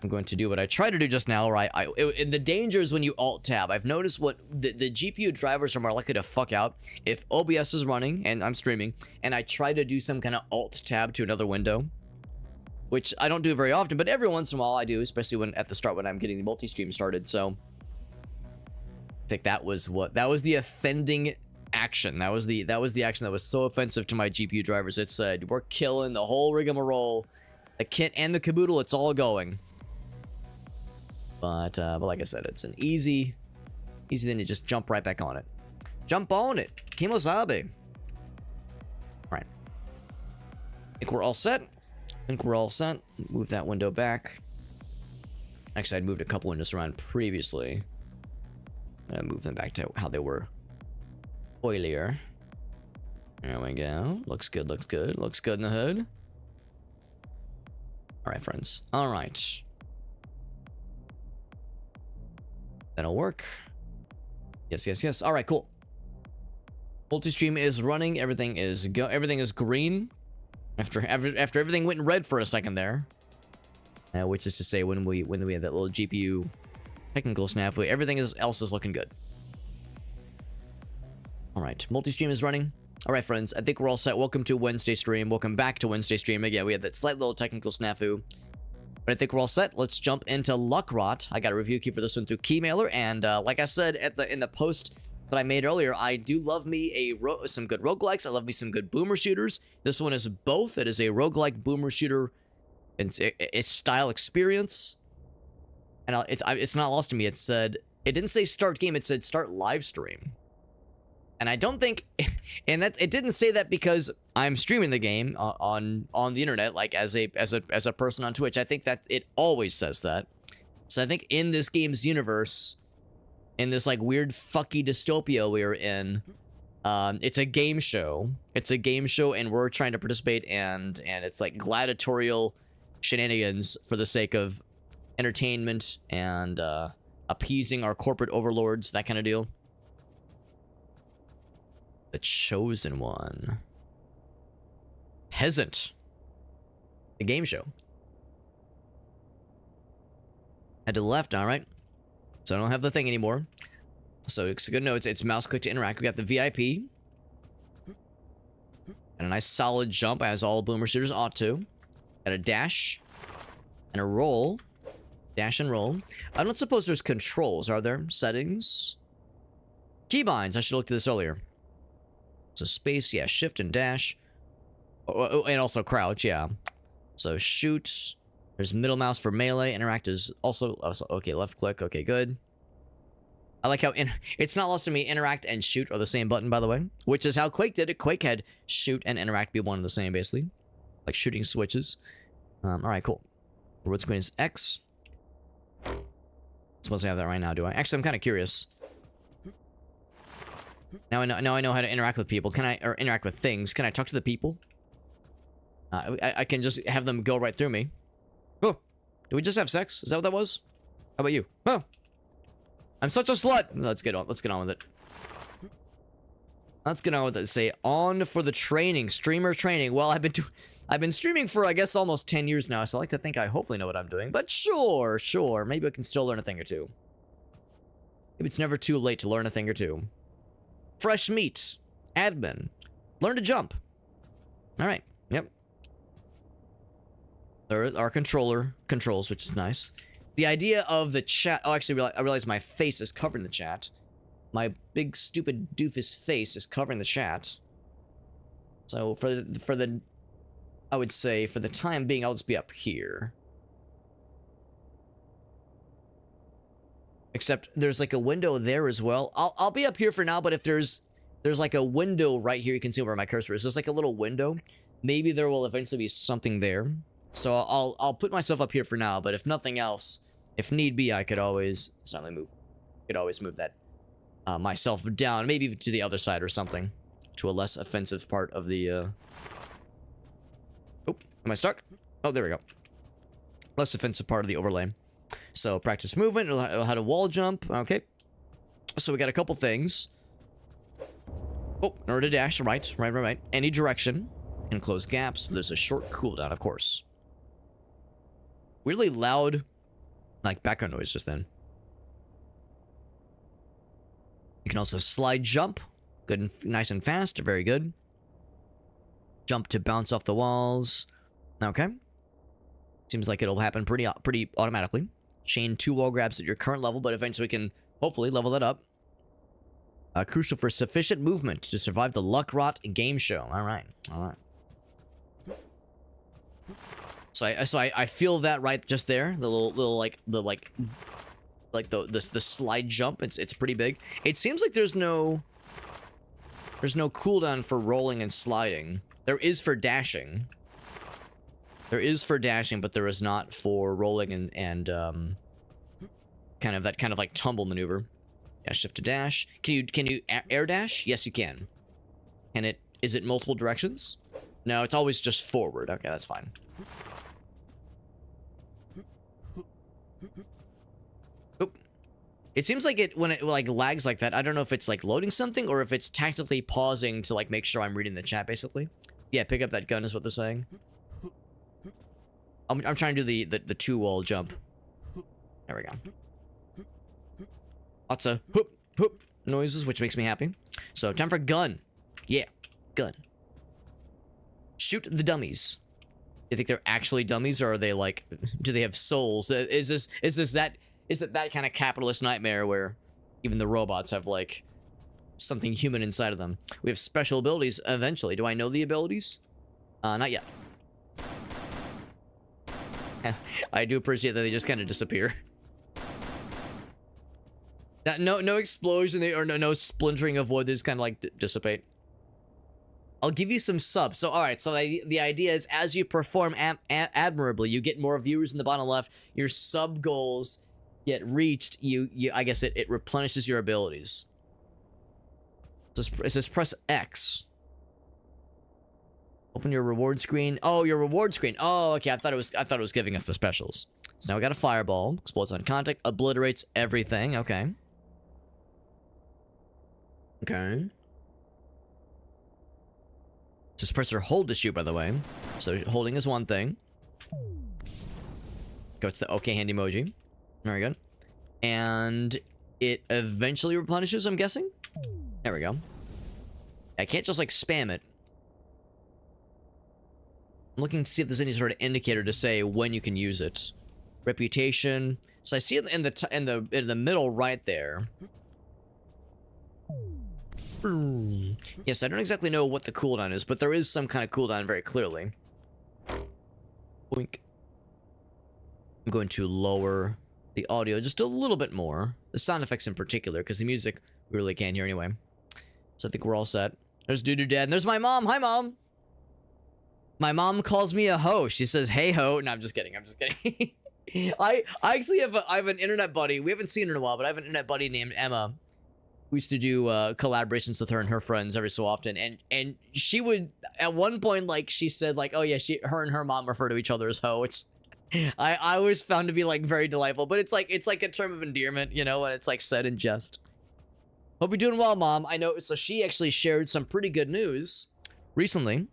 I'm going to do what I tried to do just now, right? The danger is when you alt-tab. I've noticed what the GPU drivers are more likely to fuck out if OBS is running and I'm streaming, and I try to do some kind of alt-tab to another window, which I don't do very often, but every once in a while I do, especially when at the start when I'm getting the multi-stream started. So I think that was the offending action. That was the action that was so offensive to my GPU drivers. It said, we're killing the whole rigmarole, the kit and the caboodle, it's all going. But like I said, it's an easy thing to just jump right back on it. Jump on it. Kimosabe. Alright. I think we're all set. Move that window back. Actually, I'd moved a couple windows around previously. I'm gonna move them back to how they were oilier. There we go. Looks good, looks good. Looks good in the hood. Alright, friends. Alright. That'll work. Yes, yes, yes. Alright, cool. Multi-stream is running. Everything is green. After everything went red for a second there. Which is to say when we had that little GPU technical snafu, everything else is looking good. Alright, multi-stream is running. Alright, friends, I think we're all set. Welcome to Wednesday stream. Welcome back to Wednesday stream. Again, we had that slight little technical snafu. But I think we're all set. Let's jump into LUCKROT. I got a review key for this one through Keymailer, and like I said in the post that I made earlier, I do love me some good roguelikes. I love me some good boomer shooters. This one is both. It is a roguelike boomer shooter, and it's style experience. And it's not lost to me. It didn't say start game. It said start live stream. And I don't think, and that it didn't say that because I'm streaming the game on the internet, like as a person on Twitch. I think that it always says that. So I think in this game's universe, in this like weird fucky dystopia we're in, it's a game show. It's a game show, and we're trying to participate, and it's like gladiatorial shenanigans for the sake of entertainment and appeasing our corporate overlords, that kind of deal. The Chosen One. Peasant. The game show. Head to the left, alright. So I don't have the thing anymore. So it's a good note. It's mouse click to interact. We got the VIP. And a nice solid jump, as all boomer shooters ought to. Got a dash. And a roll. Dash and roll. I don't suppose there's controls, are there? Settings. Keybinds. I should have looked at this earlier. So space, yeah, shift and dash. Oh, and also crouch, yeah. So shoot. There's middle mouse for melee. Interact is also okay, left click. Okay, good. I like how it's not lost to me. Interact and shoot are the same button, by the way. Which is how Quake did it. Quake had shoot and interact be one and the same, basically. Like shooting switches. Alright, cool. Root screen is X. I'm supposed to have that right now, do I? Actually, I'm kind of curious. Now I know how to interact with people. Or interact with things. Can I talk to the people? I can just have them go right through me. Oh, did we just have sex? Is that what that was? How about you? Oh, I'm such a slut. Let's get on with it. Let's get on with it. Say on for the training, streamer training. Well, I've been streaming for I guess almost 10 years now, so I like to think I hopefully know what I'm doing. But sure, maybe I can still learn a thing or two. Maybe it's never too late to learn a thing or two. Fresh meat. Admin. Learn to jump. Alright. Yep. There are controls, which is nice. The idea of the chat... Oh, actually, I realize my face is covering the chat. My big, stupid doofus face is covering the chat. So, I would say, for the time being, I'll just be up here. Except there's like a window there as well. I'll be up here for now, but if there's like a window right here, you can see where my cursor is. There's like a little window. Maybe there will eventually be something there. So I'll put myself up here for now, but if nothing else, if need be, I could always suddenly move. Could always move that myself down, maybe to the other side or something, to a less offensive part of the. Oh, am I stuck? Oh, there we go. Less offensive part of the overlay. So practice movement, how to wall jump. Okay. So we got a couple things. Oh, in order to dash, right. Any direction. And close gaps. There's a short cooldown, of course. Weirdly loud Like background noise just then. You can also slide jump. Good and nice and fast. Very good. Jump to bounce off the walls. Okay. Seems like it'll happen pretty automatically. Chain 2 wall grabs at your current level, but eventually we can hopefully level that up. Crucial for sufficient movement to survive the LUCKROT game show. All right. So I feel that right just there. The little the slide jump. It's pretty big. It seems like there's no cooldown for rolling and sliding. There is for dashing. But there is not for rolling and kind of like tumble maneuver. Yeah, shift to dash. Can you air dash? Yes, you can. Is it multiple directions? No, it's always just forward. Okay, that's fine. Oop. It seems like when it like lags like that, I don't know if it's like loading something or if it's tactically pausing to like make sure I'm reading the chat basically. Yeah, pick up that gun is what they're saying. I'm trying to do the 2 wall jump. There we go. Lots of whoop whoop noises, which makes me happy. So time for gun. Yeah, gun. Shoot the dummies. You think they're actually dummies, or are they like? Do they have souls? Is it that kind of capitalist nightmare where even the robots have like something human inside of them? We have special abilities eventually. Do I know the abilities? Not yet. I do appreciate that they just kind of disappear. No explosion or no splintering of wood. They just kind of like dissipate. I'll give you some subs. So, all right. So the idea is, as you perform admirably, you get more viewers in the bottom left. Your sub goals get reached. I guess it replenishes your abilities. It says press X. Open your reward screen. Oh, your reward screen. Oh, okay. I thought it was giving us the specials. So now we got a fireball. Explodes on contact. Obliterates everything. Okay. Okay. Just press or hold to shoot, by the way. So holding is one thing. Go to the okay hand emoji. Very good. And it eventually replenishes, I'm guessing. There we go. I can't just like spam it. I'm looking to see if there's any sort of indicator to say when you can use it. Reputation. So I see it in the middle right there. Yes, I don't exactly know what the cooldown is, but there is some kind of cooldown very clearly. Boink. I'm going to lower the audio just a little bit more. The sound effects in particular, because the music we really can't hear anyway. So I think we're all set. There's Doo-Doo Dad, and there's my mom. Hi, Mom. My mom calls me a hoe. She says, "Hey, ho." No, I'm just kidding. I'm just kidding. I actually have an internet buddy. We haven't seen her in a while, but I have an internet buddy named Emma. We used to do collaborations with her and her friends every so often, and she would at one point, like, she said like, oh yeah, her and her mom refer to each other as hoe, which I always found to be like very delightful. But it's like a term of endearment, you know, when it's like said in jest. Hope you're doing well, Mom. I know. So she actually shared some pretty good news recently,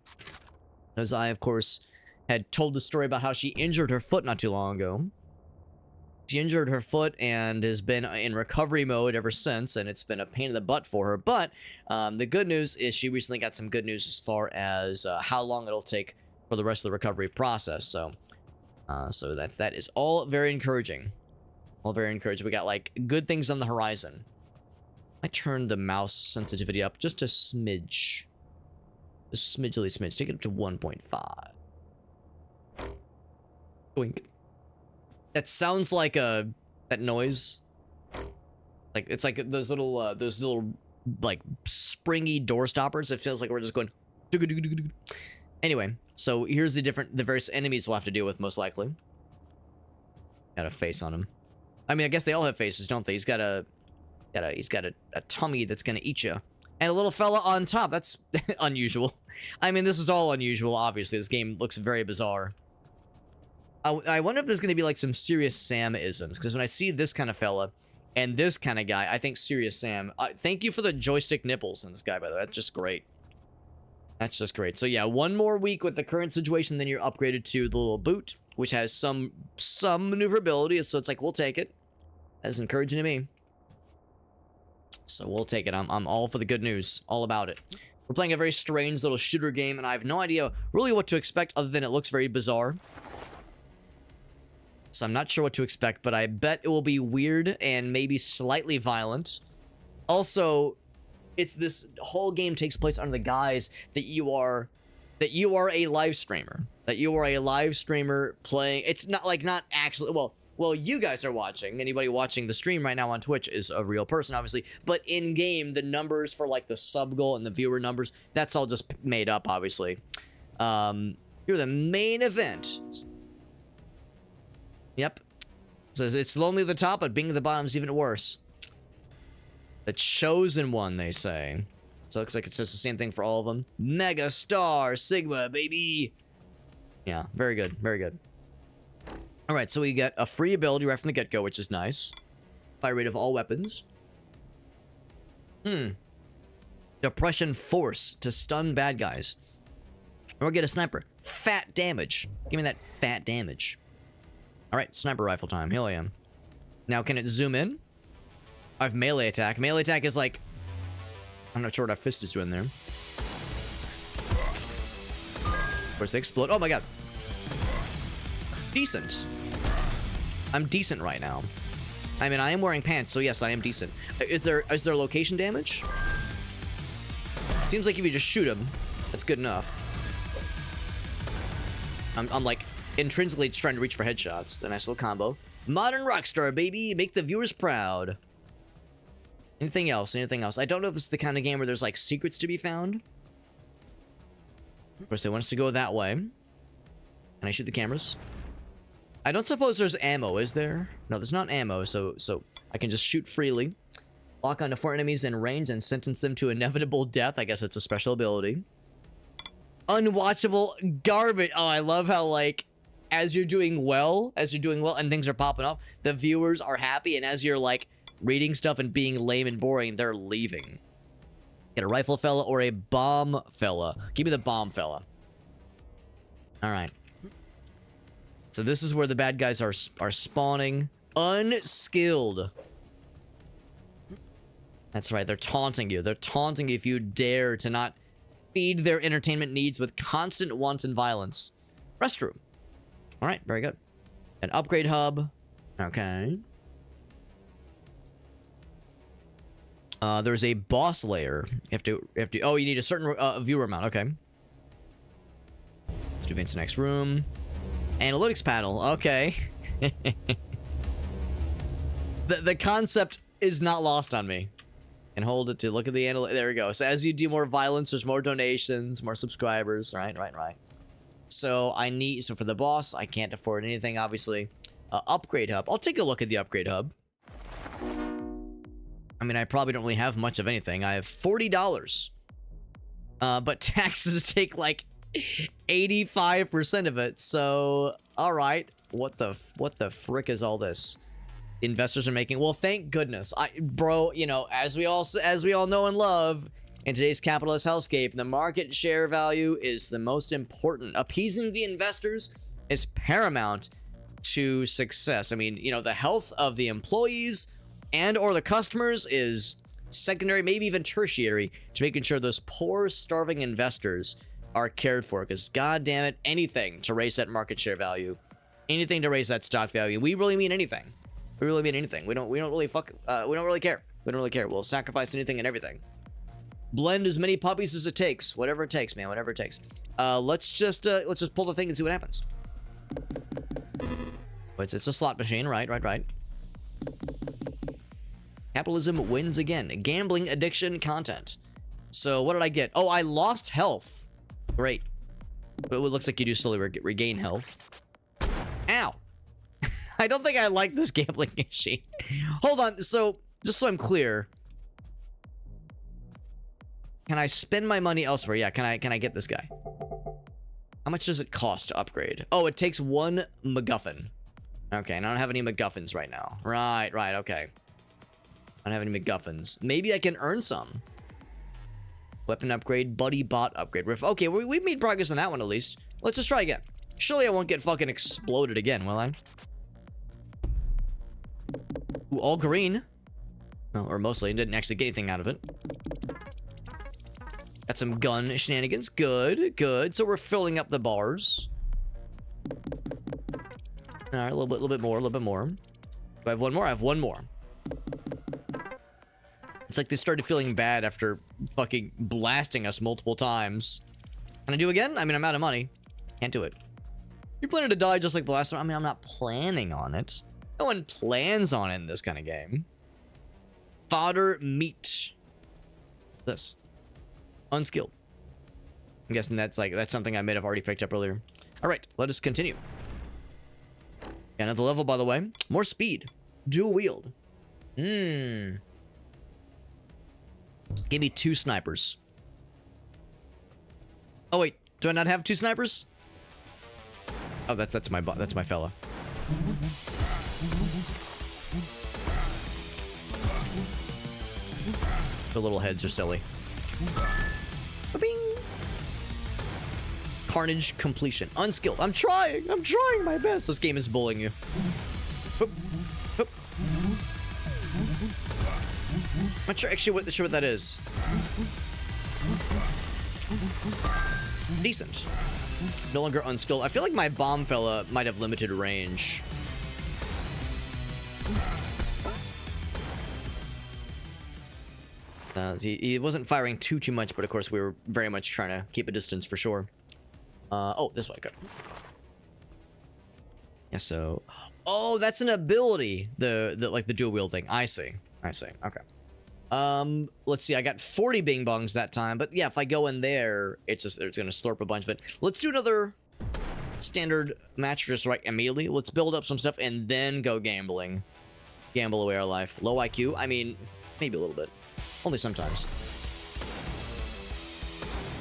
as I of course had told the story about how she injured her foot not too long ago. She injured her foot and has been in recovery mode ever since, and it's been a pain in the butt for her. But the good news is she recently got some good news as far as how long it'll take for the rest of the recovery process. So that is all very encouraging. All very encouraging. We got like good things on the horizon. I turned the mouse sensitivity up just a smidge. A smidgely smidge. Take it up to 1.5. Boink. That sounds like that noise. Like it's like those little like springy door stoppers. It feels like we're just going. Anyway, so here's the various enemies we'll have to deal with most likely. Got a face on him. I mean, I guess they all have faces, don't they? He's got a tummy that's gonna eat you, and a little fella on top. That's unusual. I mean, this is all unusual. Obviously, this game looks very bizarre. I wonder if there's going to be like some Serious Sam isms, because when I see this kind of fella and this kind of guy, I think Serious Sam. Thank you for the joystick nipples in this guy, by the way. That's just great. That's just great. So yeah, one more week with the current situation, then you're upgraded to the little boot. which has some maneuverability. So it's like, we'll take it. That's encouraging to me. So we'll take it. I'm all for the good news. All about it. We're playing a very strange little shooter game, and I have no idea really what to expect other than it looks very bizarre. So I'm not sure what to expect, but I bet it will be weird and maybe slightly violent. Also, it's this whole game takes place under the guise that you are a live streamer. That you are a live streamer playing. It's not like not actually, well, you guys are watching. Anybody watching the stream right now on Twitch is a real person, obviously. But in game, the numbers for like the sub goal and the viewer numbers, that's all just made up, obviously. You're the main event. Yep. Says it's lonely at the top, but being at the bottom is even worse. The chosen one, they say. So it looks like it says the same thing for all of them. Mega Star Sigma, baby. Yeah, very good, very good. All right, so we get a free ability right from the get-go, which is nice. Fire rate of all weapons. Depression Force to stun bad guys. Or get a sniper. Fat damage. Give me that fat damage. All right, sniper rifle time. Here I am. Now, can it zoom in? I have melee attack. Melee attack is like... I'm not sure what our fist is doing there. Of course, they explode. Oh my god. Decent. I'm decent right now. I mean, I am wearing pants, so yes, I am decent. Is there location damage? Seems like if you just shoot him, that's good enough. I'm like intrinsically just trying to reach for headshots. The nice little combo. Modern Rockstar, baby, make the viewers proud. Anything else? Anything else? I don't know if this is the kind of game where there's like secrets to be found. Of course, they want us to go that way. Can I shoot the cameras? I don't suppose there's ammo, is there? No, there's not ammo, so I can just shoot freely. Lock onto 4 enemies in range and sentence them to inevitable death. I guess it's a special ability. Unwatchable garbage. Oh, I love how, like, as you're doing well and things are popping up, the viewers are happy, and as you're, like, reading stuff and being lame and boring, they're leaving. Get a rifle fella or a bomb fella. Give me the bomb fella. Alright. So this is where the bad guys are spawning. Unskilled. That's right, they're taunting you. They're taunting you if you dare to not feed their entertainment needs with constant wanton violence. Restroom. Alright, very good. An upgrade hub. Okay. There's a boss layer. You have to. Oh, you need a certain viewer amount. Okay. Let's advance to the next room. Analytics panel. Okay. the concept is not lost on me. And hold it to look at the analytics. There we go. So as you do more violence, there's more donations, more subscribers. Right. So so for the boss, I can't afford anything, obviously. Upgrade hub. I'll take a look at the upgrade hub. I mean, I probably don't really have much of anything. I have $40. But taxes take like 85% of it. So, all right. What the frick is all this? Investors are making. Well, thank goodness. Bro, you know, as we all know and love, in today's capitalist hellscape, the market share value is the most important. Appeasing the investors is paramount to success. I mean, you know, the health of the employees and or the customers is secondary, maybe even tertiary, to making sure those poor, starving investors are cared for. Because, god damn it, anything to raise that market share value, anything to raise that stock value. We really mean anything. We really mean anything. We don't really care. We don't really care. We'll sacrifice anything and everything. Blend as many puppies as it takes. Whatever it takes, man. Whatever it takes. Let's just pull the thing and see what happens. It's a slot machine, right. Capitalism wins again. Gambling addiction content. So what did I get? Oh, I lost health. Great. But it looks like you do slowly regain health. Ow. I don't think I like this gambling machine. Hold on. So just so I'm clear, can I spend my money elsewhere? Yeah. Can I get this guy? How much does it cost to upgrade? Oh, it takes 1 MacGuffin. Okay, and I don't have any MacGuffins right now. Right. Okay. I don't have any MacGuffins. Maybe I can earn some. Weapon upgrade, buddy bot upgrade. Okay, we made progress on that one at least. Let's just try again. Surely I won't get fucking exploded again, will I? Ooh, all green. Oh, or mostly. Didn't actually get anything out of it. Got some gun shenanigans. Good, good. So we're filling up the bars. All right, a little bit more, a little bit more. Do I have one more? I have one more. It's like they started feeling bad after fucking blasting us multiple times. Can I do again? I mean, I'm out of money. Can't do it. You're planning to die just like the last one? I mean, I'm not planning on it. No one plans on it in this kind of game. Fodder meat. This. Unskilled. I'm guessing that's something I may have already picked up earlier. All right, let us continue. Another level, by the way. More speed. Dual wield. Give me 2 snipers. Oh wait, do I not have 2 snipers? Oh, that's my fella. The little heads are silly. Ba-bing. Carnage completion. Unskilled. I'm trying my best. This game is bullying you. Boop. Boop. I'm not sure what that is. Decent. No longer unskilled. I feel like my bomb fella might have limited range. He wasn't firing too much, but of course we were very much trying to keep a distance for sure. Oh, this way. Good. Yeah, so... Oh, that's an ability. The dual wield thing. I see. Okay. Let's see. I got 40 bing bongs that time, but yeah, if I go in there, it's gonna slurp a bunch of it. Let's do another standard match just right immediately. Let's build up some stuff and then go gambling. Gamble away our life. Low IQ. I mean, maybe a little bit. Only sometimes.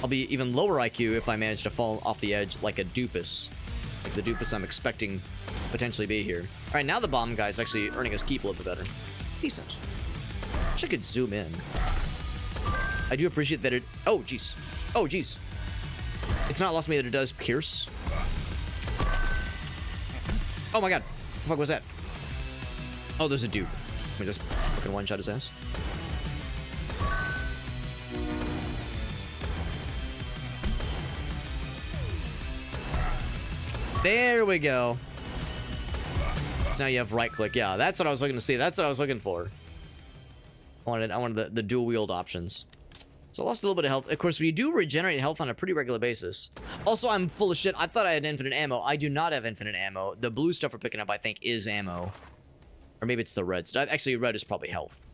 I'll be even lower IQ if I manage to fall off the edge like a doofus. Like the doofus I'm expecting potentially be here. Alright, now the bomb guy's actually earning his keep a little bit better. Decent. Wish I could zoom in. I do appreciate that it... Oh, jeez. Oh, jeez. It's not lost me that it does pierce. Oh my god. What the fuck was that? Oh, there's a dupe. Let me just fucking one-shot his ass. There we go. So now you have right click. Yeah, that's what I was looking to see. That's what I was looking for. I wanted the dual wield options. So I lost a little bit of health. Of course, we do regenerate health on a pretty regular basis. Also, I'm full of shit. I thought I had infinite ammo. I do not have infinite ammo. The blue stuff we're picking up, I think, is ammo. Or maybe it's the red stuff. Actually, red is probably health.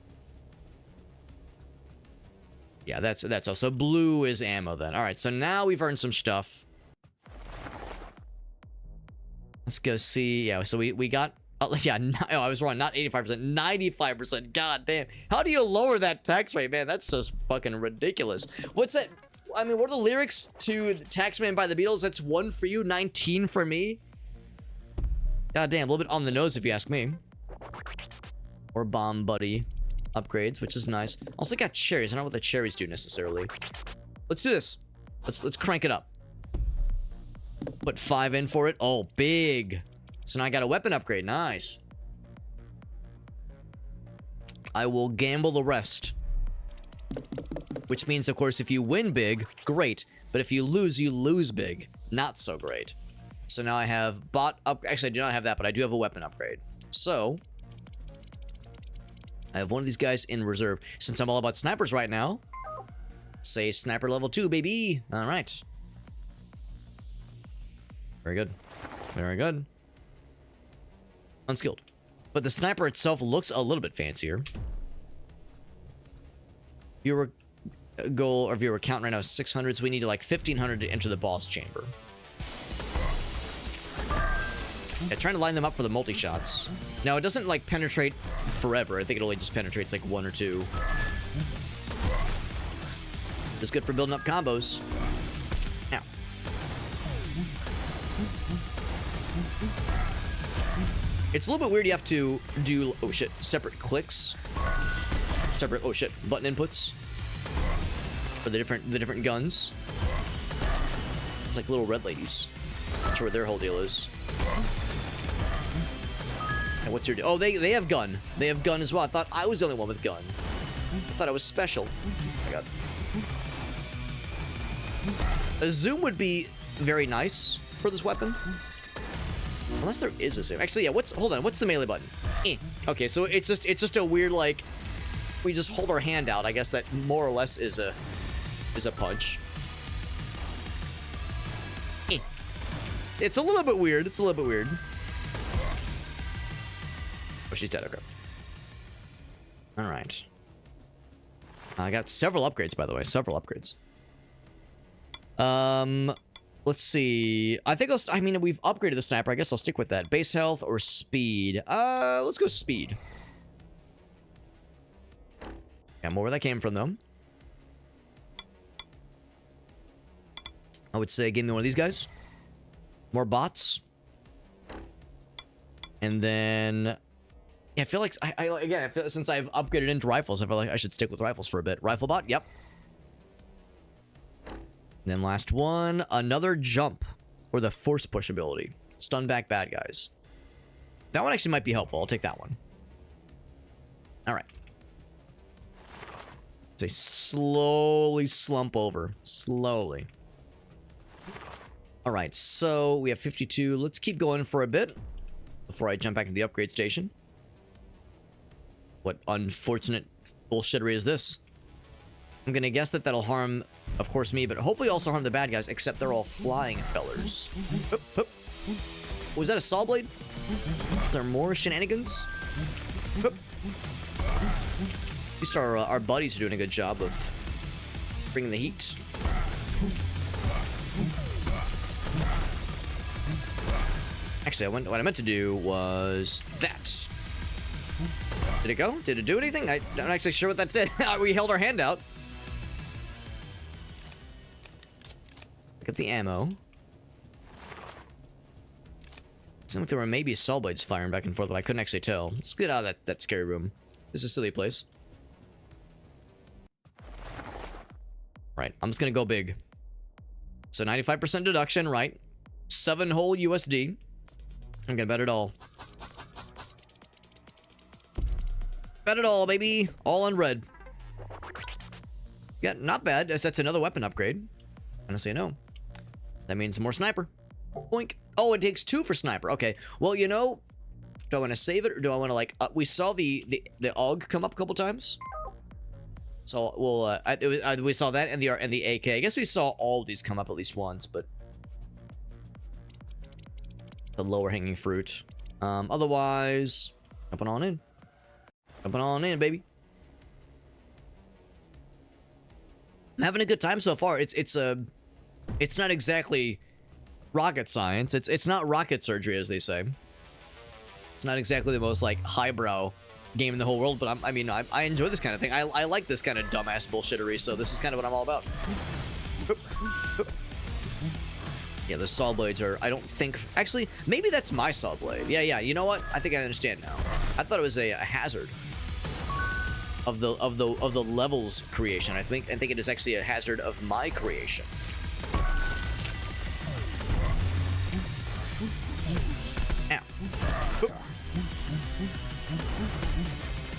Yeah, that's also blue is ammo then. All right, so now we've earned some stuff. Let's go see. Yeah, so we got... Oh, yeah, no, I was wrong. Not 85%, 95%. God damn. How do you lower that tax rate, man? That's just fucking ridiculous. What's that? I mean, what are the lyrics to Taxman by the Beatles? That's 1 for you, 19 for me. God damn, a little bit on the nose if you ask me. Or bomb buddy upgrades, which is nice. Also got cherries. I don't know what the cherries do necessarily. Let's do this. Let's crank it up. Put 5 in for it. Oh, big. So now I got a weapon upgrade. Nice. I will gamble the rest. Which means, of course, if you win big, great. But if you lose big. Not so great. So now I have bot up. Actually, I do not have that, but I do have a weapon upgrade. So I have one of these guys in reserve. Since I'm all about snipers right now, say sniper level 2, baby. All right. Very good. Very good. Unskilled. But the sniper itself looks a little bit fancier. Viewer goal or viewer count right now is 600, so we need like 1,500 to enter the boss chamber. Yeah, trying to line them up for the multi-shots. Now, it doesn't like penetrate forever. I think it only just penetrates like 1 or 2. Just good for building up combos. Now. It's a little bit weird. You have to do, oh shit, separate clicks, separate, oh shit, button inputs for the different guns. It's like little red ladies. Not sure what their whole deal is. And what's your deal? Oh, they have gun. They have gun as well. I thought I was the only one with gun. I thought I was special. Oh my god. A zoom would be very nice for this weapon. Unless there is a zoom. Actually, yeah, hold on, what's the melee button? Okay, so it's just a weird, like, we just hold our hand out. I guess that more or less is a punch. It's a little bit weird. It's a little bit weird. Oh, she's dead. Okay. All right. I got several upgrades, by the way. Several upgrades. Let's see. I mean, we've upgraded the sniper. I guess I'll stick with that. Base health or speed? Let's go speed. Yeah, more where that came from, though. I would say give me one of these guys. More bots. And then... Yeah, I feel like... I feel since I've upgraded into rifles, I feel like I should stick with rifles for a bit. Rifle bot? Yep. And then last one, another jump, or the force push ability. Stun back bad guys. That one actually might be helpful. I'll take that one. All right. They slowly slump over. Slowly. All right, so we have 52. Let's keep going for a bit before I jump back into the upgrade station. What unfortunate bullshittery is this? I'm gonna guess that that'll harm, of course, me, but hopefully also harm the bad guys, except they're all flying fellers. Oop, oop. Was that a saw blade? Is there more shenanigans? Oop. At least our buddies are doing a good job of bringing the heat. Actually, what I meant to do was that. Did it go? Did it do anything? I'm not actually sure what that did. We held our hand out. Look at the ammo. It seemed like there were maybe saw blades firing back and forth, but I couldn't actually tell. Let's get out of that scary room. This is a silly place. Right, I'm just gonna go big. So 95% deduction, right? 7 whole USD. I'm gonna bet it all. Bet it all, baby. All on red. Yeah, not bad. That's another weapon upgrade. I'm gonna say no. That means more sniper. Boink. Oh, it takes 2 for sniper. Okay. Well, you know, do I want to save it or do I want to like? We saw the AUG come up a couple times. So we'll we saw that and the AK. I guess we saw all of these come up at least once, but the lower hanging fruit. Otherwise, jumping on in. Jumping on in, baby. I'm having a good time so far. It's not exactly rocket science. It's not rocket surgery, as they say. It's not exactly the most like highbrow game in the whole world, but I mean I enjoy this kind of thing. I like this kind of dumbass bullshittery, so this is kind of what I'm all about. Yeah, the saw blades are, I don't think, actually, maybe that's my saw blade. Yeah, you know what? I think I understand now. I thought it was a hazard of the levels creation. I think it is actually a hazard of my creation. Ow.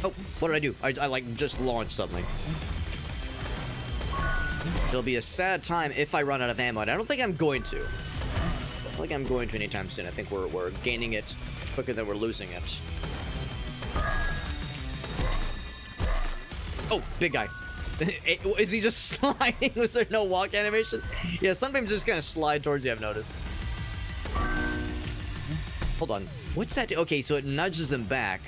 Oh, what did I do? I like just launched suddenly. It'll be a sad time if I run out of ammo, and I don't think I'm going to. I don't think I'm going to anytime soon. I think we're gaining it quicker than we're losing it. Oh, big guy. Is he just sliding? Was there no walk animation? Yeah, sometimes just kind of slide towards you, I've noticed. Hold on. What's that? Okay, so it nudges them back.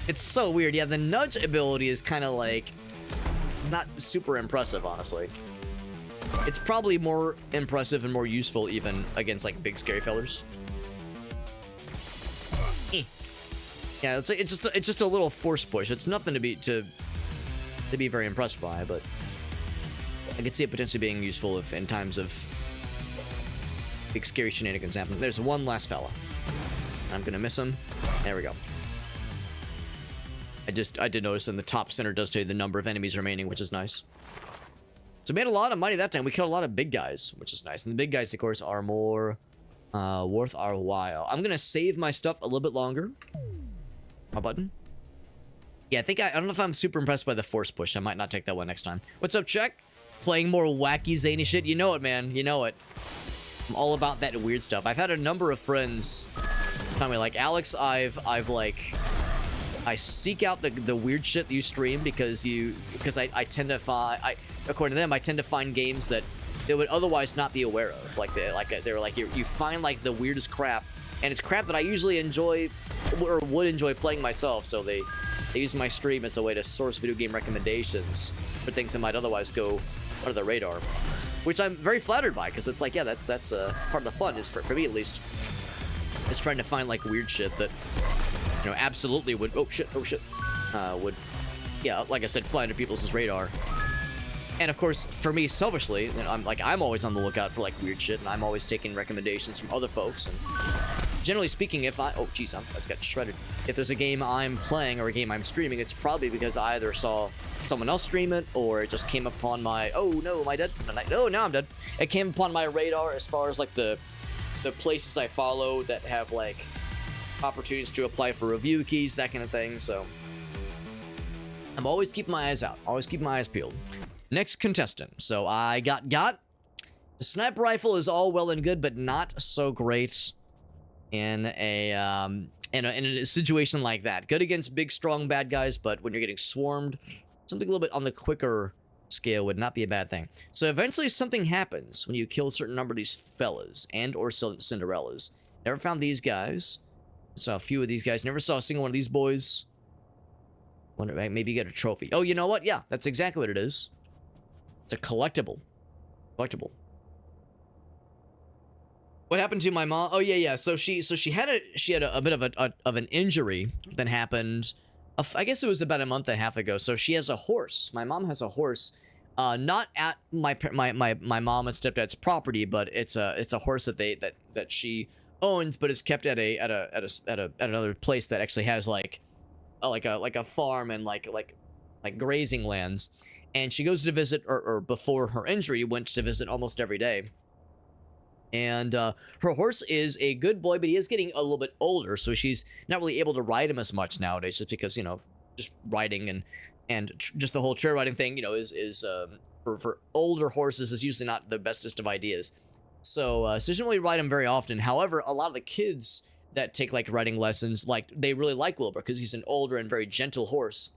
It's so weird. Yeah, the nudge ability is kind of like not super impressive, honestly. It's probably more impressive and more useful even against like big scary fellers. Yeah, it's just a little force push. It's nothing to be very impressed by, but I could see it potentially being useful if in times of big scary shenanigans happen. There's one last fella. I'm gonna miss him. There we go. I did notice in the top center does tell you the number of enemies remaining, which is nice. So we made a lot of money that time. We killed a lot of big guys, which is nice. And the big guys, of course, are more worth our while. I'm gonna save my stuff a little bit longer. My button. Yeah, I don't know if I'm super impressed by the force push. I might not take that one next time. What's up, Check? Playing more wacky, zany shit? You know it, man. You know it. I'm all about that weird stuff. I've had a number of friends tell me, like, Alex, I seek out the weird shit that you stream because I tend to find, according to them, I tend to find games that they would otherwise not be aware of. Like they're like, you find like the weirdest crap, and it's crap that I usually enjoy or would enjoy playing myself. So they use my stream as a way to source video game recommendations for things that might otherwise go under the radar, which I'm very flattered by, because it's like, yeah, that's part of the fun, is for me at least, is trying to find like weird shit that, you know, absolutely would would, yeah, like I said, fly under people's radar. And of course, for me, selfishly, you know, I'm always on the lookout for like weird shit, and I'm always taking recommendations from other folks. And generally speaking, if I just got shredded. If there's a game I'm playing or a game I'm streaming, it's probably because I either saw someone else stream it, or it just came upon my, oh no, am I dead? No, now I'm dead. It came upon my radar as far as like the places I follow that have like opportunities to apply for review keys, that kind of thing. So I'm always keeping my eyes out, always keeping my eyes peeled. Next contestant. So I got the sniper rifle is all well and good, but not so great in a situation like that. Good against big, strong, bad guys, but when you're getting swarmed, something a little bit on the quicker scale would not be a bad thing. So eventually something happens when you kill a certain number of these fellas and or Cinderellas. Never found these guys. Saw a few of these guys. Never saw a single one of these boys. Wonder, maybe you get a trophy. Oh, you know what? Yeah, that's exactly what it is. It's a collectible. What happened to my mom? Oh yeah. So she had a bit of an injury that happened. I guess it was about a month and a half ago. So she has a horse. My mom has a horse, not at my mom and stepdad's property, but it's a horse that she owns, but is kept at another place that actually has like a farm and like grazing lands. And she goes to visit, or before her injury, went to visit almost every day. And her horse is a good boy, but he is getting a little bit older, so she's not really able to ride him as much nowadays, just because, you know, just riding and just the whole trail riding thing, you know, is for older horses is usually not the bestest of ideas. So she doesn't really ride him very often. However, a lot of the kids that take like riding lessons, like, they really like Wilbur because he's an older and very gentle horse.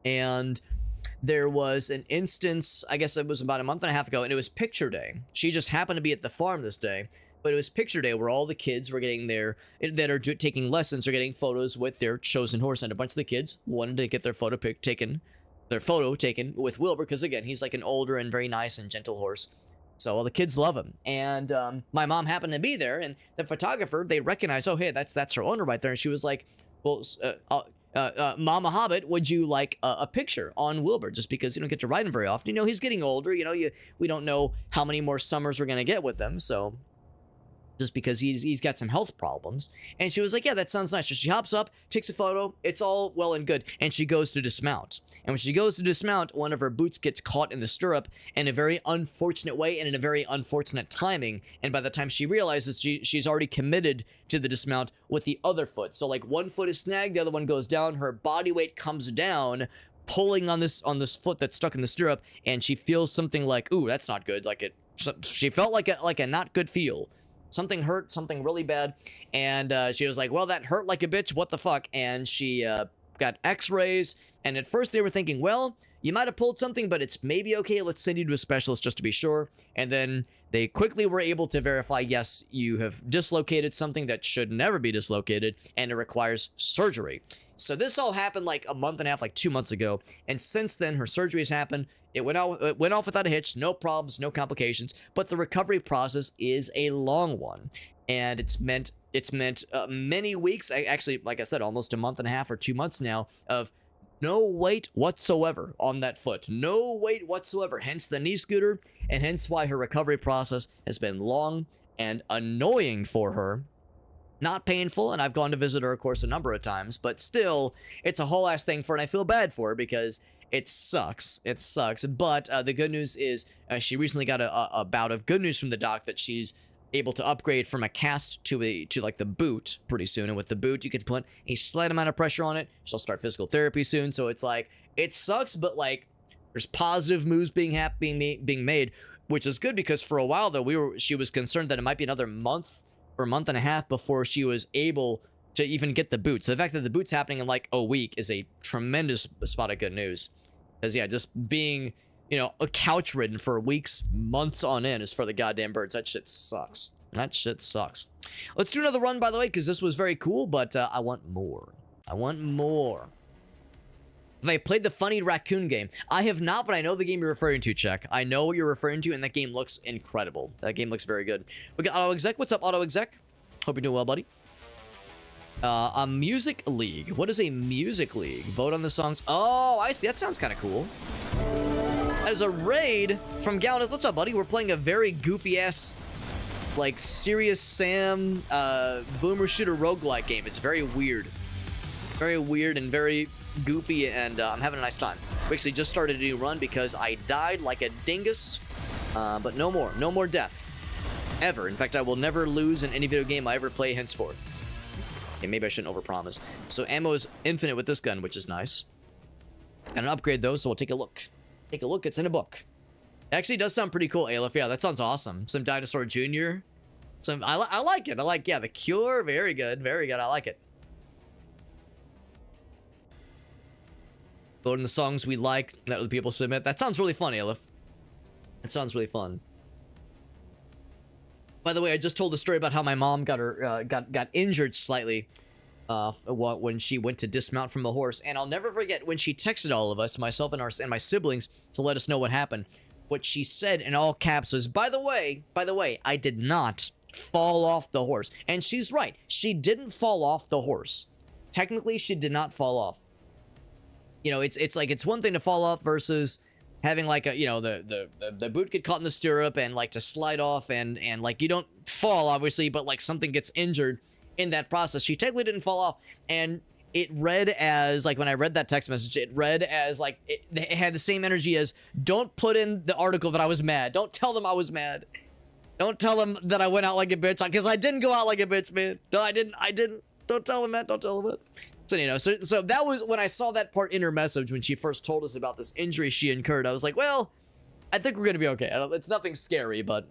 And there was an instance, I guess it was about a month and a half ago, and it was picture day. She just happened to be at the farm this day, but it was picture day where all the kids were getting taking lessons or getting photos with their chosen horse, and a bunch of the kids wanted to get their photo taken with Wilbur, because again, he's like an older and very nice and gentle horse. So all the kids love him, and my mom happened to be there, and the photographer, they recognized, oh hey, that's her owner right there, and she was like, well, Mama Hobbit, would you like a picture on Wilbur? Just because you don't get to ride him very often. You know, he's getting older. You know, we don't know how many more summers we're going to get with him. So just because he's got some health problems. And she was like, yeah, that sounds nice. So she hops up, takes a photo. It's all well and good. And she goes to dismount. And when she goes to dismount, one of her boots gets caught in the stirrup in a very unfortunate way and in a very unfortunate timing. And by the time she realizes, she's already committed to the dismount with the other foot. So like one foot is snagged, the other one goes down. Her body weight comes down, pulling on this foot that's stuck in the stirrup. And she feels something like, ooh, that's not good. She felt like a not good feel. Something hurt, something really bad, and she was like, well, that hurt like a bitch, what the fuck? And she got x-rays, and at first they were thinking, well, you might have pulled something, but it's maybe okay, let's send you to a specialist just to be sure. And then they quickly were able to verify, yes, you have dislocated something that should never be dislocated, and it requires surgery. So this all happened like a month and a half, like 2 months ago, and since then her surgery has happened. It went off without a hitch, no problems, no complications, but the recovery process is a long one, and it's meant many weeks, actually, like I said, almost a month and a half or 2 months now, of no weight whatsoever on that foot, no weight whatsoever, hence the knee scooter, and hence why her recovery process has been long and annoying for her. Not painful, and I've gone to visit her, of course, a number of times, but still, it's a whole ass thing for her, and I feel bad for her because it sucks. It sucks. But the good news is she recently got a bout of good news from the doc that she's able to upgrade from a cast to like the boot pretty soon. And with the boot, you can put a slight amount of pressure on it. She'll start physical therapy soon. So it's like, it sucks, but like there's positive moves being made, which is good because for a while though, she was concerned that it might be another month or a month and a half before she was able to even get the boot. So the fact that the boot's happening in like a week is a tremendous spot of good news. Because yeah, just being, you know, a couch ridden for weeks, months on end is for the goddamn birds. That shit sucks. That shit sucks. Let's do another run, by the way, because this was very cool, but I want more. I want more. Have I played the funny raccoon game? I have not, but I know the game you're referring to, Check. I know what you're referring to, and that game looks incredible. That game looks very good. We got Auto Exec. What's up, Auto Exec? Hope you're doing well, buddy. A music league. What is a music league? Vote on the songs. Oh, I see. That sounds kind of cool. That is a raid from Galneth. What's up, buddy? We're playing a very goofy-ass, like, Serious Sam boomer shooter roguelike game. It's very weird. Very weird and very goofy, and I'm having a nice time. We actually just started a new run because I died like a dingus, but no more. No more death. Ever. In fact, I will never lose in any video game I ever play henceforth. Okay, maybe I shouldn't overpromise. So ammo is infinite with this gun, which is nice. Got an upgrade though, so we'll take a look. Take a look. It's in a book. It actually does sound pretty cool, Aleph. Yeah, that sounds awesome. Some Dinosaur Jr. Some I like it. I like, yeah, the Cure. Very good. Very good. I like it. Vote in the songs we like that other people submit. That sounds really fun, Aleph. That sounds really fun. By the way, I just told the story about how my mom got her got injured slightly when she went to dismount from a horse, and I'll never forget when she texted all of us, myself and my siblings, to let us know what happened. What she said in all caps was, by the way, I did not fall off the horse. And she's right. She didn't fall off the horse. Technically, she did not fall off. You know, it's like, it's one thing to fall off versus having like a, you know, the boot get caught in the stirrup and like to slide off and like you don't fall obviously, but like something gets injured in that process. She technically didn't fall off, and it read as like, when I read that text message, it read as like it had the same energy as, don't put in the article that I was mad. Don't tell them I was mad. Don't tell them that I went out like a bitch, because I didn't go out like a bitch, man. No, I didn't. Don't tell them that. Don't tell them that. So, you know, so that was when I saw that part in her message when she first told us about this injury she incurred. I was like, well, I think we're going to be okay. It's nothing scary, but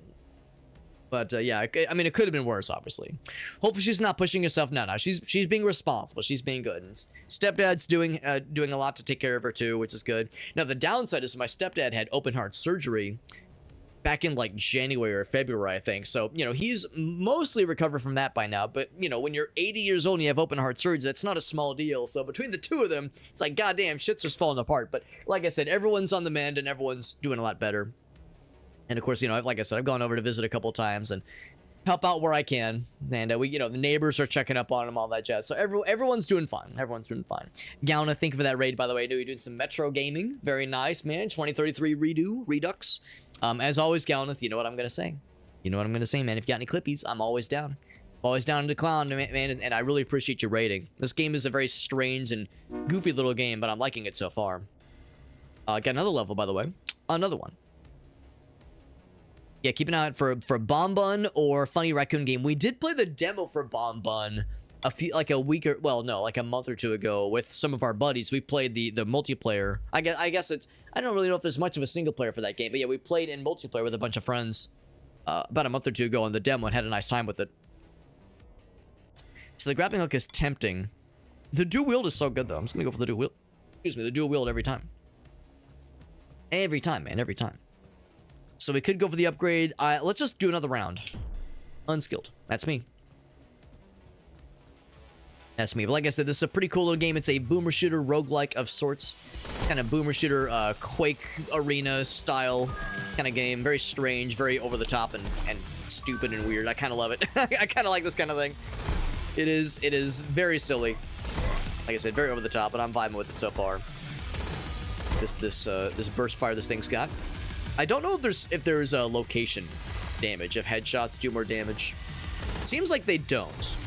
yeah, I mean, it could have been worse, obviously. Hopefully she's not pushing herself. No, she's being responsible. She's being good. And stepdad's doing a lot to take care of her too, which is good. Now, the downside is my stepdad had open heart surgery back in like January or February, I think. So, you know, he's mostly recovered from that by now. But, you know, when you're 80 years old and you have open heart surgery, that's not a small deal. So between the two of them, it's like, goddamn, shit's just falling apart. But like I said, everyone's on the mend and everyone's doing a lot better. And of course, you know, like I said, I've gone over to visit a couple times and help out where I can. And we, you know, the neighbors are checking up on them, all that jazz. So everyone's doing fine. Everyone's doing fine. Gauna, thank you for that raid, by the way. You're doing some Metro gaming. Very nice, man. 2033 Redux. As always, Galneth, you know what I'm going to say. You know what I'm going to say, man. If you got any clippies, I'm always down. Always down to clown, man, and I really appreciate your rating. This game is a very strange and goofy little game, but I'm liking it so far. Got another level, by the way. Another one. Yeah, keep an eye out for Bomb Bun or Funny Raccoon Game. We did play the demo for Bomb Bun like a month or two ago with some of our buddies. We played the multiplayer. I guess it's, I don't really know if there's much of a single player for that game, but yeah, we played in multiplayer with a bunch of friends about a month or two ago on the demo and had a nice time with it. So the grappling hook is tempting. The dual wield is so good though. I'm just gonna go for the dual wield. Excuse me, the dual wield every time. Every time, man, every time. So we could go for the upgrade. Let's just do another round. Unskilled. That's me. That's me. But like I said, this is a pretty cool little game. It's a boomer shooter roguelike of sorts. Kind of boomer shooter, Quake arena style kind of game. Very strange, very over the top and stupid and weird. I kind of love it. I kind of like this kind of thing. It is very silly. Like I said, very over the top, but I'm vibing with it so far. This burst fire this thing's got. I don't know if there's a location damage, if headshots do more damage. Seems like they don't.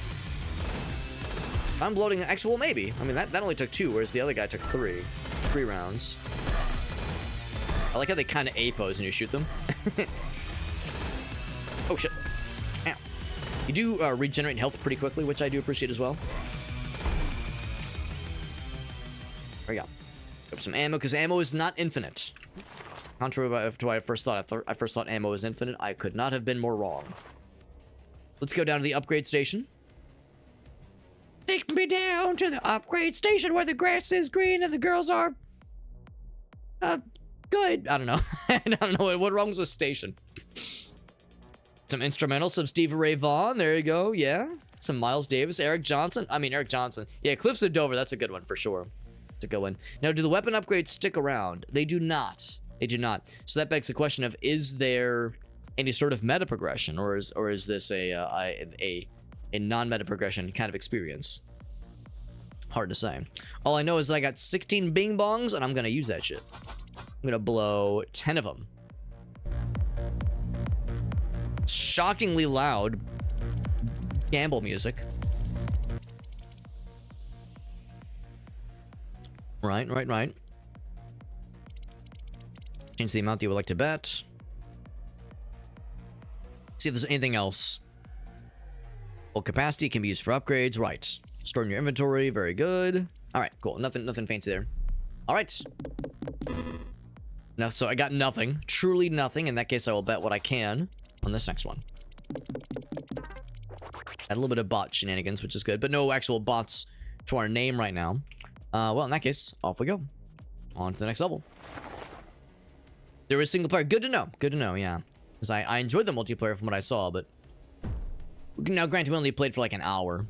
If I'm bloating, actually, well, maybe. I mean, that only took 2, whereas the other guy took 3. 3 rounds. I like how they kind of A-pose when you shoot them. Oh, shit. Ow. You do regenerate health pretty quickly, which I do appreciate as well. There we go. Grab some ammo, because ammo is not infinite. Contrary to what I first thought. I first thought ammo was infinite. I could not have been more wrong. Let's go down to the upgrade station. Take me down to the upgrade station where the grass is green and the girls are... good. I don't know. I don't know what wrong with the station. Some instrumentals, some Stevie Ray Vaughan. There you go. Yeah. Some Miles Davis, Eric Johnson. Eric Johnson. Yeah, Cliffs of Dover. That's a good one for sure. It's a good one. Now, do the weapon upgrades stick around? They do not. They do not. So that begs the question of, is there any sort of meta progression, or is this a non-meta progression kind of experience? Hard to say. All I know is that I got 16 bing bongs, and I'm gonna use that shit. I'm gonna blow 10 of them. Shockingly loud gamble music. Right. Change the amount that you would like to bet. See if there's anything else. Full capacity can be used for upgrades. Right. Store in your inventory. Very good. All right, cool. Nothing fancy there. All right. Now, so I got nothing. Truly nothing. In that case, I will bet what I can on this next one. Had a little bit of bot shenanigans, which is good, but no actual bots to our name right now. Well, in that case, off we go. On to the next level. There is single player. Good to know. Good to know, yeah. Because I enjoyed the multiplayer from what I saw, but... Now, granted, we only played for like an hour.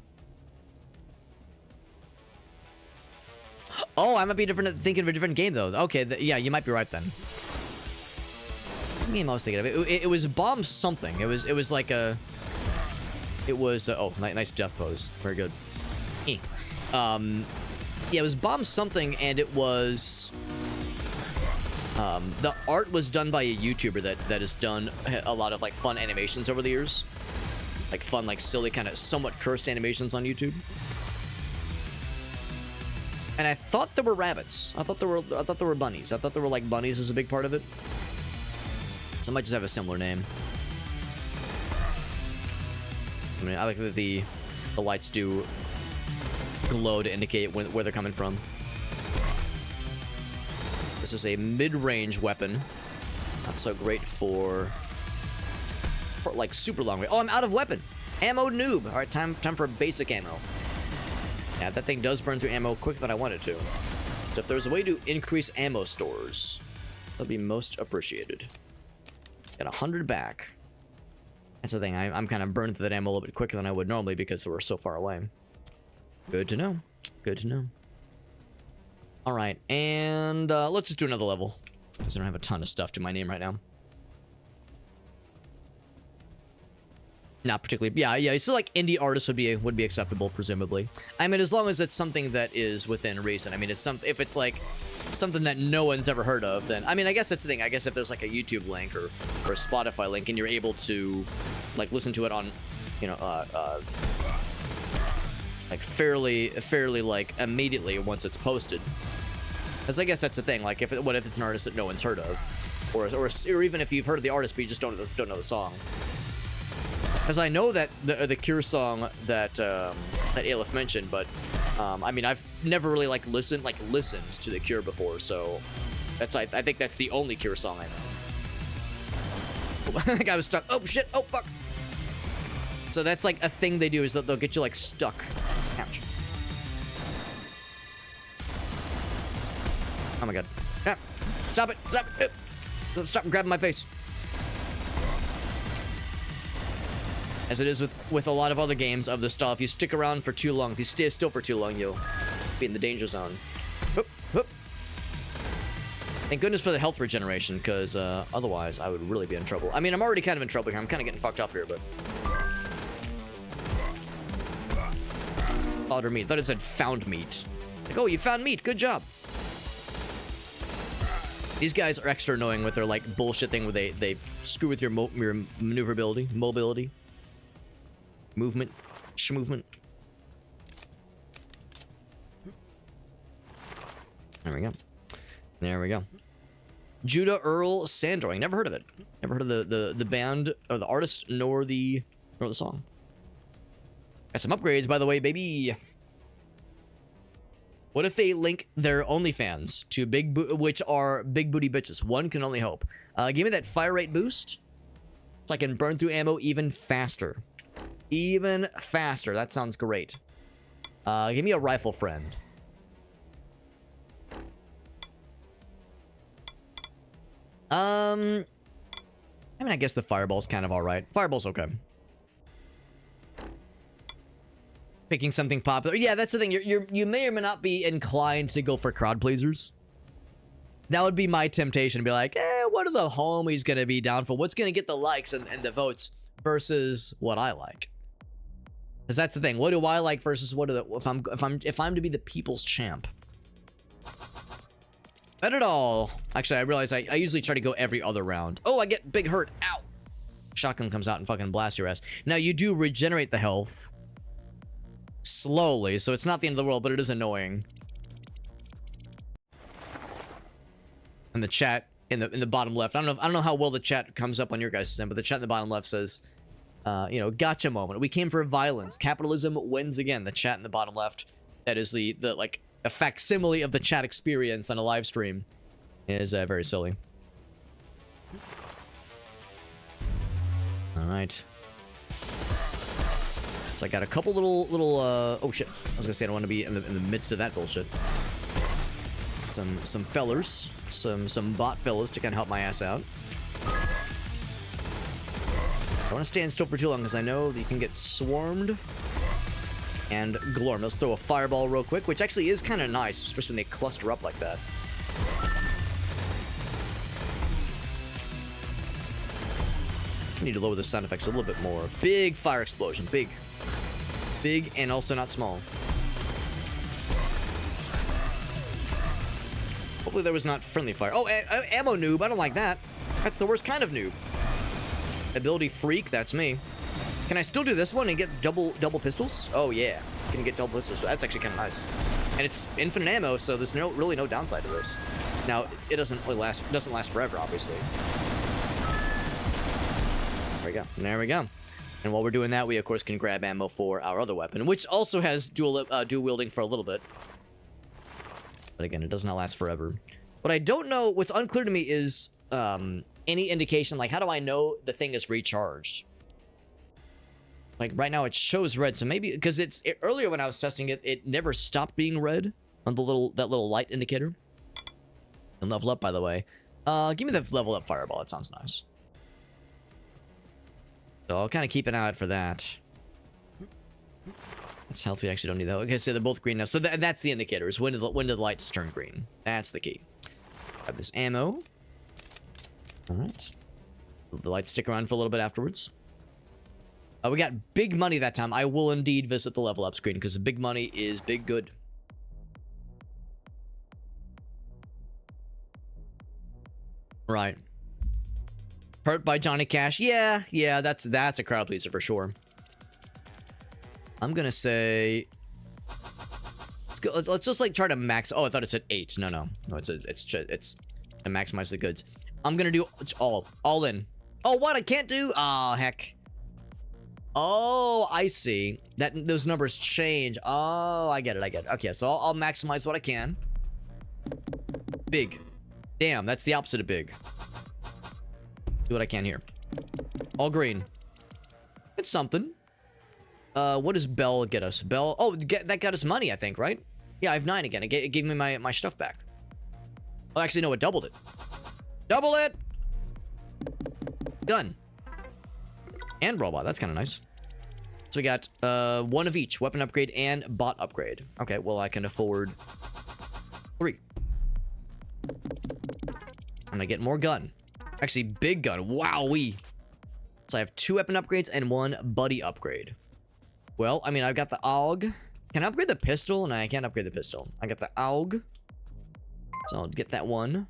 Oh, I might be thinking of a different game, though. Okay, yeah, you might be right then. What's the game I was thinking of? It was Bomb something. It was like a... It was... oh, nice death pose. Very good. Yeah, it was Bomb something, and it was... the art was done by a YouTuber that has done a lot of, like, fun animations over the years. Like, fun, like, silly, kind of somewhat cursed animations on YouTube. And I thought there were rabbits. I thought there were bunnies. I thought there were, like, bunnies as a big part of it. So I might just have a similar name. I mean, I like that the lights do glow to indicate where they're coming from. This is a mid-range weapon. Not so great for like super long range. Oh, I'm out of weapon. Ammo noob. All right, time for basic ammo. Yeah, that thing does burn through ammo quicker than I want it to. So if there's a way to increase ammo stores, that'd be most appreciated. Got 100 back. That's the thing. I'm kind of burned through that ammo a little bit quicker than I would normally because we're so far away. Good to know. Good to know. All right, and let's just do another level because I don't have a ton of stuff to my name right now. Not particularly. Yeah. So like indie artists would be acceptable, presumably. I mean, as long as it's something that is within reason. I mean, if it's like something that no one's ever heard of, then I mean, I guess that's the thing. I guess if there's like a YouTube link or a Spotify link, and you're able to like listen to it on, you know, like fairly like immediately once it's posted. Because I guess that's the thing. Like, what if it's an artist that no one's heard of, or even if you've heard of the artist but you just don't know the song. Because I know that the Cure song that Aleph mentioned, but I mean, I've never really listened to the Cure before, so I think that's the only Cure song I know. I think I was stuck. Oh shit! Oh fuck! So that's like a thing they do, is that they'll get you like stuck. Ouch! Oh my god! Ah, stop it! Stop it! Stop grabbing my face! As it is with a lot of other games of this style, if you stick around for too long, if you stay still for too long, you'll be in the danger zone. Whoop, whoop. Thank goodness for the health regeneration, because otherwise I would really be in trouble. I mean, I'm already kind of in trouble here. I'm kind of getting fucked up here, but... Fodder meat. I thought it said found meat. Like, oh, you found meat. Good job. These guys are extra annoying with their, like, bullshit thing where they screw with your maneuverability, mobility. Movement. Movement. There we go. There we go. Judah Earl Sandoring. Never heard of it. Never heard of the band or the artist nor the song. Got some upgrades, by the way, baby. What if they link their OnlyFans to which are big booty bitches? One can only hope. Give me that fire rate boost, so I can burn through ammo even faster. Even faster. That sounds great. Give me a rifle friend. I mean, I guess the fireball's kind of alright. Fireball's okay. Picking something popular. Yeah, that's the thing. You may or may not be inclined to go for crowd pleasers. That would be my temptation to be like, what are the homies gonna be down for? What's gonna get the likes and the votes versus what I like? Because that's the thing. What do I like versus what do the if I'm to be the people's champ? Not at all. Actually, I realize I usually try to go every other round. Oh, I get big hurt. Ow. Shotgun comes out and fucking blasts your ass. Now you do regenerate the health slowly, so it's not the end of the world, but it is annoying. And the chat in the bottom left, I don't know how well the chat comes up on your guys' end, but the chat in the bottom left says, you know, gotcha moment. We came for violence. Capitalism wins again. The chat in the bottom left, that is the like a facsimile of the chat experience on a live stream, is very silly. All right. So I got a couple little oh shit. I was gonna say I don't want to be in the midst of that bullshit. Some fellers, some bot fellas to kind of help my ass out. I want to stand still for too long because I know that you can get swarmed and glorm. Let's throw a fireball real quick, which actually is kind of nice, especially when they cluster up like that. I need to lower the sound effects a little bit more. Big fire explosion, big and also not small. Hopefully there was not friendly fire. Oh, ammo noob. I don't like that. That's the worst kind of noob. Ability freak. That's me. Can I still do this one and get double pistols? Oh yeah, can get double pistols. That's actually kind of nice. And it's infinite ammo, so there's really no downside to this. Now it doesn't really last. Doesn't last forever, obviously. There we go. There we go. And while we're doing that, we of course can grab ammo for our other weapon, which also has dual wielding for a little bit. But again, it does not last forever. What I don't know, what's unclear to me is any indication, like how do I know the thing is recharged? Like right now it shows red, so maybe because earlier when I was testing it, it never stopped being red on the that little light indicator. And level up, by the way. Give me the level up fireball. It sounds nice. So I'll kind of keep an eye out for that. That's health. We actually don't need that. Okay, so they're both green now. So that's the indicator. Is when do the lights turn green? That's the key. Got this ammo. All right. The lights stick around for a little bit afterwards. We got big money that time. I will indeed visit the level up screen because the big money is big good. Right. Hurt by Johnny Cash. Yeah, that's a crowd pleaser for sure. I'm gonna say let's go. Let's just like try to max. Oh, I thought it said 8. No. It's to maximize the goods. I'm gonna do all in. Oh, what I can't do? Oh, heck. Oh, I see. Those numbers change. Oh, I get it. Okay, so I'll maximize what I can. Big. Damn, that's the opposite of big. Do what I can here. All green. It's something. What does Bell get us? Bell. Oh, that got us money, I think, right? Yeah, I have 9 again. It gave me my stuff back. Oh, actually, no, it doubled it. Double it! Gun. And robot. That's kind of nice. So we got 1 of each. Weapon upgrade and bot upgrade. Okay, well, I can afford 3. And I get more gun. Actually, big gun. Wowee. So I have 2 weapon upgrades and 1 buddy upgrade. Well, I mean, I've got the AUG. Can I upgrade the pistol? No, I can't upgrade the pistol. I got the AUG. So I'll get that one.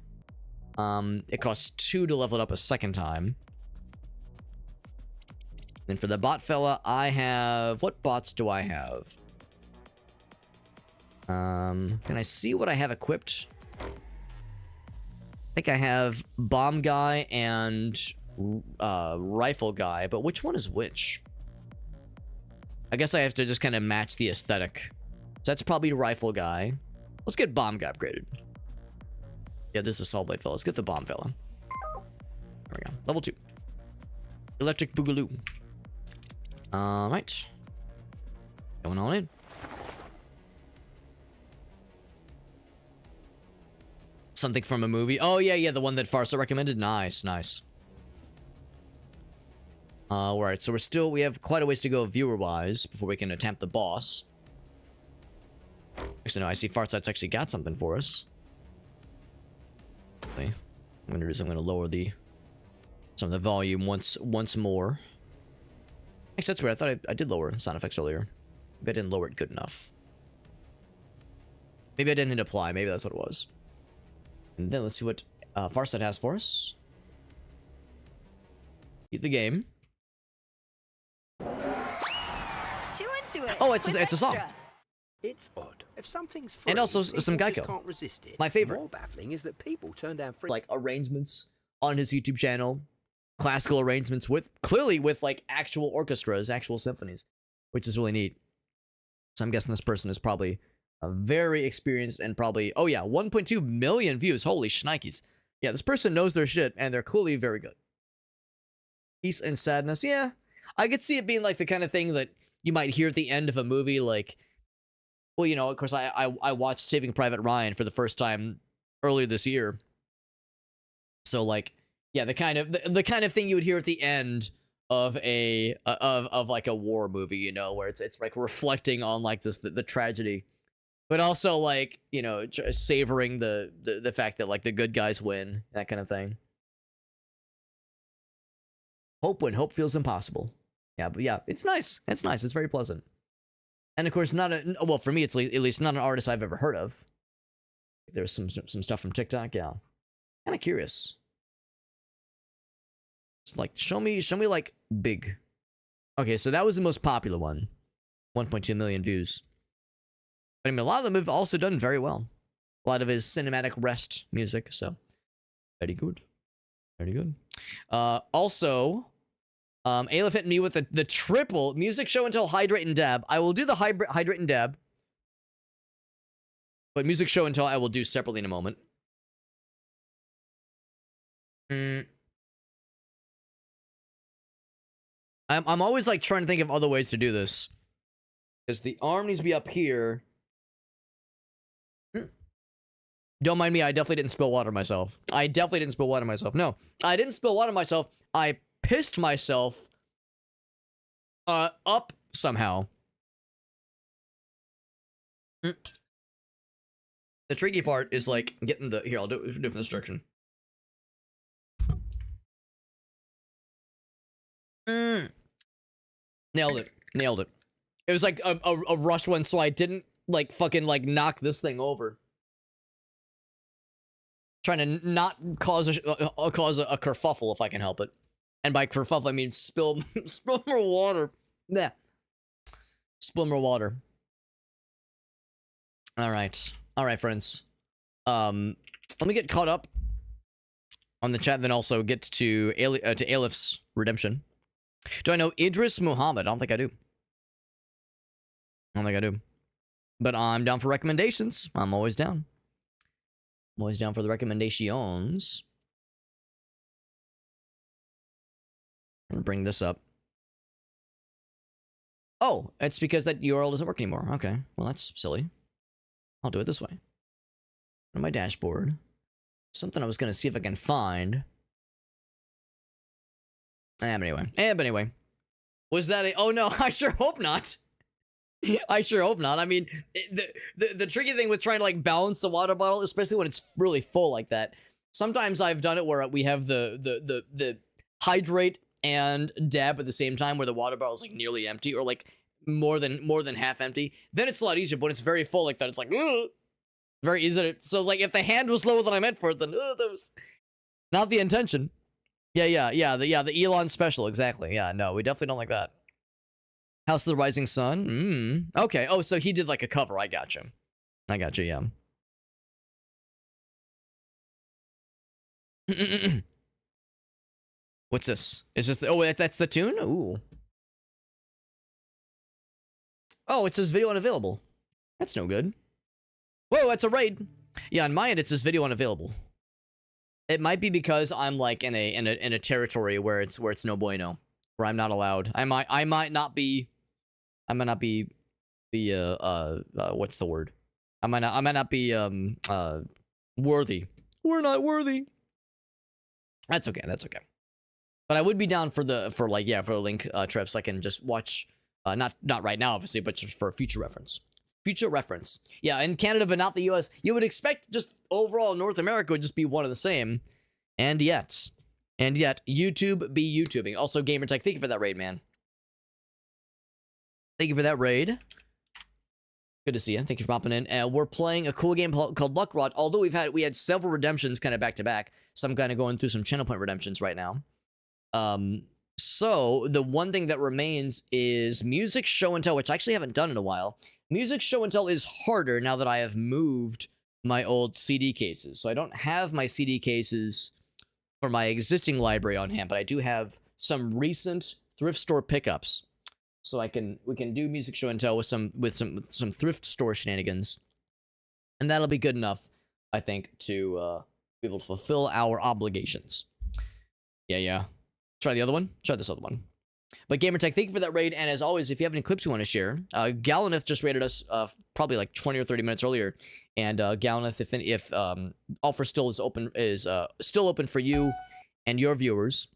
It costs 2 to level it up a second time. Then for the bot fella, I have... What bots do I have? Can I see what I have equipped? I think I have bomb guy and rifle guy, but which one is which? I guess I have to just kind of match the aesthetic. So that's probably rifle guy. Let's get bomb guy upgraded. Yeah, this is assault blade fella. Let's get the bomb fella. There we go. Level 2. Electric boogaloo. Alright. Going on in. Something from a movie. Oh, yeah, the one that Farsa recommended. Nice, nice. Alright, so we have quite a ways to go viewer-wise before we can attempt the boss. Actually, no, I see Farsight's actually got something for us. Okay. I'm gonna do is I'm gonna lower some of the volume once more. Actually, that's weird. I thought I did lower sound effects earlier. Maybe I didn't lower it good enough. Maybe I didn't hit apply. Maybe that's what it was. And then let's see what Farsight has for us. Beat the game. Chew into it. Oh, it's a song. It's odd. If something's free, And also some Geico. Can't resist it. My favorite. More baffling is that people turn down free Like arrangements on his YouTube channel, classical arrangements clearly with like actual orchestras, actual symphonies, which is really neat. So I'm guessing this person is probably a very experienced and probably 1.2 million views. Holy shnikes. Yeah, this person knows their shit and they're clearly very good. Peace and sadness. Yeah, I could see it being like the kind of thing that you might hear at the end of a movie, like. Well, you know, of course, I watched Saving Private Ryan for the first time earlier this year. So, like, yeah, the kind of thing you would hear at the end of of like a war movie, you know, where it's like reflecting on like the tragedy, but also like, you know, savoring the fact that like the good guys win, that kind of thing. Hope when hope feels impossible. Yeah, but yeah, it's nice. It's nice. It's very pleasant. And of course, well, for me, it's at least not an artist I've ever heard of. There's some stuff from TikTok, yeah. Kind of curious. It's like, show me like big. Okay, so that was the most popular one. 1.2 million views. But I mean, a lot of them have also done very well. A lot of his cinematic rest music, so. Very good. Very good. Also... Aleph hit me with the triple music show until hydrate and dab. I will do the hydrate and dab. But music show until I will do separately in a moment. I'm always like trying to think of other ways to do this. Because the arm needs to be up here. Don't mind me, I definitely didn't spill water myself. No, I didn't spill water myself. I pissed myself up somehow. The tricky part is like getting the here, I'll do it from different direction. Nailed it. It was like a rush one, so I didn't like fucking like knock this thing over. Trying to not cause a kerfuffle if I can help it. And by kerfuffle, I mean spill more water. Yeah. Spill more water. Alright, friends. Let me get caught up on the chat, then also get to Aleph's redemption. Do I know Idris Muhammad? I don't think I do. But I'm down for recommendations. I'm always down. I'm always down for the recommendations. I'm gonna bring this up. Oh, it's because that URL doesn't work anymore. Okay, well that's silly. I'll do it this way. On my dashboard. Something I was gonna see if I can find. But anyway. Was that a... Oh no, I sure hope not. I sure hope not. I mean, the tricky thing with trying to like balance the water bottle, especially when it's really full like that. Sometimes I've done it where we have the hydrate and dab at the same time, where the water bottle is like nearly empty or like more than half empty. Then it's a lot easier, but when it's very full like that, it's like very easy to... So like if the hand was lower than I meant for it, then that was not the intention. Yeah, the Elon special, exactly. Yeah, no, we definitely don't like that. House of the Rising Sun. Okay. Oh, so he did like a cover. I gotcha, yeah. What's this? Is this the, oh, that's the tune? Ooh. Oh, it says video unavailable. That's no good. Whoa, that's a raid. Yeah, on my end, it says video unavailable. It might be because I'm like in a territory where it's no bueno, where I'm not allowed. I might not be what's the word? I might not be worthy. We're not worthy. That's okay. That's okay. But I would be down for the link, Trev, so I can just watch. Not right now, obviously, but just for future reference. Future reference. Yeah, in Canada, but not the US. You would expect just overall North America would just be one of the same. And yet, YouTube be YouTubing. Also, Gamertech, thank you for that raid, man. Thank you for that raid. Good to see you. Thank you for popping in. We're playing a cool game called LUCKROT. Although we had several redemptions kind of back to back, so I'm kind of going through some channel point redemptions right now. So the one thing that remains is music show and tell, which I actually haven't done in a while. Music show and tell is harder now that I have moved my old CD cases. So I don't have my CD cases for my existing library on hand, but I do have some recent thrift store pickups. So we can do music show and tell with some thrift store shenanigans. And that'll be good enough, I think, to be able to fulfill our obligations. Yeah. Try the other one. Try this other one. But Gamertech, thank you for that raid. And as always, if you have any clips you want to share, Gallaneth just raided us probably like 20 or 30 minutes earlier. And Gallaneth, if offer still is still open for you and your viewers.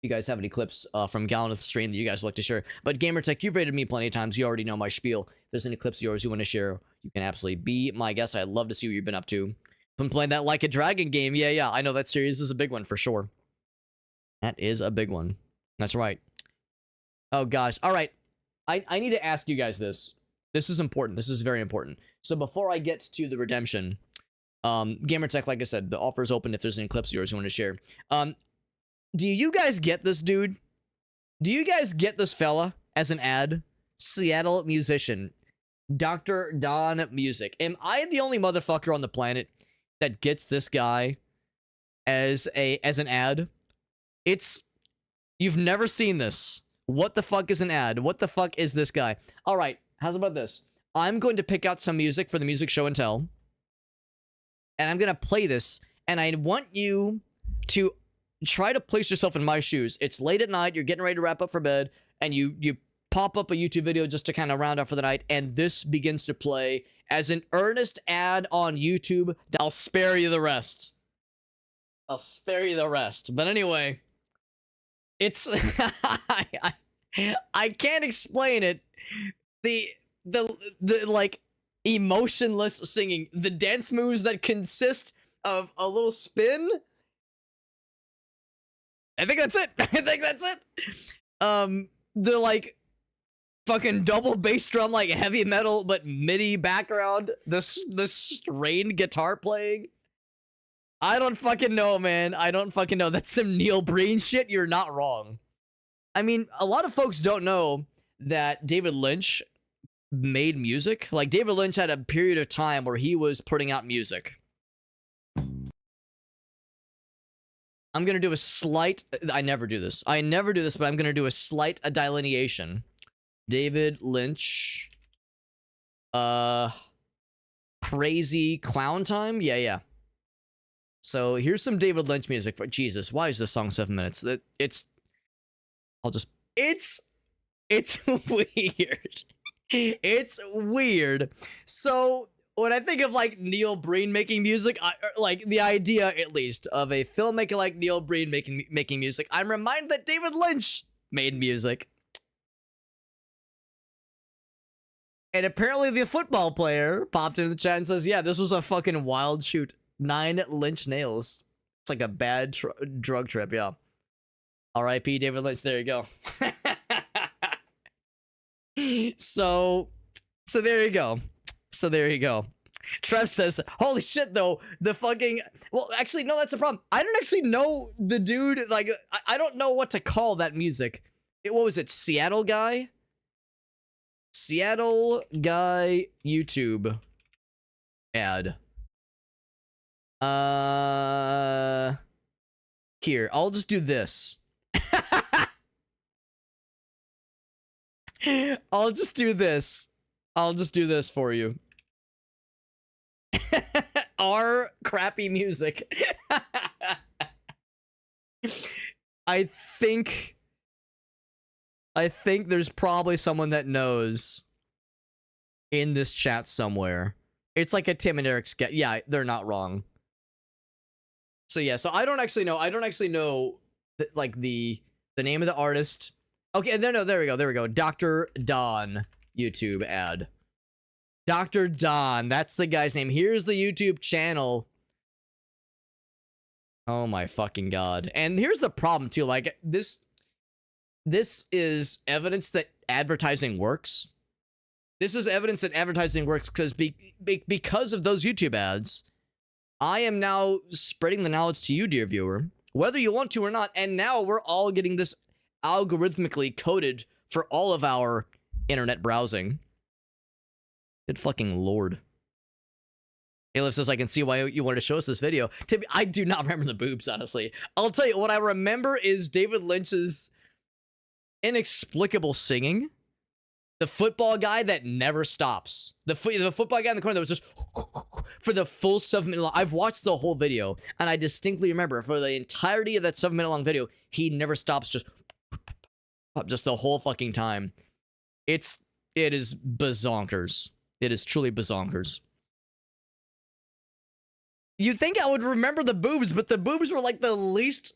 If you guys have any clips from Gallaneth's stream that you guys would like to share. But Gamertech, you've raided me plenty of times. You already know my spiel. If there's any clips of yours you want to share, you can absolutely be my guest. I'd love to see what you've been up to. Been playing that Like a Dragon game. Yeah. I know that series is a big one for sure. That is a big one. That's right. Oh, gosh. All right. I need to ask you guys this. This is important. This is very important. So before I get to the redemption, Gamertech, like I said, the offer is open if there's any clips of yours you want to share. Do you guys get this dude? Do you guys get this fella as an ad? Seattle musician. Dr. Don Music. Am I the only motherfucker on the planet that gets this guy as an ad? You've never seen this. What the fuck is an ad? What the fuck is this guy? All right, how's about this? I'm going to pick out some music for the music show and tell, and I'm going to play this, and I want you to try to place yourself in my shoes. It's late at night, you're getting ready to wrap up for bed, and you pop up a YouTube video just to kind of round out for the night, and this begins to play as an earnest ad on YouTube. I'll spare you the rest. I'll spare you the rest. But anyway, it's I can't explain it. The like emotionless singing, the dance moves that consist of a little spin. I think that's it. The like fucking double bass drum, like heavy metal but MIDI background, this strained guitar playing. I don't fucking know, man. I don't fucking know. That's some Neil Breen shit. You're not wrong. I mean, a lot of folks don't know that David Lynch made music. Like, David Lynch had a period of time where he was putting out music. I'm gonna do a slight... I never do this, but I'm gonna do a slight delineation. David Lynch... Crazy Clown Time? Yeah. So here's some David Lynch music for Jesus. Why is this song 7 minutes? It's weird. It's weird. So when I think of like Neil Breen making music, like the idea at least of a filmmaker like Neil Breen making music, I'm reminded that David Lynch made music. And apparently the football player popped into the chat and says, yeah, this was a fucking wild shoot. 9 Lynch nails. It's like a bad drug trip, yeah. R.I.P. David Lynch, there you go. So there you go. Trev says, holy shit, though, the fucking... Well, actually, no, that's the problem. I don't actually know the dude, like, I don't know what to call that music. What was it, Seattle guy? Seattle guy YouTube ad. Here, I'll just do this. I'll just do this. I'll just do this for you. Our crappy music. I think there's probably someone that knows in this chat somewhere. It's like a Tim and Eric sketch. Yeah, they're not wrong. So yeah, so I don't actually know like the name of the artist. Okay, no, there we go. Dr. Don YouTube ad. Dr. Don, that's the guy's name. Here's the YouTube channel. Oh my fucking god. And here's the problem too, like this is evidence that advertising works. This is evidence that advertising works because of those YouTube ads. I am now spreading the knowledge to you, dear viewer, whether you want to or not, and now we're all getting this algorithmically coded for all of our internet browsing. Good fucking lord. Caleb says, I can see why you wanted to show us this video. I do not remember the boobs, honestly. I'll tell you, what I remember is David Lynch's inexplicable singing. The football guy that never stops. The football guy in the corner that was just for the full 7 minute long. I've watched the whole video, and I distinctly remember for the entirety of that 7 minute long video, he never stops, just the whole fucking time. It is bazonkers. It is truly bazonkers. You'd think I would remember the boobs, but the boobs were like the least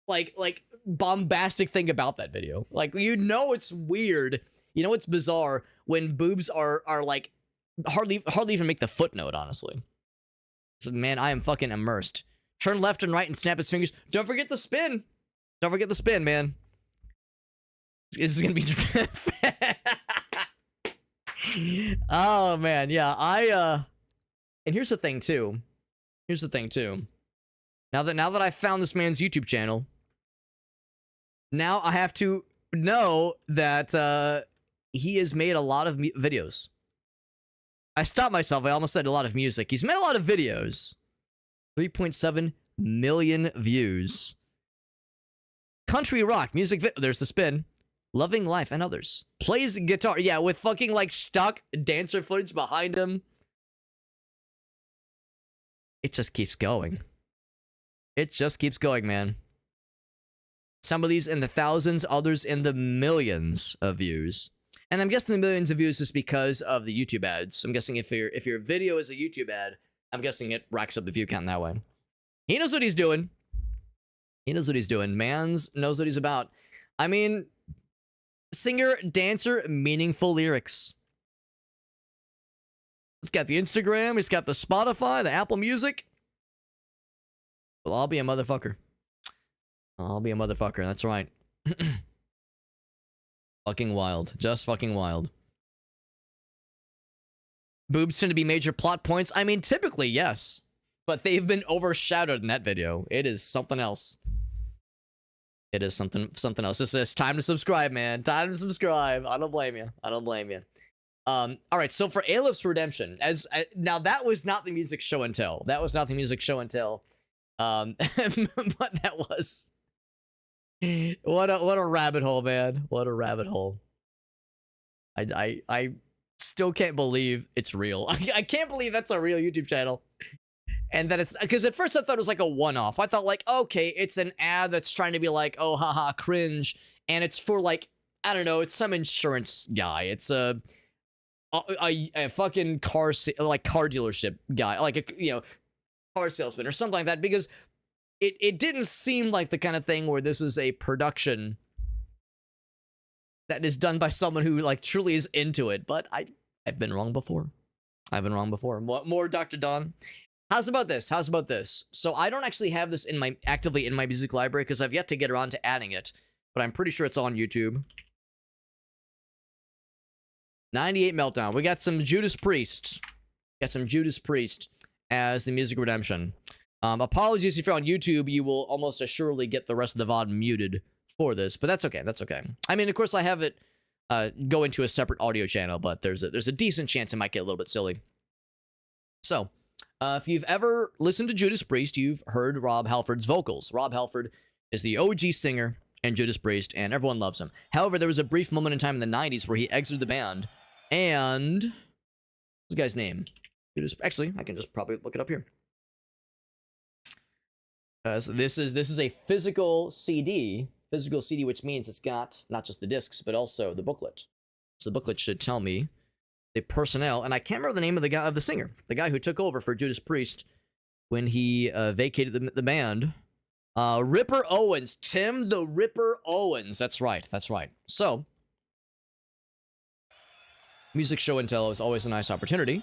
like bombastic thing about that video. Like, you know, it's weird. You know, it's bizarre when boobs are like hardly even make the footnote, honestly. So, man, I am fucking immersed. Turn left and right and snap his fingers. Don't forget the spin. Don't forget the spin, man. This is gonna be oh man, yeah. And here's the thing too. Now that I found this man's YouTube channel, now I have to know that he has made a lot of videos. I stopped myself. I almost said a lot of music. He's made a lot of videos. 3.7 million views. Country rock music. There's the spin. Loving life and others. Plays guitar. Yeah, with fucking like stock dancer footage behind him. It just keeps going. It just keeps going, man. Some of these in the thousands, others in the millions of views. And I'm guessing the millions of views is because of the YouTube ads. I'm guessing if your video is a YouTube ad, I'm guessing it racks up the view count that way. He knows what he's doing. He knows what he's doing. Mans knows what he's about. I mean, singer, dancer, meaningful lyrics. He's got the Instagram. He's got the Spotify, the Apple Music. Well, I'll be a motherfucker. I'll be a motherfucker. That's right. Fucking wild. Just fucking wild. Boobs tend to be major plot points. I mean, typically, yes. But they've been overshadowed in that video. It is something else. It is something else. It says, time to subscribe, man. Time to subscribe. I don't blame you. I don't blame you. All right, so for Alepht's Redemption, now that was not the music show and tell. That was not the music show and tell. But that was... What a rabbit hole, man. What a rabbit hole. I still can't believe it's real. I can't believe that's a real YouTube channel. And that it's, because at first I thought it was like a one-off. I thought like, okay, it's an ad that's trying to be like, oh, haha, cringe. And it's for like, I don't know, it's some insurance guy. It's a fucking car dealership guy, like a, car salesman or something like that, because it didn't seem like the kind of thing where this is a production that is done by someone who like truly is into it. But I've been wrong before. I've been wrong before. More Dr. Don. How's about this? How's about this? So I don't actually have this actively in my music library because I've yet to get around to adding it, but I'm pretty sure it's on YouTube. 98 Meltdown. We got some Judas Priest. Got some Judas Priest as the Music Redemption. Apologies if you're on YouTube, you will almost assuredly get the rest of the VOD muted for this, but that's okay. That's okay. I mean, of course, I have it go into a separate audio channel, but there's a decent chance it might get a little bit silly. So, If you've ever listened to Judas Priest, you've heard Rob Halford's vocals. Rob Halford is the OG singer in Judas Priest, and everyone loves him. However, there was a brief moment in time in the 90s where he exited the band, and... what's this guy's name? Actually, I can just probably look it up here. So this is a physical CD, which means it's got not just the discs, but also the booklet. So the booklet should tell me the personnel, and I can't remember the name of the singer, the guy who took over for Judas Priest when he vacated the band. Ripper Owens, Tim the Ripper Owens. That's right. So, music show and tell is always a nice opportunity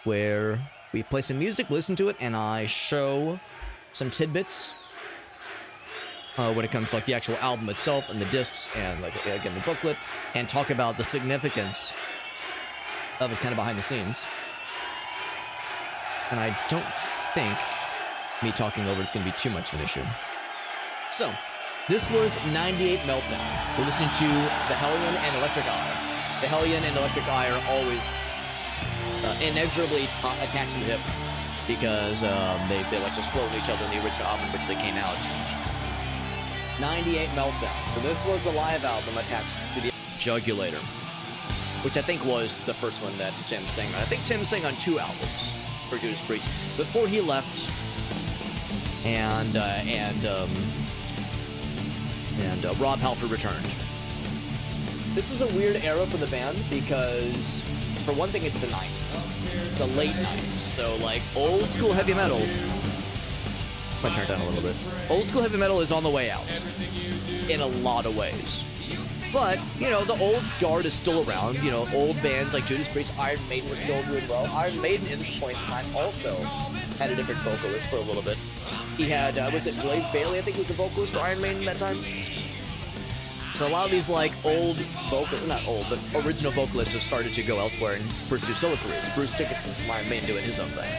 where we play some music, listen to it, and I show some tidbits when it comes to like the actual album itself and the discs and like again the booklet, and talk about the significance of it kind of behind the scenes. And I don't think me talking over it's going to be too much of an issue. So, this was 98 Meltdown. We're listening to The Hellion and Electric Eye. The Hellion and Electric Eye are always inexorably attached to the hip because they like just float each other in the original album which they came out. 98 Meltdown. So this was the live album attached to the Jugulator, which I think was the first one that Tim sang on. I think Tim sang on 2 albums for Judas Priest before he left, and Rob Halford returned. This is a weird era for the band because, for one thing, it's the 90s. It's the late 90s, so like old school heavy metal. I'm gonna turn it down a little bit. Old school heavy metal is on the way out in a lot of ways. But, you know, the old guard is still around. You know, old bands like Judas Priest, Iron Maiden were still doing well. Iron Maiden, at this point in time, also had a different vocalist for a little bit. He had, was it Blaze Bayley, I think was the vocalist for Iron Maiden that time? So a lot of these, like, not old, but original vocalists have started to go elsewhere and pursue solo careers. Bruce Dickinson from Iron Maiden doing his own thing.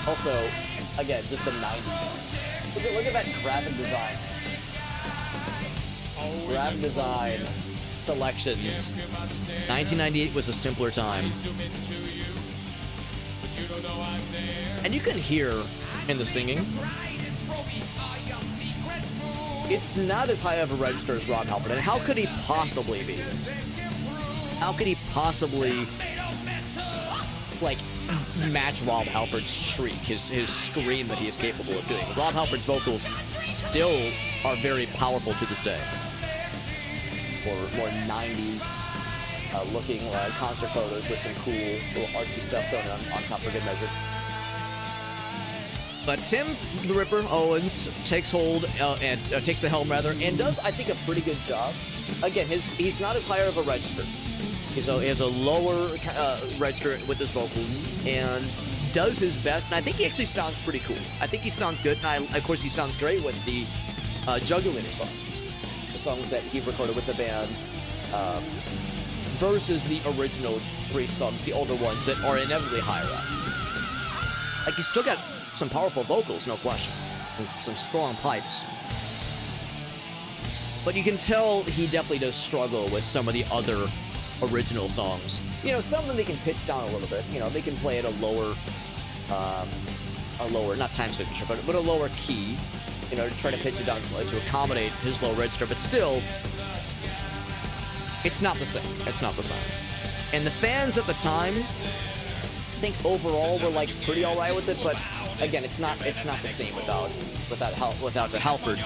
Also, again, just the 90s. Look at that graphic design. Graphic design selections. 1998 was a simpler time. And you can hear in the singing, it's not as high of a register as Rob Halford. And how could he possibly be? How could he possibly, like, match Rob Halford's shriek, his scream that he is capable of doing? Rob Halford's vocals still are very powerful to this day. Or more 90s looking concert photos with some cool little artsy stuff thrown on top for good measure. But Tim the Ripper Owens takes hold and takes the helm rather, and does, I think, a pretty good job. Again, he's not as high of a register. He has a lower register with his vocals and does his best. And I think he actually sounds pretty cool. I think he sounds good. And of course, he sounds great with the Jugulator songs, the songs that he recorded with the band, versus the original Priest songs, the older ones that are inevitably higher up. Like, he's still got some powerful vocals, no question, and some strong pipes. But you can tell he definitely does struggle with some of the other original songs. You know, some of them they can pitch down a little bit. You know, they can play at a lower, not time signature, but a lower key, you know, to try to pitch it down slightly to accommodate his low register. But still, it's not the same. It's not the same. And the fans at the time, I think overall were like pretty alright with it. But again, it's not the same without Halford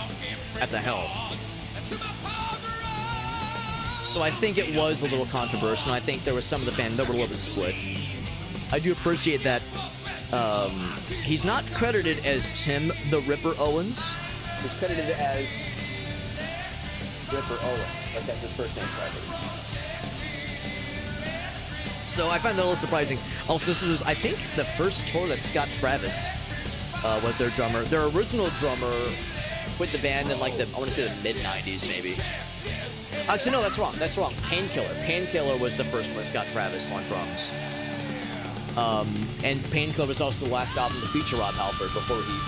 at the helm. So I think it was a little controversial. I think there was some of the fans that were a little bit split. I do appreciate that he's not credited as Tim the Ripper Owens. He's credited as Ripper Owens. Like, that's his first name, so I believe. So I find that a little surprising. Also, this was, I think, the first tour that Scott Travis was their drummer. Their original drummer quit the band in, like, I want to say the mid-90s, maybe. Actually, no, that's wrong. That's wrong. Painkiller. Painkiller was the first one with Scott Travis on drums. And Painkiller was also the last album to feature Rob Halford before he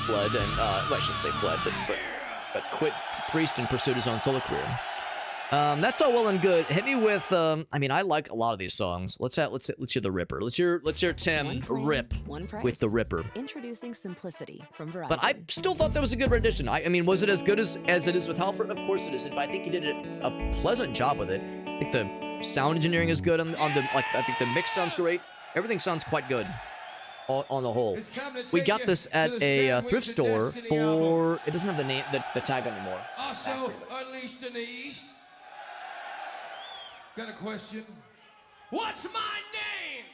fled and, well, I shouldn't say fled, but quit Priest and pursued his own solo career. That's all well and good. Hit me with I mean, I like a lot of these songs. Let's hear the Ripper. Let's hear Tim rip with the Ripper. Introducing Simplicity from Verizon. But I still thought that was a good rendition. I mean, was it as good as it is with Halford? Of course it isn't, but I think he did a pleasant job with it. I think the sound engineering is good on the like. I think the mix sounds great. Everything sounds quite good on the whole. We got this at a thrift store for. It doesn't have the name, the tag anymore. Also unleashed in the East. Got a question. What's my name?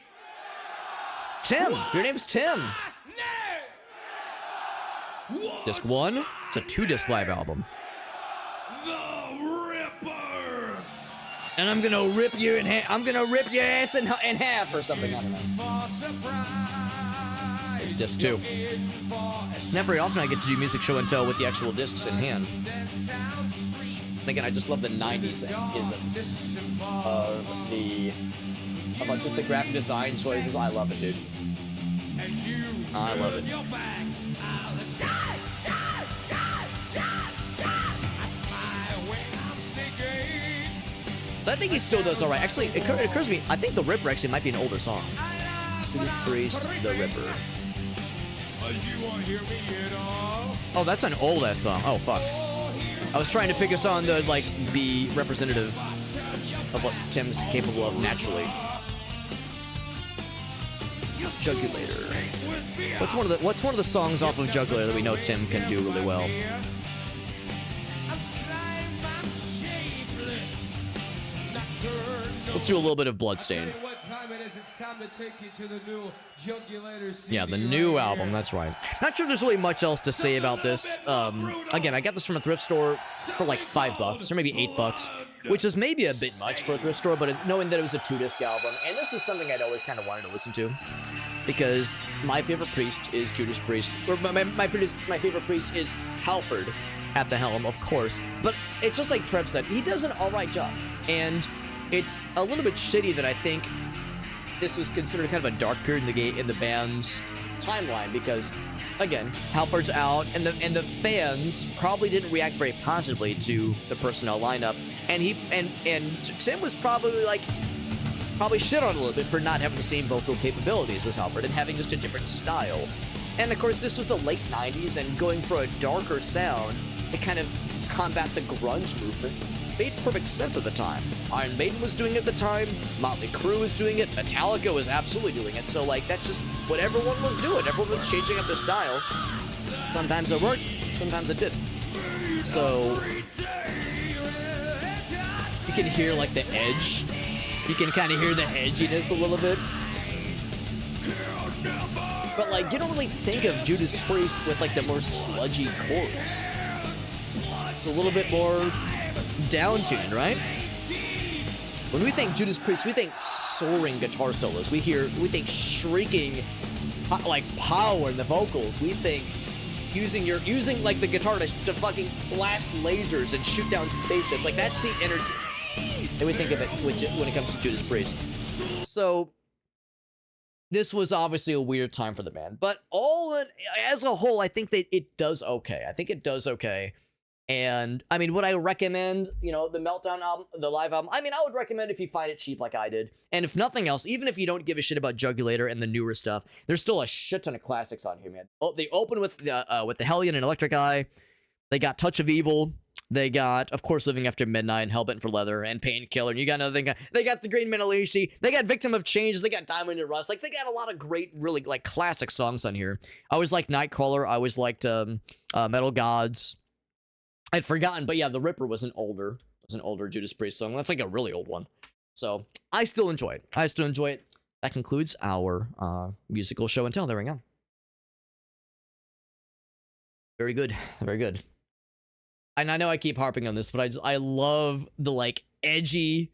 Tim. Your name's Tim. Name? Disc 1. It's a 2-disc live album. The Ripper. And I'm gonna rip you in half. I'm gonna rip your ass in half or something. I don't know. For surprise. It's disc 2. It's not very often I get to do music show and tell with the actual discs in hand. Again, I just love the 90s isms of just the graphic design choices. I love it, dude. I love it. I think he still does all right. Actually, it occurs to me, I think the Ripper actually might be an older song. Judas Priest, the Ripper. Oh, that's an old ass song. Oh, fuck. I was trying to pick a song that would, like, be representative of what Tim's capable of naturally. Jugulator. What's one of the songs off of Jugulator that we know Tim can do really well? Let's do a little bit of Bloodstain. Yeah, the new album, that's right. Not sure if there's really much else to say about this. Again, I got this from a thrift store for like $5 or maybe $8, which is maybe a bit much for a thrift store, but knowing that it was a 2-disc album, and this is something I'd always kind of wanted to listen to, because my favorite priest is Judas Priest, or my favorite priest is Halford at the helm, of course, but it's just like Trev said, he does an alright job, and it's a little bit shitty that I think this was considered kind of a dark period in the band's timeline, because again, Halford's out, and the fans probably didn't react very positively to the personnel lineup, and Tim was probably shit on a little bit for not having the same vocal capabilities as Halford and having just a different style. And of course, this was the late 90s, and going for a darker sound to kind of combat the grunge movement made perfect sense at the time. Iron Maiden was doing it at the time, Motley Crue was doing it, Metallica was absolutely doing it, so like that's just what everyone was doing. Everyone was changing up their style. Sometimes it worked, sometimes it didn't. So you can hear like the edge. You can kind of hear the edginess a little bit. But like you don't really think of Judas Priest with like the more sludgy chords. It's a little bit more down-tuned, right? When we think Judas Priest, we think soaring guitar solos. We think shrieking, like power in the vocals. We think using like the guitar to fucking blast lasers and shoot down spaceships. Like that's the energy that we think of it when it comes to Judas Priest. So this was obviously a weird time for the band, but as a whole, I think that it does okay. I think it does okay. And, I mean, would I recommend, the Meltdown album, the live album? I mean, I would recommend if you find it cheap like I did. And if nothing else, even if you don't give a shit about Jugulator and the newer stuff, there's still a shit ton of classics on here, man. Oh, they open with the Hellion and Electric Eye. They got Touch of Evil. They got, of course, Living After Midnight, and Hellbent for Leather, and Painkiller. And you got another thing. They got The Green Menelace. They got Victim of Change. They got Diamond and Rust. Like, they got a lot of great, really, like, classic songs on here. I always liked Nightcrawler. I always liked Metal Gods. I'd forgotten, but yeah, The Ripper was an older Judas Priest song. That's like a really old one. So I still enjoy it. That concludes our musical show and tell. There we go. Very good. Very good. And I know I keep harping on this, but I love the edgy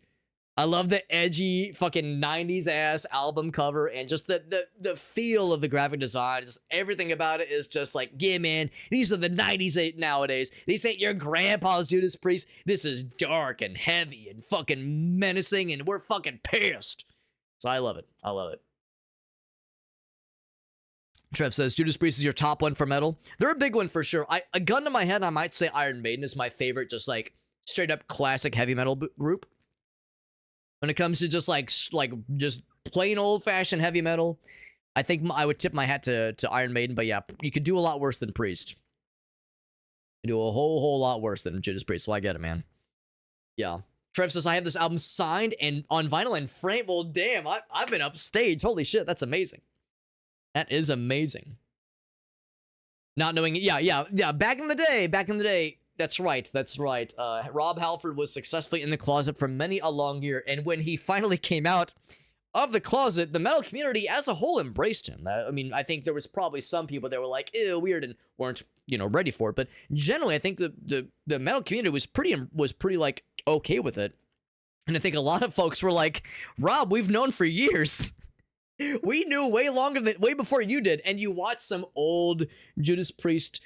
fucking 90s ass album cover, and just the feel of the graphic design. Just everything about it is just like, yeah, man, these are the 90s nowadays. This ain't your grandpa's Judas Priest. This is dark and heavy and fucking menacing, and we're fucking pissed. So I love it. I love it. Trev says, Judas Priest is your top one for metal. They're a big one for sure. A gun to my head, I might say Iron Maiden is my favorite, just like straight up classic heavy metal group. When it comes to just just plain old fashioned heavy metal, I think I would tip my hat to Iron Maiden. But yeah, you could do a lot worse than Priest. You do a whole lot worse than Judas Priest. So I get it, man. Yeah. Trev says I have this album signed and on vinyl and frame. Well, damn, I've been upstage. Holy shit, that's amazing. That is amazing. Not knowing it. Yeah. Back in the day. That's right. Rob Halford was successfully in the closet for many a long year, and when he finally came out of the closet, the metal community as a whole embraced him. I mean, I think there was probably some people that were like, ew, weird, and weren't, ready for it. But generally, I think the metal community was pretty like okay with it. And I think a lot of folks were like, Rob, we've known for years. We knew way before you did. And you watch some old Judas Priest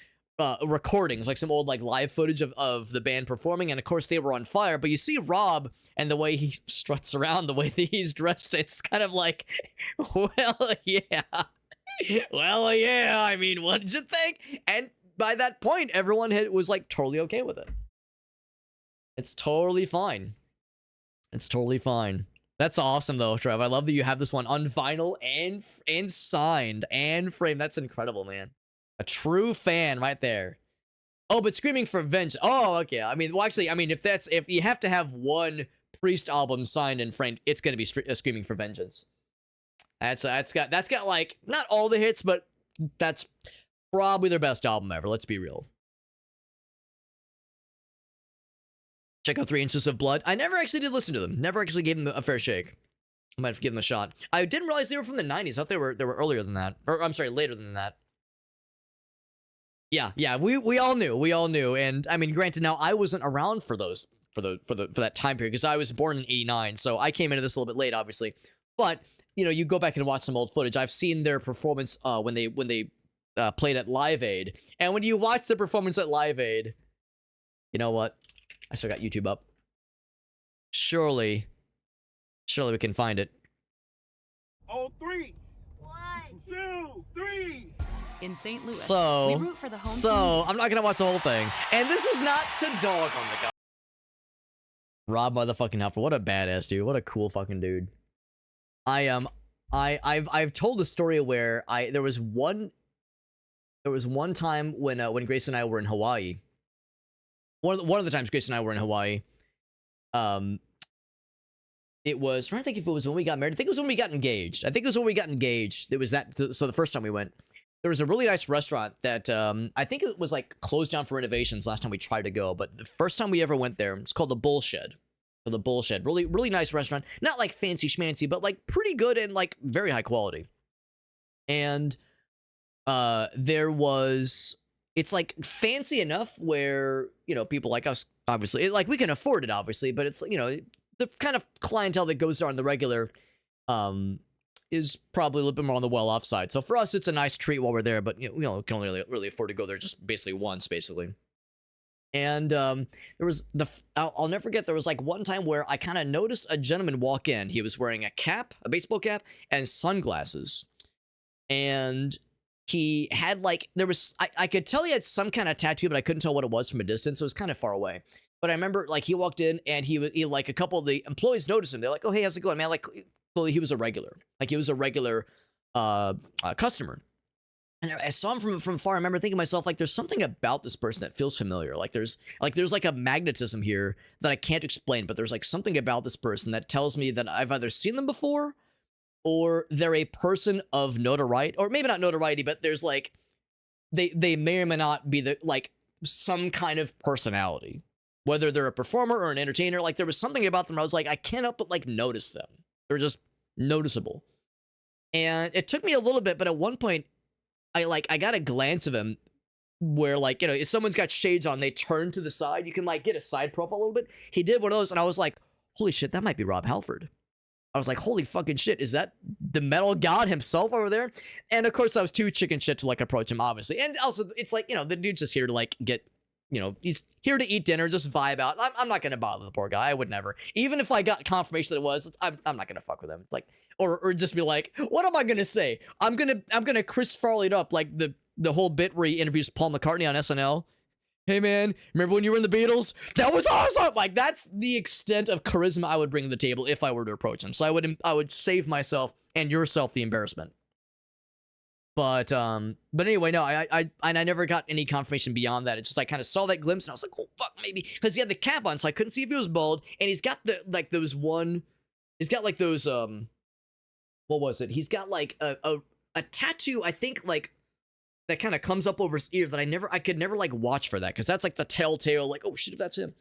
recordings, like some old live footage of the band performing, and of course they were on fire. But you see Rob and the way he struts around, the way that he's dressed, it's kind of like, well, yeah. Well, yeah, I mean, what did you think? And by that point, everyone was like totally okay with it. It's totally fine. It's totally fine. That's awesome though, Trev. I love that you have this one on vinyl and signed and framed. That's incredible, man. A true fan right there. Oh, but Screaming for Vengeance. Oh, okay. I mean, well, actually, if you have to have one Priest album signed and framed, it's going to be Screaming for Vengeance. That's got like not all the hits, but that's probably their best album ever. Let's be real. Check out 3 Inches of Blood. I never actually did listen to them. Never actually gave them a fair shake. I might have given them a shot. I didn't realize they were from the 90s. I thought they were earlier than that. Or I'm sorry, later than that. Yeah, we all knew. And I mean, granted, now I wasn't around for that time period because I was born in '89, so I came into this a little bit late, obviously. But you go back and watch some old footage. I've seen their performance when they played at Live Aid, and when you watch the performance at Live Aid, you know what? I still got YouTube up. Surely we can find it. Oh, 3. 1, 2, 3. In St. Louis, So we root for the home team. I'm not gonna watch the whole thing. And this is not to dog on the guy. Rob motherfucking Halford, what a badass dude. What a cool fucking dude. I've told a story where there was one time when Grace and I were in Hawaii. One of the times Grace and I were in Hawaii. It was, I'm trying to think if it was when we got married. I think it was when we got engaged. It was so the first time we went. There was a really nice restaurant that I think it was like closed down for renovations last time we tried to go, but the first time we ever went there, it's called the Bull Shed. The Bull Shed. Really nice restaurant. Not like fancy schmancy, but like pretty good and like very high quality. And it's like fancy enough where, people like us, obviously, like we can afford it, obviously, but it's, the kind of clientele that goes there on the regular, is probably a little bit more on the well-off side. So for us, it's a nice treat while we're there, but we can only really afford to go there just basically once, basically. And there was I'll never forget, there was like one time where I kind of noticed a gentleman walk in. He was wearing a baseball cap, and sunglasses. And he had I could tell he had some kind of tattoo, but I couldn't tell what it was from a distance. So it was kind of far away. But I remember he walked in and he like a couple of the employees noticed him. They're like, "Oh, hey, how's it going, man?" He was a regular. He was a regular customer. And I saw him from far. I remember thinking to myself, there's something about this person that feels familiar. There's a magnetism here that I can't explain, but there's something about this person that tells me that I've either seen them before, or they're a person of notoriety, or maybe not notoriety, but there's they may or may not be some kind of personality, whether they're a performer or an entertainer. There was something about them. I was I can't help but notice them. They're just noticeable. And it took me a little bit, but at one point, I got a glance of him where if someone's got shades on, they turn to the side. You can get a side profile a little bit. He did one of those, and I was like, holy shit, that might be Rob Halford. I was like, holy fucking shit, is that the metal god himself over there? And of course, I was too chicken shit to approach him, obviously. And also, it's the dude's just here to get, he's here to eat dinner, just vibe out. I'm not gonna bother the poor guy. I would never. Even if I got confirmation that it was, I'm not gonna fuck with him. It's or just be like, what am I gonna say? I'm gonna Chris Farley it up the whole bit where he interviews Paul McCartney on SNL. Hey man, remember when you were in the Beatles? That was awesome! Like, that's the extent of charisma I would bring to the table if I were to approach him. So I would save myself and yourself the embarrassment. But anyway, no, I never got any confirmation beyond that. It's just I kind of saw that glimpse and I was like, oh fuck, maybe, because he had the cap on, so I couldn't see if he was bald. And he's got the he's got like those what was it? He's got like a tattoo, I think, like that kind of comes up over his ear that I could never like watch for that, because that's like the telltale, like, oh shit, if that's him.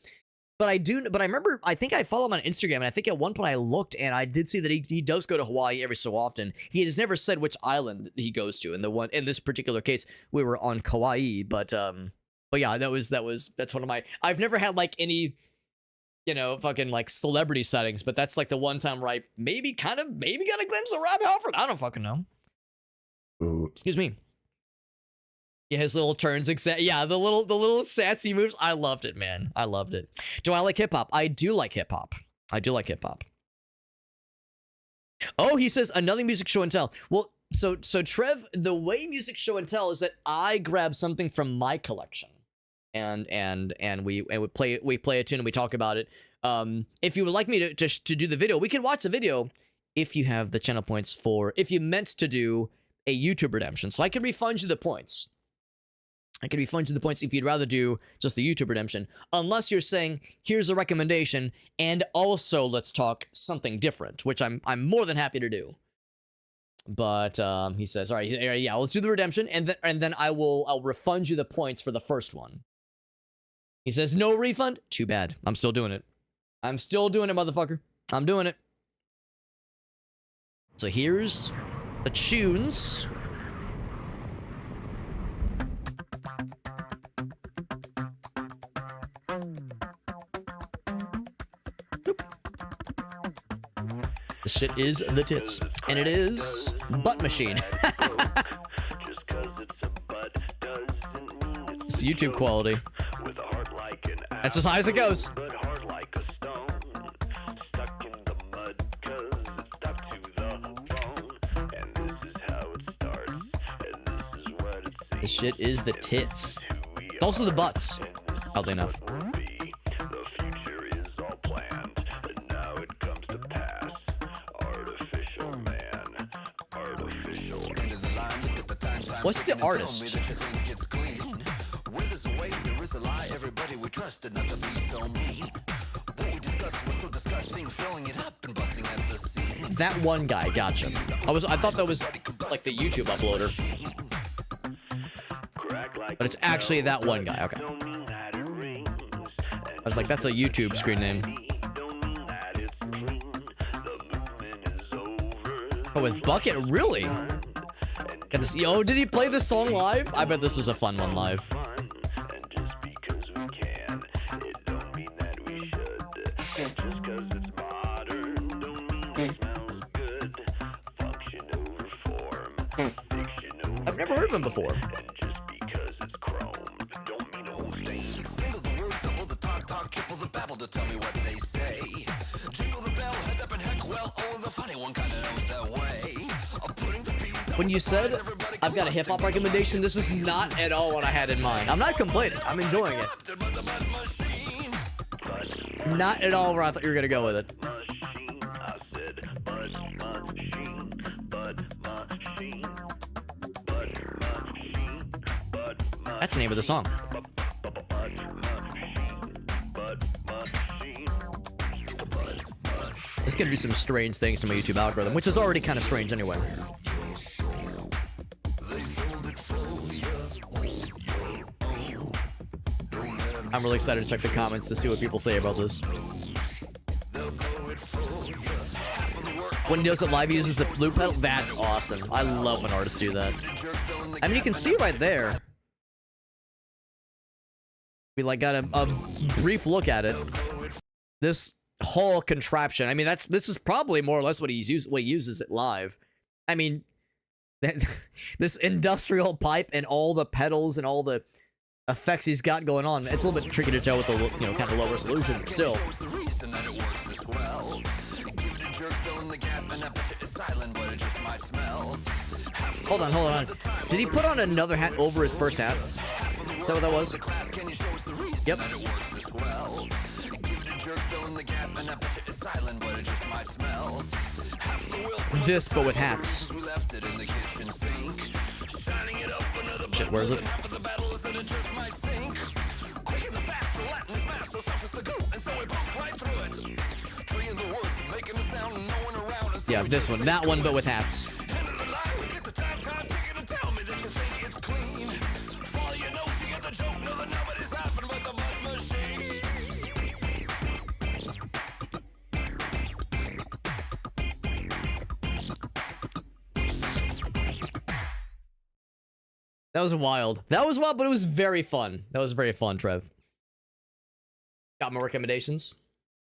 But I remember, I think I follow him on Instagram, and I think at one point I looked and I did see that he does go to Hawaii every so often. He has never said which island he goes to. In this particular case, we were on Kauai, but yeah, that's one of my, I've never had like any, you know, fucking like celebrity sightings, but that's like the one time where I maybe got a glimpse of Rob Halford. I don't fucking know. Excuse me. Yeah, his little turns, yeah, the little sassy moves. I loved it, man. I loved it. Do I like hip hop? I do like hip hop. I do like hip hop. Oh, he says another music show and tell. Well, so Trev, the way music show and tell is that I grab something from my collection, and we play a tune and we talk about it. If you would like me to do the video, we can watch the video if you have the channel points if you meant to do a YouTube redemption, so I can refund you the points. I can refund you the points if you'd rather do just the YouTube redemption. Unless you're saying, here's a recommendation, and also let's talk something different, which I'm more than happy to do. But he says, all right, yeah, let's do the redemption, and then I'll refund you the points for the first one. He says, no refund? Too bad. I'm still doing it. I'm still doing it, motherfucker. I'm doing it. So here's the tunes. This shit is the tits, and it is Butt Machine. It's YouTube quality. That's as high as it goes. This shit is the tits. It's also the butts, oddly enough. What's the artist? That one guy, gotcha. I thought that was like the YouTube uploader. But it's actually that one guy, okay. I was like, that's a YouTube screen name. Oh, with Bucket, really? Oh, did he play this song live? I bet this is a fun one live. I've never heard of him before. When you said I've got a hip-hop recommendation, this is not at all what I had in mind. I'm not complaining. I'm enjoying it. Not at all where I thought you were going to go with it. That's the name of the song. It's going to do some strange things to my YouTube algorithm, which is already kind of strange anyway. I'm really excited to check the comments to see what people say about this. When he does it live, he uses the flute pedal. That's awesome. I love when artists do that. I mean, you can see right there. We like got a brief look at it. This whole contraption. I mean, this is probably more or less what he uses it live. I mean, this industrial pipe and all the pedals and all the effects he's got going on. It's a little bit tricky to tell with the, you know, kind of low resolution, but still. Hold on. Did he put on another hat over his first hat? Is that what that was? Yep. that it works this well. Give it a jerk, fill in the gas, and I bet you it's silent, but it just might smell. Half the wheel full of This, the but with sour hats. grease, we left it in the kitchen sink. Shining it up another Shit, where is it? half of the battle is that it just might sink. Quick and the fast, the Latin is mass, so soft as the goo, and so we pump right through it. Tree in the woods, making a sound, no one around, and so Yeah, we this just one. That say one, but screw with it. hats. End of the line, we get the time ticket and tell me that you think it's clean. Follow your notes, you get the joke, know that nobody's laughing but the mud machine. That was wild. That was wild, but it was very fun. That was very fun, Trev. Got more recommendations?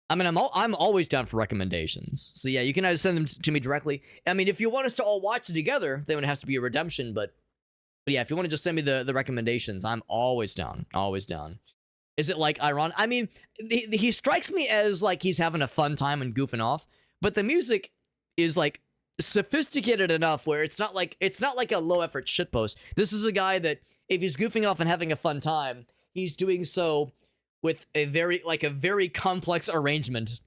I mean, I'm always down for recommendations. So yeah, you can either send them to me directly. I mean, if you want us to all watch it together, then it has to be a redemption. But yeah, if you want to just send me the recommendations, I'm always down. Always down. Is it like ironic? I mean, he strikes me as like he's having a fun time and goofing off, but the music is like sophisticated enough where it's not like a low effort shitpost. This is a guy that if he's goofing off and having a fun time, he's doing so with a very complex arrangement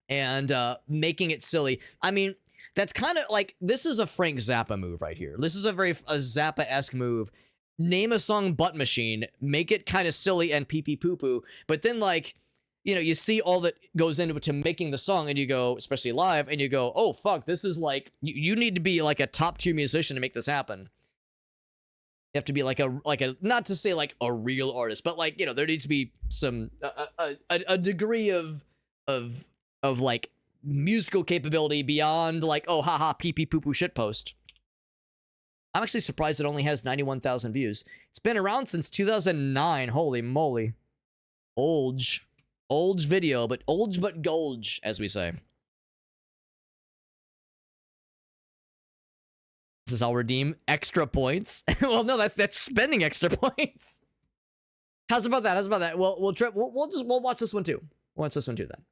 and making it silly. I mean, that's kind of like, this is a Frank Zappa move right here. This is a Zappa-esque move. Name a song Butt Machine, make it kind of silly and pee-pee poo-poo, but then like, you know, you see all that goes into it to making the song and you go, especially live, and you go, oh fuck, this is like, you need to be like a top tier musician to make this happen. You have to be like a not to say like a real artist, but like, you know, there needs to be some a degree of like musical capability beyond like, oh haha pee pee poo poo shitpost. I'm actually surprised it only has 91,000 views. It's been around since 2009. Holy moly. Old video, but old but golge, as we say. This is I'll redeem extra points. Well, no, that's spending extra points. How's about that? How's about that? We'll watch this one too. We'll watch this one too then.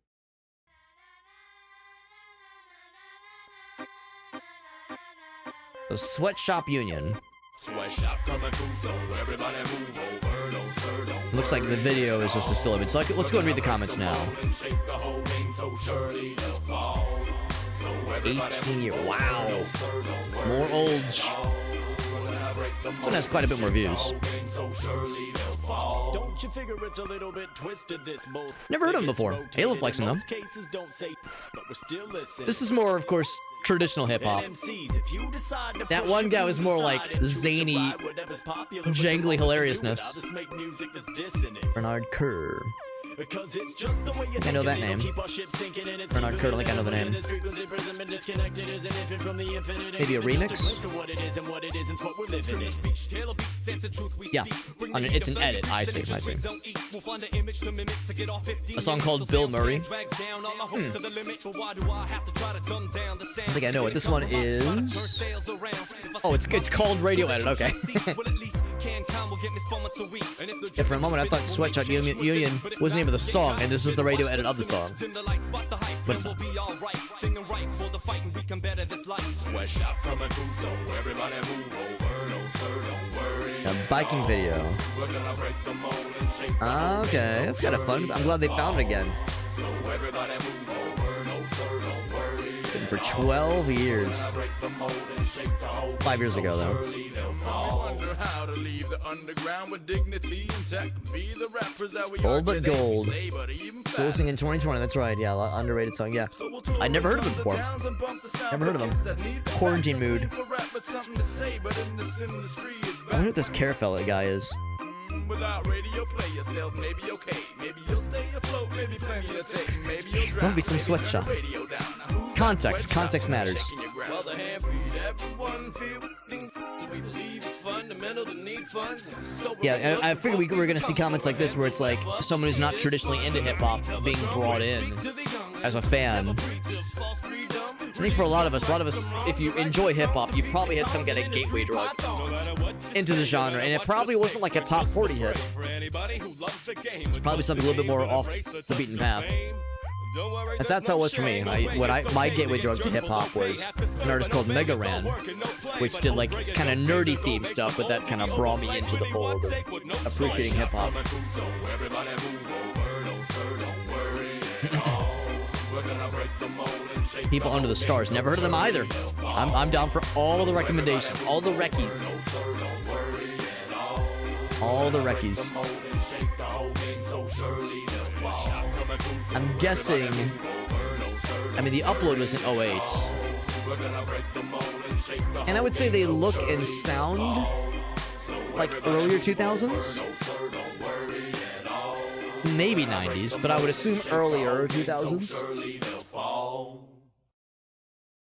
The Sweatshop Union. Sweatshop coming through, so everybody move over. No, sir, don't Looks like the video is just a still image. So let's go and read the comments now. shake the whole game, so surely they'll fall. So everybody 18 year. Wow. no, sir, don't worry. More old. When I break the This one has quite a bit more views. whole game, so surely they'll fall. Don't you figure it's a little bit twisted this boat? Never heard of him before. Halo flexing them. Cases don't say, but we're still listening. This is more, of course, traditional hip hop. MCs, if you decide to That push one your guy was more like aside and choose to zany, ride whatever's popular with jangly the moment, hilariousness. do it. I'll just make music that's dissing it. Bernard Kerr. Because it's just the way you I know think that and it'll name. keep our ship sinking and it's Bernard keeping Kerr, like I know the it name. its frequency imprisonment disconnected as an infant from the infinite. Maybe a Even just remix? glimpse of what it is and what it isn't what we're living in. Yeah, it's an edit. I see. A song called Bill Murray. I think I know what this one is. Oh, it's called Radio Edit. Okay. Yeah, for a moment I thought Sweatshop Union was the name of the song, and this is the radio edit of the song. But it's not. Sweatshop coming through, so everybody move over. No, sir, don't worry. A biking video. We're gonna break the mold and shake the whole Okay, game, that's so kind of fun. surely I'm glad they found it again. So everybody move over. No, sir, don't worry. It's been for 12 years. Break the mold and shake the whole 5 years ago, though. surely they'll fall. Wonder how to leave the underground with dignity intact. Be the rappers that we Gold are but today. gold. Say, but even Still listening in 2020. That's right. Yeah, underrated song. Yeah. I never heard of him before. Never heard of him. Quarantine mood. I wonder what this Carefella guy is. Without radio play yourself, maybe okay. Maybe you'll stay afloat, maybe plenty of tape. Maybe you'll drown. Won't be some Sweatshop. Radio down. Now, who's Context. that Context sweatshop? matters. Shaking your ground. Well, the hand feed everyone feel things that we believe it's fundamental to need funds. So Yeah, I figured we were gonna see comments like this where it's like someone who's not traditionally into hip hop being brought in as a fan. I think for a lot of us, if you enjoy hip hop, you probably had some kind of gateway drug into the genre, and it probably wasn't like a top 40 hit. It's probably something a little bit more off the beaten path. That's how it was for me. My gateway drug to hip hop was an artist called Mega Ran. which did like kind of nerdy theme stuff, but that kind of brought me into the fold of appreciating hip hop. People Under the Stars, never heard of them either. I'm down for all the recommendations, all the reckies. All the reckies. I'm guessing, I mean, the upload was in 08. And I would say they look and sound like earlier 2000s. Maybe 90s, but I would assume earlier 2000s.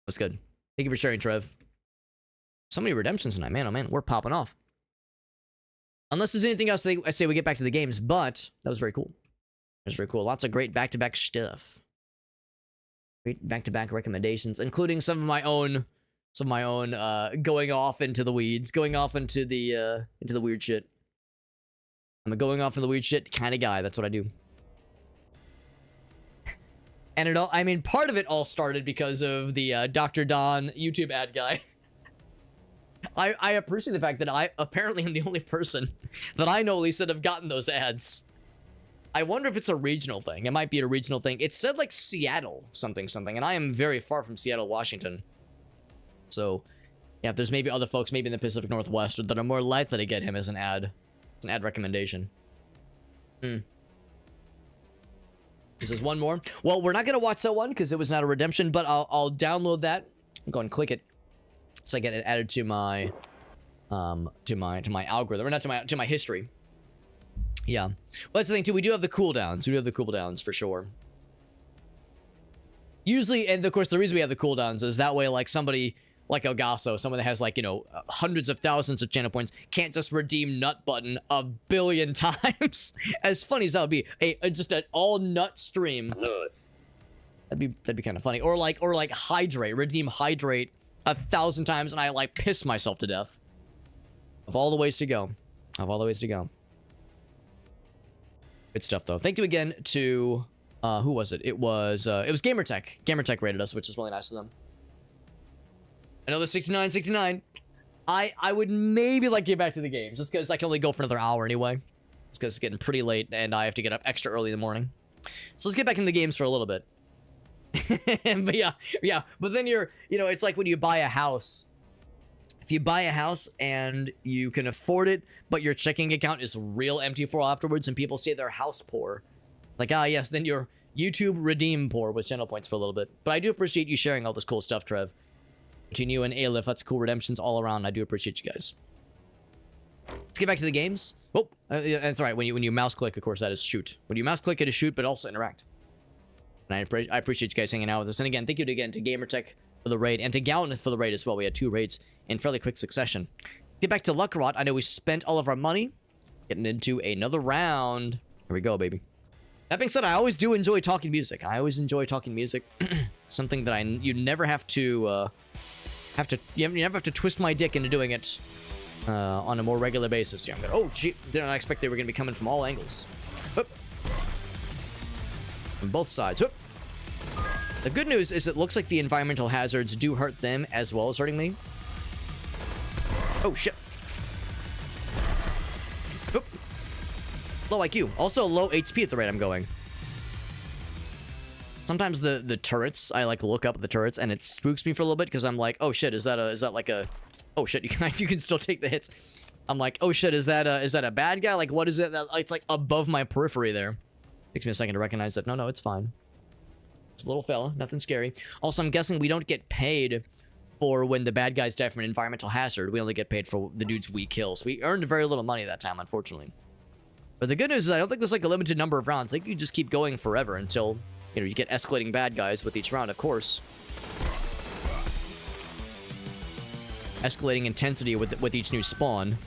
That's good. Thank you for sharing, Trev. So many redemptions tonight, man. Oh man, we're popping off. Unless there's anything else, I say we get back to the games, but that was very cool. That was very cool. Lots of great back-to-back stuff. Great back-to-back recommendations, including some of my own going off into the weeds, going off into the weird shit. I'm a going off in the weird shit kind of guy. That's what I do. And it all, I mean, part of it all started because of the Dr. Don YouTube ad guy. I appreciate the fact that I apparently am the only person that I know at least that have gotten those ads. I wonder if it's a regional thing. It might be a regional thing. It said like Seattle something, and I am very far from Seattle, Washington. So, yeah, if there's maybe other folks, maybe in the Pacific Northwest, that are more likely to get him as an ad recommendation. This is one more. Well, we're not gonna watch that one because it was not a redemption, but I'll download that. Go and click it, so I get it added to my algorithm, or not to my history. Yeah, well, that's the thing too. We do have the cooldowns. We do have the cooldowns for sure. Usually, and of course, the reason we have the cooldowns is that way, like somebody like Elgaso, someone that has like, you know, hundreds of thousands of channel points, can't just redeem nut button a billion times. As funny as that would be, just an all nut stream. That'd be kind of funny. Or like hydrate, redeem hydrate 1,000 times, and I like piss myself to death. Of all the ways to go. Of all the ways to go. Good stuff though. Thank you again to who was it? It was Gamertech. Gamertech rated us, which is really nice of them. Another 69. I would maybe like get back to the games just because I can only go for another hour anyway. It's because it's getting pretty late and I have to get up extra early in the morning. So let's get back in the games for a little bit. But yeah. But then it's like when you buy a house. If you buy a house and you can afford it, but your checking account is real empty for afterwards, and people say they're house poor. Like, yes, then you're YouTube redeem poor with channel points for a little bit. But I do appreciate you sharing all this cool stuff, Trev. Between you and Aleph, that's cool redemptions all around. I do appreciate you guys. Let's get back to the games. Oh, that's all right. When you mouse click, of course, that is shoot. When you mouse click, it is shoot, but also interact. And I appreciate you guys hanging out with us. And again, thank you again to Gamertech for the raid, and to Gallant for the raid as well. We had 2 raids in fairly quick succession. Get back to LUCKROT. I know we spent all of our money getting into another round. Here we go, baby. That being said, I always do enjoy talking music. I always enjoy talking music. Something that you never have to you never have to twist my dick into doing it on a more regular basis. Here, oh, gee, did not expect they were going to be coming from all angles. Whoop. From both sides. Whoop. The good news is it looks like the environmental hazards do hurt them as well as hurting me. Oh, shit. Oop. Low IQ. Also low HP at the rate I'm going. Sometimes the turrets, I like look up at the turrets and it spooks me for a little bit because I'm like, oh shit, is that like a... Oh shit, you can still take the hits. I'm like, oh shit, is that a bad guy? Like, what is it? It's like above my periphery there. Takes me a second to recognize that. No, it's fine. It's a little fella, nothing scary. Also, I'm guessing we don't get paid for when the bad guys die from an environmental hazard. We only get paid for the dudes we kill. So we earned very little money that time, unfortunately. But the good news is I don't think there's like a limited number of rounds. I think you just keep going forever until, you know, you get escalating bad guys with each round, of course. Escalating intensity with each new spawn.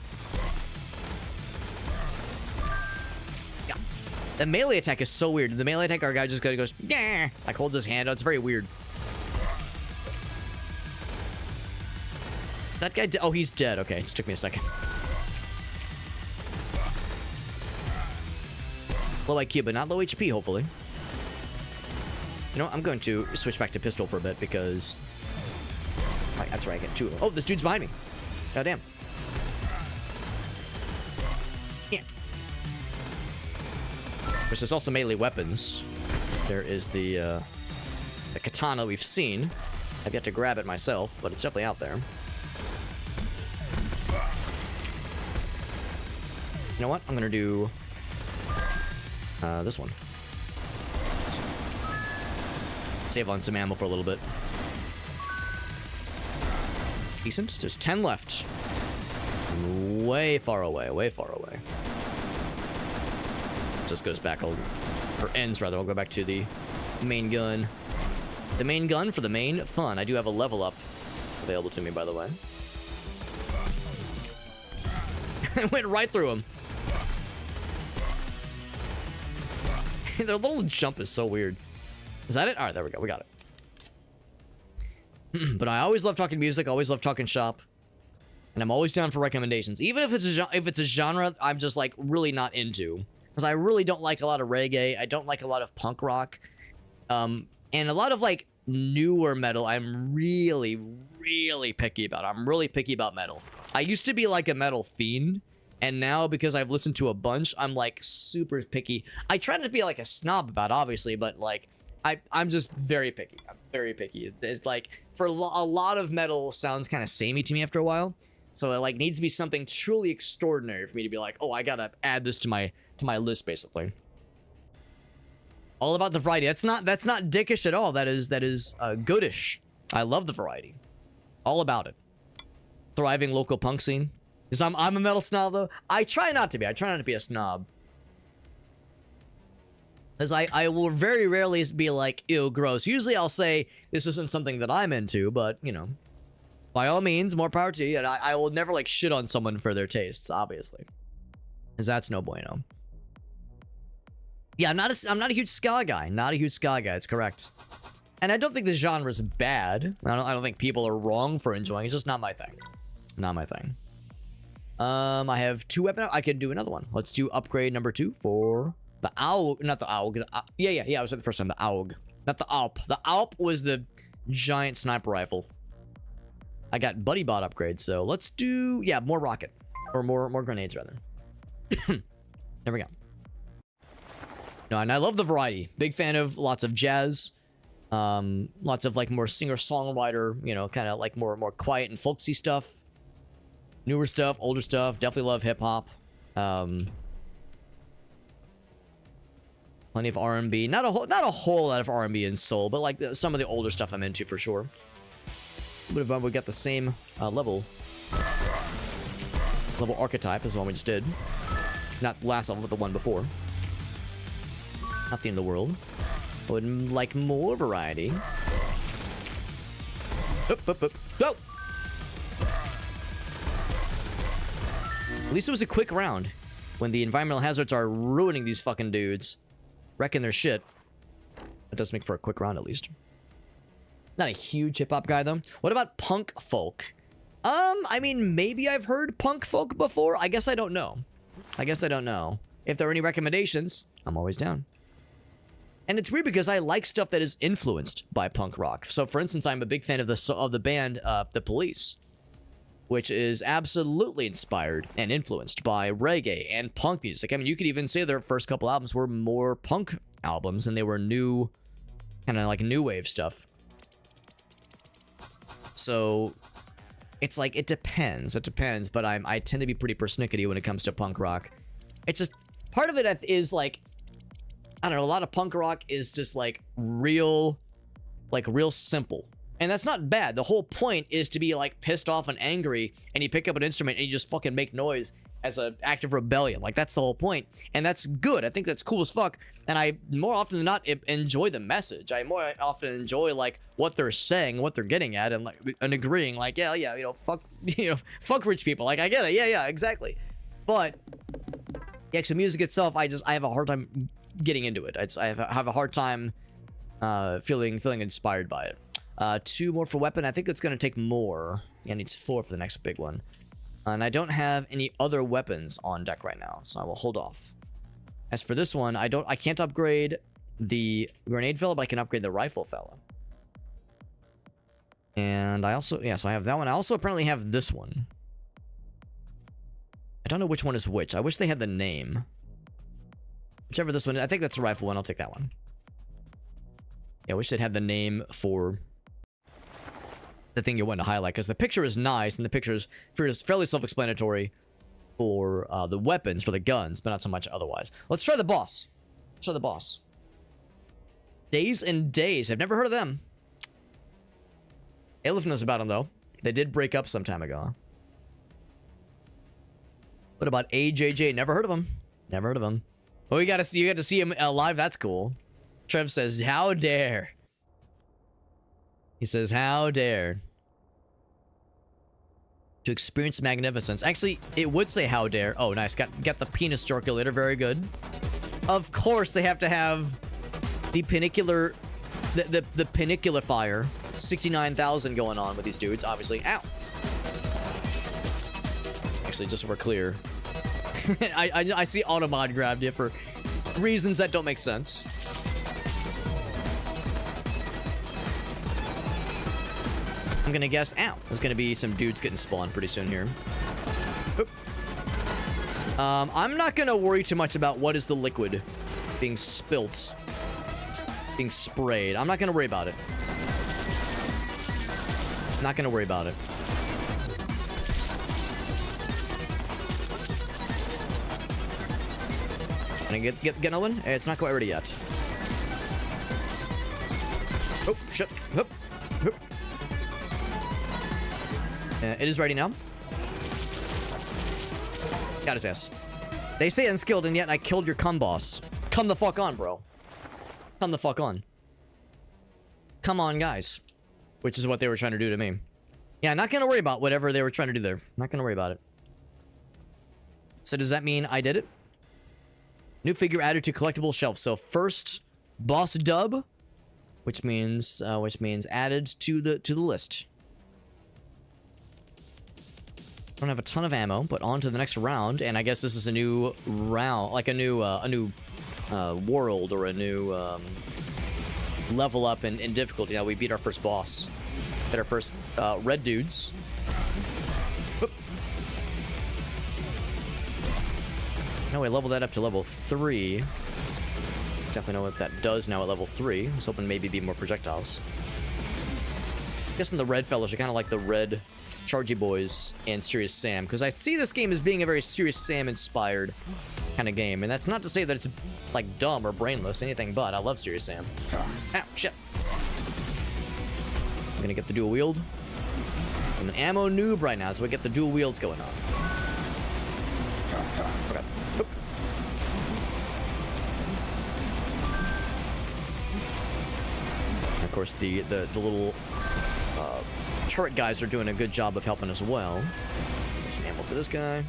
Yeah. The melee attack is so weird. The melee attack, our guy just goes, yeah, like holds his hand out. It's very weird. That guy, oh, he's dead. Okay, it just took me a second. Low IQ, but not low HP, hopefully. You know, I'm going to switch back to pistol for a bit because Right, that's right, I get 2 of them. Oh, this dude's behind me. God damn. Yeah. There's also melee weapons. There is the katana we've seen. I've yet to grab it myself, but it's definitely out there. You know what? I'm gonna do this one. Save on some ammo for a little bit. Decent. There's 10 left. Way far away. Way far away. This goes back, or ends rather. I'll go back to the main gun. The main gun for the main fun. I do have a level up available to me, by the way. I went right through him. Their little jump is so weird. Is that it? All right, there we go. We got it. But I always love talking music. Always love talking shop. And I'm always down for recommendations. Even if it's a genre I'm just like really not into. Because I really don't like a lot of reggae. I don't like a lot of punk rock. And a lot of like newer metal I'm really, really picky about. I'm really picky about metal. I used to be like a metal fiend. And now, because I've listened to a bunch, I'm like super picky. I try not to be like a snob about it, obviously, but like I'm just very picky. I'm very picky. It's like for a lot of metal sounds kind of samey to me after a while. So it like needs to be something truly extraordinary for me to be like, oh, I gotta add this to my list, basically. All about the variety. That's not dickish at all. That is goodish. I love the variety. All about it. Thriving local punk scene. Because I'm a metal snob though. I try not to be. I try not to be a snob. Because I will very rarely be like, ew, gross. Usually I'll say, this isn't something that I'm into, but, you know. By all means, more power to you. And I will never like shit on someone for their tastes, obviously. Because that's no bueno. Yeah, I'm not a huge ska guy. Not a huge ska guy, it's correct. And I don't think the genre's bad. I don't think people are wrong for enjoying it. It's just not my thing. Not my thing. I have 2 weapons. I can do another one. Let's do upgrade number 2 for the AUG. Not the AUG. Yeah. I was at the first time. The AUG. Not the AWP. The AWP was the giant sniper rifle. I got buddy bot upgrades, so let's do, yeah, more rocket. Or more grenades, rather. There we go. No, and I love the variety. Big fan of lots of jazz. Lots of like more singer-songwriter, you know, kind of like more quiet and folksy stuff. Newer stuff, older stuff. Definitely love hip-hop. Plenty of R&B. Not a whole lot of R&B and soul, but like some of the older stuff I'm into for sure. But we got the same level archetype as the one we just did. Not the last level, but the one before. Not the end of the world. I would like more variety. Go! At least it was a quick round. When the environmental hazards are ruining these fucking dudes. Wrecking their shit. It does make for a quick round at least. Not a huge hip-hop guy though. What about punk folk? I mean, maybe I've heard punk folk before. I guess I don't know. If there are any recommendations, I'm always down. And it's weird because I like stuff that is influenced by punk rock. So for instance, I'm a big fan of the band The Police, which is absolutely inspired and influenced by reggae and punk music. I mean, you could even say their first couple albums were more punk albums and they were new, kind of like new wave stuff. So it's like, it depends, but I tend to be pretty persnickety when it comes to punk rock. It's just, part of it is like, I don't know, a lot of punk rock is just like real simple. And that's not bad. The whole point is to be like pissed off and angry and you pick up an instrument and you just fucking make noise as an act of rebellion. Like that's the whole point. And that's good. I think that's cool as fuck. And I more often than not enjoy the message. I more often enjoy like what they're saying, what they're getting at, and like and agreeing like, yeah, you know, fuck rich people. Like I get it. Yeah, exactly. But yeah, so music itself, I have a hard time getting into it. I have a hard time feeling inspired by it. 2 more for weapon. I think it's gonna take more. Yeah, I need 4 for the next big one. And I don't have any other weapons on deck right now, so I will hold off. As for this one, I can't upgrade the grenade fella, but I can upgrade the rifle fella. And I also, yeah, so I have that one. I also apparently have this one. I don't know which one is which. I wish they had the name. Whichever this one, I think that's the rifle one. I'll take that one. Yeah, I wish they'd had the name for the thing you want to highlight, because the picture is nice and the picture is fairly self-explanatory for the weapons, for the guns, but not so much otherwise. Let's try the boss. Let's try the boss. Days and Days. I've never heard of them. Aleph knows about them, though. They did break up some time ago. What about AJJ? Never heard of them. Never heard of them. Well, you got to see him live. That's cool. Trev says, "How dare?" He says, "How dare?" To experience magnificence. Actually, it would say "How dare." Oh, nice. Got the penis circulator. Very good. Of course, they have to have the panicular, the panicular fire. 69,000 going on with these dudes. Obviously, ow. Actually, just so we're clear, I see Automod grabbed it for reasons that don't make sense. I'm gonna guess, ow, there's gonna be some dudes getting spawned pretty soon here. Oop. I'm not gonna worry too much about what is the liquid being spilt, being sprayed. I'm not gonna worry about it. Not gonna worry about it. Can I get another one? It's not quite ready yet. Oh, shit. Oop. Oop. It is ready now. Got his ass. They say unskilled, and yet I killed your cum boss. Come the fuck on, bro. Come the fuck on. Come on, guys. Which is what they were trying to do to me. Yeah, not gonna worry about whatever they were trying to do there. Not gonna worry about it. So does that mean I did it? New figure added to collectible shelf. So first boss dub, which means added to the list. Don't have a ton of ammo, but on to the next round. And I guess this is a new round, like a new world or a new level up in difficulty. Now we beat our first boss. Hit our first red dudes. Whoop. Now we leveled that up to level 3. Definitely know what that does now at level 3. I was hoping maybe be more projectiles. I'm guessing the red fellas are kind of like the red Chargy Boys and Serious Sam, because I see this game as being a very Serious Sam inspired kind of game, and that's not to say that it's like dumb or brainless, anything but. I love Serious Sam. Ow, shit. I'm gonna get the dual wield. I'm an ammo noob right now, so I get the dual wields going on. Okay. Oop. And of course, the little turret guys are doing a good job of helping as well. There's some ammo for this guy.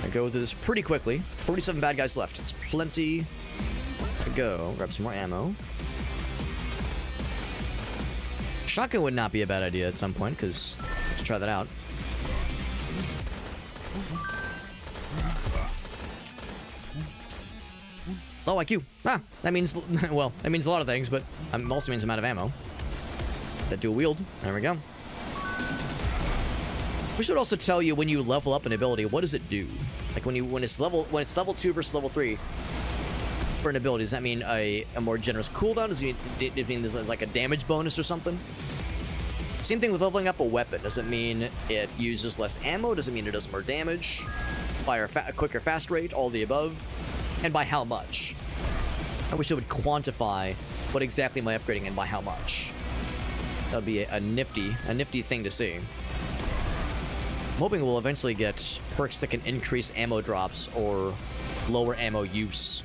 I go through this pretty quickly. 47 bad guys left. It's plenty to go. Grab some more ammo. Shotgun would not be a bad idea at some point, because let's try that out. Low IQ. Ah, that means, well, that means a lot of things, but also means I'm out of ammo. That dual wield. There we go. We should also tell you when you level up an ability, what does it do? Like when it's level 2 versus level 3 for an ability, does that mean a more generous cooldown? Does it mean there's like a damage bonus or something? Same thing with leveling up a weapon. Does it mean it uses less ammo? Does it mean it does more damage? By a quicker fast rate? All the above? And by how much? I wish it would quantify what exactly am I upgrading and by how much. That would be a nifty thing to see. I'm hoping we'll eventually get perks that can increase ammo drops or lower ammo use.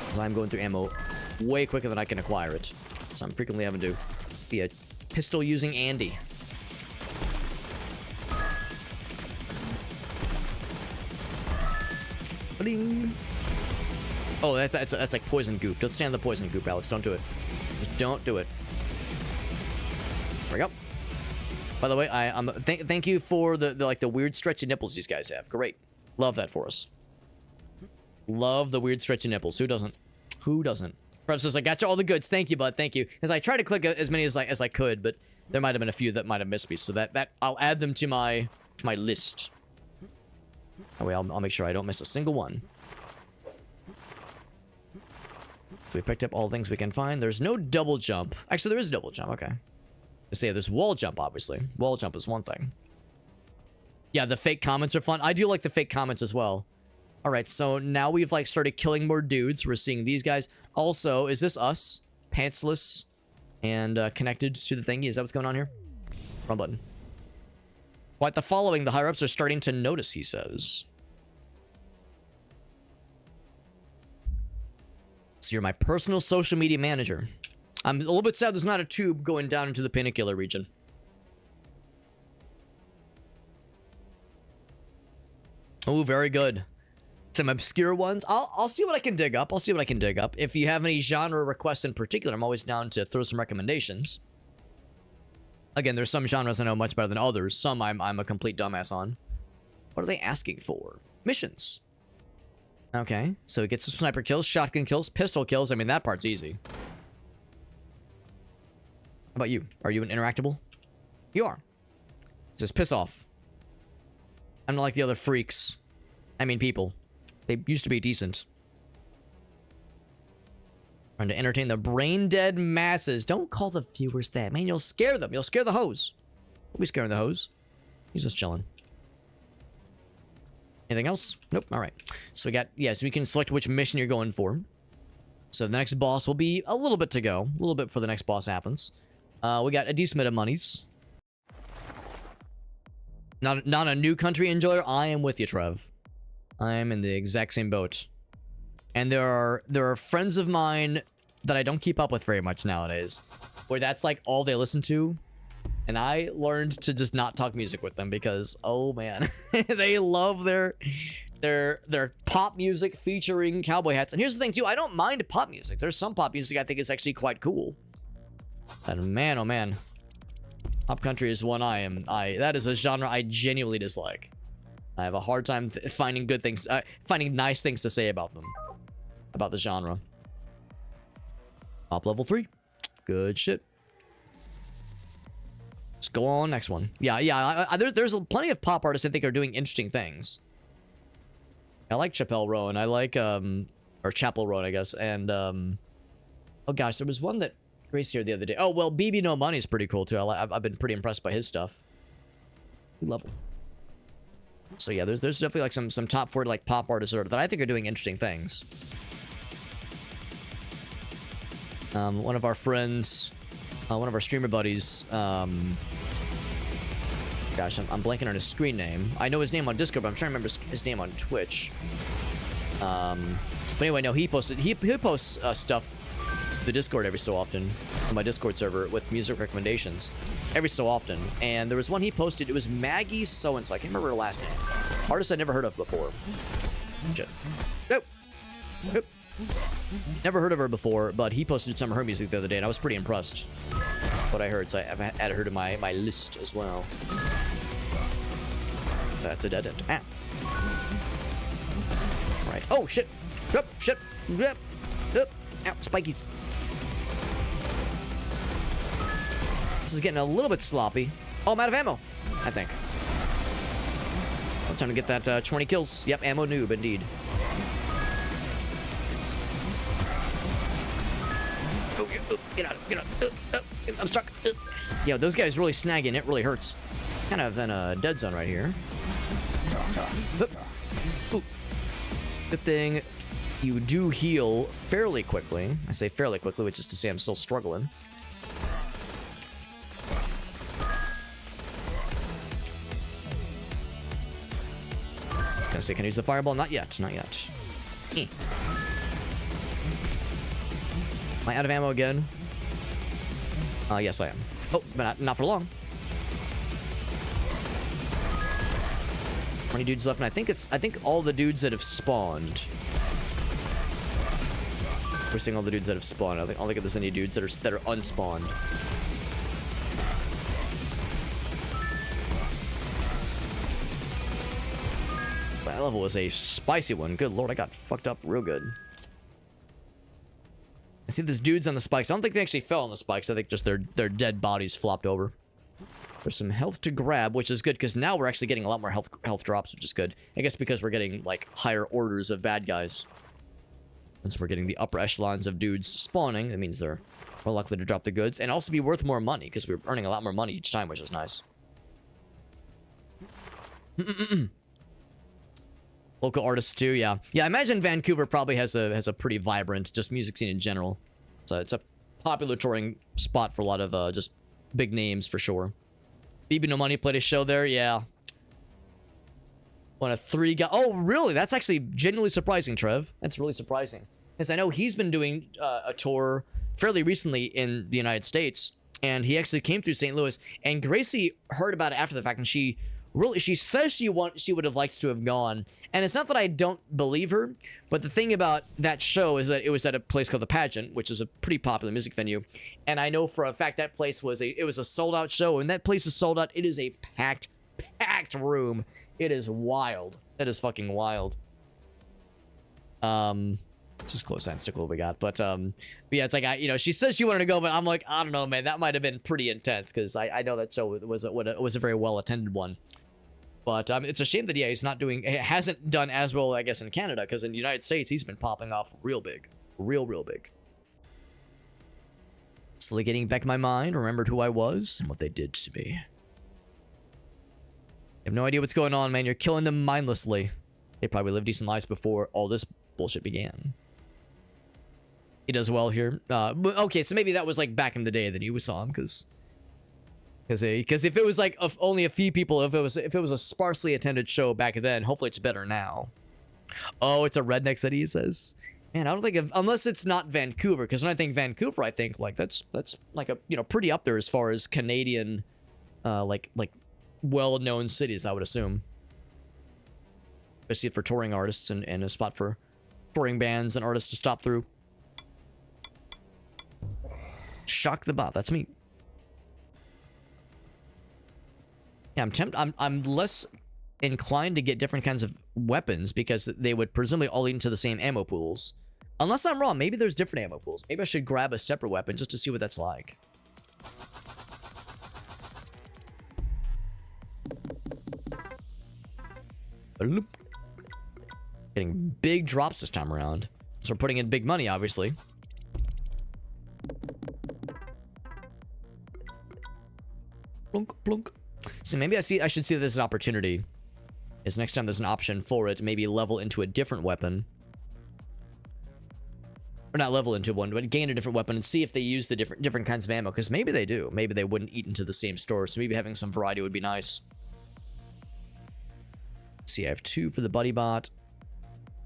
Because I'm going through ammo way quicker than I can acquire it. So I'm frequently having to be a pistol using Andy. Bling. Oh, that's like poison goop. Don't stand in the poison goop, Alex. Don't do it. Just don't do it. There we go. By the way, thank you for the weird stretchy nipples these guys have. Great. Love that for us. Love the weird stretchy nipples. Who doesn't? Who doesn't? Prep says, I got you all the goods. Thank you, bud. Thank you. As I tried to click as many as I could, but there might have been a few that might have missed me. So that I'll add them to my list. That way I'll make sure I don't miss a single one. So we picked up all things we can find. There's no double jump. Actually, there is double jump. Okay. Let's say there's wall jump, obviously. Wall jump is one thing. Yeah, the fake comments are fun. I do like the fake comments as well. All right, so now we've like started killing more dudes. We're seeing these guys. Also, is this us? Pantsless and connected to the thingy. Is that what's going on here? Wrong button. Quite the following. The higher-ups are starting to notice, he says. So you're my personal social media manager. I'm a little bit sad there's not a tube going down into the Penicular region. Oh, very good. Some obscure ones. I'll see what I can dig up. I'll see what I can dig up. If you have any genre requests in particular, I'm always down to throw some recommendations. Again, there's some genres I know much better than others. Some I'm a complete dumbass on. What are they asking for? Missions. Okay, so it gets some sniper kills, shotgun kills, pistol kills. I mean, that part's easy. How about you? Are you an interactable? You are. It says piss off. I'm not like the other freaks. I mean, people. They used to be decent. Trying to entertain the brain-dead masses. Don't call the viewers that, man. You'll scare them. You'll scare the hoes. We'll be scaring the hoes. He's just chilling. Anything else? Nope. All right. So we got... Yeah, so we can select which mission you're going for. So the next boss will be a little bit to go. A little bit before the next boss happens. We got a decent bit of monies. Not a new country enjoyer. I am with you, Trev. I am in the exact same boat. And there are friends of mine that I don't keep up with very much nowadays, where that's like all they listen to. And I learned to just not talk music with them because, oh man, they love their pop music featuring cowboy hats. And here's the thing too, I don't mind pop music. There's some pop music I think is actually quite cool. And man, oh man, pop country is one that is a genre I genuinely dislike. I have a hard time finding good things, finding nice things to say about them. About the genre. Top level 3. Good shit. Let's go on next one. Yeah, there's plenty of pop artists I think are doing interesting things. I like Chappelle Roan. I like, or Chapel Roan, I guess. And, oh gosh, there was one that graced here the other day. Oh, well, BB No Money is pretty cool too. I've been pretty impressed by his stuff. Good level. So yeah, there's definitely like some top 4 like pop artists that I think are doing interesting things. One of our friends, one of our streamer buddies, gosh, I'm blanking on his screen name. I know his name on Discord, but I'm trying to remember his name on Twitch. But anyway, no, he posts stuff to the Discord every so often on my Discord server with music recommendations every so often. And there was one he posted. It was Maggie so-and-so. I can't remember her last name. Artist I'd never heard of before. Shit. Nope. Nope. Never heard of her before, but he posted some of her music the other day, and I was pretty impressed with what I heard, so I've added her to my list as well. So that's a dead end. Ah. Right. Oh, shit. Yep, shit. Yep. Yep. Ow, spikies. This is getting a little bit sloppy. Oh, I'm out of ammo, I think. I'm trying to get that 20 kills. Yep, ammo noob, indeed. Get out, get out. I'm stuck. Yo, those guys really snagging. It really hurts. Kind of in a dead zone right here. Ooh. Good thing you do heal fairly quickly. I say fairly quickly, which is to say I'm still struggling. I was gonna say, can I use the fireball? Not yet, not yet. Am I out of ammo again? Yes, I am. Oh, but not for long. 20 dudes left, and I think all the dudes that have spawned. We're seeing all the dudes that have spawned. I don't think there's any dudes that are unspawned. That level was a spicy one. Good lord, I got fucked up real good. I see these dudes on the spikes. I don't think they actually fell on the spikes. I think just their dead bodies flopped over. There's some health to grab, which is good because now we're actually getting a lot more health drops, which is good. I guess because we're getting like higher orders of bad guys. Since we're getting the upper echelons of dudes spawning, that means they're more likely to drop the goods and also be worth more money because we're earning a lot more money each time, which is nice. Local artists too, yeah. Yeah, I imagine Vancouver probably has a pretty vibrant just music scene in general. So it's a popular touring spot for a lot of just big names for sure. BB No Money played a show there, yeah. One of 3 guys. Oh, really? That's actually genuinely surprising, Trev. That's really surprising. Because I know he's been doing a tour fairly recently in the United States, and he actually came through St. Louis, and Gracie heard about it after the fact, and she says she would have liked to have gone. And it's not that I don't believe her, but the thing about that show is that it was at a place called The Pageant, which is a pretty popular music venue. And I know for a fact that place was a sold-out show, and that place is sold out. It is a packed room. It is wild. That is fucking wild. Just close that and stick what we got. But yeah, it's like she says she wanted to go, but I'm like, I don't know, man. That might have been pretty intense because I know that show was a very well attended one. But it's a shame that he's not doing. It hasn't done as well, I guess, in Canada, because in the United States he's been popping off real big, real big. Slowly getting back in my mind, remembered who I was and what they did to me. You have no idea what's going on, man. You're killing them mindlessly. They probably lived decent lives before all this bullshit began. He does well here. Okay, so maybe that was like back in the day that you saw him, because if it was like only a few people, if it was a sparsely attended show back then, hopefully it's better now. Oh, it's a redneck city, he says. Man, I don't think unless it's not Vancouver, because when I think Vancouver, I think like that's like a pretty up there as far as Canadian, like well-known cities, I would assume. Especially for touring artists and a spot for touring bands and artists to stop through. Shock the bot. That's me. Yeah, I'm less inclined to get different kinds of weapons because they would presumably all lead into the same ammo pools. Unless I'm wrong, maybe there's different ammo pools. Maybe I should grab a separate weapon just to see what that's like. Getting big drops this time around. So we're putting in big money, obviously. Plunk, plunk. So maybe I should see this as an opportunity. Is next time there's an option for it, maybe level into a different weapon. Or not level into one, but gain a different weapon and see if they use the different kinds of ammo. Because maybe they do. Maybe they wouldn't eat into the same store. So maybe having some variety would be nice. See, I have 2 for the buddy bot.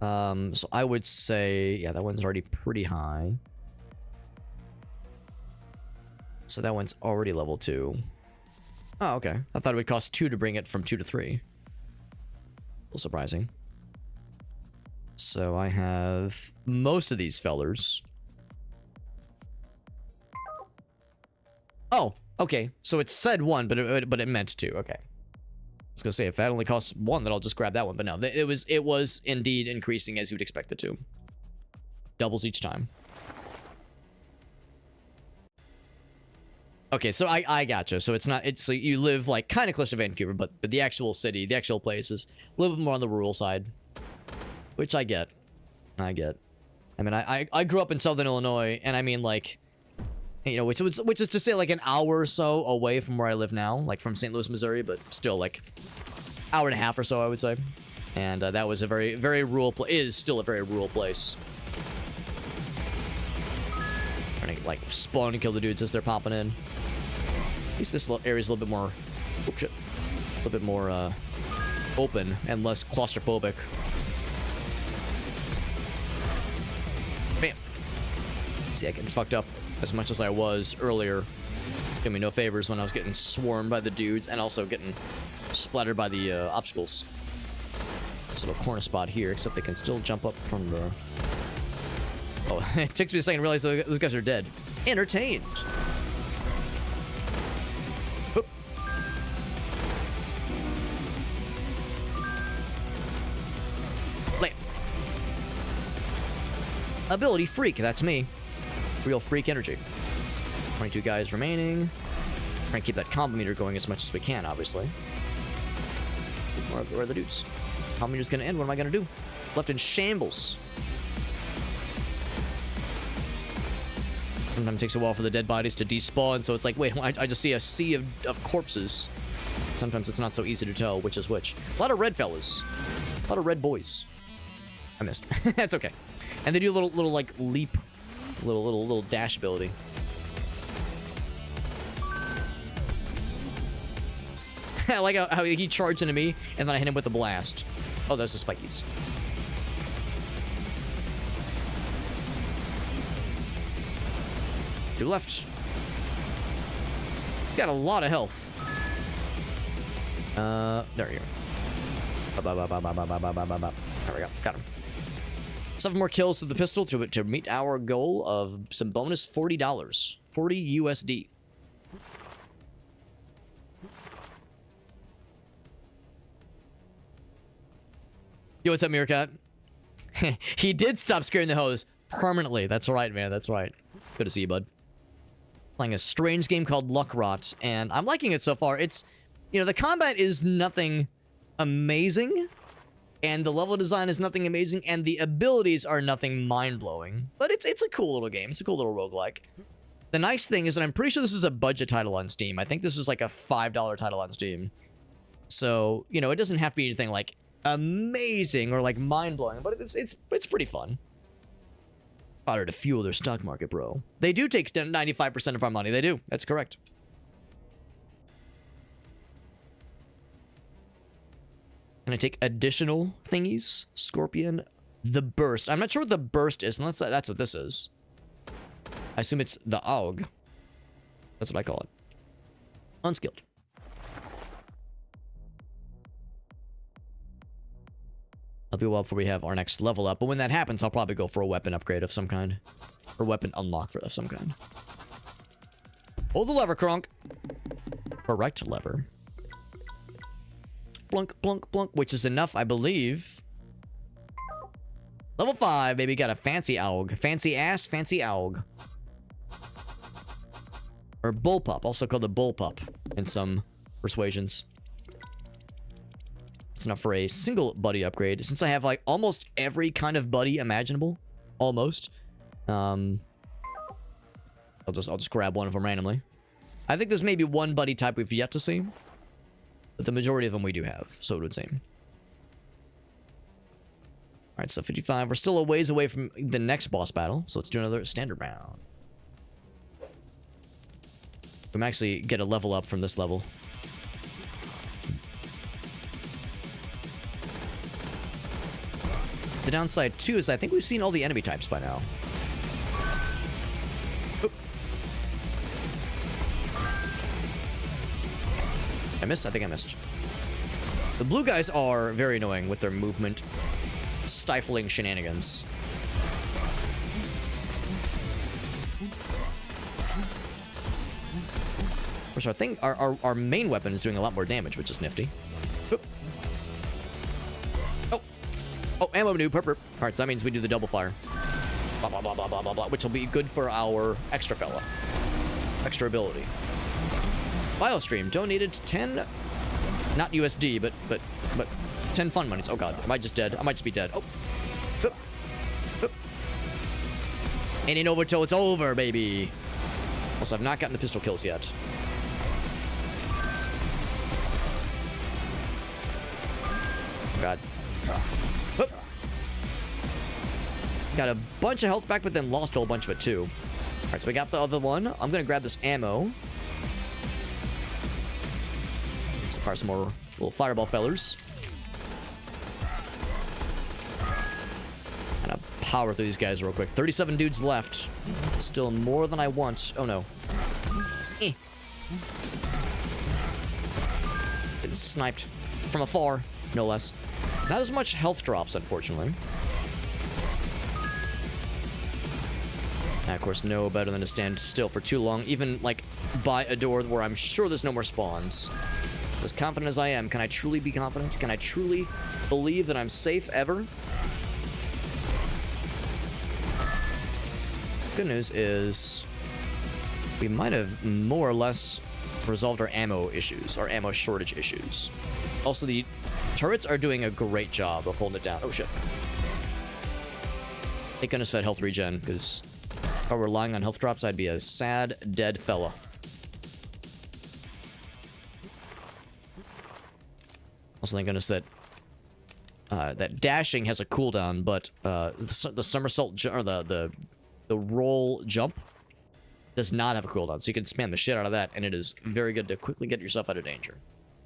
So I would say, yeah, that one's already pretty high. So that one's already level 2. Oh, okay. I thought it would cost 2 to bring it from 2 to 3. A little surprising. So I have most of these fellers. Oh, okay. So it said 1, but it meant 2. Okay. I was gonna say if that only costs 1, then I'll just grab that one. But no, it was indeed increasing as you'd expect it to. Doubles each time. Okay, so I gotcha. So so you live like kind of close to Vancouver, but the actual city, the actual place is a little bit more on the rural side, which I get. I mean, I grew up in Southern Illinois, and I mean like, which is to say like an hour or so away from where I live now, like from St. Louis, Missouri, but still like hour and a half or so, I would say. And that was a very, very rural place. It is still a very rural place. Trying to like spawn and kill the dudes as they're popping in. At least this area is a little bit more, oh shit, a little bit more open and less claustrophobic. Bam. See, I getting fucked up as much as I was earlier. Did me no favors when I was getting swarmed by the dudes and also getting splattered by the obstacles. This little corner spot here, except they can still jump up from the... Oh, it took me a second to realize those guys are dead. Entertained. Oop. Play. Ability freak, that's me. Real freak energy. 22 guys remaining. Trying to keep that combo meter going as much as we can, obviously. Where are the dudes? Combo meter's gonna end. What am I gonna do? Left in shambles. Sometimes it takes a while for the dead bodies to despawn, so it's like, wait, I just see a sea of corpses. Sometimes it's not so easy to tell which is which. A lot of red fellas. A lot of red boys. I missed. That's okay. And they do a little like leap, little dash ability. I like how he charged into me, and then I hit him with a blast. Oh, those are spikies. Two left. Got a lot of health. There you go. There we go. Got him. 7 more kills with the pistol to meet our goal of some bonus $40. 40 USD. Yo, what's up, Meerkat? He did stop scaring the hose permanently. That's right, man. That's right. Good to see you, bud. Playing a strange game called LUCKROT, and I'm liking it so far. It's, you know, the combat is nothing amazing, and the level design is nothing amazing, and the abilities are nothing mind-blowing. But it's a cool little game. It's a cool little roguelike. The nice thing is that I'm pretty sure this is a budget title on Steam. I think this is like a $5 title on Steam. So, you know, it doesn't have to be anything like amazing or like mind-blowing, but it's pretty fun. Order to fuel their stock market, bro. They do take 95% of our money. They do. That's correct. And I take additional thingies. Scorpion. The burst. I'm not sure what the burst is, unless that's what this is. I assume it's the AUG. That's what I call it. Unskilled. It'll be a while before we have our next level up, but when that happens, I'll probably go for a weapon upgrade of some kind. Or weapon unlock of some kind. Hold the lever, Kronk. Correct lever. Blunk, blunk, blunk, which is enough, I believe. Level 5, baby. Got a fancy AUG. Fancy ass, fancy AUG. Or bullpup, also called the bullpup in some persuasions. It's enough for a single buddy upgrade. Since I have like almost every kind of buddy imaginable, almost. I'll just grab one of them randomly. I think there's maybe one buddy type we've yet to see, but the majority of them we do have, so it would seem. All right, so 55. We're still a ways away from the next boss battle, so let's do another standard round. We can actually get a level up from this level. The downside, too, is I think we've seen all the enemy types by now. Oop. I missed? I think I missed. The blue guys are very annoying with their movement, stifling shenanigans. Of course, our main weapon is doing a lot more damage, which is nifty. Oop. Oh, ammo new, perp. Alright, so that means we do the double fire. Blah, blah, blah, blah, blah, blah, blah, which will be good for our extra fella. Extra ability. Biostream donated 10, not USD, but 10 fun monies. Oh god, am I just dead? I might just be dead. Oh. Boop. Boop. And in over till it's over, baby. Also, I've not gotten the pistol kills yet. Oh god. Whoop. Got a bunch of health back, but then lost a whole bunch of it too. Alright, so we got the other one. I'm gonna grab this ammo. Let's fire some more little fireball fellers. And I'll power through these guys real quick. 37 dudes left. Still more than I want. Oh no. Eh. Getting sniped from afar, no less. Not as much health drops, unfortunately. I, of course, know better than to stand still for too long, even, like, by a door where I'm sure there's no more spawns. As confident as I am, can I truly be confident? Can I truly believe that I'm safe ever? good news is we might have more or less resolved our ammo issues, our ammo shortage issues. Also, the turrets are doing a great job of holding it down. Oh, shit. Thank goodness for that health regen, because if I were relying on health drops, I'd be a sad, dead fella. Also, thank goodness that that dashing has a cooldown, but the somersault or the roll jump does not have a cooldown, so you can spam the shit out of that, and it is very good to quickly get yourself out of danger.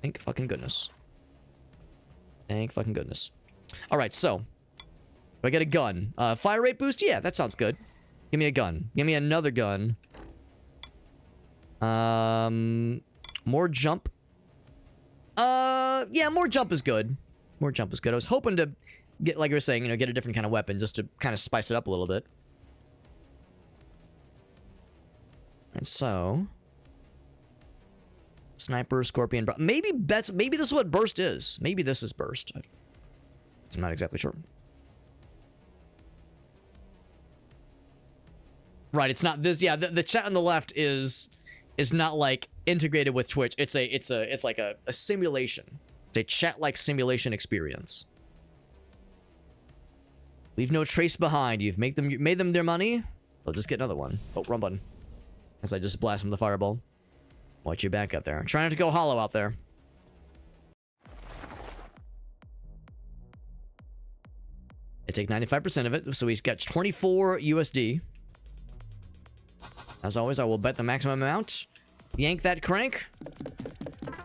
Thank fucking goodness. Thank fucking goodness. All right, so do I get a gun? Fire rate boost? Yeah, that sounds good. Give me a gun. Give me another gun. More jump. Yeah, more jump is good. More jump is good. I was hoping to get, like you were saying, you know, get a different kind of weapon just to kind of spice it up a little bit. And so, sniper, scorpion, maybe this is what burst is. Maybe this is burst. I'm not exactly sure. Right, it's not this. Yeah, the chat on the left is not like integrated with Twitch. It's like a simulation. It's a chat-like simulation experience. Leave no trace behind. You've made them their money. They'll just get another one. Oh, wrong button. As I just blast them with the fireball. Watch your back out there. I'm trying not to go hollow out there. I take 95% of it, so he's got 24 USD. As always, I will bet the maximum amount. Yank that crank.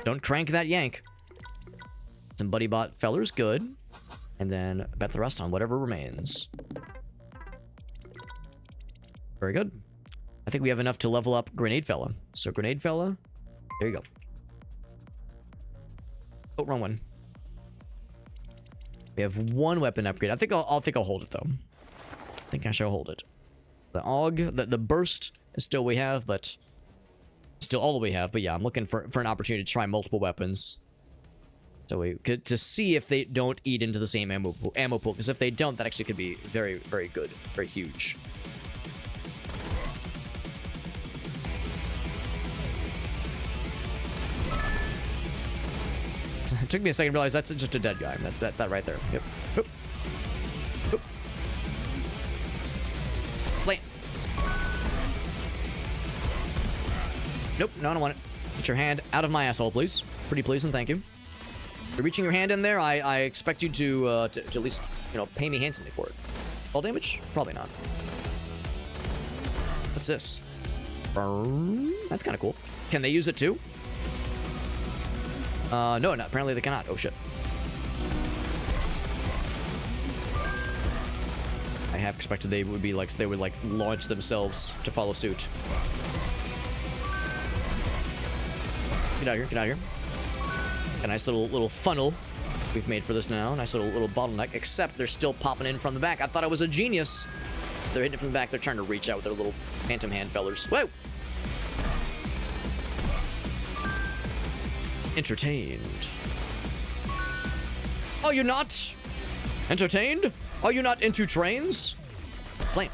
Don't crank that yank. Some buddy bot fellers, good. And then bet the rest on whatever remains. Very good. I think we have enough to level up Grenade Fella. So Grenade Fella, there you go. Oh, wrong one. We have one weapon upgrade. I think I'll hold it though. I think I shall hold it. The AUG, the burst is still we have, but still all that we have. But yeah, I'm looking for an opportunity to try multiple weapons. So we could to see if they don't eat into the same ammo pool. Because if they don't, that actually could be very, very good, very huge. It took me a second to realize that's just a dead guy. That's that right there. Yep. Oop. Oop. Play. Nope, no, I don't want it. Get your hand out of my asshole, please. Pretty please and thank you. You're reaching your hand in there. I expect you to at least, you know, pay me handsomely for it. Fall damage? Probably not. What's this? Burn. That's kind of cool. Can they use it too? No, not apparently they cannot. Oh shit. I have expected they would be like launch themselves to follow suit. Get out of here, get out of here. A nice little funnel we've made for this now. Nice little bottleneck, except they're still popping in from the back. I thought I was a genius. They're hitting it from the back. They're trying to reach out with their little phantom hand fellers. Whoa! Entertained. Are you not entertained? Are you not into trains? Flame.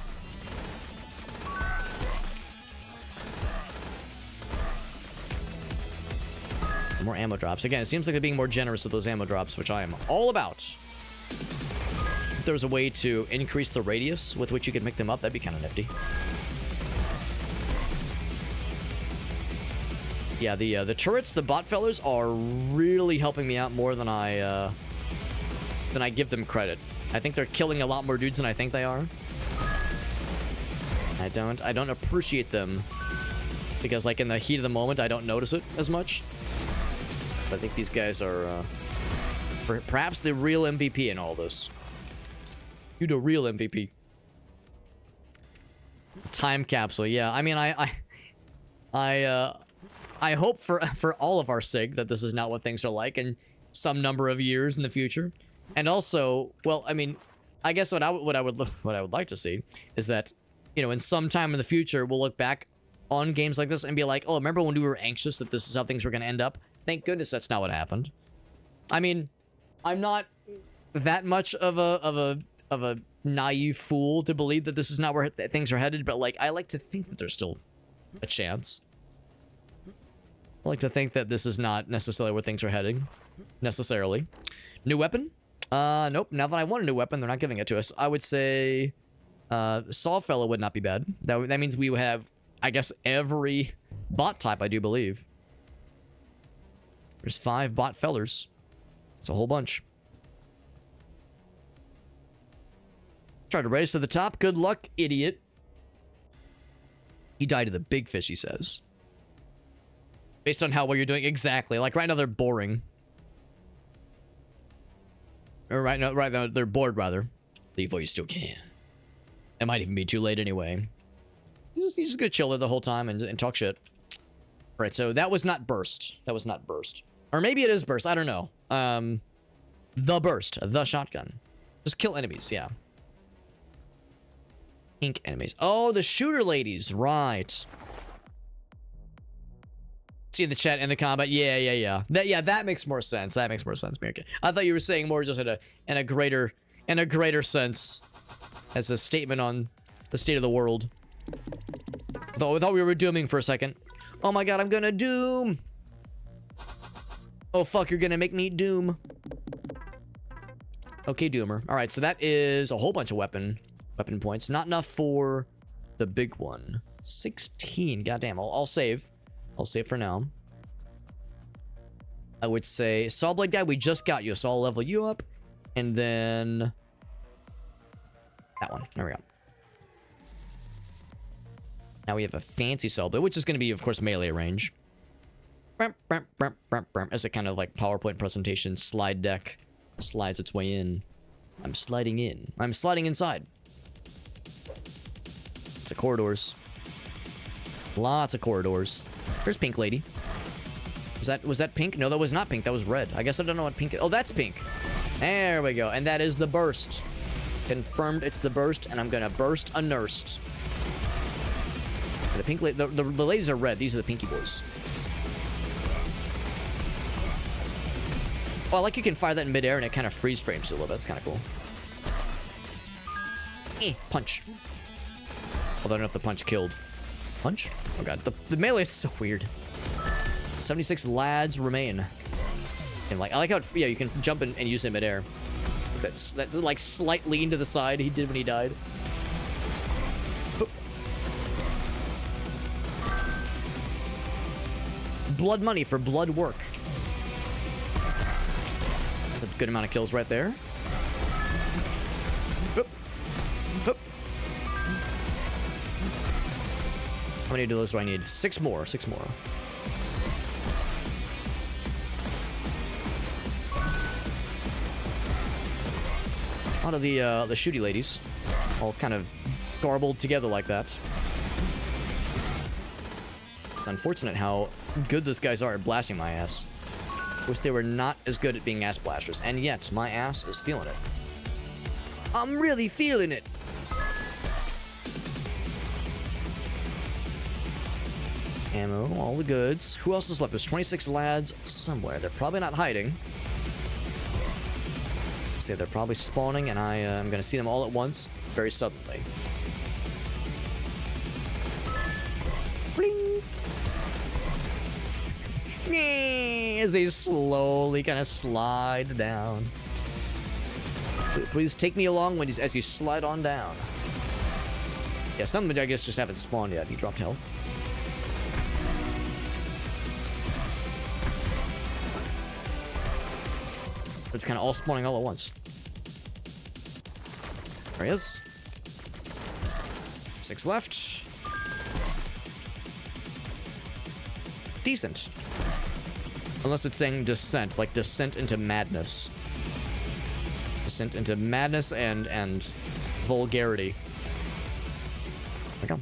More ammo drops. Again, it seems like they're being more generous with those ammo drops, which I am all about. If there was a way to increase the radius with which you could make them up, that'd be kind of nifty. Yeah, the turrets, the bot fellers are really helping me out more than I give them credit. I think they're killing a lot more dudes than I think they are. I don't appreciate them because, like, in the heat of the moment, I don't notice it as much. I think these guys are perhaps the real MVP in all this. You the real MVP. Time capsule, yeah. I mean, I hope for all of our sake that this is not what things are like in some number of years in the future. And also, well, I mean, I guess what I would like to see is that, you know, in some time in the future, we'll look back on games like this and be like, oh, remember when we were anxious that this is how things were going to end up? Thank goodness that's not what happened. I mean, I'm not that much of of a naive fool to believe that this is not where things are headed, but like I like to think that there's still a chance. I like to think that this is not necessarily where things are heading, necessarily. New weapon? Nope. Now that I want a new weapon, they're not giving it to us. I would say Saw Fellow would not be bad. That means we would have, I guess, every bot type, I do believe. There's 5 bot fellers. It's a whole bunch. Try to race to the top. Good luck, idiot. He died of the big fish, he says. Based on how well you're doing. Exactly. Like, right now, they're boring. Or right now, they're bored, rather. Leave while you still can. It might even be too late anyway. You're just gonna chill there the whole time and talk shit. Alright, so that was not burst. That was not burst. Or maybe it is burst. I don't know. The burst. The shotgun. Just kill enemies, yeah. Pink enemies. Oh, the shooter ladies. Right. See in the chat and the combat. Yeah. That makes more sense. That makes more sense, America. I thought you were saying more just in a greater sense. As a statement on the state of the world. Though I thought we were dooming for a second. Oh my god, I'm gonna doom. Oh fuck, you're gonna make me doom. Okay, doomer. Alright, so that is a whole bunch of weapon points. Not enough for the big one. 16. Goddamn, I'll save. I'll save for now. I would say Sawblade guy, we just got you, so I'll level you up. And then that one. There we go. Now we have a fancy Sawblade, which is going to be, of course, melee range. As a kind of like PowerPoint presentation slide deck slides its way in. I'm sliding in. I'm sliding inside. It's a corridors. Lots of corridors. There's Pink Lady. Was that pink? No, that was not pink. That was red. I guess I don't know what pink is. Oh, that's pink. There we go. And that is the burst. Confirmed it's the burst, and I'm gonna burst a nursed. The pink the ladies are red. These are the pinky boys. Oh, I like you can fire that in midair and it kind of freeze frames you a little bit. That's kind of cool. Punch. Although I don't know if the punch killed. Punch? Oh god, the melee is so weird. 76 lads remain. And like, I like how yeah, you can jump and use it in midair. That's like slight lean to the side he did when he died. Blood money for blood work. That's a good amount of kills right there. Oop. Oop. How many of those do I need? 6 more. 6 more. A lot of the shooty ladies, all kind of garbled together like that. It's unfortunate how good those guys are at blasting my ass. Wish they were not as good at being ass blasters, and yet my ass is feeling it. I'm really feeling it. Ammo, all the goods. Who else is left? There's 26 lads somewhere. They're probably not hiding. Say they're probably spawning, and I am going to see them all at once, very suddenly. Bling! As they slowly kind of slide down. Please take me along as you slide on down. Yeah, some of them I guess just haven't spawned yet. He dropped health. It's kind of all spawning all at once. There he is. 6 left. Decent. Unless it's saying descent, like descent into madness. Descent into madness and vulgarity. There we go.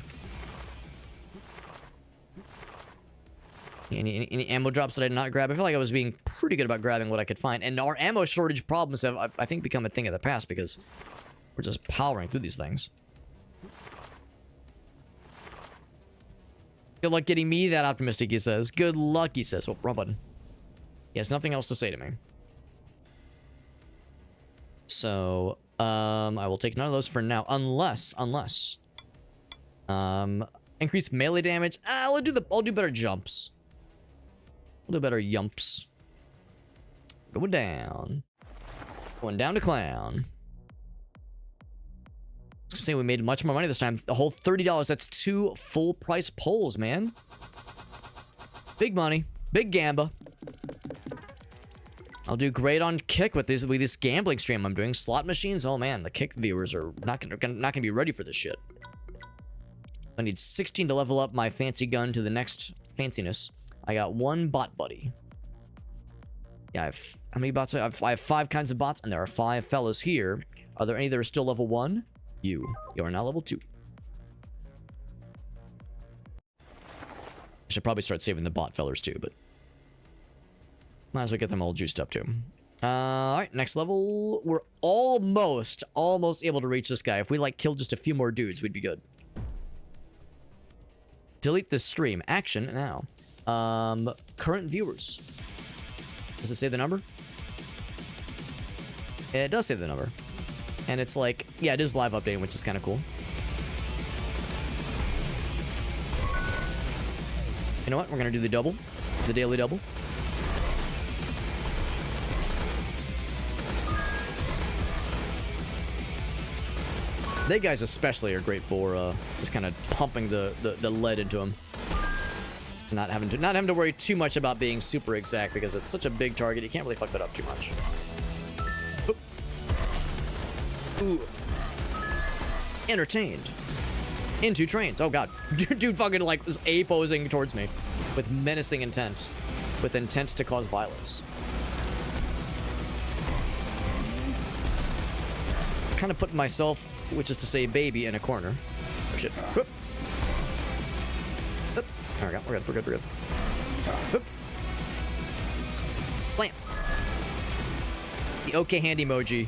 Any ammo drops that I did not grab? I feel like I was being pretty good about grabbing what I could find. And our ammo shortage problems have, I think, become a thing of the past because we're just powering through these things. Good luck getting me that optimistic, he says. Good luck, he says. Oh, wrong button. He has nothing else to say to me. So, I will take none of those for now, unless, increase melee damage. I'll do better jumps. I'll do better yumps. Going down to clown. I was gonna say we made much more money this time. The whole $30. That's 2 full price polls, man. Big money, big gamba. I'll do great on Kick with this gambling stream I'm doing. Slot machines, oh man, the Kick viewers are not gonna be ready for this shit. I need 16 to level up my fancy gun to the next fanciness. I got 1 bot buddy. Yeah, how many bots? I have 5 kinds of bots, and there are 5 fellas here. Are there any that are still level 1? You are now level 2. I should probably start saving the bot fellers too, but might as well get them all juiced up too. Alright, next level. We're almost able to reach this guy. If we like kill just a few more dudes, we'd be good. Delete this stream. Action now. Current viewers. Does it say the number? It does say the number. And it's like, yeah, it is live updating, which is kind of cool. You know what? We're gonna do the double. The daily double. They guys especially are great for just kind of pumping the lead into them. Not having to worry too much about being super exact because it's such a big target. You can't really fuck that up too much. Oop. Ooh. Entertained. Into trains. Oh god. Dude fucking like was A-posing towards me with menacing intent. With intent to cause violence. Kind of putting myself, which is to say baby, in a corner. Oh shit. Whoop. Whoop. There we go. We're good. Whoop. Blam. The okay hand emoji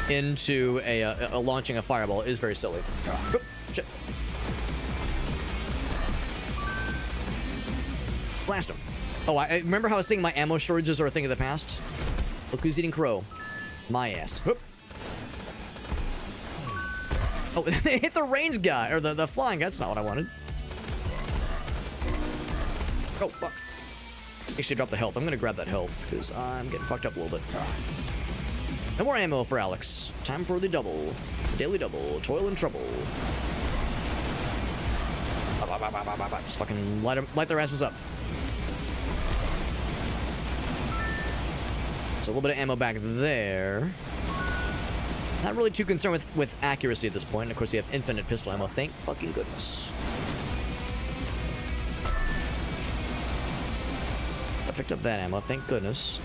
into a launching a fireball is very silly. Whoop. Shit. Blast him. Oh, I remember how I was saying my ammo shortages are a thing of the past? Look who's eating crow. My ass. Whoop. Oh, they hit the range guy, or the flying guy. That's not what I wanted. Oh, fuck. Actually, drop the health. I'm gonna grab that health, because I'm getting fucked up a little bit. No more ammo for Alex. Time for the double. Daily double. Toil and trouble. Just fucking light their asses up. So a little bit of ammo back there. Not really too concerned with accuracy at this point. And of course, you have infinite pistol ammo. Thank fucking goodness. I picked up that ammo. Thank goodness.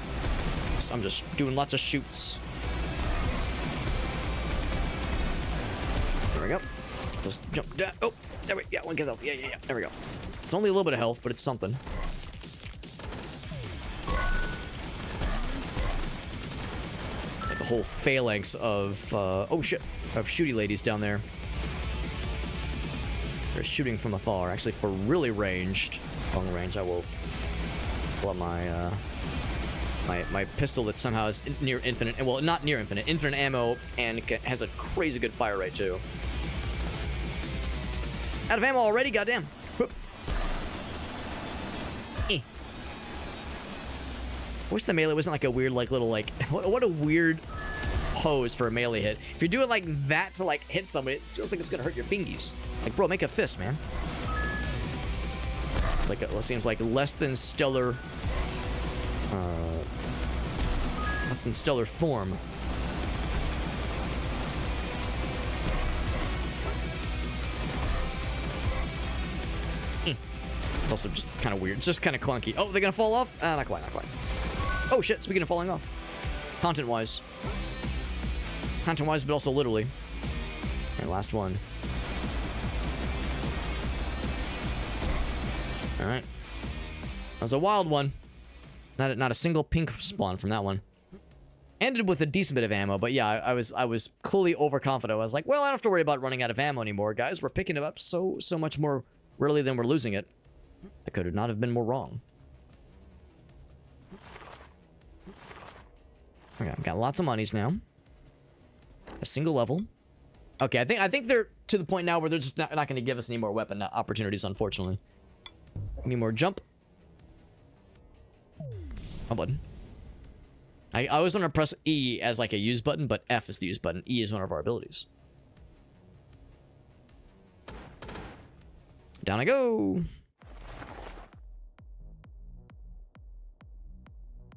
So I'm just doing lots of shoots. There we go. Just jump down. Oh, there we go. Yeah, 1 get health. Yeah. There we go. It's only a little bit of health, but it's something. It's like a whole phalanx of, oh shit, of shooty ladies down there. They're shooting from afar. Actually, for really long range, I will pull up my, my pistol that somehow is near infinite, and well, not near infinite, infinite ammo, and has a crazy good fire rate too. Out of ammo already, goddamn. Whoop. Eh. I wish the melee wasn't like a weird, like little, like what a weird pose for a melee hit. If you're doing like that to like hit somebody, it feels like it's gonna hurt your fingies. Like, bro, make a fist, man. It's like it seems like less than stellar form. It's also just kind of weird. It's just kind of clunky. Oh, they're gonna fall off? Not quite. Oh shit, speaking of falling off. Content-wise. Content-wise, but also literally. Alright, last one. Alright. That was a wild one. Not a single pink spawn from that one. Ended with a decent bit of ammo, but yeah, I was clearly overconfident. I was like, well, I don't have to worry about running out of ammo anymore, guys. We're picking it up so much more rarely than we're losing it. I could not have been more wrong. Okay, I've got lots of monies now. A single level. Okay, I think they're to the point now where they're just not going to give us any more weapon opportunities, unfortunately. Give me more jump. Oh, button. I always want to press E as like a use button, but F is the use button. E is one of our abilities. Down I go.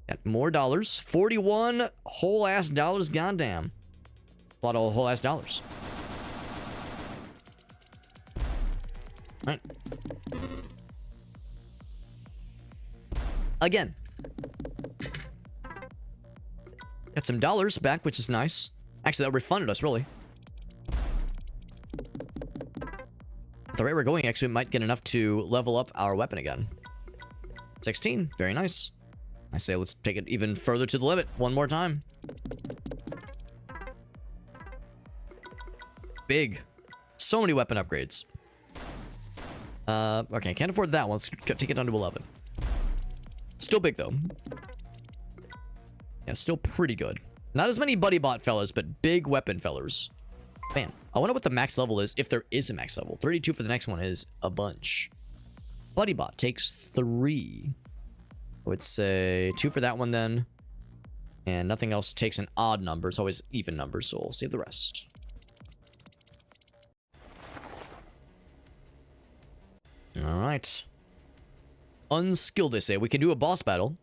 Got more dollars. 41 whole ass dollars. Goddamn. A lot of whole ass dollars. All right. Again. Got some dollars back, which is nice. Actually, that refunded us, really. At the rate we're going, actually, we might get enough to level up our weapon again. 16. Very nice. I say let's take it even further to the limit. One more time. Big. So many weapon upgrades. Okay, can't afford that one. Let's take it down to 11. Still big, though. Yeah, still pretty good. Not as many buddy bot fellas, but big weapon fellers. Man, I wonder what the max level is, if there is a max level. 32 for the next one is a bunch. Buddy bot takes 3. I would say 2 for that one then. And nothing else takes an odd number. It's always even numbers, so we'll save the rest. Alright. Unskilled, they say. We can do a boss battle.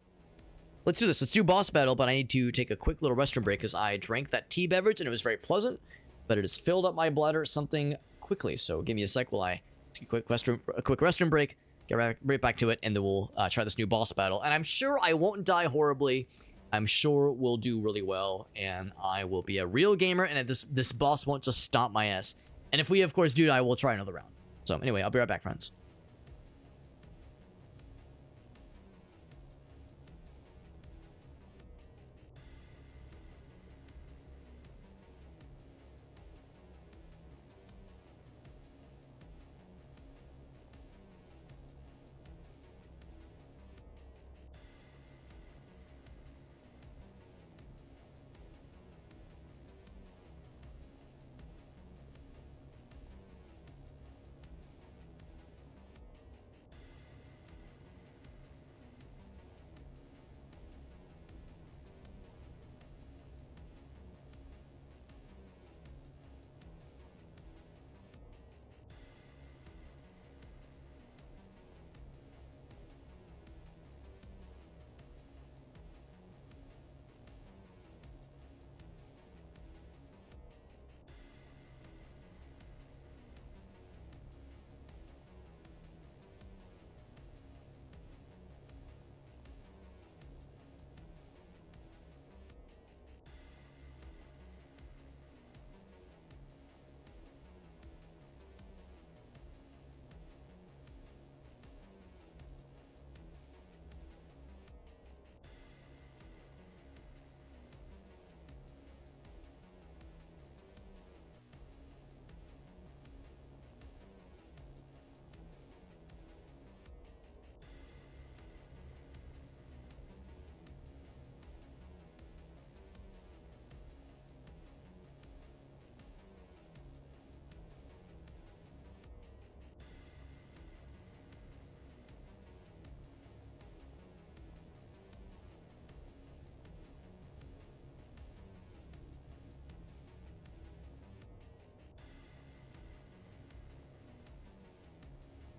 Let's do this. Let's do boss battle, but I need to take a quick little restroom break because I drank that tea beverage and it was very pleasant, but it has filled up my bladder something quickly. So give me a sec while I take a quick restroom break, get right back to it, and then we'll try this new boss battle. And I'm sure I won't die horribly. I'm sure we'll do really well, and I will be a real gamer, and this boss won't just stomp my ass. And if we, of course, do die, we'll try another round. So anyway, I'll be right back, friends.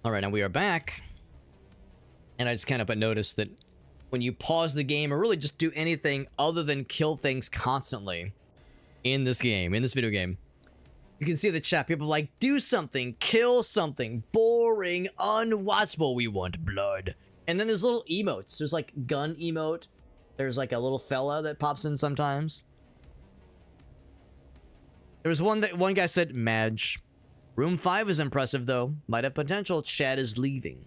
All right, now we are back. And I just kind of noticed that when you pause the game or really just do anything other than kill things constantly in this game, in this video game, you can see the chat. People are like, do something, kill something, boring, unwatchable, we want blood. And then there's little emotes. There's like gun emote. There's like a little fella that pops in sometimes. There was one guy said, Madge. Room 5 is impressive, though. Might have potential. Chad is leaving.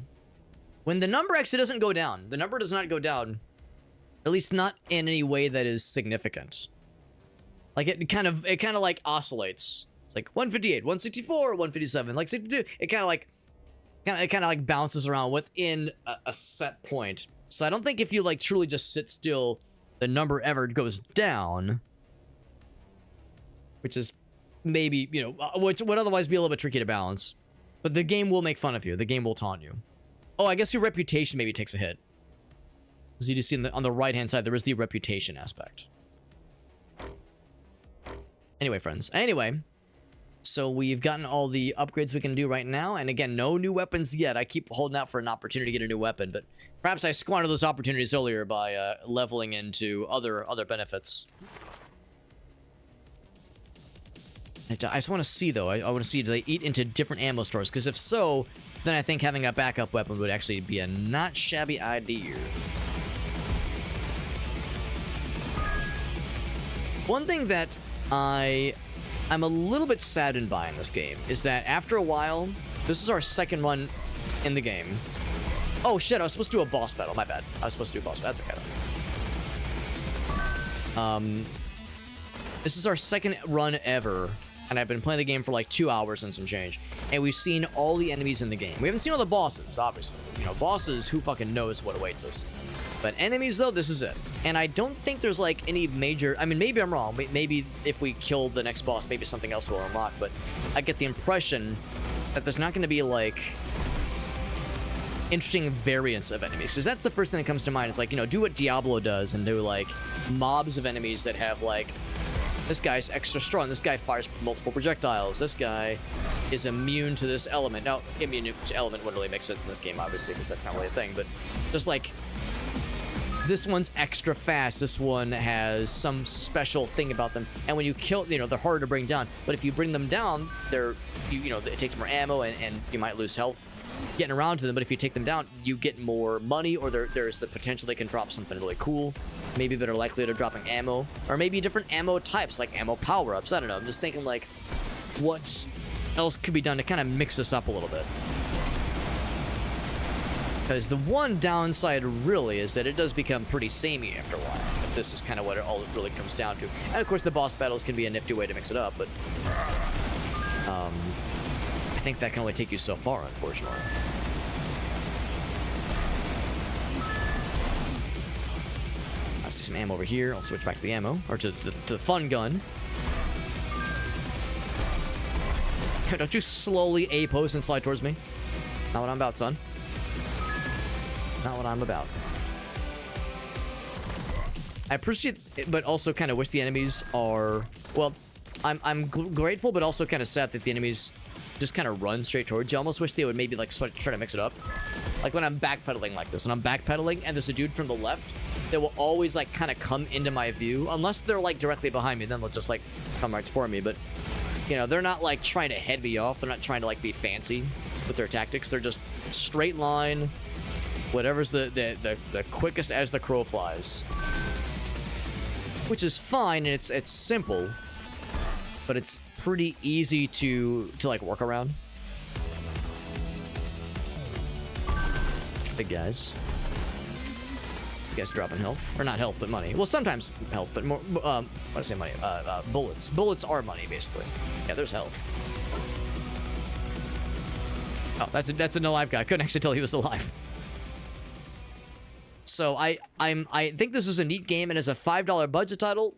When the number actually doesn't go down, the number does not go down. At least not in any way that is significant. Like, it kind of like oscillates. It's like 158, 164, 157, like 62. It kind of like bounces around within a set point. So I don't think if you like truly just sit still, the number ever goes down. which is maybe, you know, which would otherwise be a little bit tricky to balance. But the game will make fun of you. The game will taunt you. Oh, I guess your reputation maybe takes a hit. As you just see on the right-hand side, there is the reputation aspect. Anyway, friends. Anyway, so we've gotten all the upgrades we can do right now. And again, no new weapons yet. I keep holding out for an opportunity to get a new weapon, but perhaps I squandered those opportunities earlier by leveling into other benefits. I just want to see, though. I want to see, do they eat into different ammo stores? Because if so, then I think having a backup weapon would actually be a not shabby idea. One thing that I'm a little bit saddened by in this game is that after a while, this is our second run in the game. Oh shit, I was supposed to do a boss battle. My bad. I was supposed to do a boss battle. That's okay. This is our second run ever, and I've been playing the game for like 2 hours and some change. And we've seen all the enemies in the game. We haven't seen all the bosses, obviously. You know, bosses, who fucking knows what awaits us. But enemies, though, this is it. And I don't think there's like any major... I mean, maybe I'm wrong. Maybe if we kill the next boss, maybe something else will unlock. But I get the impression that there's not going to be like interesting variants of enemies. Because that's the first thing that comes to mind. It's like, you know, do what Diablo does and do like mobs of enemies that have like... This guy's extra strong. This guy fires multiple projectiles. This guy is immune to this element. Now, immune to element wouldn't really make sense in this game, obviously, because that's not really a thing. But just like, this one's extra fast. This one has some special thing about them. And when you kill, you know, they're harder to bring down. But if you bring them down, they're, you know, it takes more ammo and you might lose health getting around to them. But if you take them down, you get more money, or there's the potential they can drop something really cool. Maybe better likely to dropping ammo, or maybe different ammo types, like ammo power-ups. I don't know. I'm just thinking, like, what else could be done to kind of mix this up a little bit. Because the one downside, really, is that it does become pretty samey after a while, if this is kind of what it all really comes down to. And, of course, the boss battles can be a nifty way to mix it up, but... I think that can only take you so far, unfortunately. I see some ammo over here. I'll switch back to the ammo, or to the fun gun. Don't you slowly A-pose and slide towards me? Not what I'm about, son. Not what I'm about. I appreciate it, but also kind of wish the enemies are... Well, I'm grateful, but also kind of sad that the enemies just kind of run straight towards you. I almost wish they would maybe like try to mix it up. Like when I'm backpedaling like this, when I'm backpedaling and there's a dude from the left, they will always like kind of come into my view, unless they're like directly behind me, then they'll just like come right for me. But you know, they're not like trying to head me off. They're not trying to like be fancy with their tactics. They're just straight line, whatever's the quickest as the crow flies, which is fine, and it's simple, but it's pretty easy to like work around. Big guys. These guys dropping health, or not health, but money. Well, sometimes health, but more. What did I say? Money. Bullets. Bullets are money, basically. Yeah, there's health. Oh, that's an alive guy. I couldn't actually tell he was alive. So I think this is a neat game, and as a $5 budget title,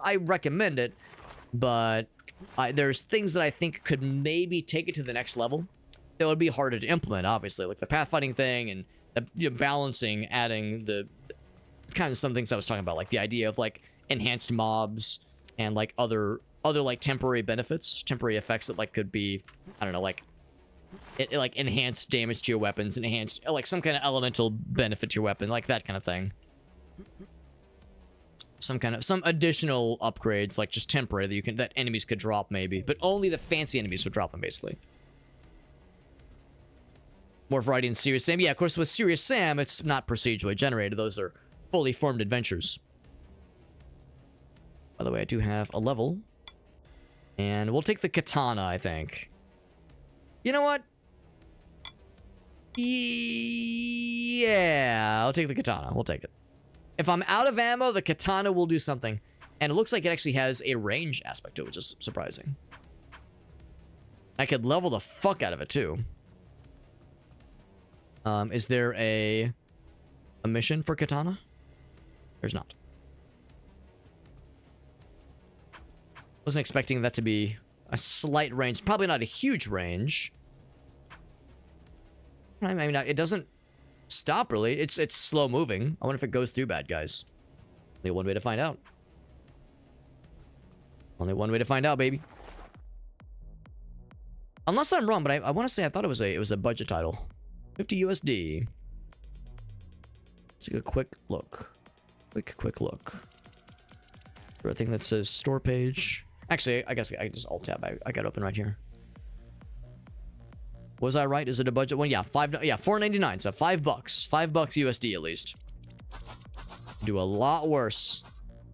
I recommend it. But there's things that I think could maybe take it to the next level that would be harder to implement, obviously, like the pathfinding thing and the balancing, adding the kind of some things I was talking about, like the idea of like enhanced mobs and like other like temporary benefits, temporary effects that like could be, I don't know, like like enhanced damage to your weapons, enhanced like some kind of elemental benefit to your weapon, like that kind of thing. Some additional upgrades, like just temporary that enemies could drop maybe, but only the fancy enemies would drop them, basically. More variety in Serious Sam. Yeah, of course, with Serious Sam, it's not procedurally generated. Those are fully formed adventures. By the way, I do have a level. And we'll take the katana, I think. You know what? Yeah, I'll take the katana. We'll take it. If I'm out of ammo, the katana will do something. And it looks like it actually has a range aspect to it, which is surprising. I could level the fuck out of it, too. Is there a mission for katana? There's not. Wasn't expecting that to be a slight range. Probably not a huge range. I mean, it doesn't stop really. It's slow moving. I wonder if it goes through bad guys. Only one way to find out. Only one way to find out, baby. Unless I'm wrong, but I want to say I thought it was a budget title. 50 USD. Let's take a quick look. Quick look. For a thing that says store page. Actually, I guess I can just alt tab. I got it open right here. Was I right? Is it a budget one? Yeah, $4.99. So $5. $5 USD at least. Do a lot worse.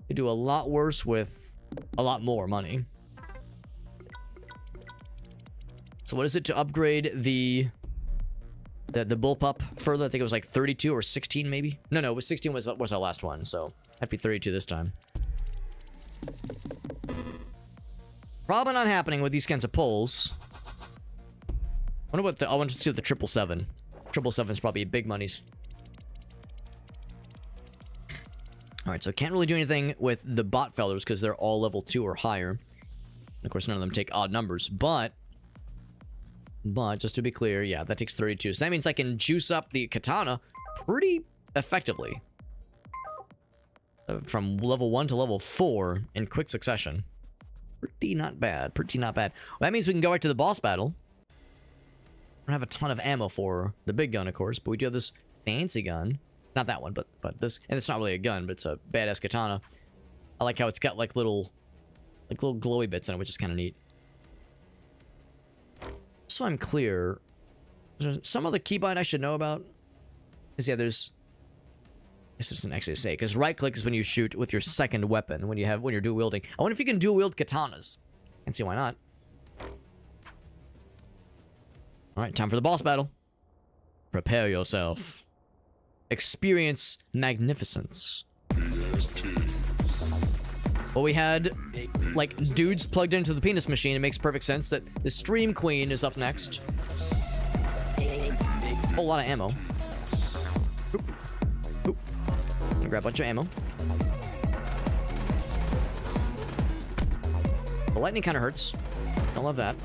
You do a lot worse with a lot more money. So what is it to upgrade the bullpup further? I think it was like 32 or 16 maybe. No, it was 16 was our last one. So that'd be 32 this time. Probably not happening with these kinds of polls. I want to see what the 777. 777 is probably big monies. All right, so can't really do anything with the bot fellers because they're all level 2 or higher. And of course, none of them take odd numbers, but just to be clear, yeah, that takes 32. So that means I can juice up the katana pretty effectively. From level 1 to level 4 in quick succession. Pretty not bad. Well, that means we can go right to the boss battle. I don't have a ton of ammo for the big gun, of course, but we do have this fancy gun. Not that one, but this. And it's not really a gun, but it's a badass katana. I like how it's got like little glowy bits in it, which is kind of neat. So I'm clear. There's some of the keybind I should know about. Is yeah, there's. This doesn't actually say, because right click is when you shoot with your second weapon when you're dual wielding. I wonder if you can dual wield katanas. Can't see why not. Alright, time for the boss battle. Prepare yourself. Experience magnificence. Well, we had like dudes plugged into the penis machine. It makes perfect sense that the Stream Queen is up next. Whole lot of ammo. Gonna grab a bunch of ammo. The lightning kind of hurts. Don't love that.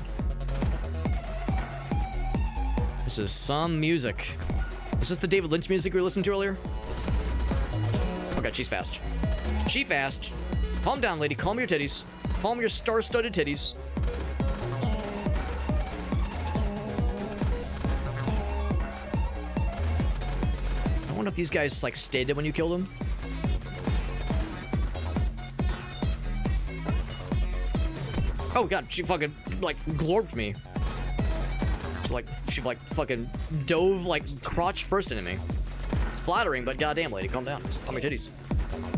This is some music. Is this the David Lynch music we were listening to earlier? Oh god, she's fast. She fast. Calm down, lady. Calm your titties. Calm your star-studded titties. I wonder if these guys like stayed dead when you killed them. Oh god, she fucking like glorped me. She fucking dove like crotch first into me. It's flattering, but goddamn, lady, calm down. Calm your titties.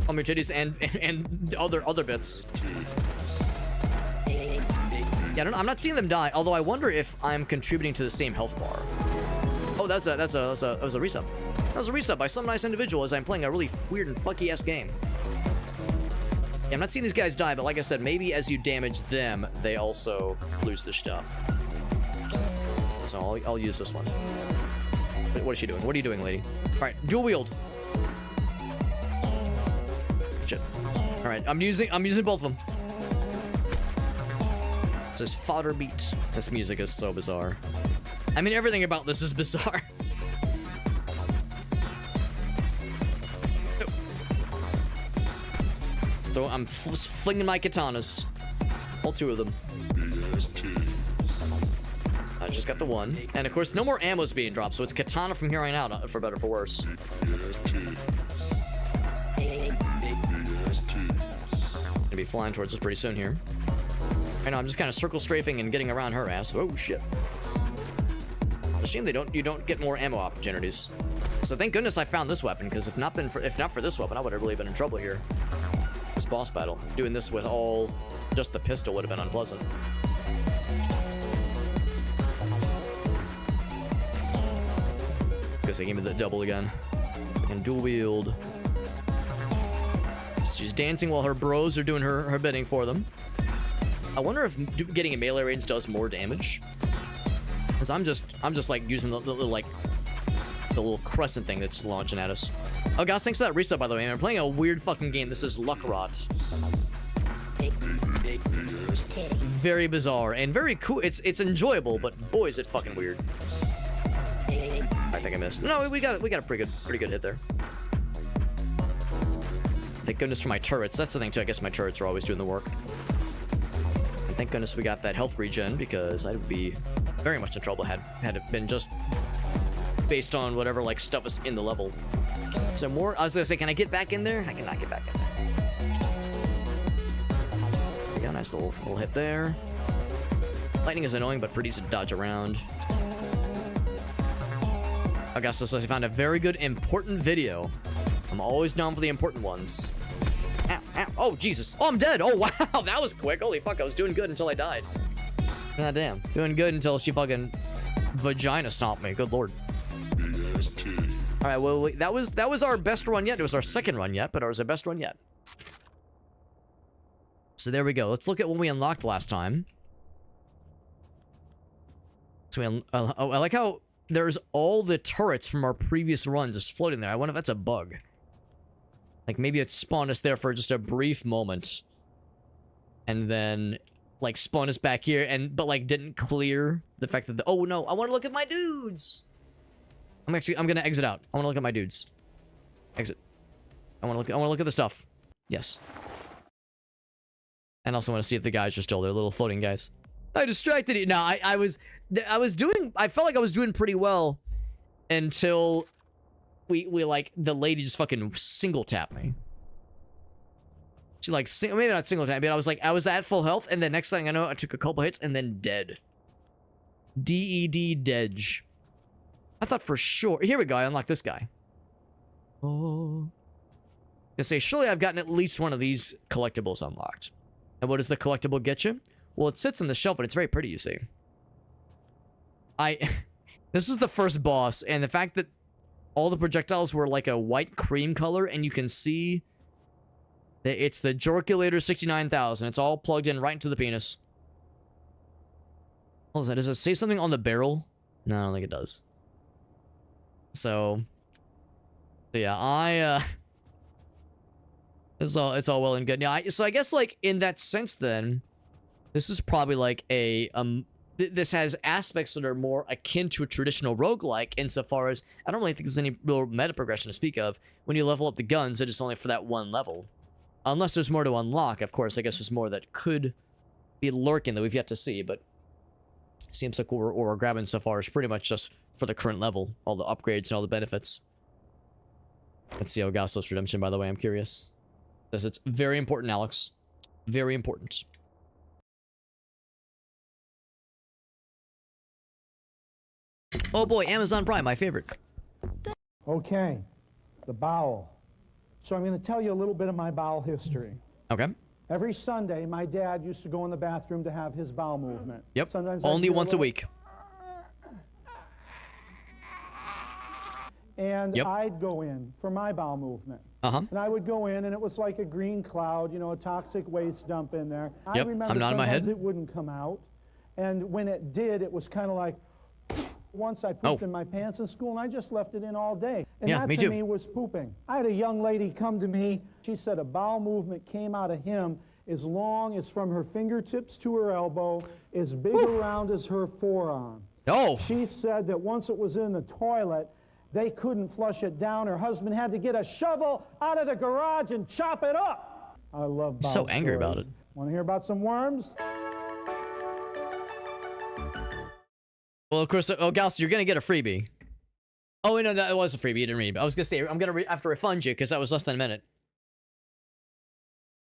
Calm your titties and other bits. Yeah, I'm not seeing them die. Although I wonder if I'm contributing to the same health bar. Oh, that was a resub. That was a resub by some nice individual as I'm playing a really weird and fucky ass game. Yeah, I'm not seeing these guys die, but like I said, maybe as you damage them, they also lose their stuff. So I'll use this one. What is she doing? What are you doing, lady? All right, dual wield. Shit. All right, I'm using both of them. It says fodder beat. This music is so bizarre. I mean, everything about this is bizarre. So I'm flinging my katanas. All 2 of them. I just got the one. And of course, no more ammo's being dropped, so it's katana from here on out, for better or for worse. Gonna be flying towards us pretty soon here. I know, I'm just kind of circle strafing and getting around her ass. Oh shit. It's a shame you don't get more ammo opportunities. So thank goodness I found this weapon, because if not for this weapon, I would have really been in trouble here. This boss battle. Doing this with just the pistol would have been unpleasant. Guess they gave me the double again. I can dual wield. She's dancing while her bros are doing her bidding for them. I wonder if getting a melee range does more damage. Because I'm just like using the little crescent thing that's launching at us. Oh guys, thanks for that resub by the way, man. I'm playing a weird fucking game. This is LUCKROT. very bizarre and very cool. It's enjoyable, but boy, is it fucking weird. I think I missed. No, we got a pretty good hit there. Thank goodness for my turrets. That's the thing too. I guess my turrets are always doing the work. And thank goodness we got that health regen, because I would be very much in trouble had it been just based on whatever like stuff is in the level. So more. I was gonna say, can I get back in there? I cannot get back in there. We got a nice little hit there. Lightning is annoying, but pretty easy to dodge around. Augustus says he found a very good important video. I'm always down for the important ones. Ow, ow. Oh, Jesus. Oh, I'm dead. Oh, wow. That was quick. Holy fuck. I was doing good until I died. God damn. Doing good until she fucking vagina stomped me. Good lord. All right. Well, that was our best run yet. It was our second run yet, but it was our best run yet. So there we go. Let's look at what we unlocked last time. So I like how there's all the turrets from our previous run just floating there. I wonder if that's a bug. Like, maybe it spawned us there for just a brief moment. And then, like, spawned us back here, but, like, didn't clear the fact that oh, no, I want to look at my dudes! I'm gonna exit out. I want to look at my dudes. Exit. I want to look at the stuff. Yes. And also want to see if the guys are still there, little floating guys. I distracted you. No, I felt like I was doing pretty well until we like, the lady just fucking single tapped me. She like, maybe not single tap, but I was at full health, and the next thing I know, I took a couple hits and then dead. D-E-D, Dedge. I thought for sure. Here we go, I unlocked this guy. Oh. I say, surely I've gotten at least one of these collectibles unlocked. And what does the collectible get you? Well, it sits on the shelf, and it's very pretty, you see. This is the first boss, and the fact that all the projectiles were like a white cream color, and you can see that it's the Jorculator 69,000. It's all plugged in right into the penis. What is that? Does it say something on the barrel? No, I don't think it does. So yeah, it's all well and good. Yeah, so I guess, like, in that sense then, this is probably like a, this has aspects that are more akin to a traditional roguelike, insofar as I don't really think there's any real meta progression to speak of. When you level up the guns, it is only for that one level. Unless there's more to unlock, of course. I guess there's more that could be lurking that we've yet to see, but seems like what we're grabbing so far is pretty much just for the current level. All the upgrades and all the benefits. Let's see how Gastos Redemption, by the way, I'm curious. Says it's very important, Alex. Very important. Oh boy, Amazon Prime, my favorite. Okay, the bowel. So I'm going to tell you a little bit of my bowel history. Okay. Every Sunday, my dad used to go in the bathroom to have his bowel movement. Yep. Sometimes only once a week. And I'd go in for my bowel movement. And I would go in, and it was like a green cloud, you know, a toxic waste dump in there. I remember I'm nodding my head. It wouldn't come out. And when it did, it was kind of like, once I pooped in my pants in school, and I just left it in all day. And that to me was pooping. I had a young lady come to me. She said a bowel movement came out of him as long as from her fingertips to her elbow, as big around as her forearm. Oh. She said that once it was in the toilet, they couldn't flush it down. Her husband had to get a shovel out of the garage and chop it up. I love bowel so angry about it. Want to hear about some worms? Well, of course, oh, Gals, you're gonna get a freebie. Oh, no, that was a freebie. You didn't read. I was gonna say, I'm gonna have to refund you because that was less than a minute.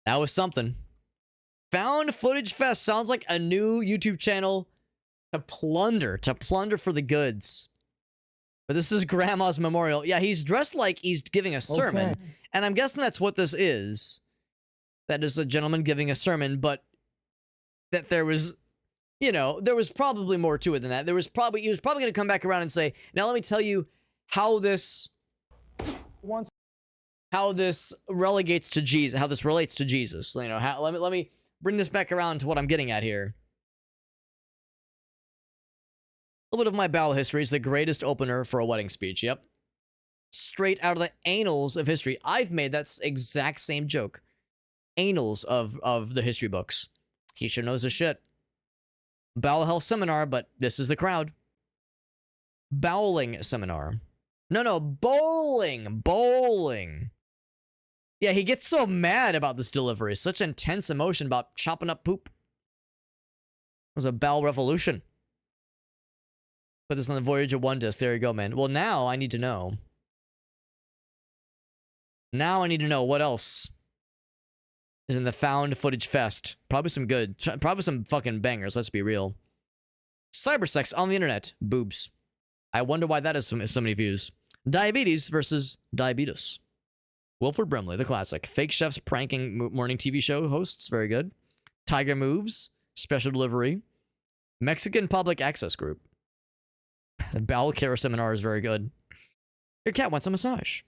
That was something. Found Footage Fest sounds like a new YouTube channel to plunder for the goods. But this is Grandma's memorial. Yeah, he's dressed like he's giving a sermon, and I'm guessing that's what this is. That is a gentleman giving a sermon, but that there was, you know, there was probably more to it than that. He was probably going to come back around and say, now let me tell you how this relegates to Jesus, how this relates to Jesus. You know, let me bring this back around to what I'm getting at here. A little bit of my bowel history is the greatest opener for a wedding speech. Yep. Straight out of the annals of history. I've made that exact same joke. Annals of the history books. He sure knows his shit. Bowel health seminar, but this is the crowd. Bowling seminar. No, bowling. Yeah, he gets so mad about this delivery. Such intense emotion about chopping up poop. It was a bowel revolution. Put this on the Voyager 1 disc. There you go, man. Well, now I need to know. Now I need to know what else is in the found footage fest. Probably some good. Probably some fucking bangers, let's be real. Cybersex on the internet. Boobs. I wonder why that is so many views. Diabetes versus diabetes. Wilford Brimley, the classic. Fake chefs pranking morning TV show hosts. Very good. Tiger moves. Special delivery. Mexican public access group. Bowel care seminar is very good. Your cat wants a massage.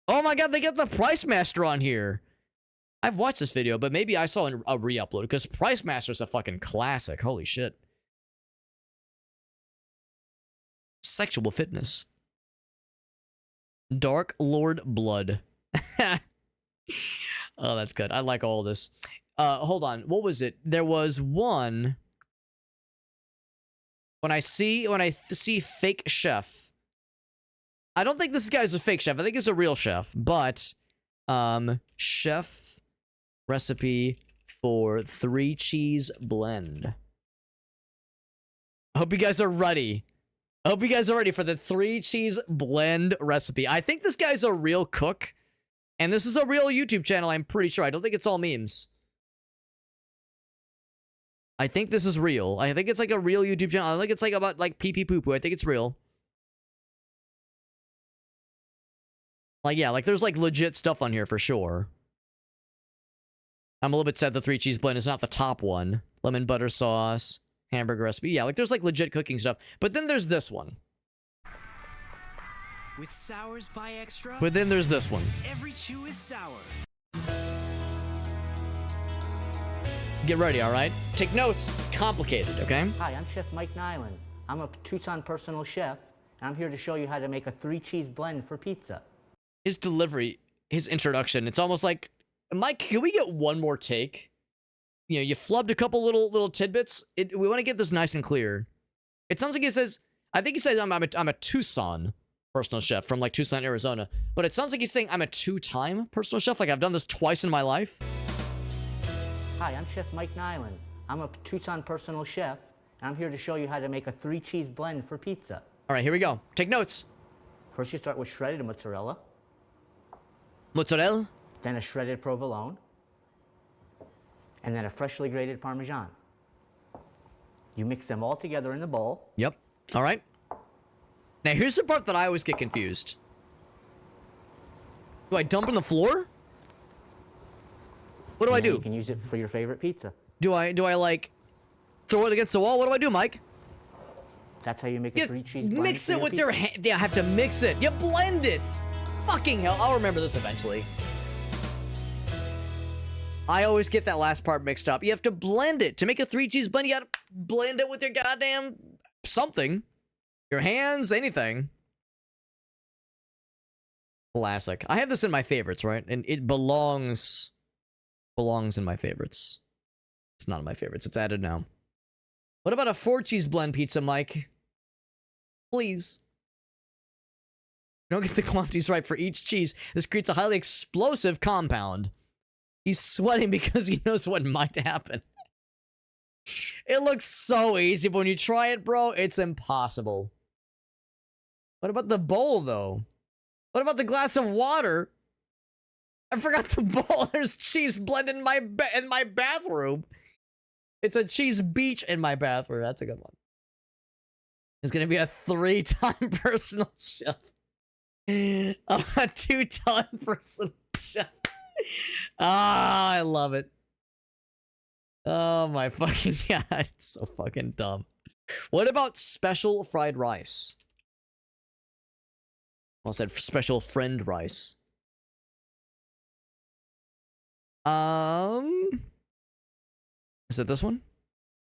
Oh my god, they got the Price Master on here. I've watched this video, but maybe I saw a re-upload because Price Master's a fucking classic. Holy shit. Sexual fitness. Dark Lord Blood. Oh, that's good. I like all this. Hold on. What was it? There was one. When I see fake chef. I don't think this guy's a fake chef. I think he's a real chef. But chef recipe for 3 cheese blend. I hope you guys are ready. I hope you guys are ready for the 3 cheese blend recipe. I think this guy's a real cook. And this is a real YouTube channel, I'm pretty sure. I don't think it's all memes. I think this is real. I think it's like a real YouTube channel. I don't think it's like about like pee-pee poo-poo. I think it's real. Like, yeah, like there's like legit stuff on here for sure. I'm a little bit sad the 3 cheese blend is not the top one. Lemon butter sauce, hamburger recipe. Yeah, like there's like legit cooking stuff. But then there's this one. With sours by extra, But then there's this one. every chew is sour. Get ready, all right? Take notes. It's complicated, okay? Hi, I'm Chef Mike Nyland. I'm a Tucson personal chef, and I'm here to show you how to make a 3 cheese blend for pizza. His delivery, his introduction, it's almost like, Mike, can we get one more take? You know, you flubbed a couple little tidbits. We want to get this nice and clear. It sounds like he says, I think he says I'm a Tucson personal chef from like Tucson, Arizona. But it sounds like he's saying I'm a 2-time personal chef. Like I've done this twice in my life. Hi, I'm Chef Mike Nyland. I'm a Tucson personal chef, and I'm here to show you how to make a 3 cheese blend for pizza. All right, here we go. Take notes. First, you start with shredded mozzarella, Mozzarella. then a shredded provolone, and then a freshly grated Parmesan. You mix them all together in the bowl. Yep. All right. Now, here's the part that I always get confused. Do I dump on the floor? What do I do? You can use it for your favorite pizza. Do I like throw it against the wall? What do I do, Mike? That's how you make a 3 cheese blend. Mix for it your with pizza. your hand. Yeah, I have to mix it. You blend it. Fucking hell. I'll remember this eventually. I always get that last part mixed up. You have to blend it. To make a 3 cheese blend, you gotta blend it with your goddamn something. Your hands, anything. Classic. I have this in my favorites, right? And it belongs in my favorites. It's not in my favorites. It's added now. What about a 4 cheese blend pizza, Mike? Please. Don't get the quantities right for each cheese. This creates a highly explosive compound. He's sweating because he knows what might happen. It looks so easy, but when you try it, bro, it's impossible. What about the bowl, though? What about the glass of water? I forgot the bowl. There's cheese blended in my bathroom. It's a cheese beach in my bathroom. That's a good one. It's gonna be a 3-time personal chef. I'm a 2-time personal chef. Ah, I love it. Oh my fucking god, it's so fucking dumb. What about special fried rice? I said special friend rice. Is it this one?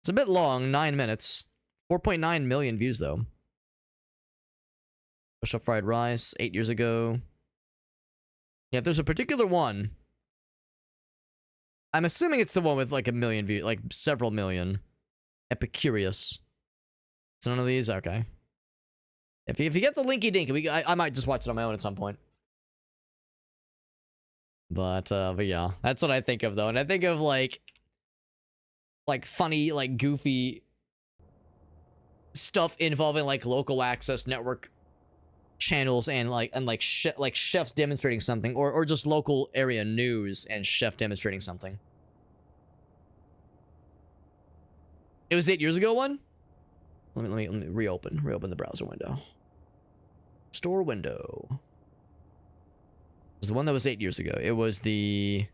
It's a bit long, 9 minutes. 4.9 million views though. Special fried rice, 8 years ago. Yeah, if there's a particular one I'm assuming it's the one with like a million views, like several million. Epicurious. It's none of these? Okay. If you get the linky dink, I might just watch it on my own at some point. But yeah, that's what I think of though. And I think of like funny, like goofy stuff involving like local access network channels and chefs demonstrating something, or just local area news and chef demonstrating something. It was 8 years ago one? Let me reopen the browser window. Store window. It was the one that was 8 years ago. It was the...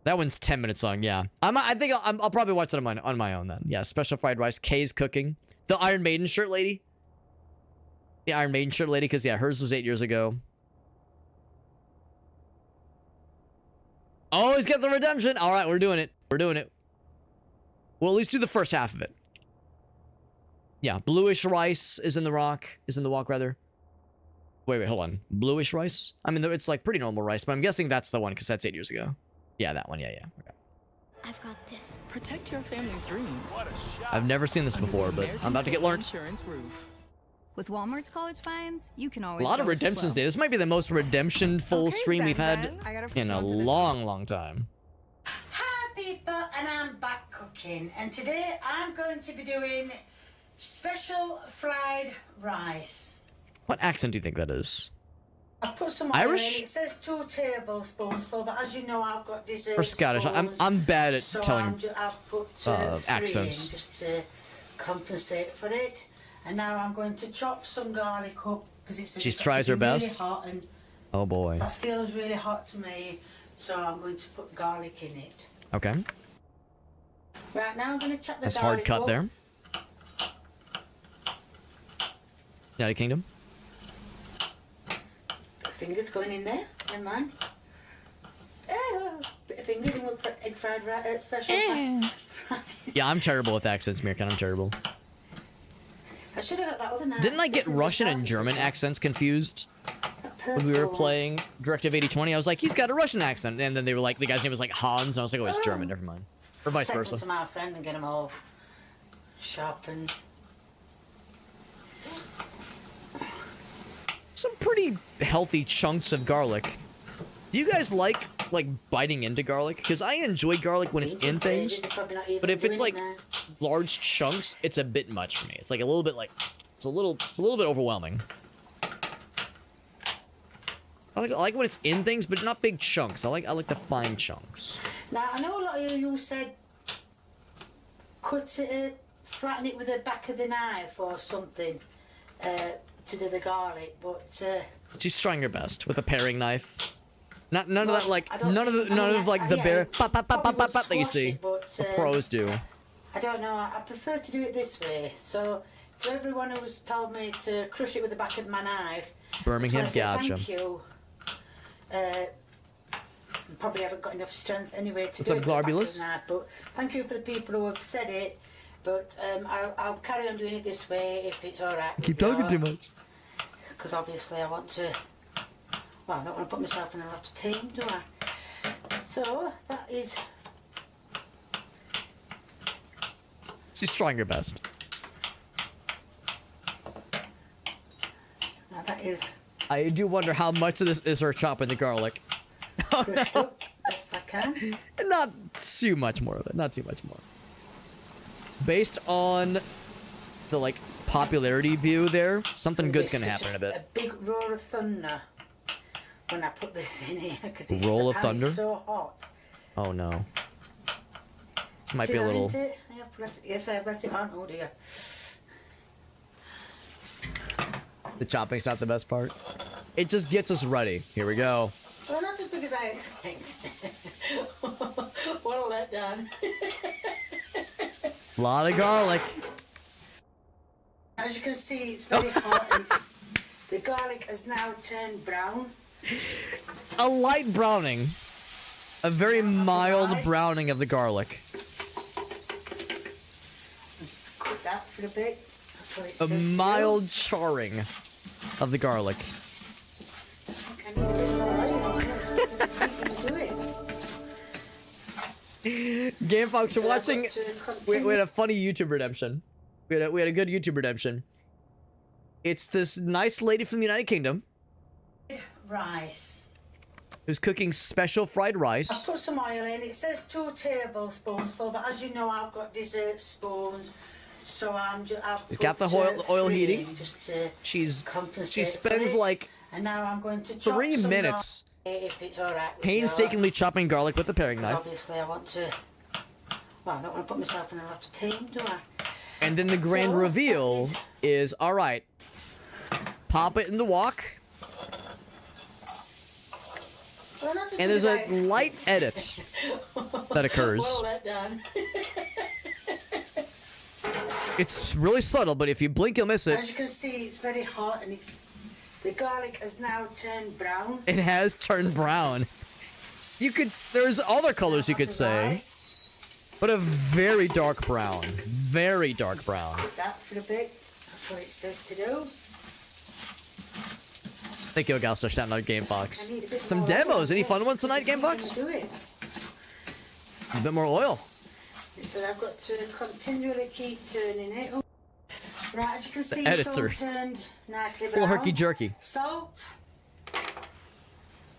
That one's 10 minutes long, yeah. I think I'll probably watch it on my own then. Yeah, special fried rice. Kay's cooking. The Iron Maiden shirt lady. The Iron Maiden shirt lady, because yeah, hers was 8 years ago. Oh, he's got the redemption. All right, we're doing it. We're doing it. We'll at least do the first half of it. Yeah, bluish rice is in the rock. Is in the walk, rather. Wait, hold on. Bluish rice? I mean, it's like pretty normal rice, but I'm guessing that's the one because that's 8 years ago. Yeah, that one. Yeah. Okay. I've got this. Protect your family's dreams. I've never seen this before, but I'm about to get learned. Insurance roof. With Walmart's college finds, you can always A lot go of with the redemptions flow. day. This might be the most redemption-full Okay, stream we've had Zen, I gotta put in you a onto this. long time. Hi people, and I'm back cooking, and today I'm going to be doing special fried rice. What accent do you think that is? I put some Irish? oil in. It says 2 tablespoons, so but as you know, I've got dessert Or Scottish? spoons, I'm bad at so telling I've put 3 accents. in just to compensate for it. And now I'm going to chop some garlic up because She tries her really best. hot, and Oh boy. that feels really hot to me, so I'm going to put garlic in it. Okay. Right now I'm going to chop the That's garlic hard cut up. there. United Kingdom. Bit of fingers going in there, never mind. Bit of fingers and egg fried rice, special fried rice. Yeah, I'm terrible with accents, Mirkan. I'm terrible. I should have got that other knife. Didn't I get This is Russian a and sharp German one. accents confused That when we were purple one. playing Directive 8020? I was like, he's got a Russian accent. And then they were like, the guy's name was like Hans. And I was like, oh, it's German. Never mind. Or vice Take them versa. to my friend and get them all sharpened. Some pretty healthy chunks of garlic. Do you guys like biting into garlic? Because I enjoy garlic when it's in things, but if it's like large chunks, it's a bit much for me. It's like a little bit like it's a little bit overwhelming. I like when it's in things, but not big chunks. I like the fine chunks. Now I know a lot of you said cut it, flatten it with the back of the knife or something to do the garlic, but She's trying her best with a paring knife. None of that like I don't none of think- the I none mean, of like I- the yeah, bare it pop pop pop probably pop pop would that you squash see. it, but, The pros do. I don't know. I prefer to do it this way. So to everyone who's told me to crush it with the back of my knife, Birmingham, I just wanna say gotcha. Thank you. Probably haven't got enough strength anyway to What's do up, it with the back of Globulus? the knife, but thank you for the people who have said it. But I'll carry on doing it this way if it's all right. Keep talking too much. Because obviously I want to. Well, I don't want to put myself in a lot of pain, do I? So that is. She's trying her best. Now that is I do wonder how much of this is her chopping the garlic. Oh crushed no. up best I can. Not too much more of it. Not too much more. Based on the like popularity view there, something good's gonna happen in a bit. A big roar of thunder when I put this in here because Roll of the pan thunder? is so hot. Oh no. This might be Is a that little. into it? I have left it. Yes, I have left it on. Oh dear. The chopping's not the best part. It just gets us ready. Here we go. Well, not as big as I expected. What a letdown. A lot of garlic. As you can see, it's very hot. The garlic has now turned brown. A light browning. A very mild Nice. browning of the garlic. Cook that for a bit. That's what it A says. mild charring of the garlic. I need a bit more oil on it. Do it. Game Fox, we're watching. We had a funny YouTube redemption. We had a good YouTube redemption. It's this nice lady from the United Kingdom. Rice. Who's cooking special fried I rice. put some oil in. It says 2 tablespoons full, but as you know, I've got dessert spoons, so She's got the oil heating. Just to she compensate spends for it. like And now I'm going to chop 3 some minutes if it's all right with painstakingly chopping garlic with a paring you. knife. Obviously, I want to. Well, I don't want to put myself in a lot of pain, do I? And then the grand reveal is, all right, pop it in the wok. Well, that's And there's a light edit that occurs. Well, let done. It's really subtle, but if you blink, you'll miss it. As you can see, it's very hot, and the garlic has now turned brown. It has turned brown. There's other colors you could say, but a very dark brown. Very dark brown. Put that for a bit. That's what it says to do. Thank you, Gal, for shouting out Game Fox. Some demos. Any fun ones tonight, Game Fox? Do it. A bit more oil. So I've got to continually keep turning it. Right, as you can see, edits it's all are turned nicely full brown. herky jerky. Salt.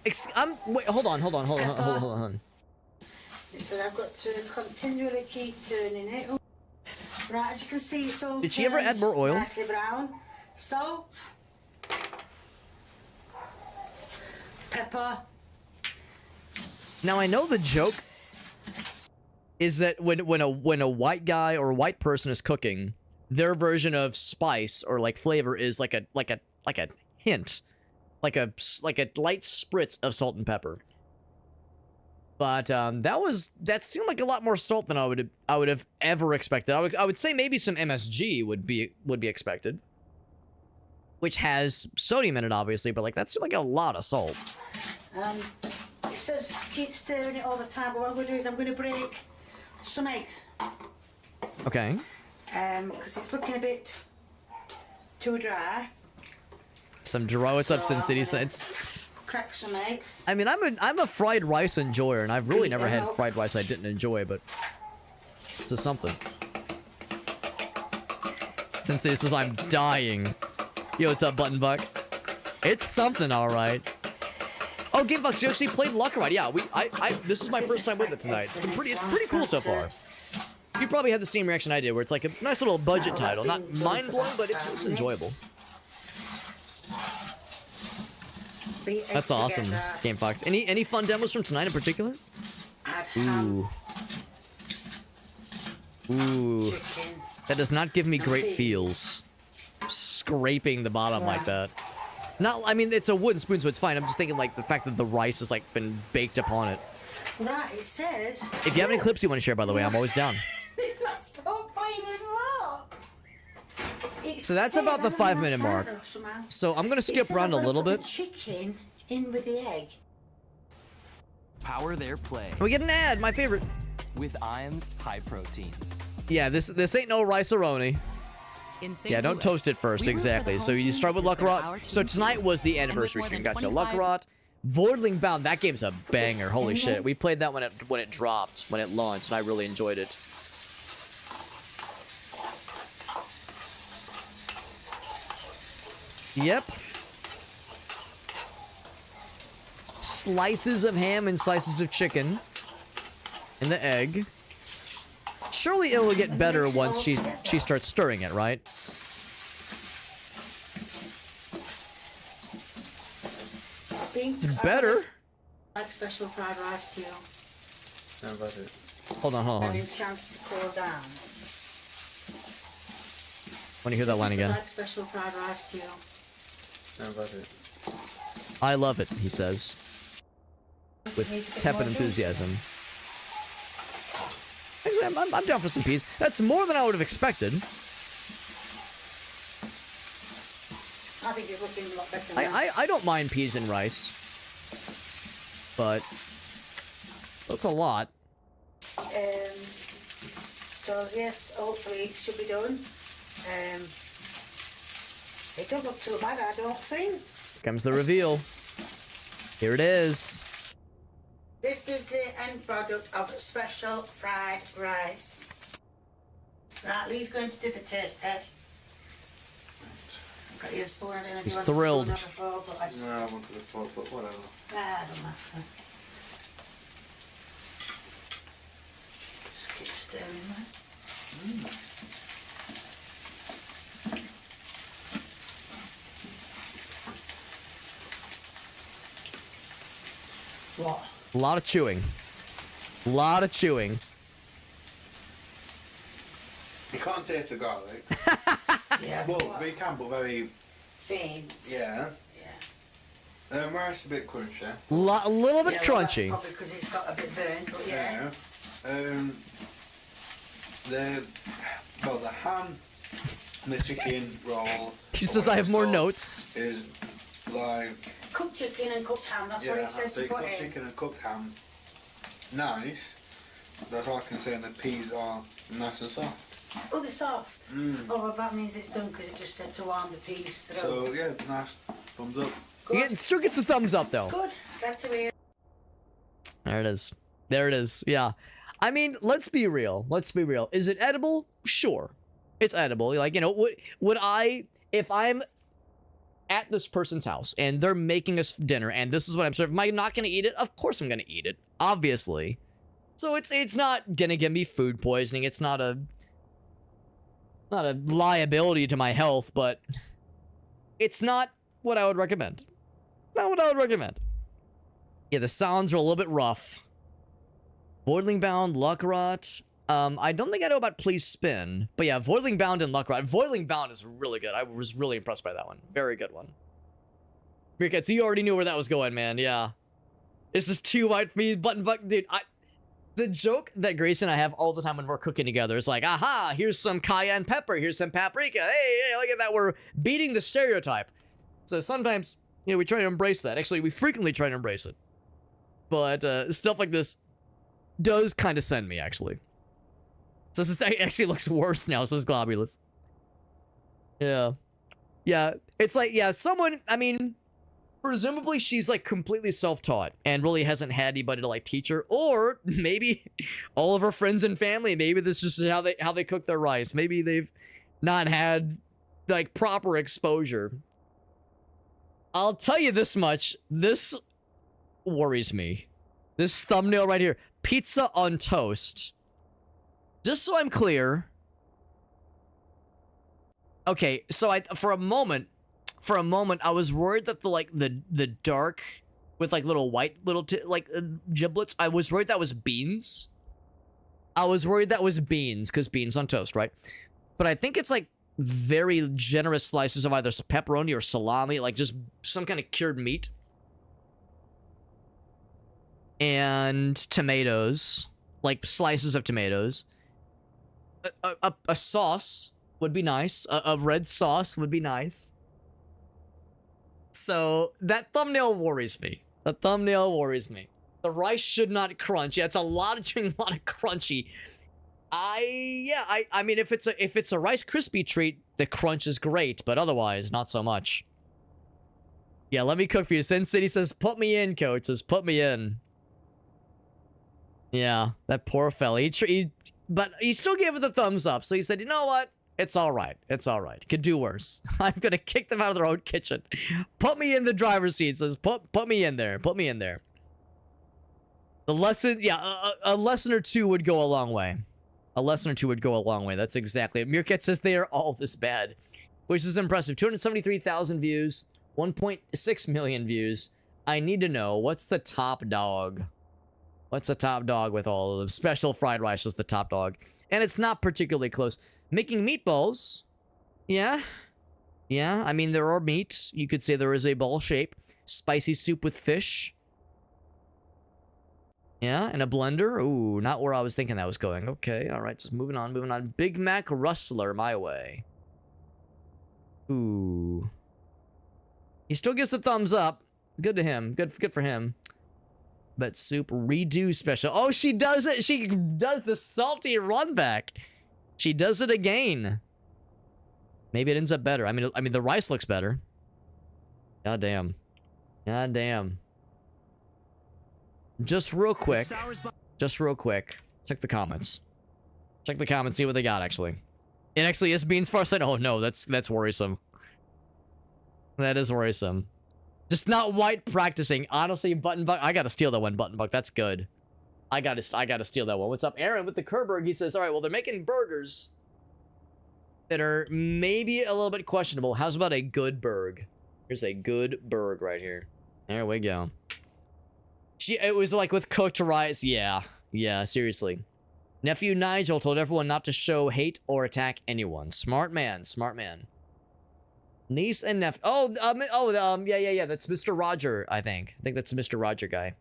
Wait, hold on. So I've got to continually keep turning it. Right, as you can see, it's all Did she ever add more oil? Nicely brown. Salt. Pepper. Now I know the joke is that when a white guy or a white person is cooking, their version of spice or like flavor is like a hint, like a light spritz of salt and pepper. But that seemed like a lot more salt than I would have ever expected. I would say maybe some MSG would be expected, which has sodium in it, obviously, but like that seemed like a lot of salt. It says keep stirring it all the time, but what I'm going to do is I'm going to break some eggs. Okay. Because it's looking a bit too dry. What's up, Sin City Saints? Crack some eggs. I mean, I'm a fried rice enjoyer, and I've really never had fried rice I didn't enjoy, but it's a something. Sin City says I'm dying. Yo, what's up, Button Buck? It's something, all right. Oh, Game Fox, you actually played LUCKROT. Yeah, this is my first time with it tonight. It's pretty cool so far. You probably had the same reaction I did, where it's like a nice little budget title, not mind blowing, but it's enjoyable. That's awesome, Game Fox. Any fun demos from tonight in particular? Ooh. Ooh. That does not give me great feels. Scraping the bottom like that. I mean, it's a wooden spoon, so it's fine. I'm just thinking, like, the fact that the rice has, like, been baked upon it. Right, it says... If you have any clips you want to share, by the way, I'm always down. So that's about the 5-minute mark. So I'm going to skip around a little bit. Chicken in with the egg. Power their play. We get an ad, my favorite. With Iams High Protein. Yeah, this ain't no rice-a-roni. Yeah, don't toast it first, exactly. So you start with LUCKROT. So tonight was the anniversary stream. Got to LUCKROT. Voidling Bound, that game's a banger. Holy shit. We played that when it dropped, when it launched, and I really enjoyed it. Yep. Slices of ham and slices of chicken. And the egg. Surely it'll get better once she starts stirring it, right? It's better. Like special fried rice too. How about it? Hold on. Having a chance to cool down. Want to hear that line again? Like special fried rice too. How about it? I love it, he says. With tepid enthusiasm. Actually, I'm down for some peas. That's more than I would have expected. I think you're looking a lot better now. I don't mind peas and rice. But that's a lot. So yes, hopefully it should be done. It don't look too bad, I don't think. Here comes the reveal. Here it is. This is the end product of special fried rice. Right, Lee's going to do the taste test. I've got your spoon. I don't know if He's you want thrilled. the spoon or the fork, but I just... No, I wanted a fork, but whatever. Nah, it don't matter. Just keep stirring that. What? A lot of chewing. A lot of chewing. You can't taste the garlic. Yeah, Well, you can, but very... faint. Yeah. Yeah. Rice a bit crunchy. A little bit Yeah, well, crunchy. that's probably because it's got a bit burnt, but yeah. The ham, and the chicken roll. He says I have more notes. Is like Cooked chicken and cooked ham, that's what it says to put cooked in. chicken and cooked ham. Nice. That's all I can say. And the peas are nice and soft. Oh, they're soft. Oh, well, that means it's done because it just said to warm the peas through. So yeah, nice. Thumbs up. It still gets a thumbs up though. Good. Glad to hear. There it is. There it is. Yeah. I mean, let's be real. Let's be real. Is it edible? Sure. It's edible. Like, you know, would I, if I'm at this person's house and they're making us dinner and this is what I'm serving, am I not going to eat it? Of course I'm going to eat it. Obviously. So it's not going to give me food poisoning. It's not a liability to my health, but it's not what I would recommend. Not what I would recommend. Yeah, the sounds are a little bit rough. Voidling Bound, LUCKROT. I don't think I know about Please Spin. But yeah, Voidling Bound and LUCKROT. Voidling Bound is really good. I was really impressed by that one. Very good one. Meerkat, so you already knew where that was going, man. Yeah. This is too white for me. Button. Dude, the joke that Grace and I have all the time when we're cooking together is like, aha, here's some cayenne pepper. Here's some paprika. Hey, look at that. We're beating the stereotype. So sometimes, you know, we try to embrace that. Actually, we frequently try to embrace it. But stuff like this does kind of send me, actually. So this actually looks worse now, says Globulus. Yeah. Yeah, it's like, yeah, someone, I mean, presumably she's like completely self-taught and really hasn't had anybody to like teach her. Or maybe all of her friends and family, maybe this is just how they cook their rice. Maybe they've not had like proper exposure. I'll tell you this much, this worries me. This thumbnail right here, pizza on toast. Just so I'm clear. Okay, so for a moment I was worried that the dark with like little white giblets, I was worried that was beans. I was worried that was beans cuz beans on toast, right? But I think it's like very generous slices of either pepperoni or salami, like just some kind of cured meat. And tomatoes, like slices of tomatoes. A sauce would be nice. A red sauce would be nice. So that thumbnail worries me. The thumbnail worries me. The rice should not crunch. Yeah, it's a lot of chewing, a lot of crunchy. I mean, if it's a Rice Krispie treat, the crunch is great, but otherwise, not so much. Yeah, let me cook for you. Sin City says, put me in, coach. Says, put me in. Yeah, that poor fella. But he still gave it the thumbs up. So he said, you know what? It's all right. It's all right. Could do worse. I'm going to kick them out of their own kitchen. Put me in the driver's seat. Says, put me in there. Put me in there. The lesson, yeah, a lesson or two would go a long way. A lesson or two would go a long way. That's exactly it. Meerkat says they are all this bad, which is impressive. 273,000 views, 1.6 million views. I need to know, what's the top dog? What's the top dog with all of them? Special fried rice is the top dog. And it's not particularly close. Making meatballs. Yeah. Yeah, I mean, there are meats. You could say there is a ball shape. Spicy soup with fish. Yeah, and a blender. Ooh, not where I was thinking that was going. Okay, all right, just moving on, moving on. Big Mac Rustler my way. Ooh. He still gives a thumbs up. Good to him. Good for him. But soup redo special. Oh, she does it. She does the salty run back. She does it again. Maybe it ends up better. I mean, the rice looks better. God damn. God damn. Just real quick. Just real quick. Check the comments. Check the comments, see what they got, actually. It actually is beans farce. Oh, no, that's worrisome. That is worrisome. Just not white practicing. Honestly, Button Buck. I gotta steal that one, Button Buck. That's good. I gotta steal that one. What's up, Aaron? With the Kerberg, he says, all right, well, they're making burgers that are maybe a little bit questionable. How's about a good burg? Here's a good burg right here. There we go. It was like with cooked rice. Yeah, seriously. Nephew Nigel told everyone not to show hate or attack anyone. Smart man, smart man. Niece and nephew. Yeah. That's Mr. Roger, I think. I think that's Mr. Roger guy.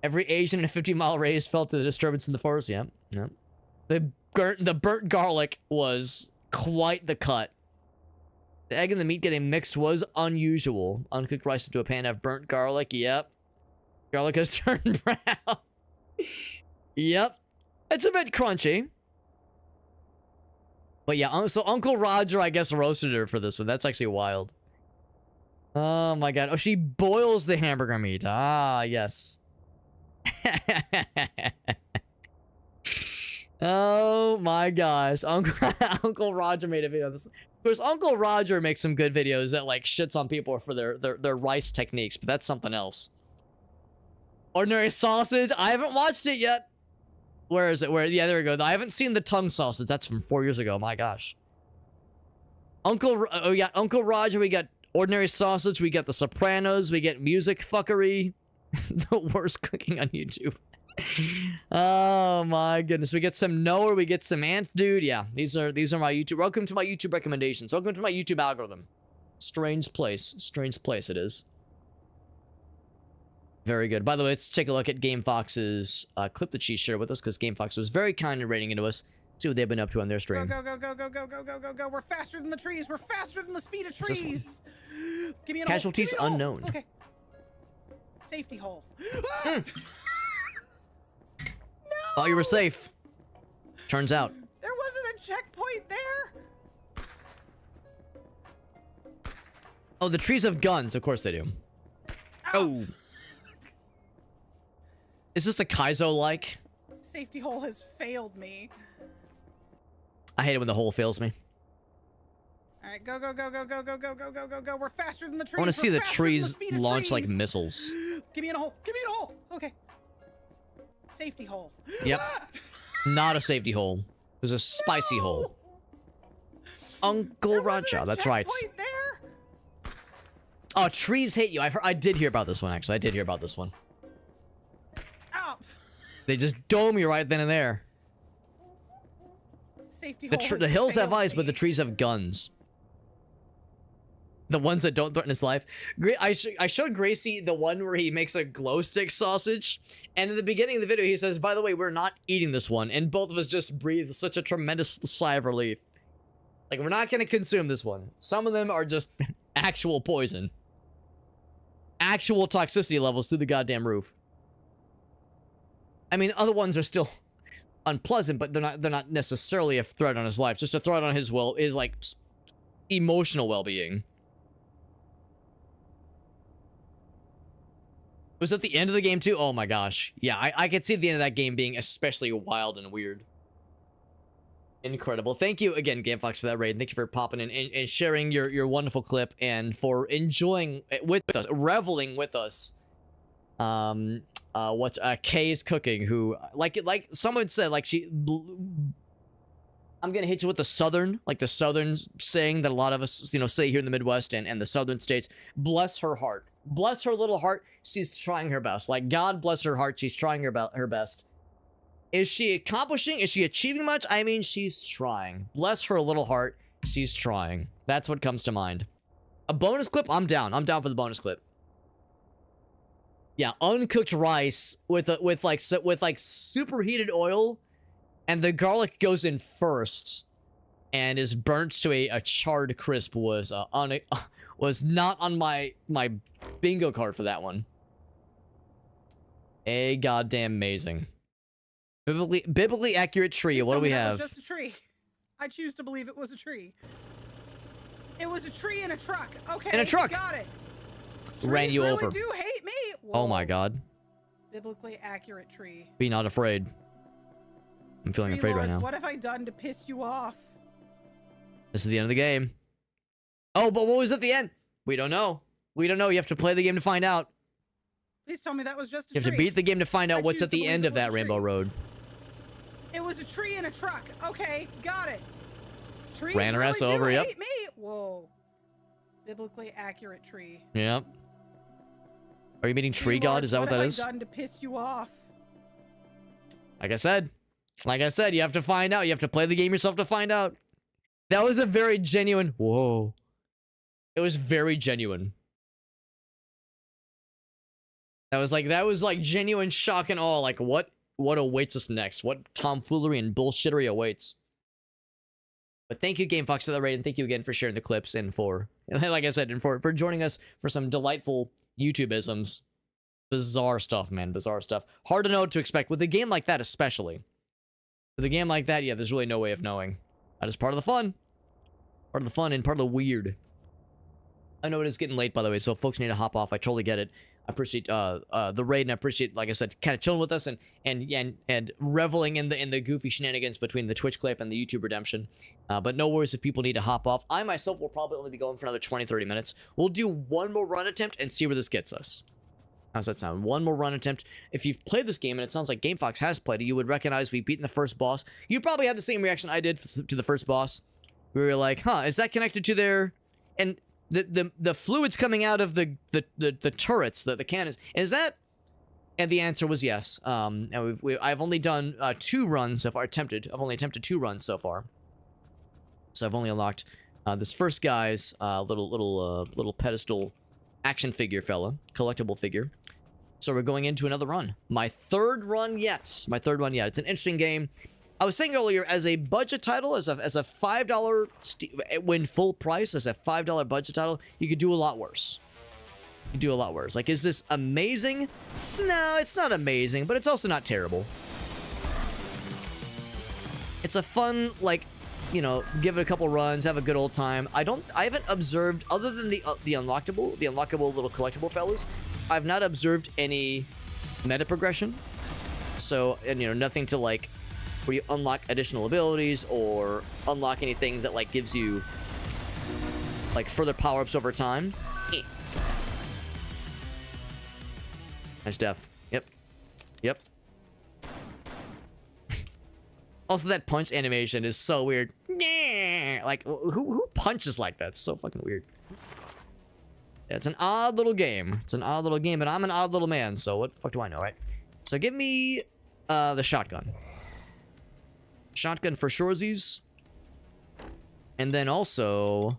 Every Asian in a 50-mile radius felt the disturbance in the forest. Yep. The burnt garlic was quite the cut. The egg and the meat getting mixed was unusual. Uncooked rice into a pan of burnt garlic. Yep. Garlic has turned brown. Yep. It's a bit crunchy. But yeah, so Uncle Roger, I guess, roasted her for this one. That's actually wild. Oh my god. Oh, she boils the hamburger meat. Ah, yes. Oh my gosh. Uncle Roger made a video of this. Of course, Uncle Roger makes some good videos that, like, shits on people for their rice techniques, but that's something else. Ordinary sausage. I haven't watched it yet. Where is it? Yeah, there we go. I haven't seen the tongue sausage. That's from 4 years ago. My gosh. Uncle Roger. We got ordinary sausage. We got The Sopranos. We get music fuckery. The worst cooking on YouTube. Oh my goodness. We get some Noah. We get some Ant Dude. Yeah, these are my YouTube. Welcome to my YouTube recommendations. Welcome to my YouTube algorithm. Strange place. Strange place it is. Very good. By the way, let's take a look at Game Fox's clip that she shared with us, because Game Fox was very kind in rating into us. Let's see what they've been up to on their stream. Go. We're faster than the trees. We're faster than the speed of trees. Give me an Casualties hole. unknown. Okay. Safety hole. No! Oh, you were safe. Turns out. There wasn't a checkpoint there. Oh, the trees have guns. Of course they do. Oh. Is this a Kaizo-like? Safety hole has failed me. I hate it when the hole fails me. All right, go. We're faster than the trees. I want to see the trees launch like missiles. Give me a hole. Okay. Safety hole. Yep. Not a safety hole. It was a spicy hole. Uncle Roger. That's right. There? Oh, trees hate you. I did hear about this one, actually. I did hear about this one. Ow. They just dome you right then and there. Safety hole. The hills have eyes, but the trees have guns. The ones that don't threaten his life. I showed Gracie the one where he makes a glow stick sausage. And in the beginning of the video, he says, by the way, we're not eating this one. And both of us just breathed such a tremendous sigh of relief. Like, we're not going to consume this one. Some of them are just actual poison. Actual toxicity levels through the goddamn roof. I mean, other ones are still unpleasant, but they're not necessarily a threat on his life. Just a threat on his like emotional well-being. Was that the end of the game too? Oh my gosh. Yeah, I could see the end of that game being especially wild and weird. Incredible. Thank you again, GameFox, for that raid. Thank you for popping in and sharing your wonderful clip, and for enjoying it with us, reveling with us. What Kay's cooking, who like someone said, like, I'm gonna hit you with the southern saying that a lot of us, say here in the Midwest and the southern states. Bless her heart. Bless her little heart. She's trying her best. Like, God bless her heart. She's trying her best. Is she accomplishing? Is she achieving much? I mean, she's trying. Bless her little heart. She's trying. That's what comes to mind. A bonus clip? I'm down. I'm down for the bonus clip. Yeah, uncooked rice with superheated oil, and the garlic goes in first, and is burnt to a charred crisp. Was not on my bingo card for that one. A goddamn amazing. Biblically accurate tree. What do we have? It was just a tree. I choose to believe it was a tree. It was a tree in a truck. Okay. In a truck. Got it. Ran you really over. Do hate me. Whoa. Oh my god. Biblically accurate tree. Be not afraid. I'm feeling Tree afraid right lords, now. What have I done to piss you off? This is the end of the game. Oh, but what was at the end? We don't know. We don't know. You have to play the game to find out. Please tell me that was just a You have tree. to beat the game to find out I what's choose at to the believe end it of was that a Rainbow tree. Road. It was a tree in a truck. Okay, got it. Trees Ran her really ass do over, yep. hate me. Whoa. Biblically accurate tree. Yep. Are you meeting Tree God? lords, Is that what that is? What have I done to piss you off? Like I said, you have to find out. You have to play the game yourself to find out. That was a very genuine. Whoa. It was very genuine. That was like genuine shock and awe. Like what awaits us next? What tomfoolery and bullshittery awaits? But thank you, GameFox, for the raid, and thank you again for sharing the clips and like I said, and for joining us for some delightful YouTube-isms. Bizarre stuff, man. Bizarre stuff. Hard to know what to expect with a game like that, especially. With a game like that, yeah, there's really no way of knowing. That is part of the fun. Part of the fun and part of the weird. I know it is getting late, by the way, so if folks need to hop off, I totally get it. I appreciate the raid, and I appreciate, like I said, kind of chilling with us and reveling in the goofy shenanigans between the Twitch clip and the YouTube redemption. But no worries if people need to hop off. I myself will probably only be going for another 20-30 minutes. We'll do one more run attempt and see where this gets us. How's that sound? One more run attempt. If you've played this game, and it sounds like GameFox has played it, you would recognize we've beaten the first boss. You probably had the same reaction I did to the first boss. We were like, huh, is that connected to their... And the fluids coming out of the turrets, the cannons, is that? And the answer was yes. And I've only done 2 runs so far. I've only attempted 2 runs so far. So I've only unlocked this first guy's little pedestal action figure fella, collectible figure. So we're going into another run. My third run yet. It's an interesting game. I was saying earlier, as a budget title, as a $5 when full price, as a $5 budget title, you could do a lot worse. You could do a lot worse. Like, is this amazing? No, it's not amazing, but it's also not terrible. It's a fun, like, you know, give it a couple runs, have a good old time. I haven't observed, other than the unlockable little collectible fellas, I've not observed any meta progression. So, and you know, nothing to like, where you unlock additional abilities or unlock anything that like gives you like further power-ups over time. Nice death. Yep. Also, that punch animation is so weird. Like, who punches like that? It's so fucking weird. Yeah, it's an odd little game. But I'm an odd little man, so what the fuck do I know, right? So give me the shotgun. Shotgun for shoresies. And then also,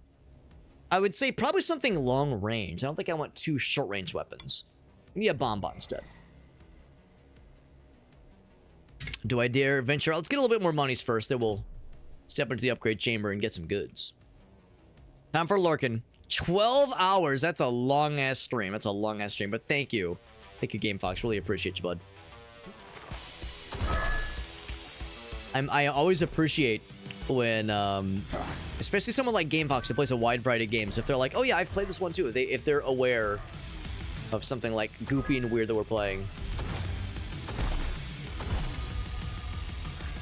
I would say probably something long range. I don't think I want 2 short range weapons. Give me a bonbon instead. Do I dare venture out? Let's get a little bit more monies first. Then we'll step into the upgrade chamber and get some goods. Time for lurking. 12 hours. That's a long-ass stream. But thank you. Thank you, GameFox. Really appreciate you, bud. I always appreciate when, especially someone like GameFox that plays a wide variety of games, if they're like, oh yeah, I've played this one too. If they're aware of something like goofy and weird that we're playing.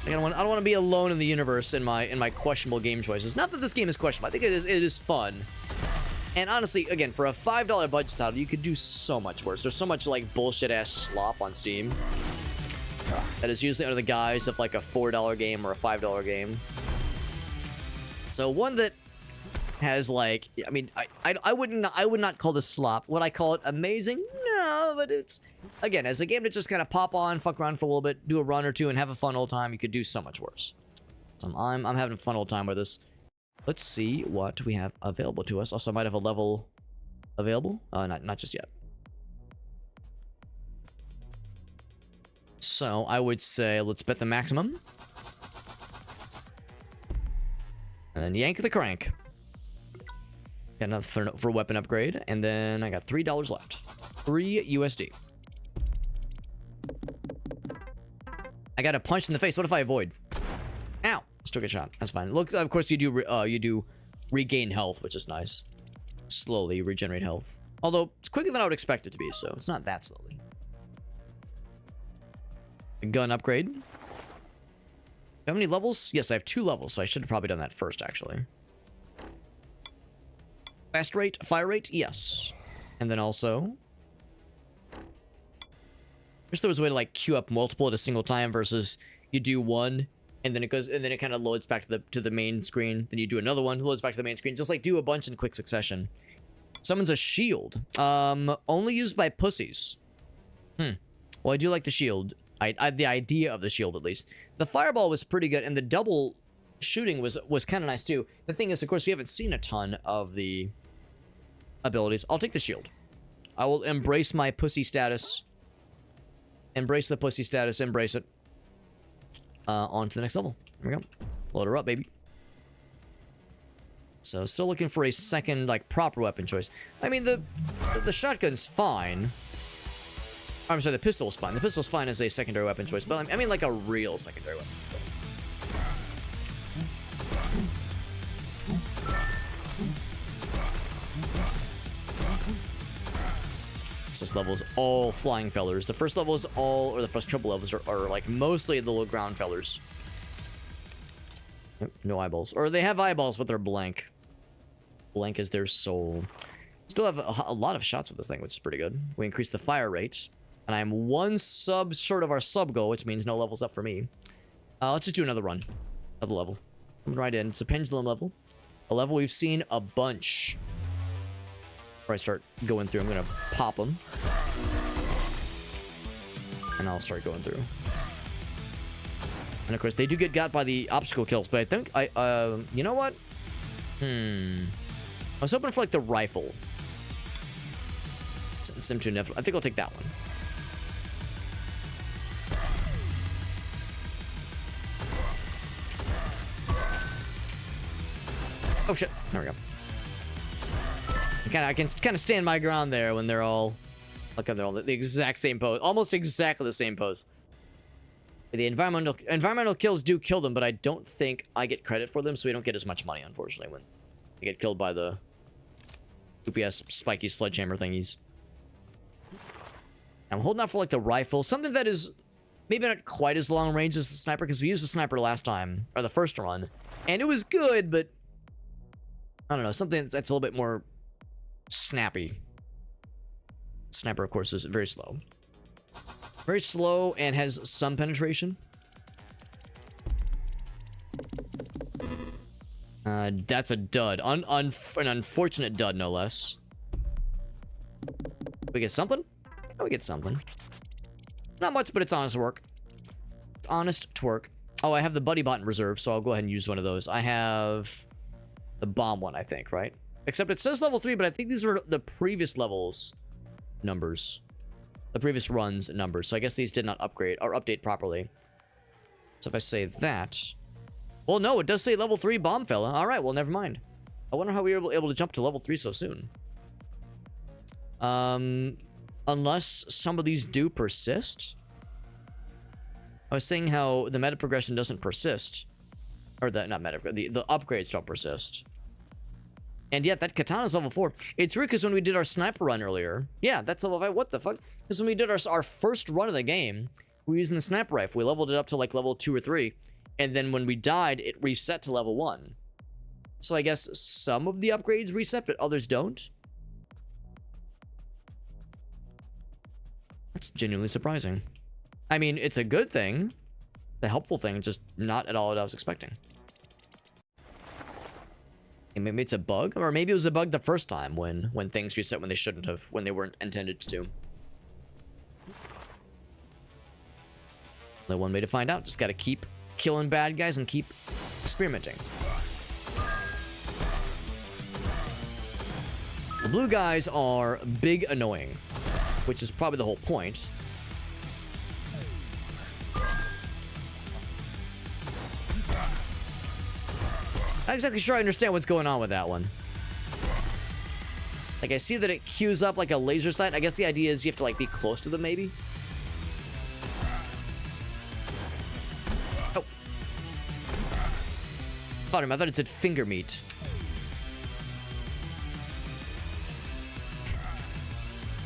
I don't want to be alone in the universe in my questionable game choices. Not that this game is questionable. I think it is fun. And honestly, again, for a $5 budget title, you could do so much worse. There's so much like bullshit ass slop on Steam that is usually under the guise of like a $4 game or a $5 game. So one that has like, I mean, I would not call this slop. Would I call it amazing? No, but it's, again, as a game to just kind of pop on, fuck around for a little bit, do a run or two, and have a fun old time. You could do so much worse. So I'm having a fun old time with this. Let's see what we have available to us. Also, I might have a level available. Not just yet. So I would say let's bet the maximum. And then yank the crank. Got enough for weapon upgrade. And then I got $3 left. 3 USD. I got a punch in the face. What if I avoid? Ow. Still get shot. That's fine. Look, of course you do regain health, which is nice. Slowly regenerate health. Although it's quicker than I would expect it to be, so it's not that slowly. gun upgrade. How many levels? Yes, I have 2 levels, so I should have probably done that first, actually. Fast rate, fire rate, yes. And then also, wish there was a way to like queue up multiple at a single time versus you do one and then it goes and then it kind of loads back to the main screen. Then you do another one, loads back to the main screen. Just like do a bunch in quick succession. Summons a shield. Only used by pussies. Well, I do like the shield. The idea of the shield, at least. The fireball was pretty good, and the double shooting was kind of nice, too. The thing is, of course, we haven't seen a ton of the abilities. I'll take the shield. I will embrace my pussy status. Embrace the pussy status. Embrace it. On to the next level. Here we go. Load her up, baby. So, still looking for a second, like, proper weapon choice. I mean, the shotgun's fine. I'm sorry, the pistol's fine. The pistol's fine as a secondary weapon choice, but I mean like a real secondary weapon. This level is all flying fellers. The first level is all, or the first couple levels are like mostly the low ground fellers. Yep, no eyeballs. Or they have eyeballs, but they're blank. Blank is their soul. Still have a lot of shots with this thing, which is pretty good. We increase the fire rate. And I'm 1 sub short of our sub goal, which means no levels up for me. Let's just do another run of the level. I'm right in. It's a pendulum level. A level we've seen a bunch. Before I start going through, I'm going to pop them. And I'll start going through. And of course, they do get got by the obstacle kills, but I think you know what? I was hoping for like the rifle. It's them too. I think I'll take that one. Oh shit! There we go. I can kind of stand my ground there when they're all, look, they're all the exact same pose, almost exactly the same pose. The environmental kills do kill them, but I don't think I get credit for them, so we don't get as much money, unfortunately, when they get killed by the goofy ass spiky sledgehammer thingies. I'm holding out for like the rifle, something that is maybe not quite as long range as the sniper, because we used the sniper last time, or the first run, and it was good, but I don't know, something that's a little bit more snappy. Sniper, of course, is very slow. Very slow and has some penetration. That's a dud. An unfortunate dud, no less. We get something? Oh, we get something. Not much, but it's honest work. It's honest twerk. Oh, I have the buddy bot in reserve, so I'll go ahead and use one of those. I have the bomb one, I think, right? Except it says level 3, but I think these are the previous levels numbers. The previous runs numbers. So I guess these did not upgrade or update properly. So if I say that... Well, no, it does say level 3 bomb fella. All right, well, never mind. I wonder how we were able to jump to level 3 so soon. Unless some of these do persist. I was saying how the meta progression doesn't persist. Or not meta, the upgrades don't persist. And yet, that katana's level 4. It's weird because when we did our sniper run earlier... Yeah, that's level 5. What the fuck? Because when we did our first run of the game, we were using the sniper rifle. We leveled it up to like level 2 or 3. And then when we died, it reset to level 1. So I guess some of the upgrades reset, but others don't. That's genuinely surprising. I mean, it's a good thing. The helpful thing, just not at all what I was expecting. And maybe it's a bug, or maybe it was a bug the first time when things reset when they shouldn't have, when they weren't intended to. Only one way to find out. Just gotta keep killing bad guys and keep experimenting. The blue guys are big annoying, which is probably the whole point. Not exactly sure I understand what's going on with that one. Like, I see that it queues up like a laser sight. I guess the idea is you have to, like, be close to them, maybe? Oh. I thought it said finger meat.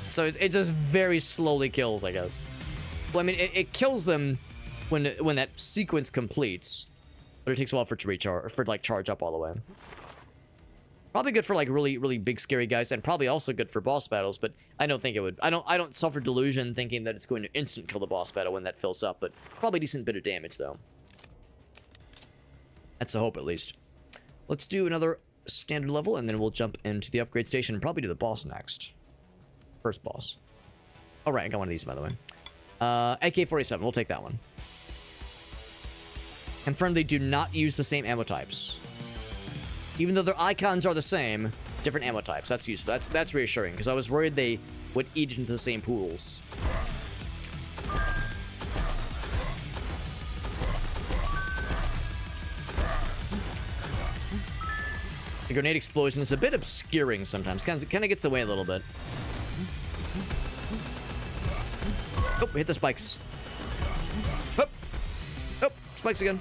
So it just very slowly kills, I guess. Well, I mean, it kills them when that sequence completes, but it takes a while for it to recharge, for like charge up all the way. Probably good for like really big scary guys, and probably also good for boss battles. But I don't think it would. I don't suffer delusion thinking that it's going to instant kill the boss battle when that fills up. But probably a decent bit of damage though. That's a hope at least. Let's do another standard level, and then we'll jump into the upgrade station and probably do the boss next. First boss. Oh right, I got one of these by the way. AK-47, we'll take that one. Confirm they do not use the same ammo types. Even though their icons are the same, different ammo types. That's useful. That's reassuring, because I was worried they would eat into the same pools. The grenade explosion is a bit obscuring sometimes. Kind of gets away a little bit. Oh, we hit the spikes. Oh, oh, spikes again.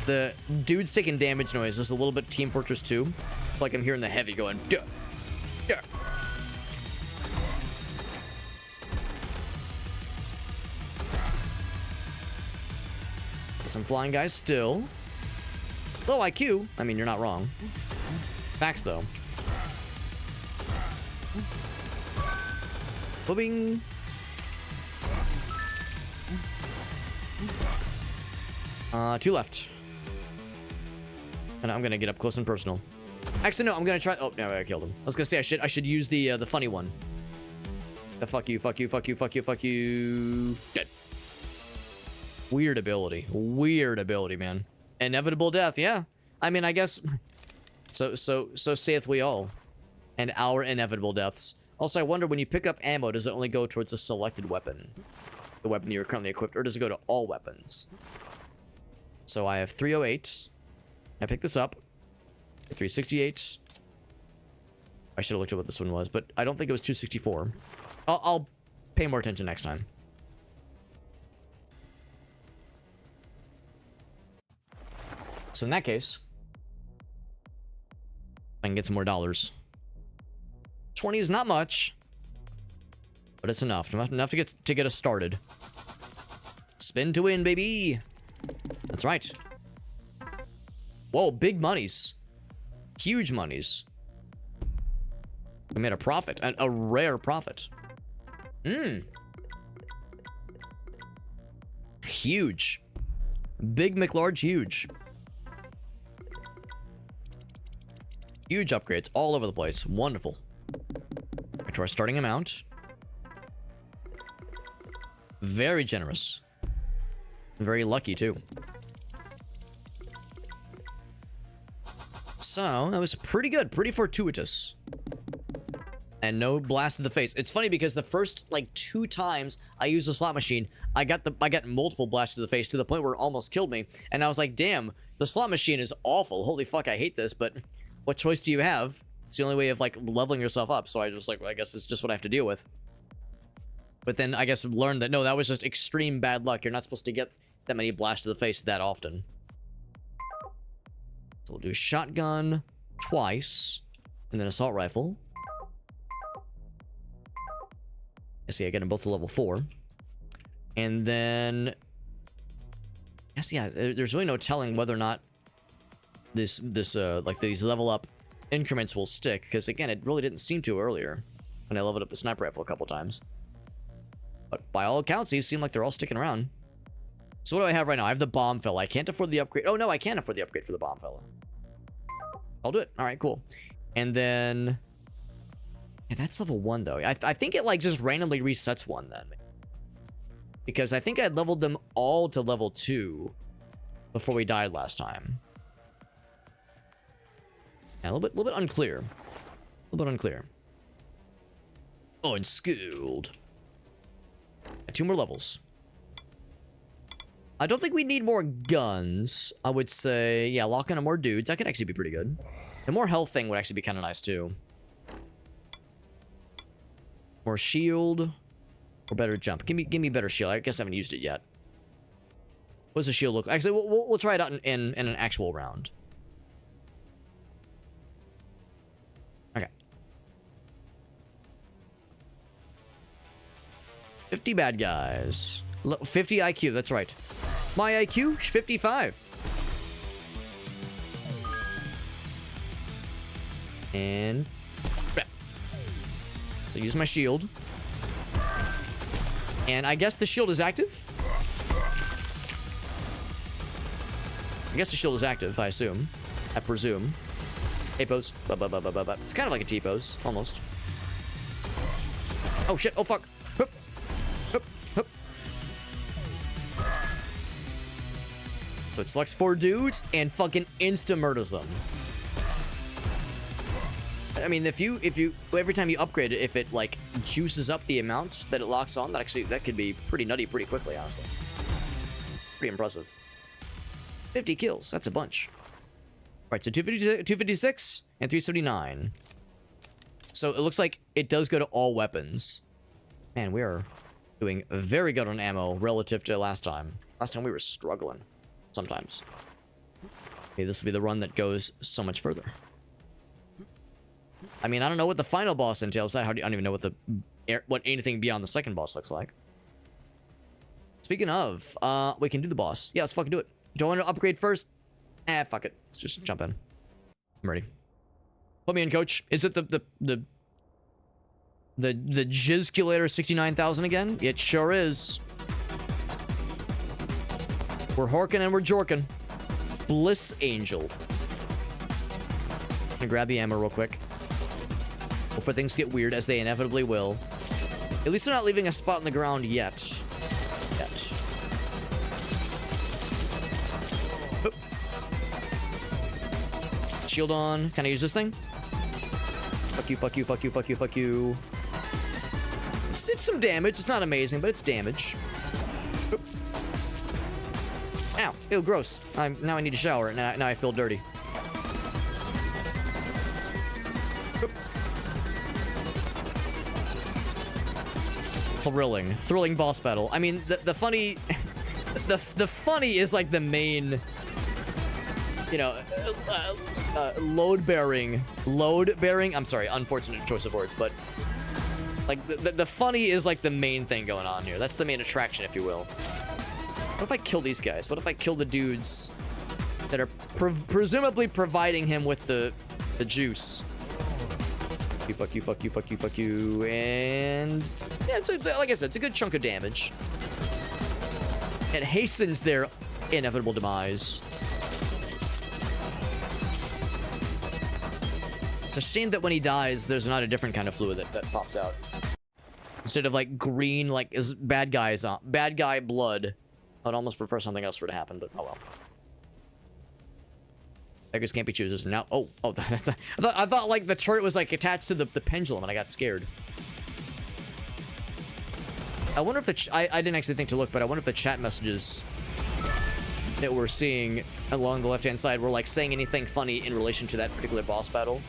The dude's taking damage noise is a little bit Team Fortress 2. Like I'm hearing the heavy going, duh, duh. Got some flying guys still. Low IQ. I mean, you're not wrong. Facts, though. Boobing. Two left. And I'm gonna get up close and personal. Actually, no, I'm gonna try. Oh, no, I killed him. I was gonna say I should use the funny one. The fuck you, fuck you, fuck you, fuck you, fuck you. Dead. Weird ability. Weird ability, man. Inevitable death. Yeah. I mean, I guess. So saith we all. And our inevitable deaths. Also, I wonder when you pick up ammo, does it only go towards a selected weapon? The weapon that you're currently equipped, or does it go to all weapons? So I have 308. I picked this up. 368. I should have looked at what this one was, but I don't think it was 264. I'll pay more attention next time. So in that case, I can get some more dollars. 20 is not much, but it's enough to get us started. Spin to win, baby. That's right. Whoa, big monies. Huge monies. We made a profit, a rare profit. Huge. Big McLarge, huge. Huge upgrades all over the place. Wonderful. Back to our starting amount. Very generous. Very lucky, too. So, that was pretty good. Pretty fortuitous. And no blast in the face. It's funny because the first, like, 2 times I used the slot machine, I got multiple blasts to the face to the point where it almost killed me. And I was like, damn, the slot machine is awful. Holy fuck, I hate this, but what choice do you have? It's the only way of, like, leveling yourself up. So I was like, well, I guess it's just what I have to deal with. But then I guess learned that, no, that was just extreme bad luck. You're not supposed to get that many blasts to the face that often. So we'll do shotgun twice, and then assault rifle. I see I get them both to level 4. And then, yes, yeah, there's really no telling whether or not this like these level up increments will stick, because again, it really didn't seem to earlier when I leveled up the sniper rifle a couple times. But by all accounts, these seem like they're all sticking around. So what do I have right now? I have the bomb fella. I can't afford the upgrade. Oh, no, I can afford the upgrade for the bomb fella. I'll do it. All right, cool. And then, yeah, that's level 1, though. I think it, like, just randomly resets 1, then. Because I think I leveled them all to level 2 before we died last time. Yeah, a little bit unclear. A little bit unclear. Unskilled. 2 more levels. I don't think we need more guns. I would say, yeah, lock in more dudes. That could actually be pretty good. The more health thing would actually be kind of nice, too. More shield. Or better jump. Give me better shield. I guess I haven't used it yet. What does the shield look like? Actually, we'll try it out in an actual round. Okay. 50 bad guys. 50 IQ, that's right. My IQ, 55. And... so use my shield. And I guess the shield is active? I guess the shield is active, I assume. I presume. A-pose. It's kind of like a T-pose, almost. Oh shit, oh fuck. Hup. Hup. Hup. So it selects 4 dudes and fucking insta-murders them. I mean, if you, every time you upgrade it, if it, like, juices up the amount that it locks on, that could be pretty nutty pretty quickly, honestly. Pretty impressive. 50 kills, that's a bunch. Alright, so 256 and 379. So it looks like it does go to all weapons. Man, we are doing very good on ammo relative to last time. Last time we were struggling, sometimes. Okay, this will be the run that goes so much further. I mean, I don't know what the final boss entails. I don't even know what anything beyond the second boss looks like. Speaking of, we can do the boss. Yeah, let's fucking do it. Do I want to upgrade first? Fuck it. Let's just jump in. I'm ready. Put me in, coach. Is it the Jizzculator 69,000 again? It sure is. We're horking and we're jorking. Bliss Angel. I'm gonna grab the ammo real quick. Before things get weird, as they inevitably will. At least they're not leaving a spot on the ground yet. Oop. Shield on. Can I use this thing? Fuck you, fuck you, fuck you, fuck you, fuck you. It's some damage. It's not amazing, but it's damage. Oop. Ow. Ew, gross. Now I need a shower. Now I feel dirty. Thrilling boss battle. I mean, the funny, the funny is like the main, you know, load bearing. I'm sorry, unfortunate choice of words, but like the funny is like the main thing going on here. That's the main attraction, if you will. What if I kill these guys? What if I kill the dudes that are presumably providing him with the juice? Fuck you, fuck you, fuck you, fuck you, and yeah, like I said, it's a good chunk of damage. It hastens their inevitable demise. It's a shame that when he dies, there's not a different kind of fluid that pops out. Instead of like green, like is bad guy blood. I'd almost prefer something else for it to happen, but oh well. Beggars can't be choosers. Now, oh, that's I thought like the turret was like attached to the pendulum, and I got scared. I wonder if I didn't actually think to look, but I wonder if the chat messages that we're seeing along the left-hand side were like saying anything funny in relation to that particular boss battle.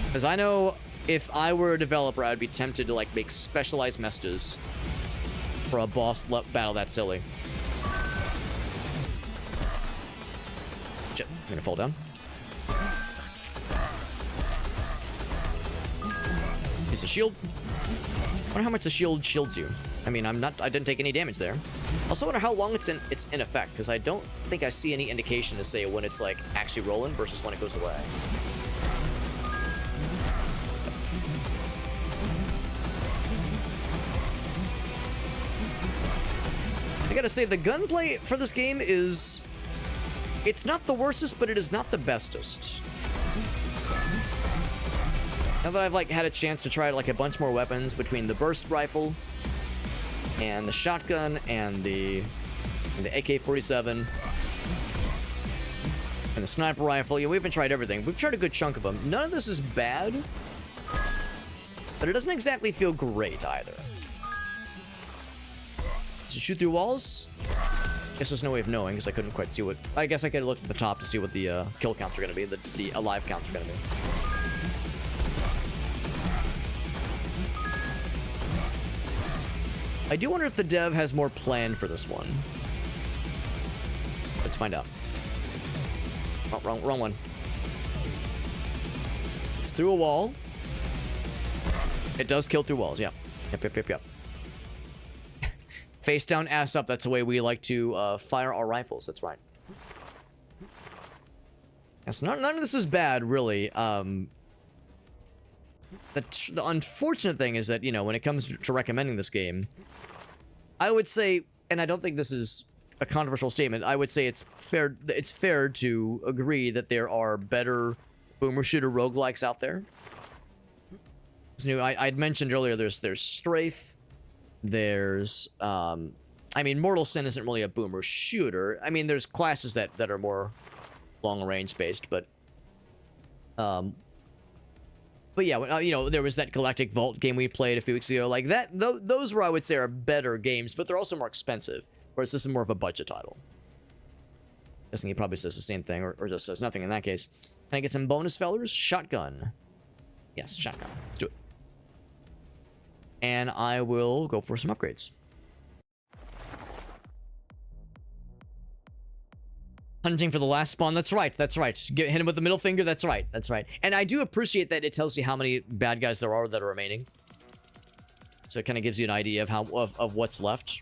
Because I know if I were a developer, I'd be tempted to like make specialized messages for a boss battle that silly. Shit, I'm gonna fall down. Use the shield. I wonder how much the shield shields you. I mean, I didn't take any damage there. Also wonder how long it's in effect, because I don't think I see any indication to say when it's like actually rolling versus when it goes away. I gotta say, the gunplay for this game is... it's not the worstest, but it is not the bestest. Now that I've like had a chance to try like a bunch more weapons between the burst rifle and the shotgun and the AK-47 and the sniper rifle, yeah, we haven't tried everything. We've tried a good chunk of them. None of this is bad, but it doesn't exactly feel great either. Does it shoot through walls? Guess there's no way of knowing because I couldn't quite see what... I guess I could have looked at the top to see what the kill counts are going to be, the alive counts are going to be. I do wonder if the dev has more planned for this one. Let's find out. Oh, wrong one. It's through a wall. It does kill through walls, yeah. Yep. Face down, ass up. That's the way we like to fire our rifles. That's right. Yes, none of this is bad, really. The unfortunate thing is that, you know, when it comes to recommending this game, I would say, and I don't think this is a controversial statement, I would say it's fair to agree that there are better boomer shooter roguelikes out there. So, I'd mentioned earlier there's Strafe, there's I mean, Mortal Sin isn't really a boomer shooter. I mean, there's classes that are more long range based, but yeah, you know, there was that Galactic Vault game we played a few weeks ago. Like that, those were, I would say, are better games, but they're also more expensive. Whereas this is more of a budget title. Guessing he probably says the same thing, or just says nothing in that case. Can I get some bonus fellers? Shotgun. Yes, shotgun. Let's do it. And I will go for some upgrades. Hunting for the last spawn. That's right. That's right. Hit him with the middle finger. That's right. That's right. And I do appreciate that it tells you how many bad guys there are that are remaining. So it kind of gives you an idea of of what's left.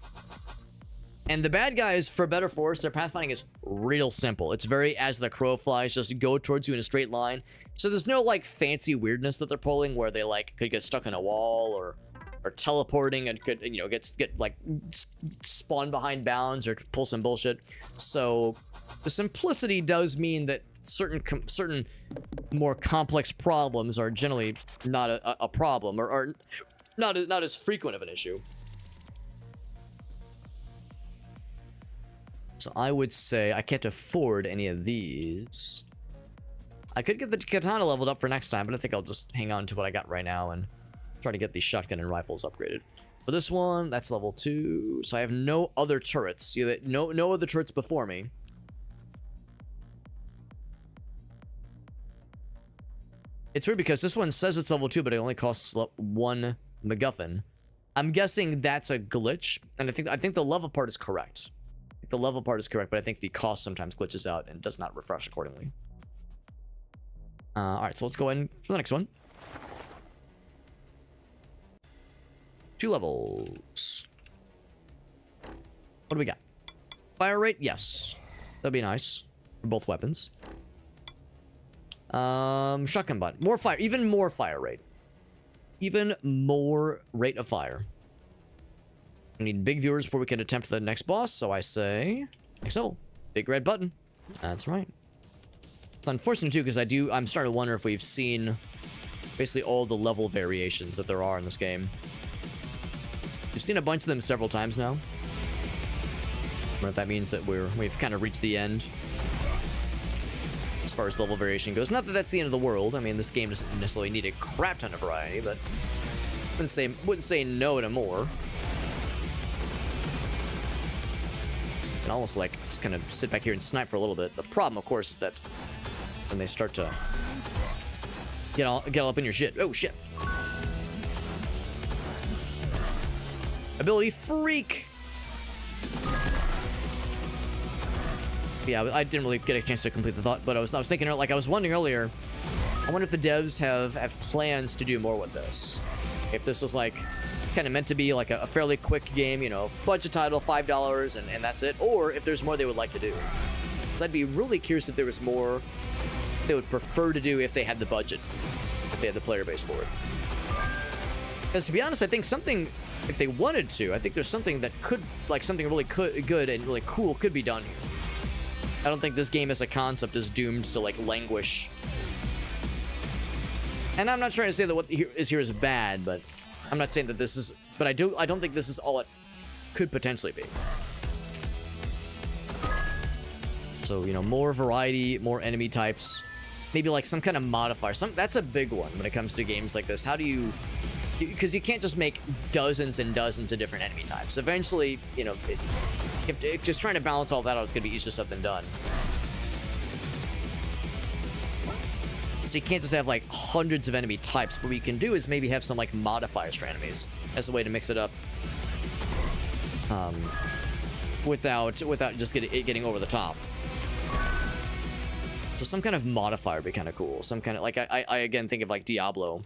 And the bad guys, for better for worse, their pathfinding is real simple. It's very as the crow flies, just go towards you in a straight line. So there's no like fancy weirdness that they're pulling where they like could get stuck in a wall or teleporting and could, you know, get like spawn behind bounds or pull some bullshit. So the simplicity does mean that certain more complex problems are generally not a problem or not as frequent of an issue. So I would say I can't afford any of these. I could get the katana leveled up for next time, but I think I'll just hang on to what I got right now and try to get these shotgun and rifles upgraded. For this one, that's level 2. So I have no other turrets. See that? No other turrets before me. It's weird because this one says it's level 2, but it only costs 1 MacGuffin. I'm guessing that's a glitch, and I think the level part is correct. The level part is correct, but I think the cost sometimes glitches out and does not refresh accordingly. Alright, so let's go in for the next one. 2 levels. What do we got? Fire rate? Yes. That'd be nice. For both weapons. Shotgun butt. More fire. Even more fire rate. Even more rate of fire. We need big viewers before we can attempt the next boss, so I say next level. Big red button. That's right. It's unfortunate too, because I'm starting to wonder if we've seen basically all the level variations that there are in this game. We've seen a bunch of them several times now. I wonder if that means that we've kind of reached the end as far as level variation goes. Not that that's the end of the world. I mean, this game doesn't necessarily need a crap ton of variety, but wouldn't say no to more. And almost like just kind of sit back here and snipe for a little bit. The problem, of course, is that when they start to get all up in your shit. Oh shit! Ability freak. Yeah, I didn't really get a chance to complete the thought, but I was thinking, like, I was wondering earlier. I wonder if the devs have plans to do more with this. If this was like kind of meant to be like a fairly quick game, you know, budget title, $5, and that's it, or if there's more they would like to do. Because I'd be really curious if there was more they would prefer to do if they had the budget, if they had the player base for it. Because to be honest, I think something, if they wanted to, I think there's something that could, like something really good and really cool could be done here. I don't think this game as a concept is doomed to like languish. And I'm not trying to say that what is here is bad, but I'm not saying that this is, but I don't think this is all it could potentially be. So, you know, more variety, more enemy types, maybe like some kind of modifier. That's a big one when it comes to games like this. How do you, because you can't just make dozens and dozens of different enemy types. Eventually, you know, just trying to balance all that out is going to be easier said than done. So you can't just have like hundreds of enemy types. What we can do is maybe have some like modifiers for enemies as a way to mix it up, without just getting over the top. So some kind of modifier would be kind of cool. Some kind of like I again think of like Diablo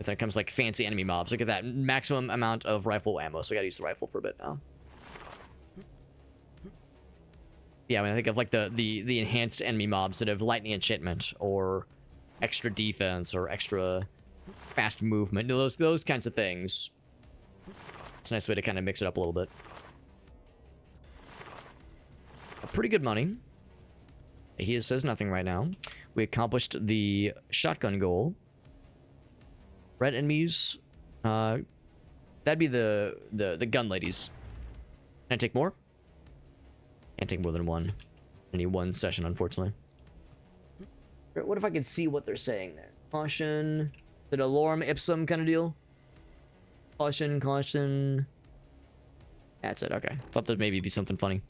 But then it comes like fancy enemy mobs. Look at that maximum amount of rifle ammo. So we gotta use the rifle for a bit now. Yeah, when I think of like the enhanced enemy mobs that have lightning enchantment or extra defense or extra fast movement, those kinds of things. It's a nice way to kind of mix it up a little bit. Pretty good money. He says nothing right now. We accomplished the shotgun goal. Red enemies. That'd be the gun ladies. Can I take more? Can't take more than one. I need one session, unfortunately. What if I could see what they're saying there? Caution. The Lorem Ipsum kind of deal? Caution, caution. That's it, okay. Thought there'd maybe be something funny.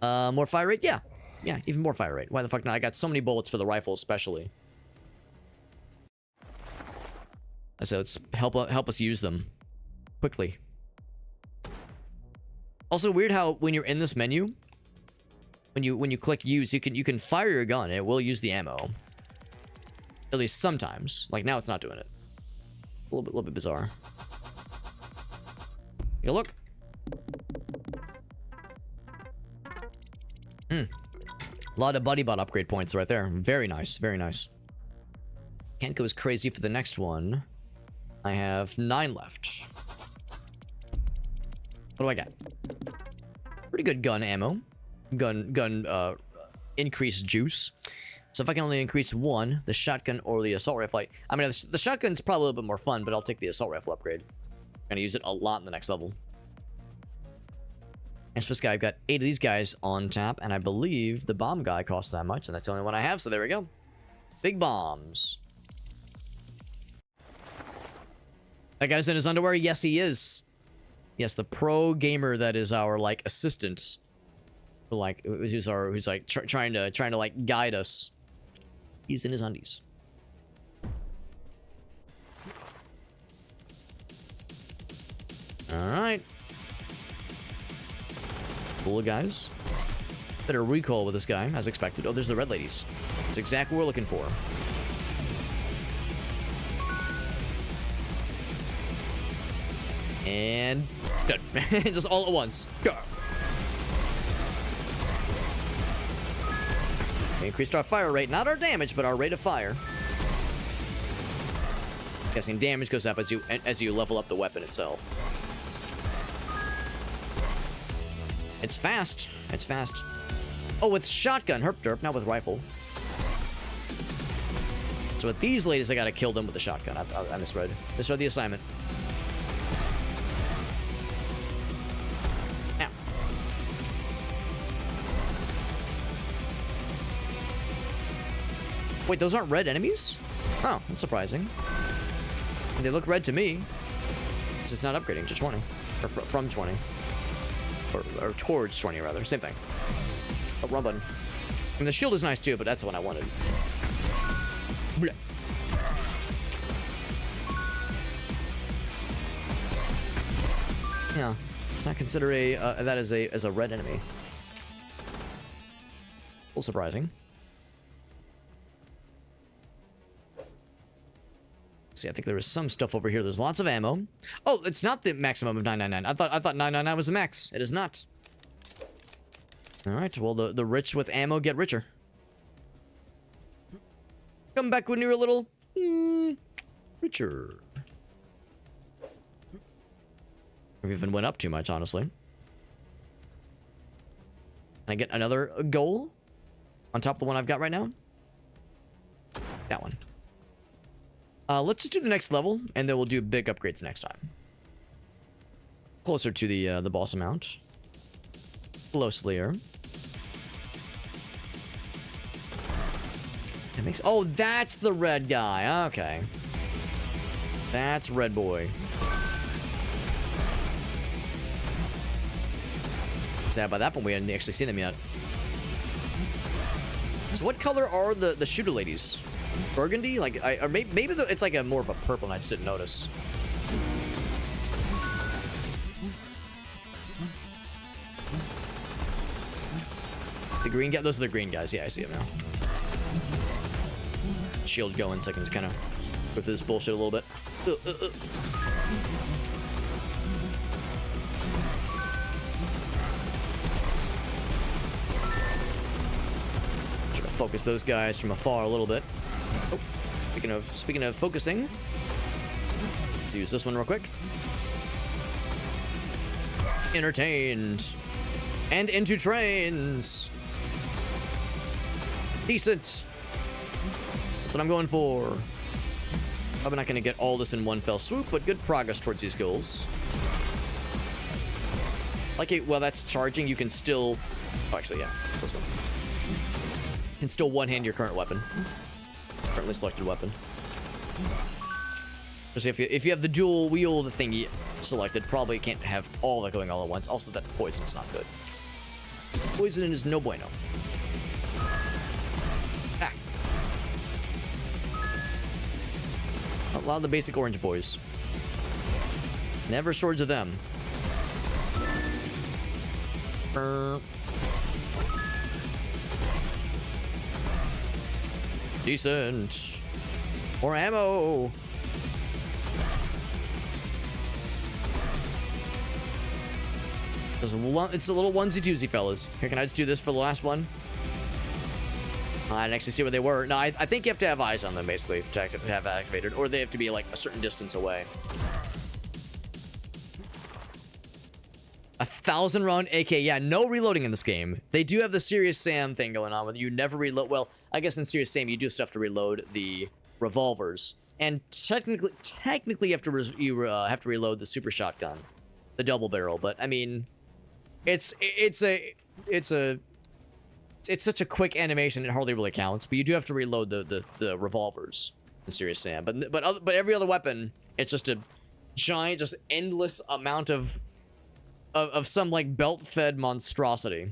More fire rate? Yeah. Yeah, even more fire rate. Why the fuck not? I got so many bullets for the rifle, especially. So it's help us use them quickly. Also weird how when you're in this menu, when you click use, you can fire your gun and it will use the ammo. At least sometimes. Like now it's not doing it. A little bit bizarre. Take a look. A lot of buddy bot upgrade points right there. Very nice, very nice. Can't go as crazy for the next one. I have 9 left. What do I got? Pretty good gun ammo. Gun increased juice. So if I can only increase one, the shotgun or the assault rifle. I mean, the shotgun's probably a little bit more fun, but I'll take the assault rifle upgrade. I'm gonna use it a lot in the next level. As for this guy, I've got 8 of these guys on tap, and I believe the bomb guy costs that much, and that's the only one I have, so there we go. Big bombs. That guy's in his underwear? Yes, he is. Yes, the pro gamer that is our, like, assistant. Like, who's like, trying to, like, guide us. He's in his undies. Alright. Cool, guys. Better recoil with this guy, as expected. Oh, there's the red ladies. That's exactly what we're looking for. And done. Just all at once. Go. We increased our fire rate, not our damage, but our rate of fire. Guessing damage goes up as you level up the weapon itself. It's fast. It's fast. Oh, with shotgun. Herp derp, not with rifle. So with these ladies, I gotta kill them with the shotgun. I misread. Misread the assignment. Ow. Wait, those aren't red enemies? Oh, that's surprising. They look red to me. This is not upgrading to 20. Or from 20. Or towards 20, rather. Same thing. Oh, wrong button. I mean, the shield is nice, too, but that's the one I wanted. Blech. Yeah. Let's not consider that as a red enemy. A little surprising. See, I think there is some stuff over here. There's lots of ammo. Oh, it's not the maximum of 999. I thought 999 was the max. It is not. All right. Well, the rich with ammo get richer. Come back when you're a little richer. I've even went up too much, honestly. Can I get another goal on top of the one I've got right now? That one. Let's just do the next level, and then we'll do big upgrades next time. Closer to the boss amount. Closely here. That makes... Oh, that's the red guy. Okay. That's Red Boy. Sad by that point, we hadn't actually seen them yet. So what color are the shooter ladies? Burgundy? Like, or maybe it's like a more of a purple and I just didn't notice. The green guy? Those are the green guys. Yeah, I see them now. Shield going so I can just kind of through this bullshit a little bit. Try to focus those guys from afar a little bit. Oh, speaking of focusing, let's use this one real quick. Entertained. And into trains. Decent. That's what I'm going for. Probably not going to get all this in one fell swoop, but good progress towards these goals. Like, while that's charging, you can still... Oh, actually, yeah. It's this one. You can still one-hand your current weapon. Currently selected weapon. Just if you have the dual wield thingy selected, probably can't have all that going all at once. Also, that poison's not good. Poison is no bueno. Ah. A lot of the basic orange boys. Never shortage of them. Decent. More ammo. It's a little onesie-twosie, fellas. Here, can I just do this for the last one? I didn't actually see where they were. No, I think you have to have eyes on them, basically, to have activated. Or they have to be, like, a certain distance away. 1,000 round AK. Yeah, no reloading in this game. They do have the Serious Sam thing going on, where you never reload. Well, I guess in Serious Sam, you do have to reload the revolvers. And technically you have to reload the super shotgun. The double barrel. But, I mean... It's such a quick animation it hardly really counts, but you do have to reload the revolvers in Serious Sam. But every other weapon, it's just a giant, just endless amount of some like belt-fed monstrosity.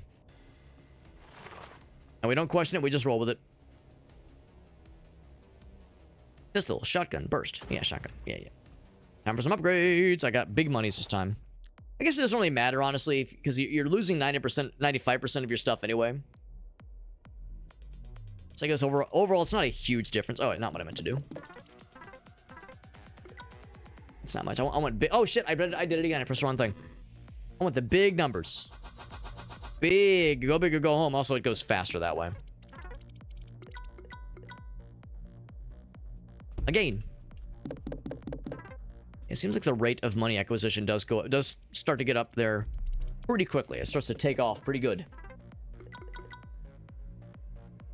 And we don't question it, we just roll with it. Pistol, shotgun, burst. Yeah, shotgun. Yeah. Time for some upgrades. I got big monies this time. I guess it doesn't really matter, honestly, because you're losing 90%, 95% of your stuff anyway. So I guess overall, it's not a huge difference. Oh, not what I meant to do. It's not much. I want big... Oh, shit, I did it again. I pressed the wrong thing. I want the big numbers. Big. Go big or go home. Also, it goes faster that way. Again. It seems like the rate of money acquisition does start to get up there pretty quickly. It starts to take off pretty good.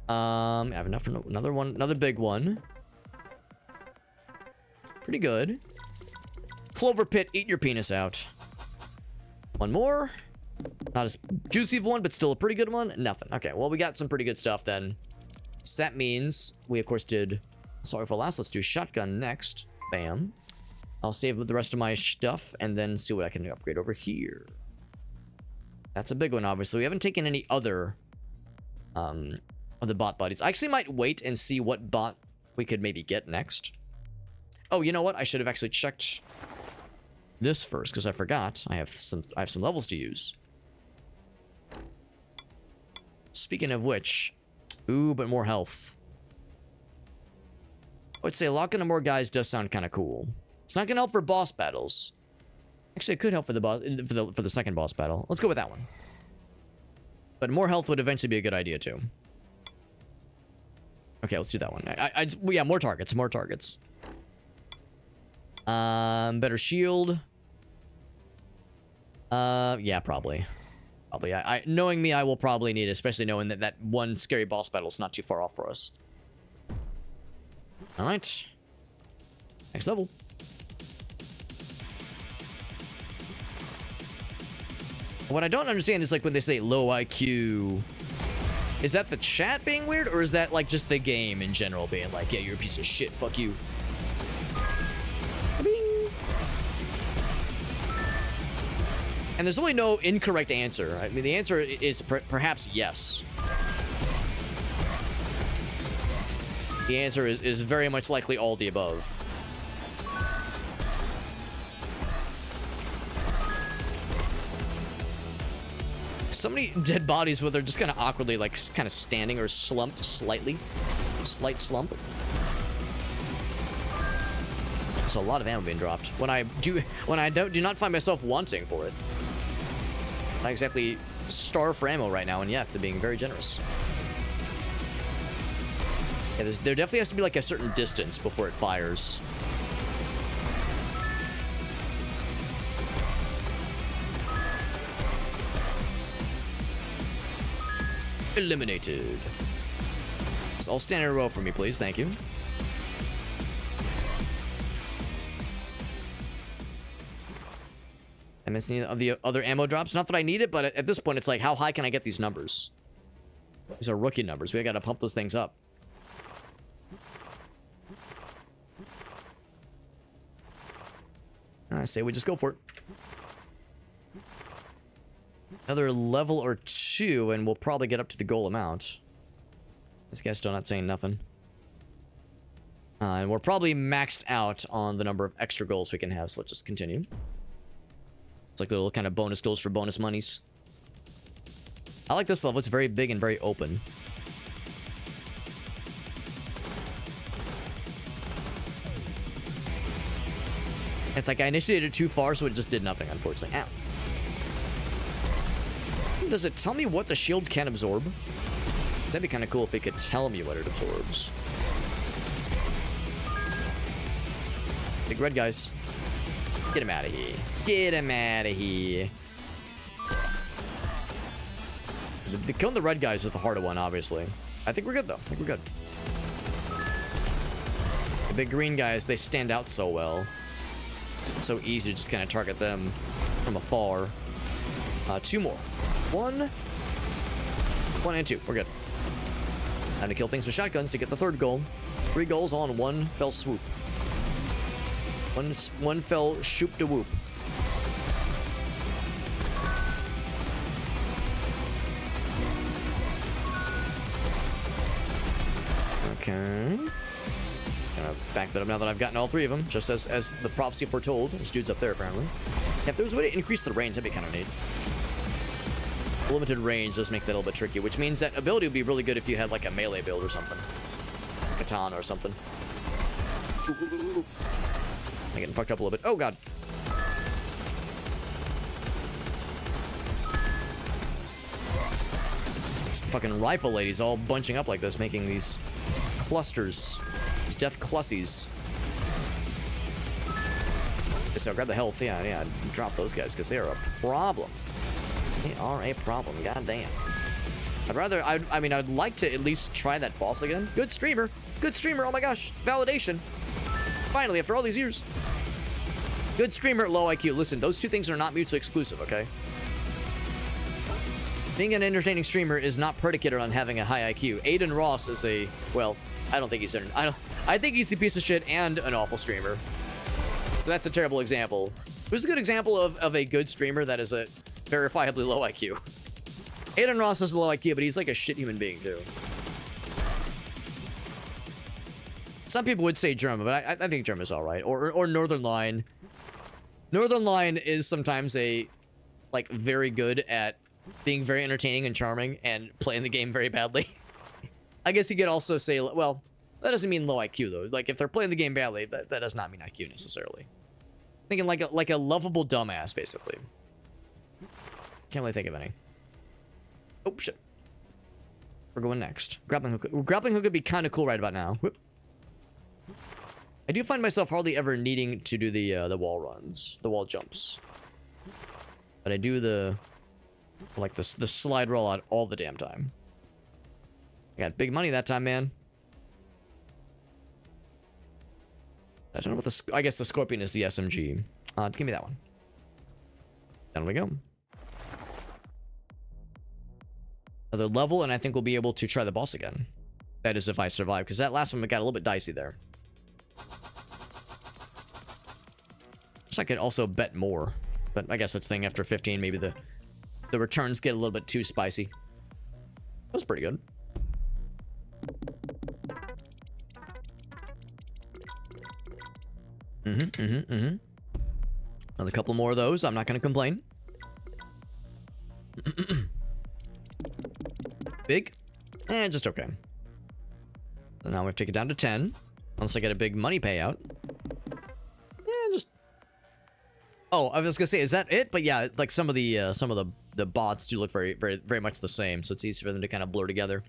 I have enough for another big one. Pretty good. Clover Pit, eat your penis out. One more. Not as juicy of one, but still a pretty good one. Nothing. Okay, well, we got some pretty good stuff then. So that means we, of course, did... Sorry for last. Let's do shotgun next. Bam. I'll save the rest of my stuff and then see what I can upgrade over here. That's a big one, obviously. We haven't taken any other of the bot buddies. I actually might wait and see what bot we could maybe get next. Oh, you know what? I should have actually checked this first because I forgot. I have some levels to use. Speaking of which, ooh, but more health. I would say locking in more guys does sound kind of cool. It's not gonna help for boss battles. Actually, it could help for the boss for the second boss battle. Let's go with that one. But more health would eventually be a good idea too. Okay, let's do that one. Yeah, more targets. More targets. Better shield. Yeah, probably. Knowing me, I will probably need it, especially knowing that one scary boss battle is not too far off for us. All right. Next level. What I don't understand is like when they say low IQ, is that the chat being weird or is that like just the game in general being like, yeah, you're a piece of shit, fuck you. Bing. And there's really no incorrect answer. I mean, the answer is perhaps yes. The answer is very much likely all the above. So many dead bodies where they're just kind of awkwardly, like, kind of standing or slumped slightly. Slight slump. There's a lot of ammo being dropped. When I do not find myself wanting for it. Not exactly starved for ammo right now, and yet they're being very generous. Yeah, there definitely has to be like a certain distance before it fires. Eliminated. So all stand in a row for me, please. Thank you. I missed any of the other ammo drops. Not that I need it, but at this point, it's like, how high can I get these numbers? These are rookie numbers. We gotta pump those things up. I say we just go for it. Another level or two, and we'll probably get up to the goal amount. This guy's still not saying nothing. And we're probably maxed out on the number of extra goals we can have, so let's just continue. It's like little kind of bonus goals for bonus monies. I like this level. It's very big and very open. It's like I initiated it too far, so it just did nothing, unfortunately. Ow. Does it tell me what the shield can absorb? That'd be kind of cool if it could tell me what it absorbs. Big red guys. Get him out of here. Get him out of here. Killing the red guys is the harder one, obviously. I think we're good, though. I think we're good. The big green guys, they stand out so well. It's so easy to just kind of target them from afar. Two more. One and two. We're good. Time to kill things with shotguns to get the third goal. 3 goals on one fell swoop. One fell shoop to whoop. Okay. Gonna back that up now that I've gotten all 3 of them, just as the prophecy foretold. There's dudes up there, apparently. If there was a way to increase the range, that'd be kind of neat. Limited range does make that a little bit tricky, which means that ability would be really good if you had like a melee build or something. Katana or something. Ooh. I'm getting fucked up a little bit. Oh, God. These fucking rifle ladies all bunching up like this, making these clusters. These death clussies. So grab the health. Yeah. Drop those guys because they are a problem. They are a problem. God damn. I mean, I'd like to at least try that boss again. Good streamer. Good streamer. Oh my gosh. Validation. Finally, after all these years. Good streamer, low IQ. Listen, those two things are not mutually exclusive, okay? Being an entertaining streamer is not predicated on having a high IQ. Aiden Ross is a, well, I don't think he's I think he's a piece of shit and an awful streamer. So that's a terrible example. Who's a good example of a good streamer that is a verifiably low IQ? Aiden Ross is a low IQ, but he's like a shit human being too. Some people would say German, but I think German's all right. Or Northern Line. Northern Line is sometimes like very good at being very entertaining and charming and playing the game very badly. I guess you could also say, well, that doesn't mean low IQ though. Like if they're playing the game badly, that does not mean IQ necessarily. Thinking like a lovable dumbass, basically. Can't really think of any. Oh shit. We're going next. Grappling hook. Grappling hook would be kind of cool right about now. Whoop. I do find myself hardly ever needing to do the wall runs, the wall jumps. But I do the slide rollout all the damn time. I got big money that time, man. I don't know what I guess the Scorpion is the SMG. Give me that one. Down we go. Another level, and I think we'll be able to try the boss again. That is if I survive, because that last one got a little bit dicey there. I could also bet more, but I guess that's the thing. After 15, maybe the returns get a little bit too spicy. That was pretty good. Another couple more of those. I'm not going to complain. Big? Just okay. So now we have to take it down to 10. Unless I get a big money payout. Oh, I was gonna say, is that it? But yeah, like some of the bots do look very much the same, so it's easy for them to kind of blur together.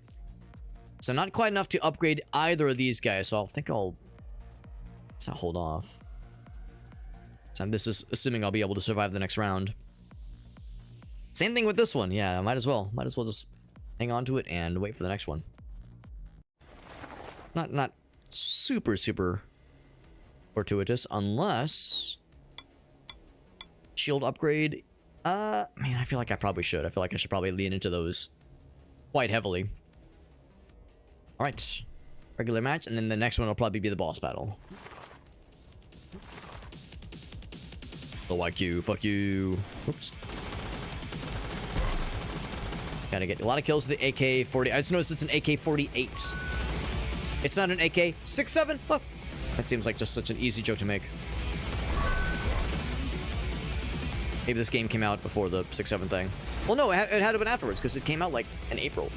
So not quite enough to upgrade either of these guys, so I think I'll hold off. So this is assuming I'll be able to survive the next round. Same thing with this one. Yeah, I might as well just hang on to it and wait for the next one. Not super fortuitous, unless shield upgrade. Man, I feel like I probably should. I feel like I should probably lean into those quite heavily. All right, regular match, and then the next one will probably be the boss battle. Oh, like you, fuck you. Oops. Gotta get a lot of kills with the AK-40. I just noticed it's an AK-48. It's not an AK-67. Oh, that seems like just such an easy joke to make. Maybe this game came out before the 6.7 thing. Well, no, it had to have been afterwards because it came out like in April.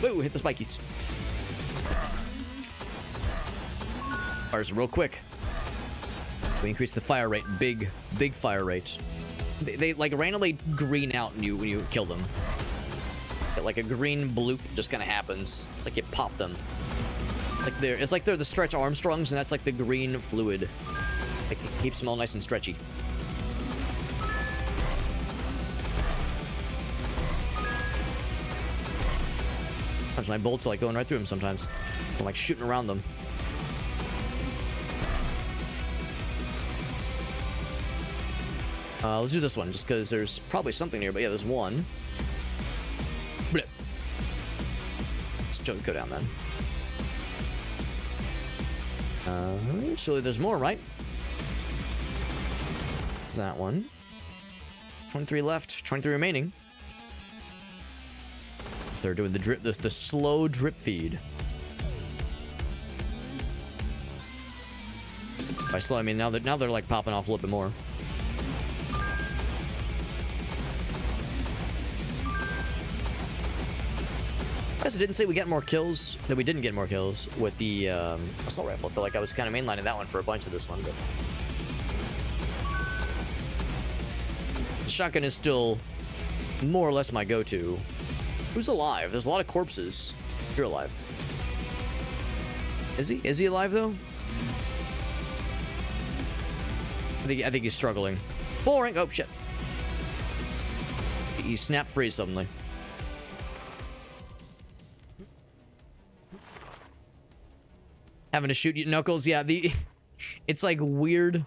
Whoa, hit the spikies. Fires real quick. We increase the fire rate. Big fire rate. They like randomly green out when you kill them. Like a green bloop just kind of happens. It's like you pop them. It's like they're the Stretch Armstrongs, and that's like the green fluid. Like it keeps them all nice and stretchy. Sometimes my bolts are like going right through them sometimes. I'm like shooting around them. Let's do this one just because there's probably something here, but yeah, there's one. Blip. Let's go down then. Surely there's more, right? That one. 23 left, 23 remaining. So they're doing the drip, the slow drip feed. By slow, I mean now they're like popping off a little bit more. I guess it didn't say we get more kills, that we didn't get more kills with the assault rifle. I feel like I was kind of mainlining that one for a bunch of this one, but the shotgun is still more or less my go-to. Who's alive? There's a lot of corpses. You're alive. Is he? Is he alive though? I think he's struggling. Boring. Oh shit. He snapped free suddenly. Having to shoot you, Knuckles. Yeah, it's like weird,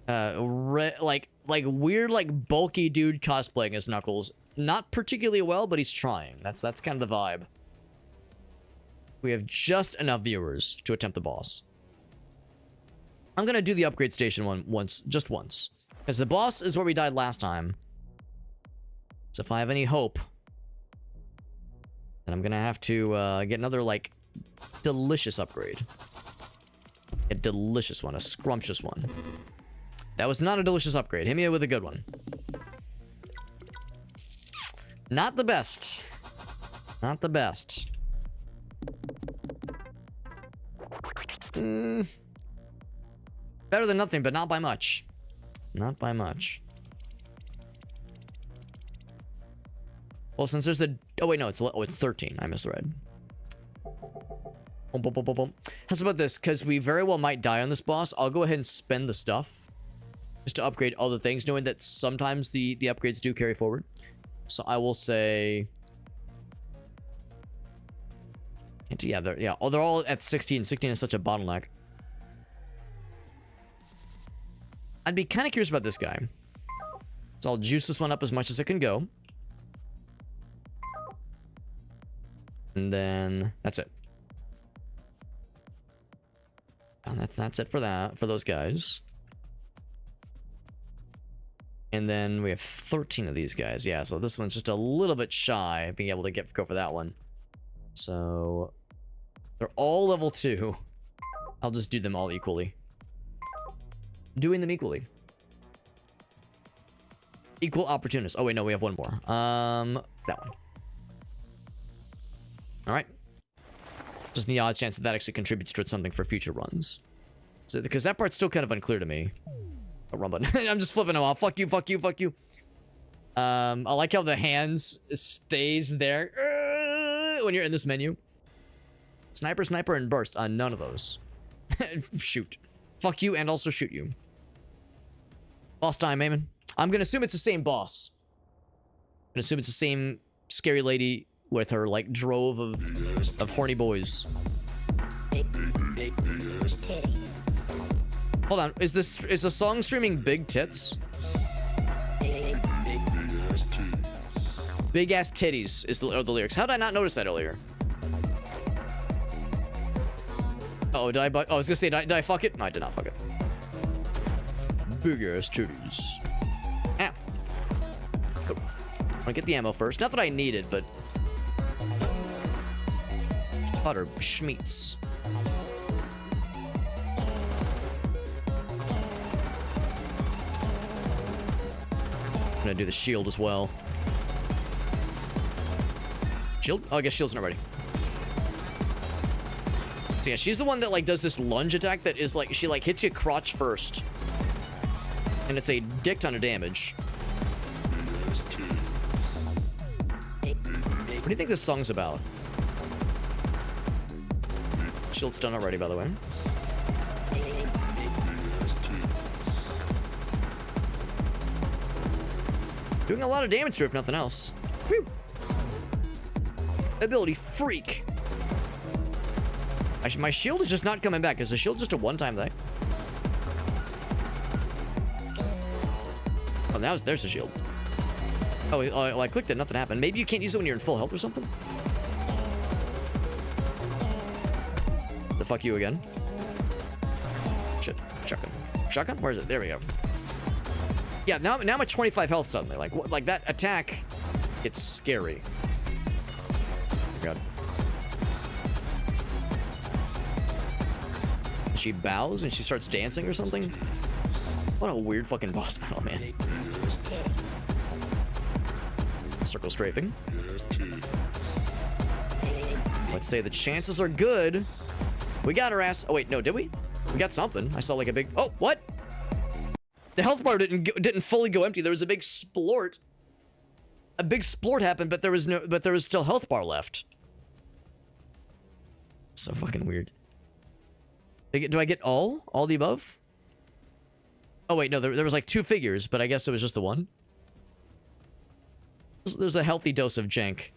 like weird, like bulky dude cosplaying as Knuckles. Not particularly well, but he's trying. That's kind of the vibe. We have just enough viewers to attempt the boss. I'm gonna do the upgrade station one just once, because the boss is where we died last time. So if I have any hope, then I'm gonna have to get another like delicious upgrade. A delicious one, a scrumptious one. That was not a delicious upgrade. Hit me with a good one. Not the best. Not the best. Better than nothing, but not by much. Not by much. Well, since there's a... Oh, wait, no, it's 13. I misread. Boom, boom, boom, boom, boom. How's about this? Because we very well might die on this boss. I'll go ahead and spend the stuff just to upgrade other things, knowing that sometimes the upgrades do carry forward. So I will say... Yeah, they're all at 16. 16 is such a bottleneck. I'd be kind of curious about this guy. So I'll juice this one up as much as it can go. And then that's it. And that's it for that, for those guys. And then we have 13 of these guys. Yeah, so this one's just a little bit shy of being able to go for that one. So they're all level 2. I'll just do them all equally. Doing them equally. Equal opportunists. Oh wait, no, we have one more. That one. All right. Just the odd chance that actually contributes towards something for future runs. So, because that part's still kind of unclear to me. Oh, wrong button. I'm just flipping them off. Fuck you, fuck you, fuck you. I like how the hands stays there when you're in this menu. Sniper, sniper, and burst. None of those. Shoot. Fuck you and also shoot you. Boss time, Eamon. I'm gonna assume it's the same boss. I'm gonna assume it's the same scary lady with her, like, drove of horny boys. Hold on, is the song streaming Big Tits? Big ass titties are the lyrics. How did I not notice that earlier? Oh, did I was gonna say, did I fuck it? No, I did not fuck it. Big ass titties. Ow. Oh. I'm gonna get the ammo first. Not that I need it, but... Butter schmeats. I'm gonna do the shield as well. Shield? Oh, I guess shield's not ready. So yeah, she's the one that, like, does this lunge attack that is, like, she, like, hits you crotch first. And it's a dick ton of damage. What do you think this song's about? Shield's done already, by the way. Doing a lot of damage to her, if nothing else. Whew. Ability freak. My shield is just not coming back. Is the shield just a one-time thing? Oh, now there's the shield. Oh, well, I clicked it. Nothing happened. Maybe you can't use it when you're in full health or something? The fuck you again. Shit. Shotgun. Shotgun? Where is it? There we go. Yeah, now I'm at 25 health suddenly. Like that attack, it's scary. God. She bows and she starts dancing or something? What a weird fucking boss battle, man. Circle strafing. Let's say the chances are good. We got her ass. Oh wait, no, did we? We got something. I saw like a big... Oh, what? The health bar didn't fully go empty. There was a big splort. A big splort happened, but there was still health bar left. So fucking weird. Do I get all the above? Oh wait, no, there was like 2 figures, but I guess it was just the one. There's a healthy dose of jank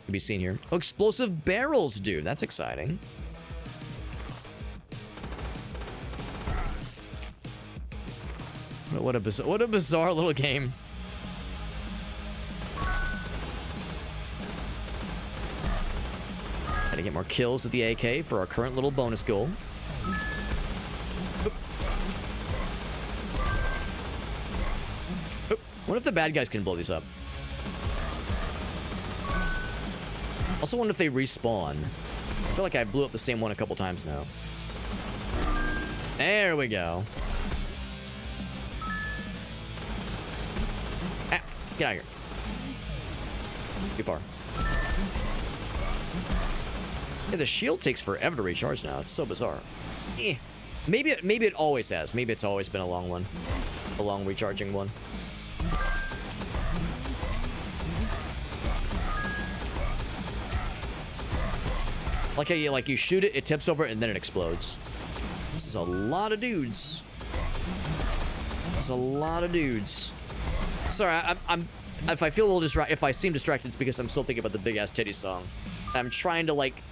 to be seen here. Oh, explosive barrels, dude. That's exciting. What a bizarre little game. Gotta get more kills with the AK for our current little bonus goal. What if the bad guys can blow these up? Also wonder if they respawn. I feel like I blew up the same one a couple times now. There we go. Ah, get out of here. Too far. Yeah, the shield takes forever to recharge now. It's so bizarre. Eh. Maybe it always has. Maybe it's always been a long one. A long recharging one. Like how you shoot it, it tips over, and then it explodes. This is a lot of dudes. This is a lot of dudes. Sorry, if I feel a little distracted, if I seem distracted, it's because I'm still thinking about the big ass titty song. I'm trying to like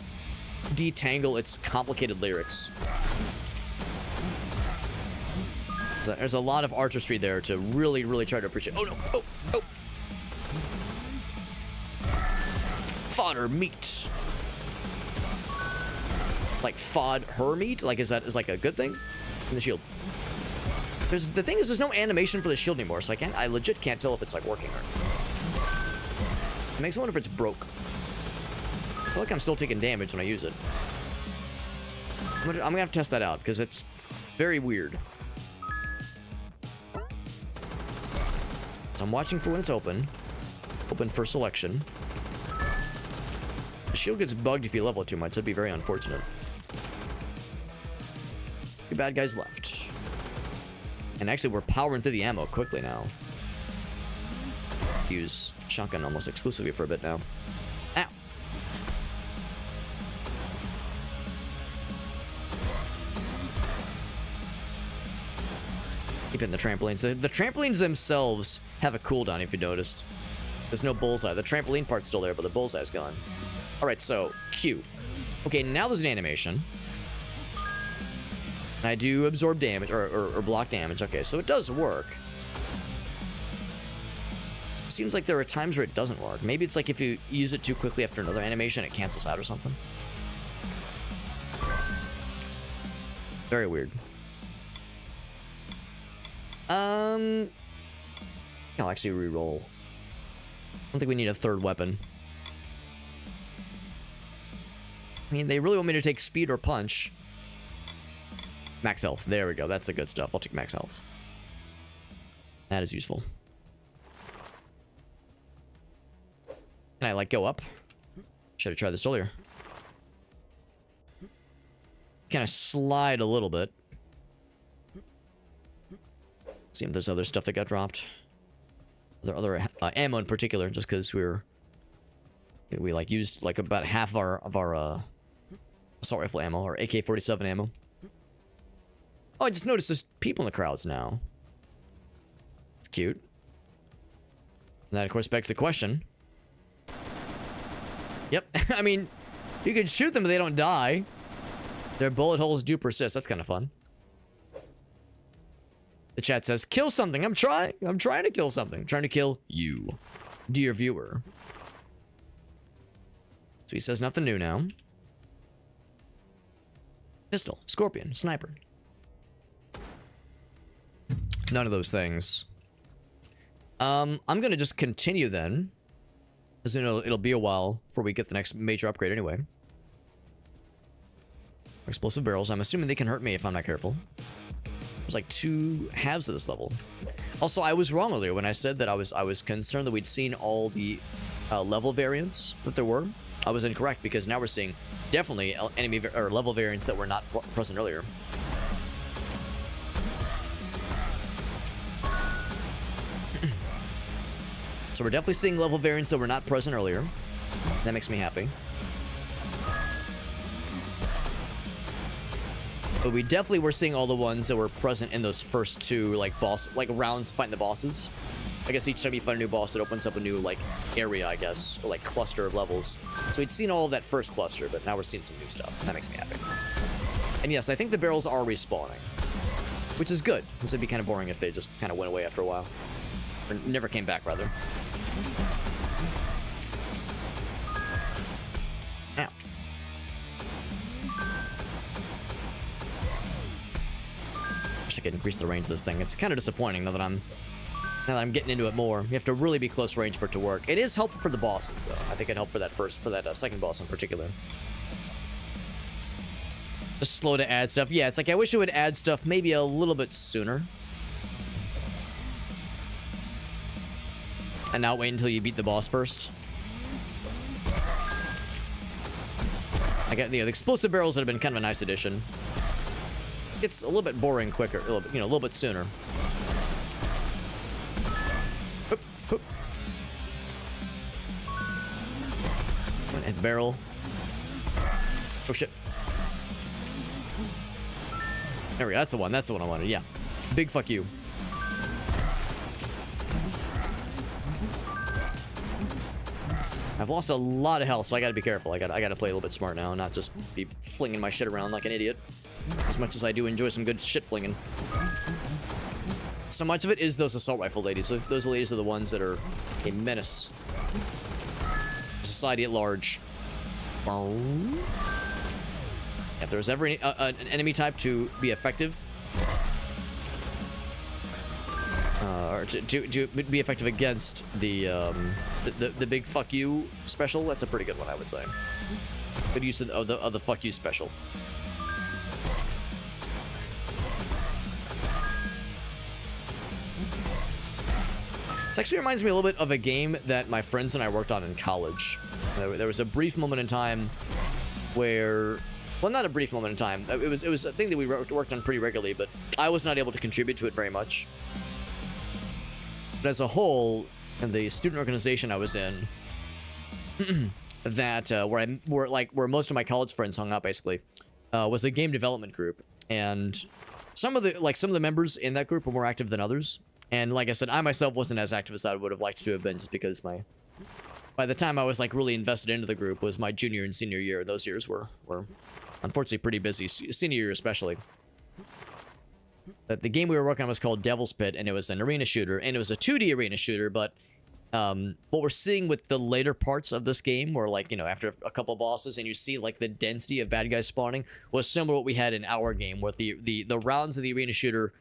detangle its complicated lyrics. So there's a lot of artistry there to really, really try to appreciate. Oh no! Oh, oh! Fodder meat. Like fod her meat? Like is like a good thing? In the shield. The thing is, there's no animation for the shield anymore, so I legit can't tell if it's like working or. It makes me wonder if it's broke. I feel like I'm still taking damage when I use it. I'm gonna have to test that out because it's very weird. So I'm watching for when it's open. Open for selection. The shield gets bugged if you level it too much. That'd be very unfortunate. 3 bad guys left. And actually, we're powering through the ammo quickly now. Use shotgun almost exclusively for a bit now. Ow. Keep hitting the trampolines. The trampolines themselves have a cooldown, if you noticed. There's no bullseye. The trampoline part's still there, but the bullseye's gone. Alright, so, Q. Okay, now there's an animation. And I do absorb damage, or block damage. Okay, so it does work. Seems like there are times where it doesn't work. Maybe it's like if you use it too quickly after another animation, it cancels out or something. Very weird. I'll actually re-roll. I don't think we need a third weapon. I mean, they really want me to take speed or punch. Max health. There we go. That's the good stuff. I'll take max health. That is useful. Can I, like, go up? Should have tried this earlier. Kind of slide a little bit. See if there's other stuff that got dropped. Other ammo in particular, just because we like used like about half of our assault rifle ammo, or AK-47 ammo. Oh, I just noticed there's people in the crowds now. It's cute. And that, of course, begs the question. Yep, I mean, you can shoot them, but they don't die. Their bullet holes do persist. That's kind of fun. The chat says, kill something. I'm trying to kill something. I'm trying to kill you, dear viewer. So he says nothing new now. Pistol, scorpion, sniper. None of those things. I'm gonna just continue then. Because it'll be a while before we get the next major upgrade anyway. Explosive barrels. I'm assuming they can hurt me if I'm not careful. There's like 2 halves of this level. Also, I was wrong earlier when I said that I was concerned that we'd seen all the level variants that there were. I was incorrect, because now we're seeing definitely enemy or level variants that were not present earlier. So we're definitely seeing level variants that were not present earlier. That makes me happy. But we definitely were seeing all the ones that were present in those first 2, like, rounds fighting the bosses. I guess each time you find a new boss, it opens up a new, like, area, I guess, or, like, cluster of levels. So we'd seen all of that first cluster, but now we're seeing some new stuff. And that makes me happy. And yes, I think the barrels are respawning, which is good, because it'd be kind of boring if they just kind of went away after a while. Or never came back, rather. Ow. Wish I could increase the range of this thing. It's kind of disappointing now that I'm getting into it more. You have to really be close range for it to work. It is helpful for the bosses, though. I think it helped for that second boss in particular. Just slow to add stuff. Yeah, it's like I wish it would add stuff maybe a little bit sooner. And not wait until you beat the boss first. I got the explosive barrels that have been kind of a nice addition. It's a little bit boring quicker, a little bit sooner. Hoop, hoop. And barrel. Oh shit. There we go. That's the one. That's the one I wanted. Yeah. Big fuck you. I've lost a lot of health, so I gotta be careful. I gotta play a little bit smart now, and not just be flinging my shit around like an idiot. As much as I do enjoy some good shit flinging. So much of it is those assault rifle ladies. Those ladies are the ones that are a menace to society at large. If there's ever an enemy type to be effective, or to be effective against the big fuck you special, that's a pretty good one, I would say. Good use of the fuck you special. This actually reminds me a little bit of a game that my friends and I worked on in college. There was a brief moment in time where Well, not a brief moment in time. It was a thing that we worked on pretty regularly, but I was not able to contribute to it very much. But as a whole, in the student organization I was in, that where most of my college friends hung out basically, was a game development group, and some of the members in that group were more active than others. And like I said, I myself wasn't as active as I would have liked to have been, just because by the time I was like really invested into the group was my junior and senior year. Those years were unfortunately pretty busy, senior year especially. But the game we were working on was called Devil's Pit, and it was an arena shooter, and it was a 2D arena shooter. But what we're seeing with the later parts of this game, where like, you know, after a couple bosses and you see like the density of bad guys spawning, was similar to what we had in our game, where the rounds of the arena shooter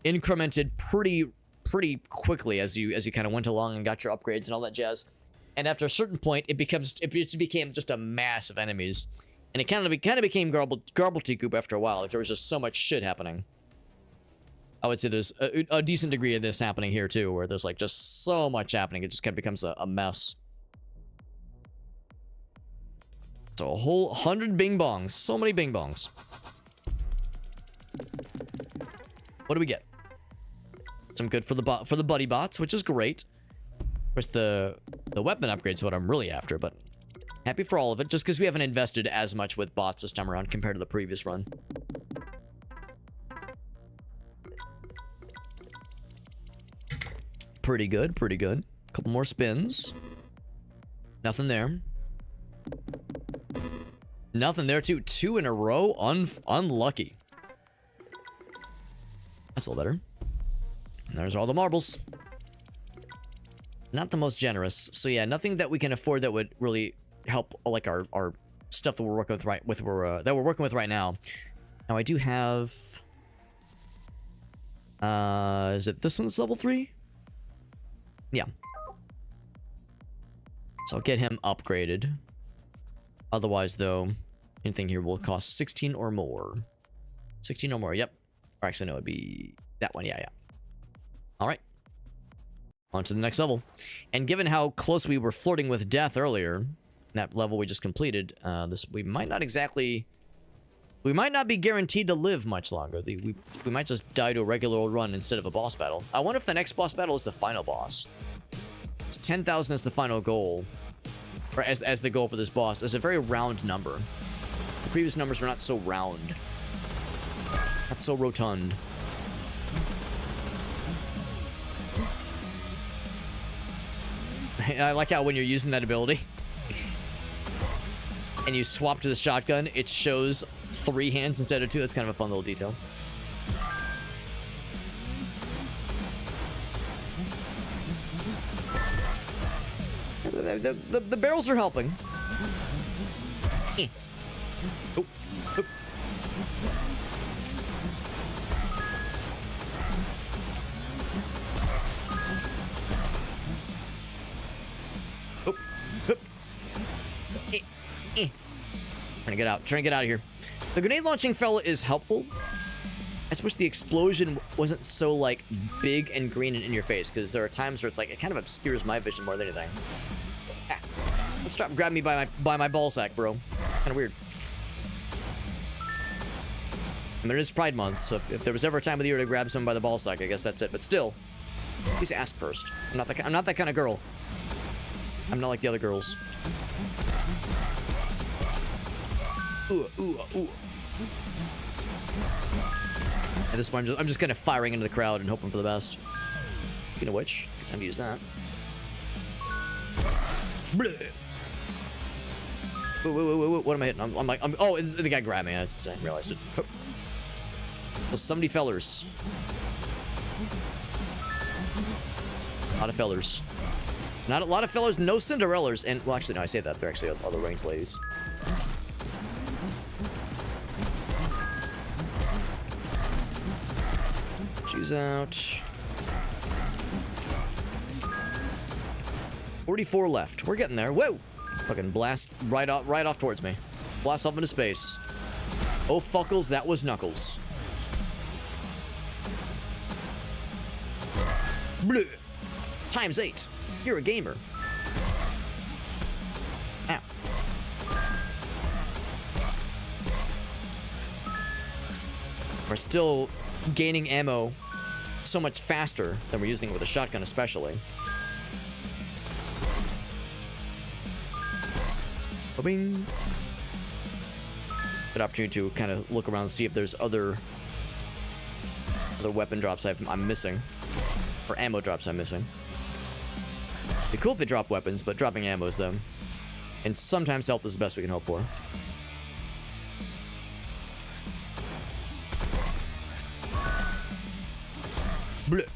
incremented pretty quickly as you kind of went along and got your upgrades and all that jazz. And after a certain point, it became just a mass of enemies, and it kind of became gobbledygook after a while. Like, there was just so much shit happening. I would say there's a decent degree of this happening here too, where there's like just so much happening, it just kind of becomes a mess. So a whole 100 bing bongs, so many bing bongs. What do we get? Some good for the buddy bots, which is great. Of course, the weapon upgrades what I'm really after, but happy for all of it, just because we haven't invested as much with bots this time around compared to the previous run. Pretty good, pretty good. Couple more spins. Nothing there. Nothing there too. 2 in a row. Unlucky. That's a little better. And there's all the marbles. Not the most generous. So yeah, nothing that we can afford that would really help, like our stuff that we're working with that we're working with right now. Now I do have. Is it this one's level 3? Yeah. So I'll get him upgraded. Otherwise, though, anything here will cost 16 or more. 16 or more, yep. Or actually, no, it'd be that one, yeah. All right. On to the next level. And given how close we were flirting with death earlier, that level we just completed, we might not be guaranteed to live much longer. We might just die to a regular old run instead of a boss battle. I wonder if the next boss battle is the final boss. It's 10,000 as the final goal, or as the goal for this boss. It's a very round number. The previous numbers were not so round, not so rotund. I like how when you're using that ability and you swap to the shotgun, it shows 3 hands instead of 2. That's kind of a fun little detail. The barrels are helping. Oh. Oh. Oh. Oh. Trying to get out of here. The grenade launching fella is helpful. I just wish the explosion wasn't so like big and green and in your face, because there are times where it's like it kind of obscures my vision more than anything. Ah, don't stop grabbing me by my ball sack, bro. Kind of weird. I mean, it is Pride Month, so if there was ever a time of the year to grab someone by the ball sack, I guess that's it. But still, please ask first. I'm not that kind of girl. I'm not like the other girls. At this point, I'm just kind of firing into the crowd and hoping for the best. Speaking of which, good time to use that. Whoa, what am I hitting? Oh, the guy grabbed me. I didn't realize it. Well, 70 fellers. A lot of fellers. Not a lot of fellers, no Cinderellas. And, well, actually, no, I say that. They're actually other ranged ladies. She's out. 44 left. We're getting there. Whoa! Fucking blast right off towards me. Blast off into space. Oh, fuckles, that was Knuckles. Bleh. Times 8. You're a gamer. Ow. we're still gaining ammo so much faster than we're using it with a shotgun, especially. Bing. Good opportunity to kind of look around and see if there's other weapon drops I'm missing, or ammo drops I'm missing. It'd be cool if they drop weapons, but dropping ammo is them. And sometimes health is the best we can hope for. Blech.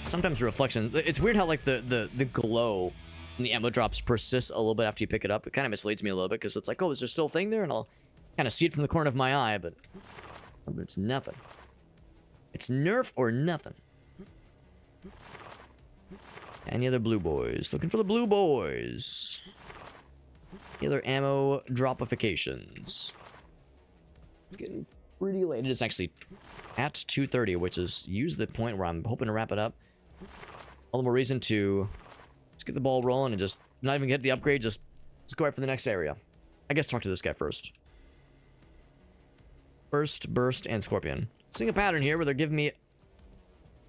Sometimes the reflection, it's weird how like the glow in the ammo drops persists a little bit after you pick it up. It kind of misleads me a little bit because it's like, oh, is there still a thing there? And I'll kind of see it from the corner of my eye, but it's nothing. It's nerf or nothing. Any other blue boys? Looking for the blue boys. Any other ammo dropifications? It's getting pretty late. It is actually at 2:30, which is usually the point where I'm hoping to wrap it up. All the more reason to just get the ball rolling and just not even get the upgrade. Just go right for the next area. I guess talk to this guy first. Burst, and Scorpion. Seeing a pattern here where they're giving me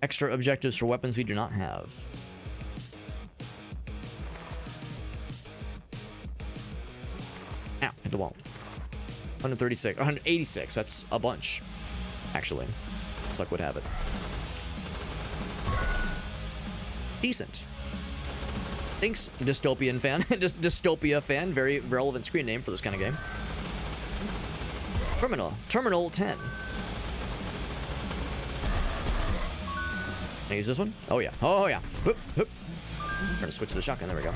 extra objectives for weapons we do not have. Ow, hit the wall. 136, 186, that's a bunch, actually. Looks like would have it. Decent. Thanks, Dystopian fan. Just Dystopia fan, very relevant screen name for this kind of game. Terminal 10. Can I use this one? Oh yeah. Oh yeah. Whoop, whoop. I'm gonna switch to the shotgun. There we go.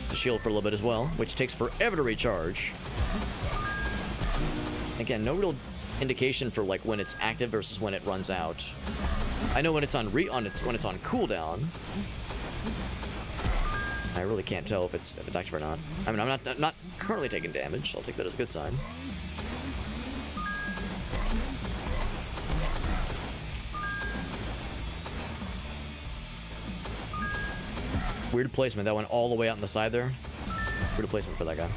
The shield for a little bit as well, which takes forever to recharge. Again, no real indication for like when it's active versus when it runs out. I know when it's on when it's on cooldown. I really can't tell if it's active or not. I mean, I'm not currently taking damage. I'll take that as a good sign. Weird placement. That went all the way out on the side there. Weird placement for that guy.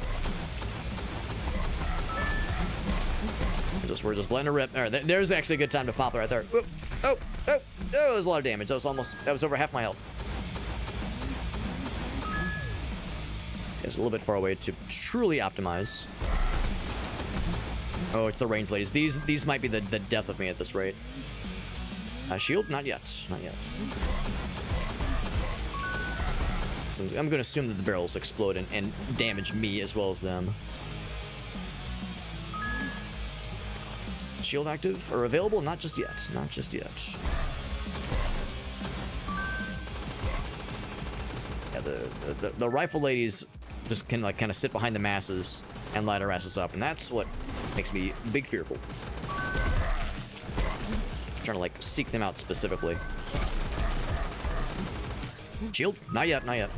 We're just letting her rip. All right, there's actually a good time to pop it right there. Oh, that was a lot of damage. That was over half my health. It's a little bit far away to truly optimize. Oh, it's the range ladies. These might be the death of me at this rate. Shield? Not yet. Not yet. So I'm going to assume that the barrels explode and damage me as well as them. Shield active or available? Not just yet. Not just yet. Yeah, the rifle ladies just can like kind of sit behind the masses and light our asses up, and that's what makes me big fearful. I'm trying to like seek them out specifically. Shield? Not yet, not yet.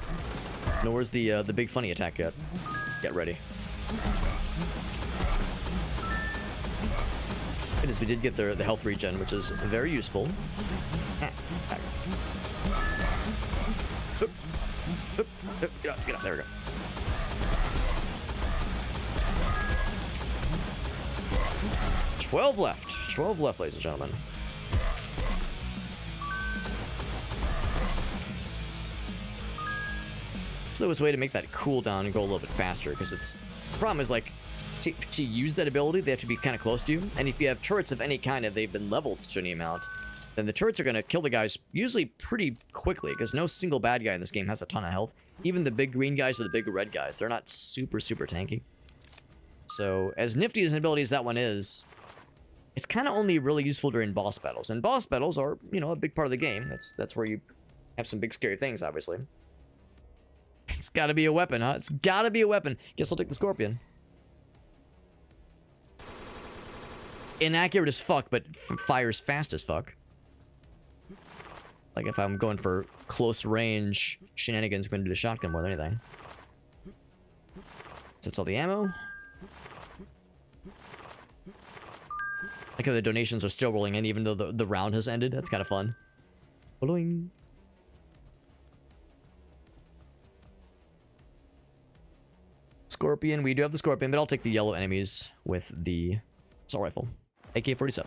Nor is the big funny attack yet. Get ready. Goodness, we did get the health regen, which is very useful. Get up, there we go. Twelve left, ladies and gentlemen. So this way to make that cooldown and go a little bit faster, because it's the problem is like to use that ability they have to be kind of close to you, and if you have turrets of any kind and they've been leveled to any amount, then the turrets are going to kill the guys usually pretty quickly, because no single bad guy in this game has a ton of health. Even the big green guys or the big red guys, they're not super tanky. So as nifty as an ability as that one is, it's kind of only really useful during boss battles, and boss battles are, you know, a big part of the game. That's where you have some big scary things, obviously. It's got to be a weapon, huh? It's got to be a weapon. Guess I'll take the Scorpion. Inaccurate as fuck, but fires fast as fuck. Like if I'm going for close range shenanigans, I'm going to do the shotgun more than anything. So that's all the ammo. Like how the donations are still rolling in even though the round has ended. That's kind of fun. Following. Scorpion. We do have the Scorpion, but I'll take the yellow enemies with the assault rifle. AK-47.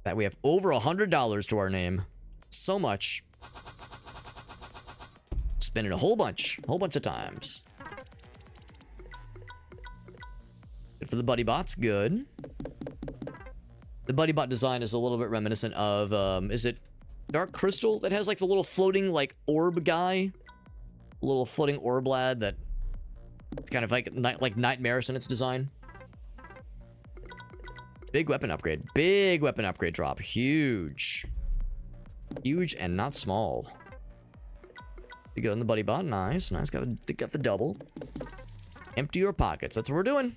That we have over $100 to our name. So much. Spend it a whole bunch of times. Good for the buddy bots. Good. The buddy bot design is a little bit reminiscent of, is it Dark Crystal that has like the little floating like orb guy? A little floating orb lad that it's kind of like nightmares in its design. Big weapon upgrade. Big weapon upgrade drop. Huge. Huge and not small. You get on the buddy bot. Nice. Nice. Got the double. Empty your pockets. That's what we're doing.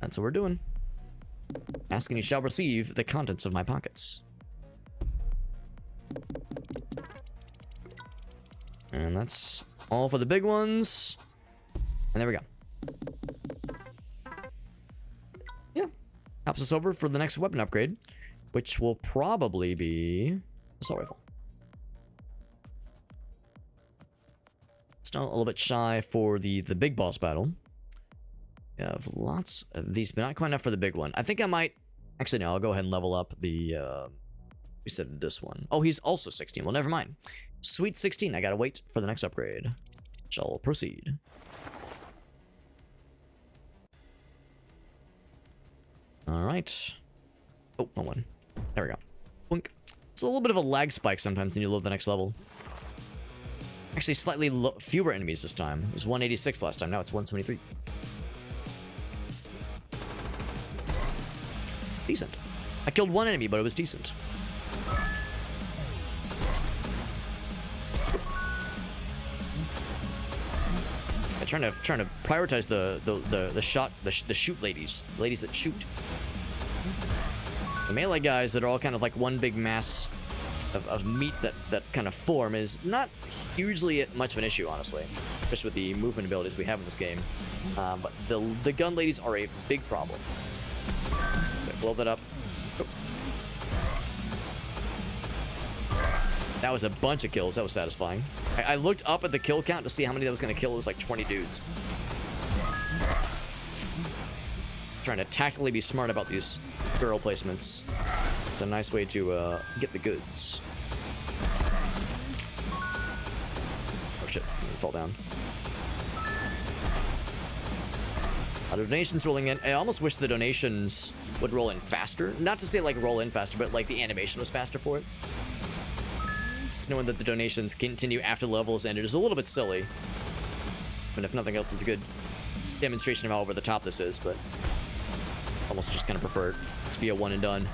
That's what we're doing. Ask and you shall receive the contents of my pockets. And that's all for the big ones. And there we go. Yeah. Helps us over for the next weapon upgrade, which will probably be assault rifle. Still a little bit shy for the big boss battle. We have lots of these, but not quite enough for the big one. I think I might... Actually, no, I'll go ahead and level up the... we said this one. Oh, he's also 16. Well, never mind. Sweet 16. I gotta wait for the next upgrade. Shall proceed. Alright. Oh, no one. There we go. Boink. It's a little bit of a lag spike sometimes when you load the next level. Actually, slightly fewer enemies this time. It was 186 last time. Now it's 173. Decent. I killed one enemy, but it was decent. I'm trying to prioritize the shoot ladies, the ladies that shoot. The melee guys that are all kind of like one big mass of meat that kind of form is not hugely much of an issue, honestly, especially with the movement abilities we have in this game. But the gun ladies are a big problem. So blow that up. Oh. That was a bunch of kills. That was satisfying. I looked up at the kill count to see how many that was going to kill. It was like 20 dudes. Trying to tactically be smart about these barrel placements. It's a nice way to get the goods. Oh shit, I'm gonna fall down. Donations rolling in. I almost wish the donations would roll in faster. Not to say like roll in faster, but like the animation was faster for it. Just knowing that the donations continue after the level is ended is a little bit silly. But if nothing else, it's a good demonstration of how over the top this is, but almost just kind of prefer it to be a one and done.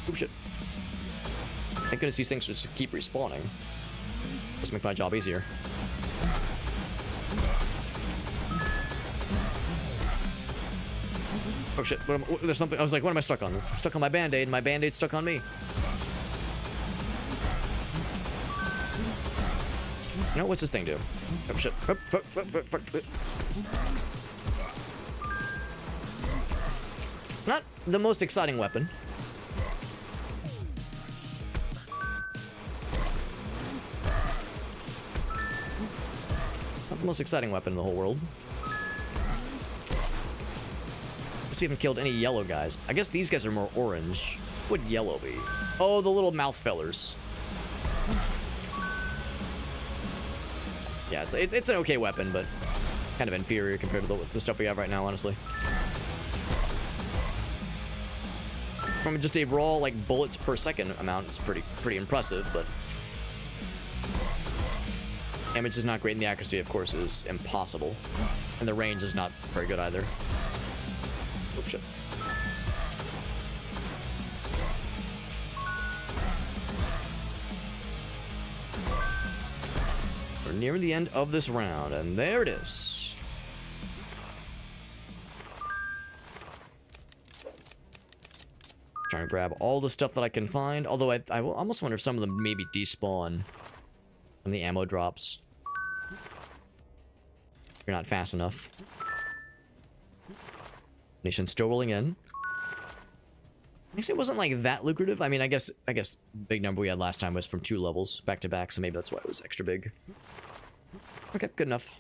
Oh shit. Thank goodness these things just keep respawning. Just make my job easier. Oh shit, there's something, I was like, what am I stuck on? I'm stuck on my band-aid, my band-aid's stuck on me. No, what's this thing do? Oh shit. It's not the most exciting weapon. Not the most exciting weapon in the whole world. We haven't killed any yellow guys. I guess these guys are more orange. What would yellow be? Oh, the little mouth fellers. Yeah, it's an okay weapon, but kind of inferior compared to the stuff we have right now, honestly. From just a raw, like, bullets per second amount, it's pretty impressive, but damage is not great, and the accuracy, of course, is impossible. And the range is not very good either. Oh, shit. We're nearing the end of this round, and there it is. Trying to grab all the stuff that I can find, although I almost wonder if some of them maybe despawn from the ammo drops. You're not fast enough. Nation's still rolling in. Actually, it wasn't like that lucrative. I mean, I guess big number we had last time was from 2 levels back to back, so maybe that's why it was extra big. Okay, good enough.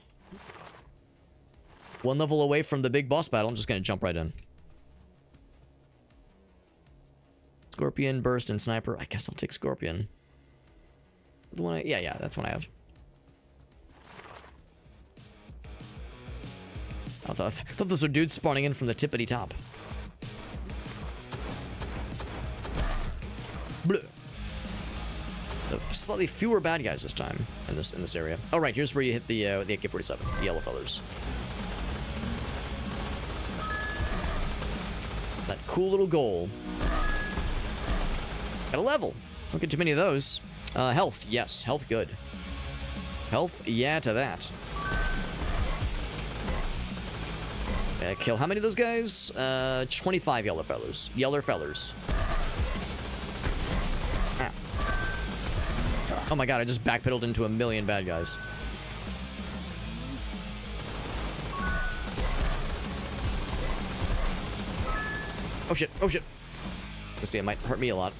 1 level away from the big boss battle. I'm just gonna jump right in. Scorpion, burst, and sniper. I guess I'll take Scorpion. The one yeah, that's one I have. I thought those were dudes spawning in from the tippity top. Bleh. So slightly fewer bad guys this time in this area. Oh right, here's where you hit the AK-47, the yellow fellers. That cool little goal. Got a level. Don't get too many of those. Health, yes, health good. Health, yeah to that. Kill how many of those guys? 25 yellow fellers. Yeller fellers. Ah. Oh my god, I just backpedaled into a million bad guys. Oh shit, oh shit. Let's see, it might hurt me a lot.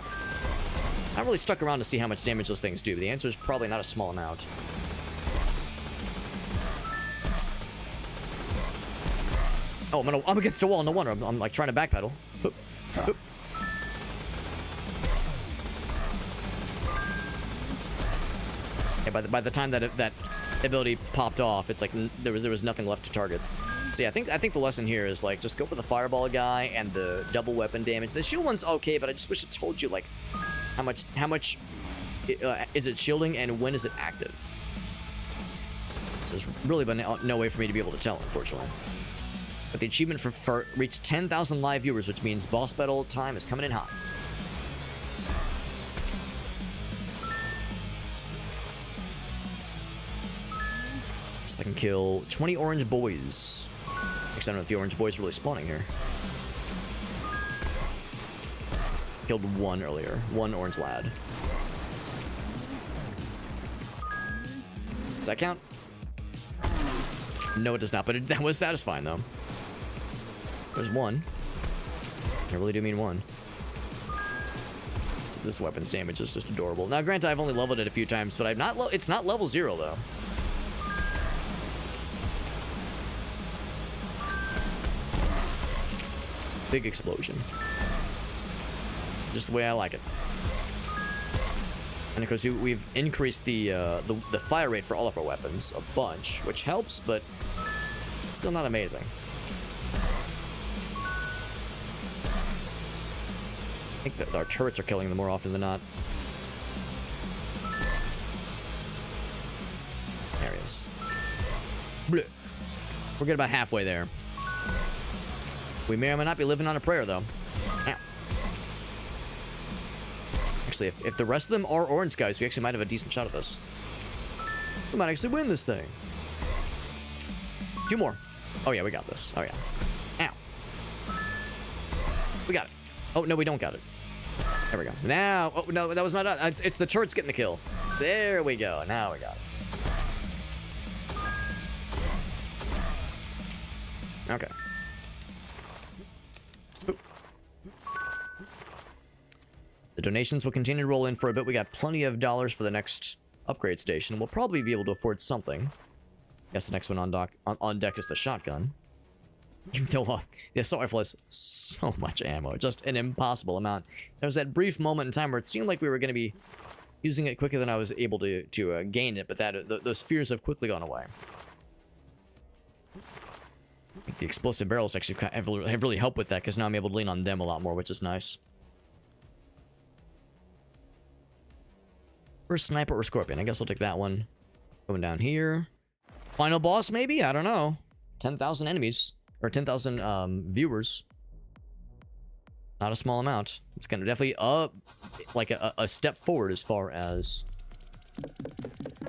I really stuck around to see how much damage those things do, but the answer is probably not a small amount. Oh, I'm against the wall, no wonder. I'm like trying to backpedal. Boop, boop. Yeah, by the time that ability popped off, it's like there was nothing left to target. So yeah, I think the lesson here is like just go for the fireball guy and the double weapon damage. The shield one's okay, but I just wish it told you like how much is it shielding and when is it active. So there's really been no way for me to be able to tell, unfortunately. But the achievement for reached 10,000 live viewers, which means boss battle time is coming in hot. So I can kill 20 orange boys. Actually, I don't know if the orange boys are really spawning here. Killed 1 earlier. 1 orange lad. Does that count? No, it does not, but that was satisfying, though. There's 1. I really do mean 1. So this weapon's damage is just adorable. Now, granted, I've only leveled it a few times, but it's not level 0, though. Big explosion. Just the way I like it. And of course, we've increased the fire rate for all of our weapons a bunch, which helps, but still not amazing. I think that our turrets are killing them more often than not. There he is. Bleh. We're getting about halfway there. We may or may not be living on a prayer, though. Ow. Actually, if the rest of them are orange guys, we actually might have a decent shot at this. We might actually win this thing. 2 more. Oh, yeah, we got this. Oh, yeah. Ow. We got it. Oh, no, we don't got it. There we go. Now, oh, no, that was not us. It's the turrets getting the kill. There we go. Now we got it. Okay. Boop. The donations will continue to roll in for a bit. We got plenty of dollars for the next upgrade station. We'll probably be able to afford something. Guess the next one on deck is the shotgun. Even though the assault rifle has so much ammo, just an impossible amount. There was that brief moment in time where it seemed like we were going to be using it quicker than I was able to gain it, but those fears have quickly gone away. The explosive barrels actually have really helped with that, because now I'm able to lean on them a lot more, which is nice. First sniper or scorpion? I guess I'll take that one. Going down here. Final boss, maybe? I don't know. 10,000 enemies. Or 10,000 viewers. Not a small amount. It's kind of definitely like a step forward as far as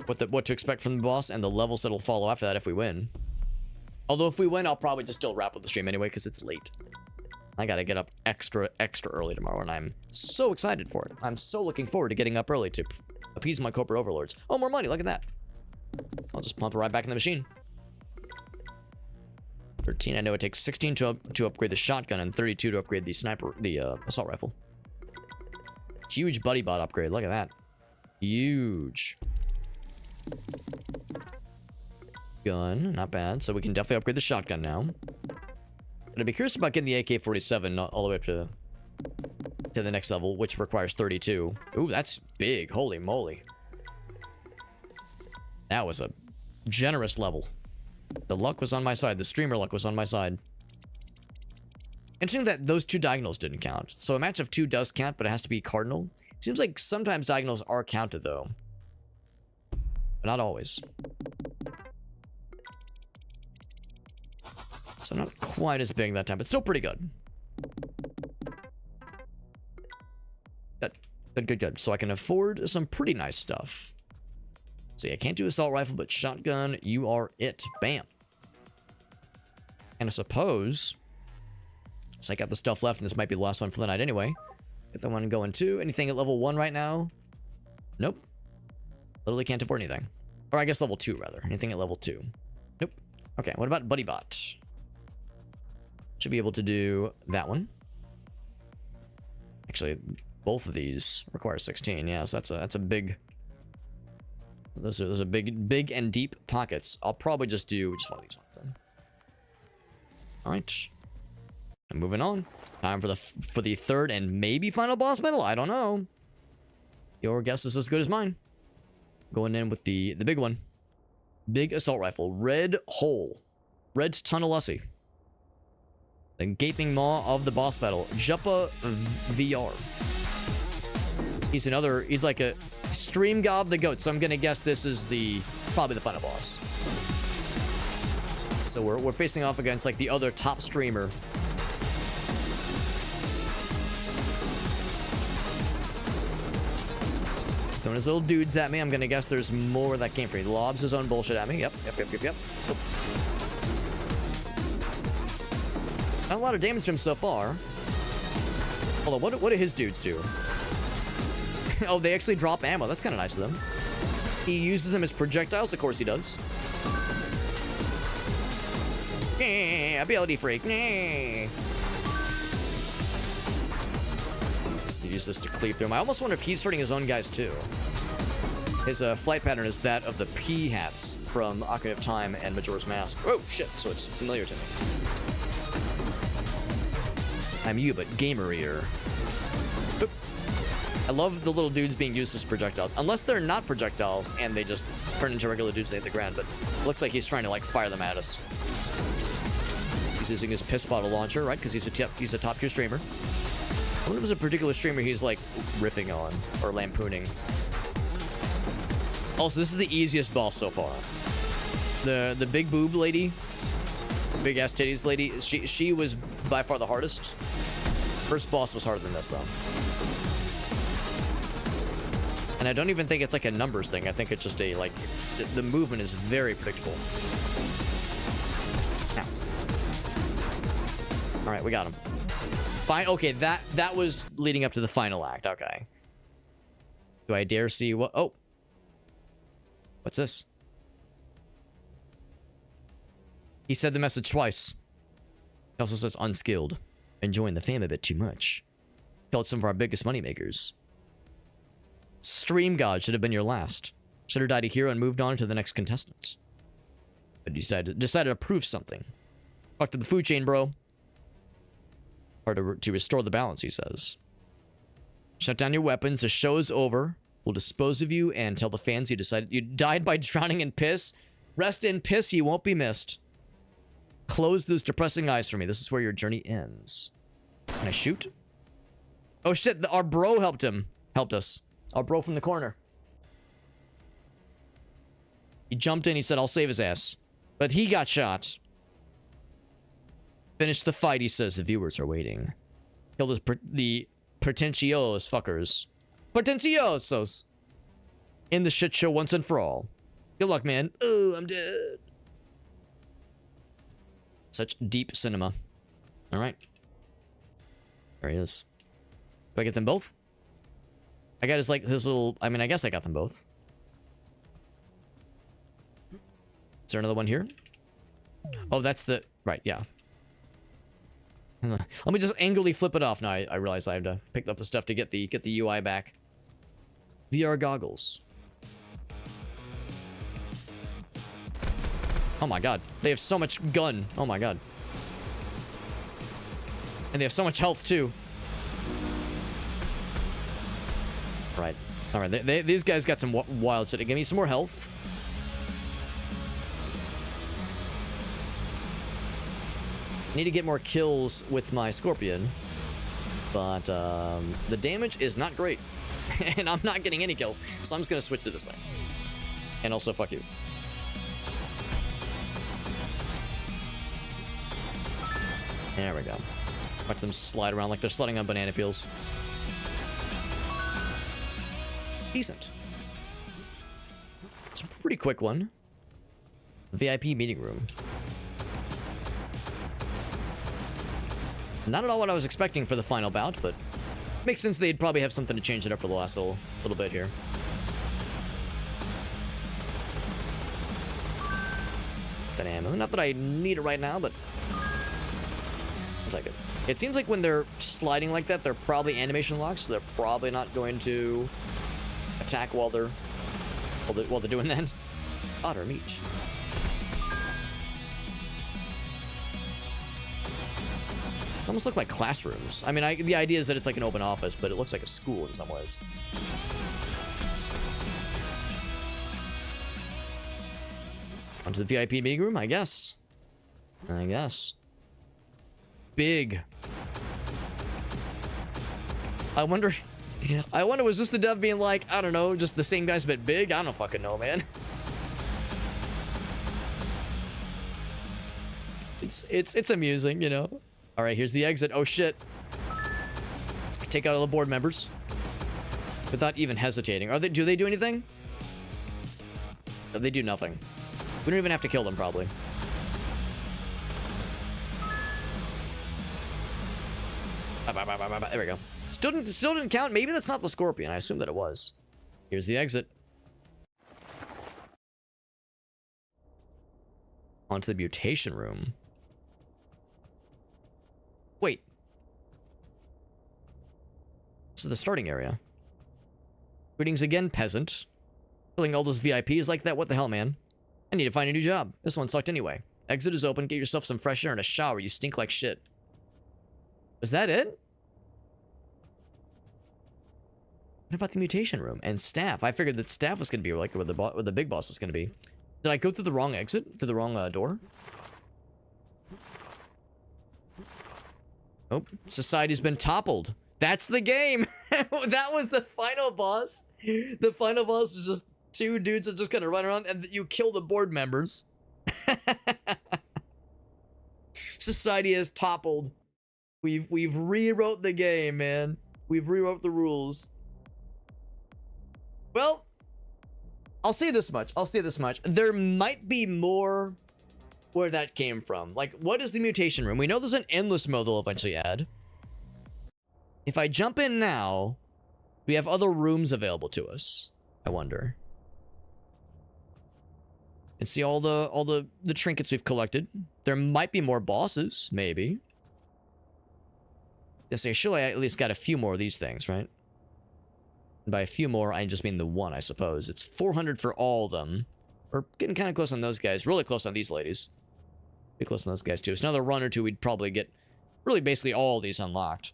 what to expect from the boss and the levels that'll follow after that if we win. Although if we win, I'll probably just still wrap up the stream anyway because it's late. I gotta get up extra early tomorrow, and I'm so excited for it. I'm so looking forward to getting up early to appease my corporate overlords. Oh, more money! Look at that. I'll just pump it right back in the machine. 13. I know it takes 16 to upgrade the shotgun and 32 to upgrade the sniper, the assault rifle. Huge buddy bot upgrade. Look at that. Huge. Gun, not bad. So we can definitely upgrade the shotgun now. But I'd be curious about getting the AK-47 all the way up to the next level, which requires 32. Ooh, that's big. Holy moly. That was a generous level. The luck was on my side. The streamer luck was on my side. Interesting that those two diagonals didn't count. So a match of 2 does count, but it has to be cardinal. Seems like sometimes diagonals are counted, though. But not always. So not quite as big that time, but still pretty good. Good. So I can afford some pretty nice stuff. So yeah, I can't do assault rifle, but shotgun, you are it. Bam. And I suppose, so I got the stuff left, and this might be the last one for the night anyway. Get that one going too. Anything at level 1 right now? Nope. Literally can't afford anything. Or I guess level 2, rather. Anything at level 2? Nope. Okay, what about Buddy Bot? Should be able to do that one. Actually, both of these require 16. Yeah, so that's a big... Those are big and deep pockets. I'll probably just do just one of these ones then. All right. And moving on. Time for the third and maybe final boss battle. I don't know. Your guess is as good as mine. Going in with the big one. Big assault rifle. Red Hole. Red Tunnel Lussie. The gaping maw of the boss battle. Juppa VR. He's like a Stream Gob the Goat, so I'm gonna guess this is probably the final boss. So we're facing off against like the other top streamer. He's throwing his little dudes at me. I'm gonna guess there's more that came from. He lobs his own bullshit at me. Yep. Not a lot of damage to him so far. Hold on, what do his dudes do? Oh, they actually drop ammo. That's kind of nice of them. He uses them as projectiles. Of course he does. Ability freak. Just use this to cleave through him. I almost wonder if he's hurting his own guys too. His flight pattern is that of the pea hats from Ocarina of Time and Majora's Mask. Oh, shit. So it's familiar to me. I'm you, but gamerier. Oop. I love the little dudes being used as projectiles. Unless they're not projectiles and they just turn into regular dudes that hit the ground. But it looks like he's trying to, like, fire them at us. He's using his piss bottle launcher, right? Because he's a top 2 streamer. I wonder if there's a particular streamer he's, like, riffing on or lampooning. Also, this is the easiest boss so far. The big boob lady, big ass titties lady, she was by far the hardest. First boss was harder than this though. And I don't even think it's like a numbers thing. I think it's just a, like, the movement is very predictable. Now. All right, we got him. Fine. Okay, that was leading up to the final act. Okay. Do I dare see what? Oh. What's this? He said the message twice. He also says unskilled. Enjoying the fame a bit too much. Killed some of our biggest moneymakers. Stream God should have been your last. Should have died a hero and moved on to the next contestant. But you decided to prove something. Fuck to the food chain, bro. Or to restore the balance, he says. Shut down your weapons. The show is over. We'll dispose of you and tell the fans you died by drowning in piss. Rest in piss, you won't be missed. Close those depressing eyes for me. This is where your journey ends. Can I shoot? Oh shit, our bro helped us. Our bro from the corner. He jumped in, he said, I'll save his ass. But he got shot. Finish the fight, he says. The viewers are waiting. Kill the pretentious fuckers. Pretentiosos. In the shit show once and for all. Good luck, man. Oh, I'm dead. Such deep cinema. All right. There he is. Do I get them both? I got his little... I mean, I guess I got them both. Is there another one here? Oh, that's the... Right, yeah. Let me just angrily flip it off. Now I realize I have to pick up the stuff to get the UI back. VR goggles. Oh my god. They have so much gun. Oh my god. And they have so much health too. Right. Alright, these guys got some wild shit. Give me some more health. Need to get more kills with my Scorpion. But the damage is not great. And I'm not getting any kills. So I'm just going to switch to this thing. And also, fuck you. There we go. Watch them slide around like they're sliding on banana peels. Decent. It's a pretty quick one. VIP meeting room. Not at all what I was expecting for the final bout, but makes sense they'd probably have something to change it up for the last little bit here. That ammo. Not that I need it right now, but I'll take it. It seems like when they're sliding like that, they're probably animation locked, so they're probably not going to attack while they're doing that. Otter meat. It almost look like classrooms. I mean, the idea is that it's like an open office, but it looks like a school in some ways. Onto the VIP meeting room, I guess. Big. I wonder, was this the dev being like, I don't know, just the same guys but big? I don't fucking know, man. It's amusing, you know. All right, here's the exit. Oh shit. Let's take out all the board members without even hesitating. Do they do anything? No, they do nothing. We don't even have to kill them, probably. There we go. Still didn't count. Maybe that's not the Scorpion. I assume that it was. Here's the exit. Onto the mutation room. Wait. This is the starting area. Greetings again, peasant. Killing all those VIPs like that? What the hell, man? I need to find a new job. This one sucked anyway. Exit is open. Get yourself some fresh air and a shower. You stink like shit. Is that it? What about the mutation room? And staff. I figured that staff was going to be like where the big boss is going to be. Did I go through the wrong exit? Through the wrong door? Oh, society's been toppled. That's the game. That was the final boss. The final boss is just two dudes that just kind of run around and you kill the board members. Society has toppled. We've rewrote the game, man. We've rewrote the rules. Well, I'll say this much. There might be more where that came from. Like, what is the mutation room? We know there's an endless mode they'll eventually add. If I jump in now, we have other rooms available to us. I wonder. And see all the trinkets we've collected. There might be more bosses, maybe. I say, surely I at least got a few more of these things, right? And by a few more, I just mean the one, I suppose. It's 400 for all of them. We're getting kind of close on those guys. Really close on these ladies. Pretty close on those guys, too. So another run or two, we'd probably get really basically all of these unlocked.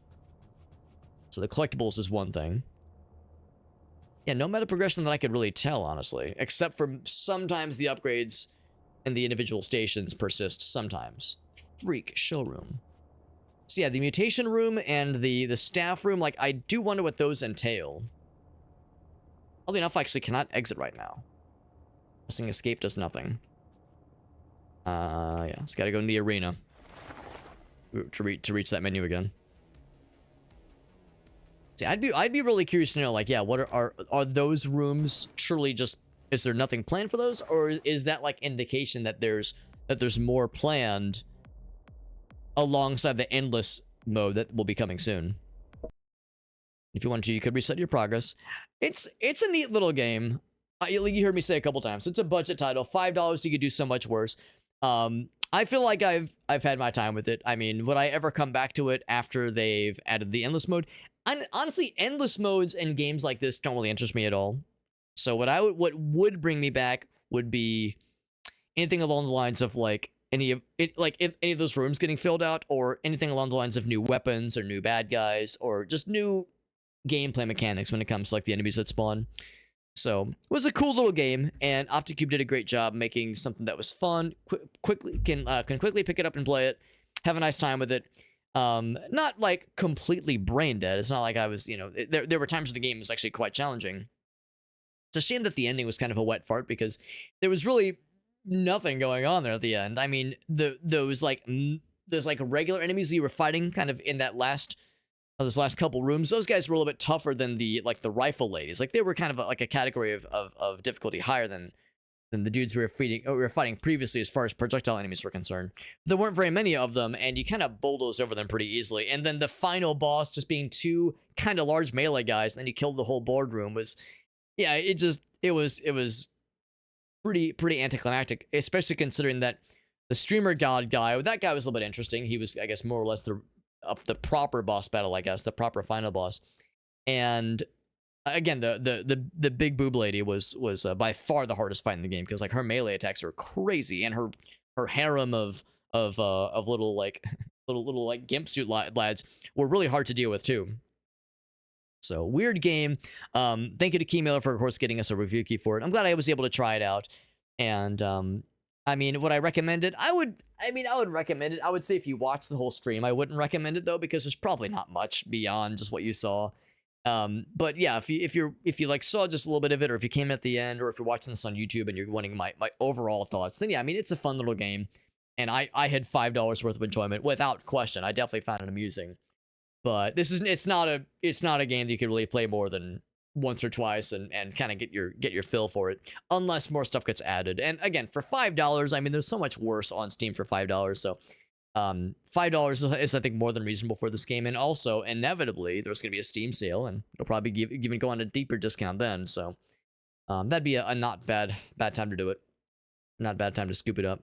So the collectibles is one thing. Yeah, no meta progression that I could really tell, honestly. Except for sometimes the upgrades and the individual stations persist sometimes. Freak showroom. So yeah, the mutation room and the staff room, like, I do wonder what those entail. Oddly enough, I actually cannot exit right now. Pressing escape does nothing. Yeah, it's gotta go in the arena to reach that menu again. See, I'd be really curious to know, like, yeah, what are those rooms truly just, is there nothing planned for those, or is that like indication that there's more planned alongside the endless mode that will be coming soon? If you want to, you could reset your progress. It's a neat little game. You heard me say a couple times. It's a budget title. $5, you could do so much worse. I feel like I've had my time with it. I mean, would I ever come back to it after they've added the endless mode? Honestly, endless modes in games like this don't really interest me at all. So what would bring me back would be anything along the lines of like if any of those rooms getting filled out, or anything along the lines of new weapons or new bad guys, or just new gameplay mechanics when it comes to like the enemies that spawn. So it was a cool little game, and OptiCube did a great job making something that was fun, quickly can quickly pick it up and play it, have a nice time with it. Not like completely brain dead. It's not like I was, there were times where the game was actually quite challenging. It's a shame that the ending was kind of a wet fart, because there was really nothing going on there at the end. I mean, those regular enemies that you were fighting kind of in that those last couple rooms, those guys were a little bit tougher than the rifle ladies. Like, they were kind of like a category of difficulty higher than the dudes we were fighting previously as far as projectile enemies were concerned. There weren't very many of them, and you kind of bulldoze over them pretty easily. And then the final boss just being two kind of large melee guys, and then you killed the whole boardroom was, yeah, it was pretty anticlimactic, especially considering that the streamer god guy, that guy was a little bit interesting. He was, I guess, more or less the proper boss battle, I guess, the proper final boss. And again, the big boob lady was by far the hardest fight in the game, because like her melee attacks are crazy, and her harem of little gimp suit lads were really hard to deal with too. So, weird game. Thank you to Keymailer for, of course, getting us a review key for it. I'm glad I was able to try it out. And I mean, would I recommend it? I would recommend it. I would say if you watch the whole stream. I wouldn't recommend it though, because there's probably not much beyond just what you saw. But yeah, if you like saw just a little bit of it, or if you came at the end, or if you're watching this on YouTube and you're wanting my overall thoughts, then yeah, I mean, it's a fun little game, and I had $5 worth of enjoyment without question. I definitely found it amusing. But it's not a game that you can really play more than once or twice and kind of get your fill for it, unless more stuff gets added. And again, for $5, I mean, there's so much worse on Steam for $5. So $5 is I think more than reasonable for this game. And also, inevitably, there's going to be a Steam sale, and it'll probably even go on a deeper discount then. So that'd be a not bad time to do it. Not a bad time to scoop it up.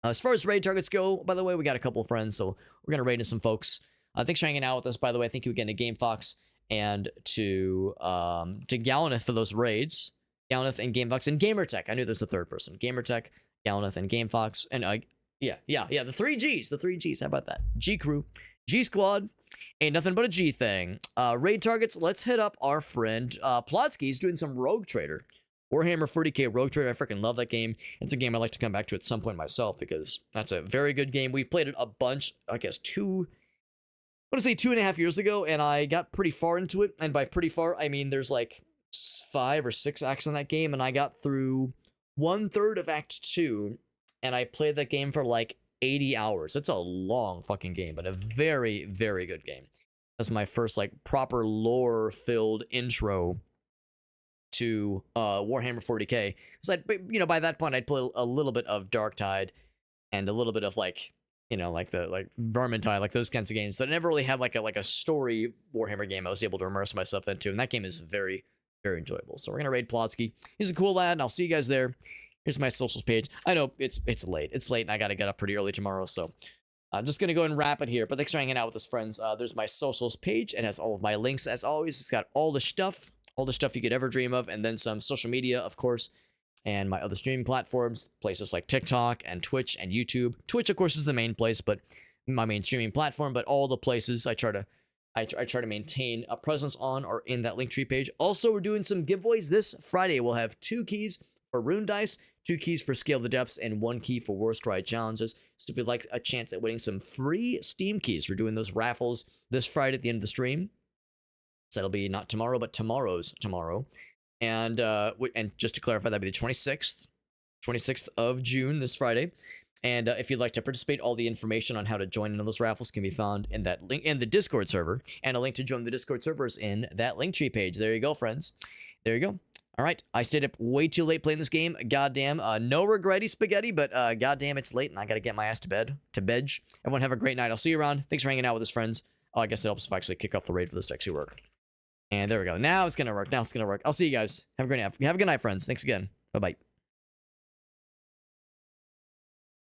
As far as raid targets go, by the way, we got a couple of friends, so we're going to raid in some folks. Thanks for hanging out with us, by the way. Thank you again to GameFox and to Gallaneth for those raids. Gallaneth and GameFox and GamerTech. I knew there's a third person. GamerTech, Gallaneth, and GameFox. And the three Gs. The three Gs. How about that? G Crew, G Squad, ain't nothing but a G thing. Raid targets. Let's hit up our friend Plotsky. He's doing some Rogue Trader. Warhammer 40k Rogue Trader. I freaking love that game. It's a game I'd like to come back to at some point myself, because that's a very good game. We played it a bunch, I guess, 2.5 years ago, and I got pretty far into it. And by pretty far, I mean there's like 5 or 6 acts in that game, and I got through 1/3 of Act 2, and I played that game for like 80 hours. It's a long fucking game, but a very, very good game. That's my first like proper lore-filled intro to Warhammer 40k. Because by that point I'd play a little bit of Darktide and a little bit of like Vermintide, like those kinds of games. So I never really had like a story Warhammer game I was able to immerse myself into, and that game is very, very enjoyable. So we're gonna raid Plotsky. He's a cool lad, and I'll see you guys there. Here's my socials page. I know it's late. It's late, and I gotta get up pretty early tomorrow, so I'm just gonna go and wrap it here. But thanks for hanging out with us, friends. There's my socials page. It has all of my links as always. It's got all the stuff you could ever dream of, and then some social media, of course. And my other streaming platforms, places like TikTok and Twitch and YouTube. Twitch, of course, is the main place, but my main streaming platform. But all the places I try to maintain a presence on are in that Linktree page. Also, we're doing some giveaways this Friday. We'll have 2 keys for Rune Dice, 2 keys for Scale the Depths, and 1 key for Worst Ride Challenges. So if you'd like a chance at winning some free Steam keys, we're doing those raffles this Friday at the end of the stream. So that'll be not tomorrow, but tomorrow's tomorrow. And just to clarify, that'll be the 26th of June, this Friday. And if you'd like to participate, all the information on how to join in those raffles can be found in that link in the Discord server. And a link to join the Discord server is in that Linktree page. There you go, friends. There you go. All right, I stayed up way too late playing this game. Goddamn, no regretty spaghetti, but goddamn, it's late and I gotta get my ass to bed. Everyone have a great night. I'll see you around. Thanks for hanging out with us, friends. Oh, I guess it helps if I actually kick off the raid for this to actually work. And there we go. Now it's gonna work. I'll see you guys. Have a great night. Have a good night, friends. Thanks again. Bye-bye.